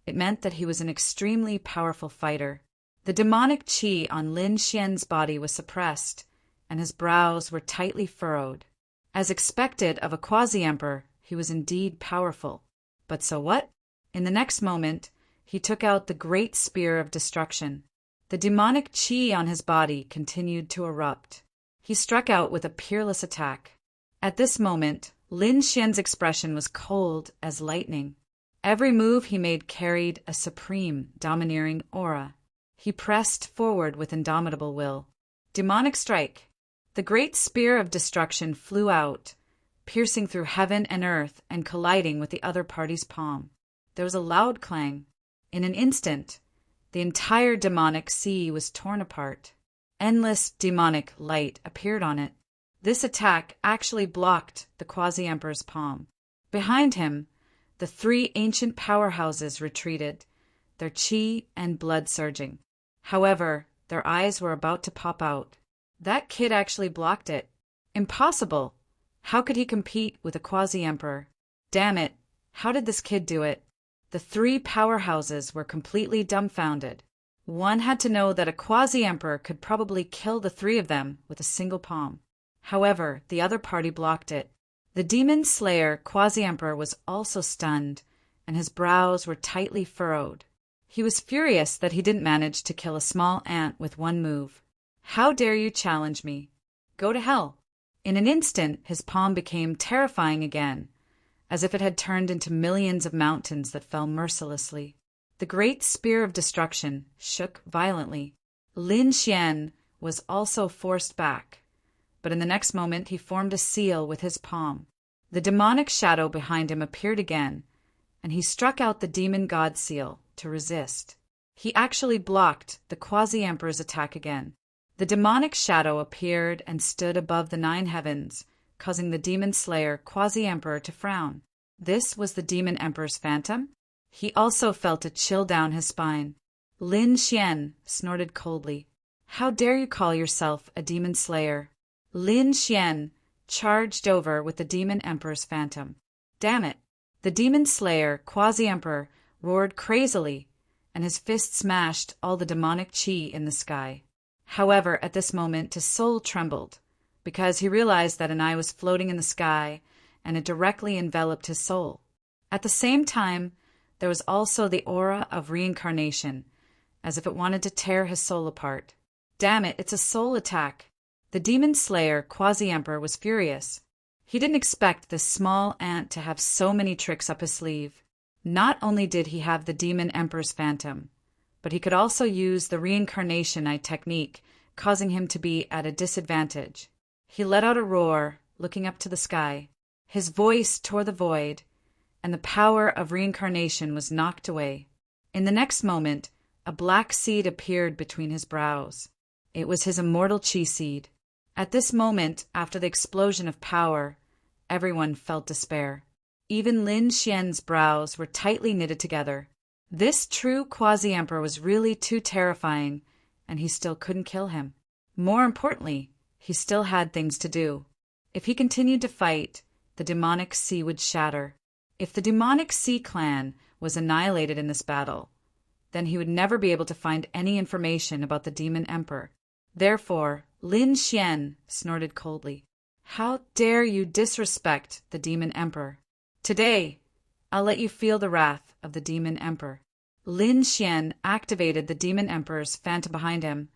it meant that he was an extremely powerful fighter. The demonic chi on Lin Xian's body was suppressed, and his brows were tightly furrowed. As expected of a quasi-emperor, he was indeed powerful. But so what? In the next moment, he took out the great spear of destruction. The demonic chi on his body continued to erupt. He struck out with a peerless attack. At this moment, Lin Xian's expression was cold as lightning. Every move he made carried a supreme, domineering aura. He pressed forward with indomitable will. Demonic strike! The great spear of destruction flew out, piercing through heaven and earth and colliding with the other party's palm. There was a loud clang. In an instant, the entire demonic sea was torn apart. Endless demonic light appeared on it. This attack actually blocked the quasi-emperor's palm. Behind him, the three ancient powerhouses retreated, their chi and blood surging. However, their eyes were about to pop out. That kid actually blocked it. Impossible! How could he compete with a quasi-emperor? Damn it, how did this kid do it? The three powerhouses were completely dumbfounded. One had to know that a quasi-emperor could probably kill the three of them with a single palm. However, the other party blocked it. The demon slayer quasi-emperor was also stunned, and his brows were tightly furrowed. He was furious that he didn't manage to kill a small ant with one move. How dare you challenge me? Go to hell. In an instant, his palm became terrifying again, as if it had turned into millions of mountains that fell mercilessly. The great spear of destruction shook violently. Lin Xian was also forced back, but in the next moment he formed a seal with his palm. The demonic shadow behind him appeared again, and he struck out the demon god seal to resist. He actually blocked the quasi-emperor's attack again. The demonic shadow appeared and stood above the 9 heavens, causing the demon slayer quasi-emperor to frown. This was the demon emperor's phantom? He also felt a chill down his spine. Lin Xian snorted coldly. How dare you call yourself a demon slayer? Lin Xian charged over with the demon emperor's phantom. Damn it! The demon slayer, quasi-emperor, roared crazily, and his fist smashed all the demonic chi in the sky. However, at this moment his soul trembled, because he realized that an eye was floating in the sky, and it directly enveloped his soul. At the same time, there was also the aura of reincarnation, as if it wanted to tear his soul apart. Damn it, it's a soul attack! The demon slayer, quasi-emperor, was furious. He didn't expect this small ant to have so many tricks up his sleeve. Not only did he have the demon emperor's phantom, but he could also use the reincarnation eye technique, causing him to be at a disadvantage. He let out a roar, looking up to the sky. His voice tore the void, and the power of reincarnation was knocked away. In the next moment, a black seed appeared between his brows. It was his immortal chi seed. At this moment, after the explosion of power, everyone felt despair. Even Lin Xian's brows were tightly knitted together. This true quasi-emperor was really too terrifying, and he still couldn't kill him. More importantly, he still had things to do. If he continued to fight, the demonic sea would shatter. If the demonic sea clan was annihilated in this battle, then he would never be able to find any information about the demon emperor. Therefore, Lin Xian snorted coldly. How dare you disrespect the demon emperor? Today, I'll let you feel the wrath of the demon emperor. Lin Xian activated the demon emperor's phantom behind him,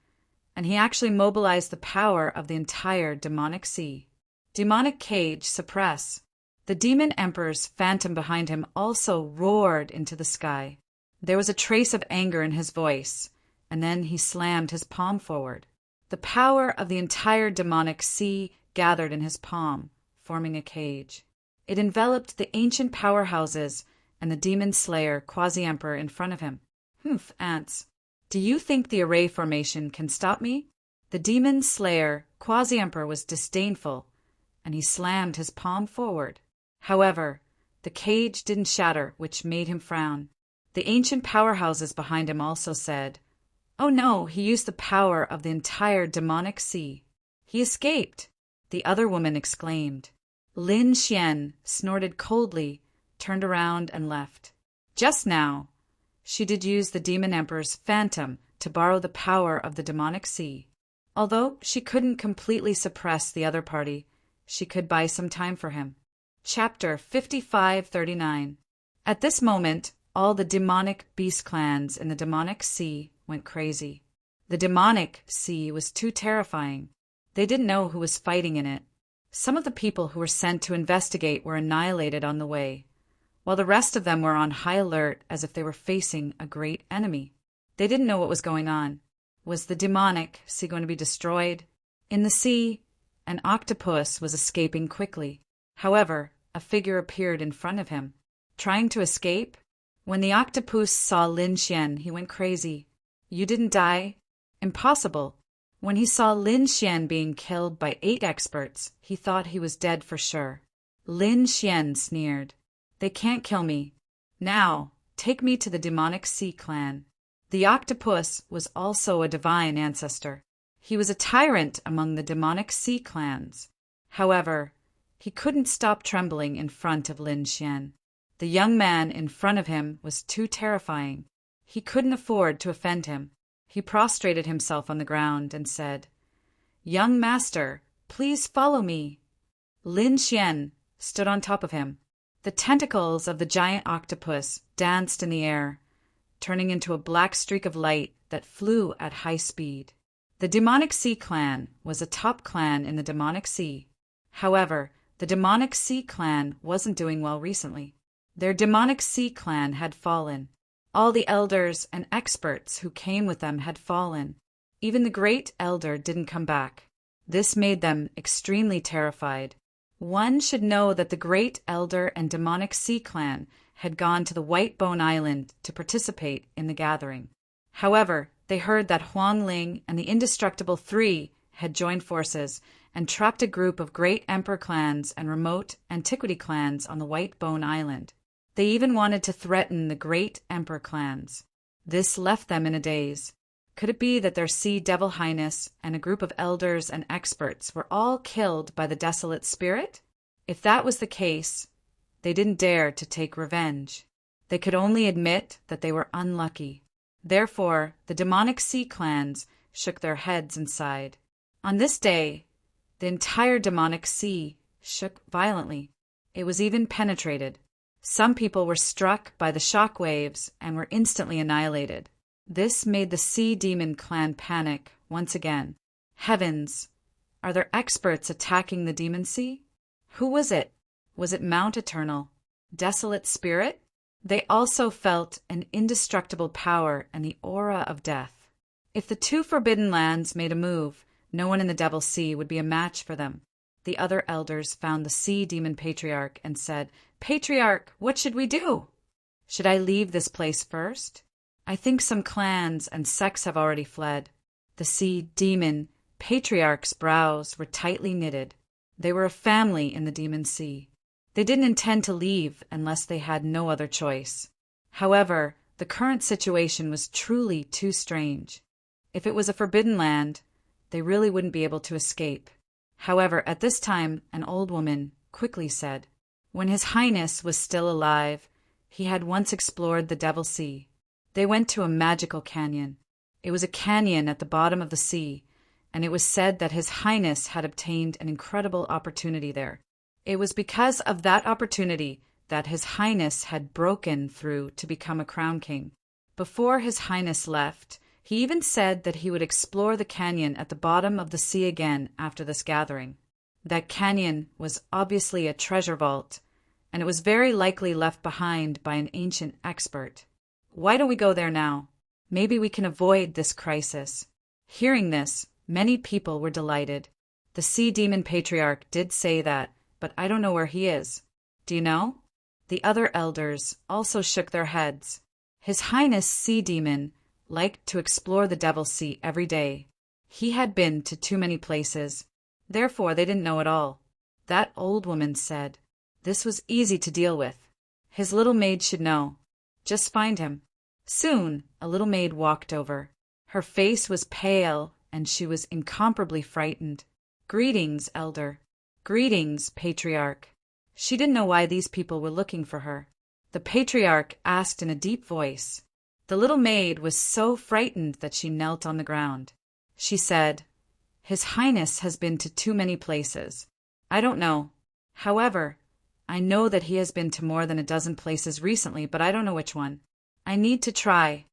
and he actually mobilized the power of the entire demonic sea. Demonic cage suppress. The demon emperor's phantom behind him also roared into the sky. There was a trace of anger in his voice, and then he slammed his palm forward. The power of the entire demonic sea gathered in his palm, forming a cage. It enveloped the ancient powerhouses and the demon slayer quasi-emperor in front of him. Humph, ants. Do you think the array formation can stop me? The demon slayer quasi-emperor was disdainful, and he slammed his palm forward. However, the cage didn't shatter, which made him frown. The ancient powerhouses behind him also said, "Oh no, he used the power of the entire demonic sea. He escaped," the other woman exclaimed. Lin Xian snorted coldly, turned around and left. Just now, she did use the demon emperor's phantom to borrow the power of the demonic sea. Although she couldn't completely suppress the other party, she could buy some time for him. Chapter 5539. At this moment, all the demonic beast clans in the demonic sea went crazy. The demonic sea was too terrifying. They didn't know who was fighting in it. Some of the people who were sent to investigate were annihilated on the way, while the rest of them were on high alert as if they were facing a great enemy. They didn't know what was going on. Was the demonic sea going to be destroyed? In the sea, an octopus was escaping quickly. However, a figure appeared in front of him, trying to escape. When the octopus saw Lin Xian, he went crazy. "You didn't die?" "Impossible." When he saw Lin Xian being killed by 8 experts, he thought he was dead for sure. Lin Xian sneered. "They can't kill me. Now, take me to the demonic sea clan." The octopus was also a divine ancestor. He was a tyrant among the demonic sea clans. However, He couldn't stop trembling in front of Lin Xian. The young man in front of him was too terrifying. He couldn't afford to offend him. He prostrated himself on the ground and said, "Young master, please follow me." Lin Xian stood on top of him. The tentacles of the giant octopus danced in the air, turning into a black streak of light that flew at high speed. The Demonic Sea Clan was a top clan in the Demonic Sea. However, the Demonic Sea Clan wasn't doing well recently. Their Demonic Sea Clan had fallen. All the elders and experts who came with them had fallen. Even the Great Elder didn't come back. This made them extremely terrified. One should know that the Great Elder and Demonic Sea Clan had gone to the White Bone Island to participate in the gathering. However, they heard that Huang Ling and the Indestructible Three had joined forces and trapped a group of great emperor clans and remote antiquity clans on the White Bone Island. They even wanted to threaten the great emperor clans. This left them in a daze. Could it be that their Sea Devil Highness and a group of elders and experts were all killed by the Desolate Spirit? If that was the case, they didn't dare to take revenge. They could only admit that they were unlucky. Therefore, the Demonic Sea Clans shook their heads and sighed. On this day, the entire Demonic Sea shook violently. It was even penetrated. Some people were struck by the shock waves and were instantly annihilated. This made the Sea Demon Clan panic once again. Heavens! Are there experts attacking the Demon Sea? Who was it? Was it Mount Eternal? Desolate Spirit? They also felt an indestructible power and the aura of death. If the two Forbidden Lands made a move, no one in the Devil's Sea would be a match for them. The other elders found the Sea Demon Patriarch and said, "Patriarch, what should we do? Should I leave this place first? I think some clans and sects have already fled." The Sea Demon Patriarch's brows were tightly knitted. They were a family in the Demon Sea. They didn't intend to leave unless they had no other choice. However, the current situation was truly too strange. If it was a forbidden land, they really wouldn't be able to escape. However, at this time, an old woman quickly said, "When His Highness was still alive, he had once explored the Devil's Sea. They went to a magical canyon. It was a canyon at the bottom of the sea, and it was said that His Highness had obtained an incredible opportunity there. It was because of that opportunity that His Highness had broken through to become a crown king. Before His Highness left, he even said that he would explore the canyon at the bottom of the sea again after this gathering. That canyon was obviously a treasure vault, and it was very likely left behind by an ancient expert. Why don't we go there now? Maybe we can avoid this crisis." Hearing this, many people were delighted. The Sea Demon Patriarch did say that, but I don't know where he is. Do you know? The other elders also shook their heads. His Highness Sea Demon liked to explore the Devil's Sea every day. He had been to too many places. Therefore, they didn't know it all. That old woman said, "This was easy to deal with. His little maid should know. Just find him." Soon, a little maid walked over. Her face was pale, and she was incomparably frightened. "Greetings, Elder." "Greetings, Patriarch." She didn't know why these people were looking for her. The Patriarch asked in a deep voice. The little maid was so frightened that she knelt on the ground. She said, "His Highness has been to too many places. I don't know. However, I know that he has been to more than a dozen places recently, but I don't know which one. I need to try."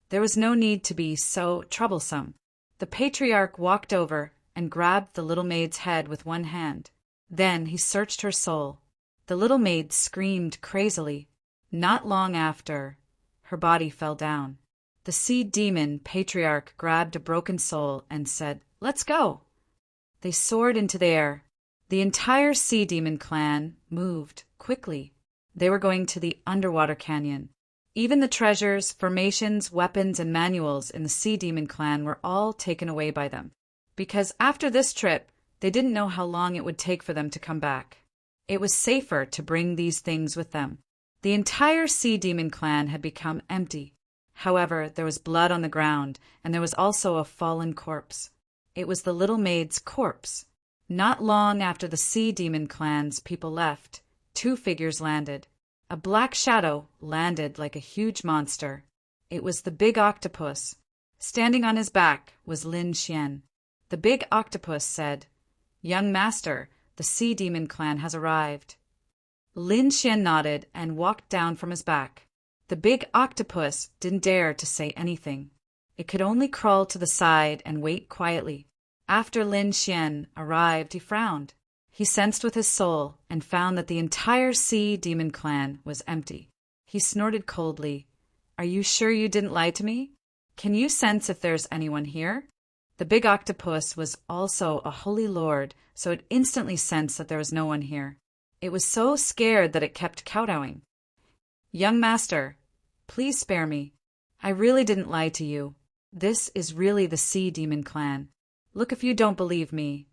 There was no need to be so troublesome. The Patriarch walked over and grabbed the little maid's head with one hand. Then he searched her soul. The little maid screamed crazily. Not long after, her body fell down. The Sea Demon Patriarch grabbed a broken soul and said, "Let's go." They soared into the air. The entire Sea Demon clan moved quickly. They were going to the underwater canyon. Even the treasures, formations, weapons, and manuals in the Sea Demon clan were all taken away by them, because after this trip, they didn't know how long it would take for them to come back. It was safer to bring these things with them. The entire Sea Demon clan had become empty. However, there was blood on the ground, and there was also a fallen corpse. It was the little maid's corpse. Not long after the Sea Demon clan's people left, two figures landed. A black shadow landed like a huge monster. It was the big octopus. Standing on his back was Lin Xian. The big octopus said, "Young master, the Sea Demon clan has arrived." Lin Xian nodded and walked down from his back. The big octopus didn't dare to say anything. It could only crawl to the side and wait quietly. After Lin Xian arrived, he frowned. He sensed with his soul and found that the entire Sea Demon clan was empty. He snorted coldly. "Are you sure you didn't lie to me? Can you sense if there's anyone here?" The big octopus was also a holy lord, so it instantly sensed that there was no one here. It was so scared that it kept kowtowing. "Young master, please spare me. I really didn't lie to you. This is really the Sea Demon clan. Look if you don't believe me."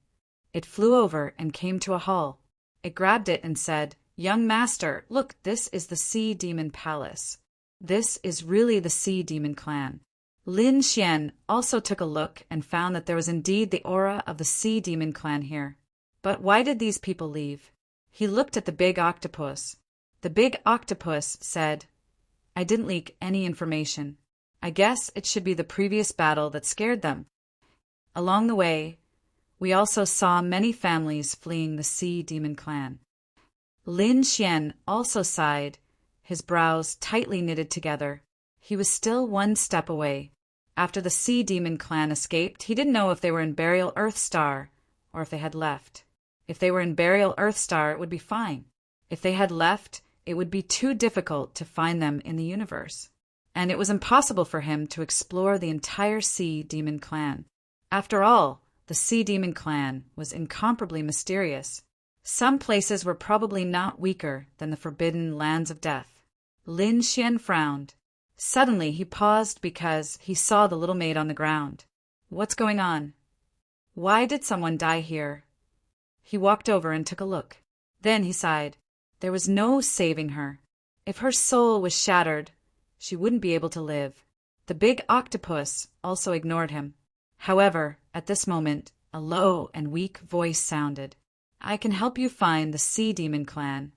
It flew over and came to a hall. It grabbed it and said, "Young master, look, this is the Sea Demon Palace. This is really the Sea Demon clan." Lin Xian also took a look and found that there was indeed the aura of the Sea Demon clan here. But why did these people leave? He looked at the big octopus. The big octopus said, "I didn't leak any information. I guess it should be the previous battle that scared them." Along the way, we also saw many families fleeing the Sea Demon clan. Lin Xian also sighed, his brows tightly knitted together. He was still one step away. After the Sea Demon clan escaped, he didn't know if they were in Burial Earthstar or if they had left. If they were in Burial Earthstar, it would be fine. If they had left, it would be too difficult to find them in the universe. And it was impossible for him to explore the entire Sea Demon clan. After all, the Sea Demon clan was incomparably mysterious. Some places were probably not weaker than the forbidden lands of death. Lin Xian frowned. Suddenly he paused because he saw the little maid on the ground. "What's going on? Why did someone die here?" He walked over and took a look. Then he sighed. There was no saving her. If her soul was shattered, she wouldn't be able to live. The big octopus also ignored him. However, at this moment, a low and weak voice sounded. "I can help you find the Sea Demon clan.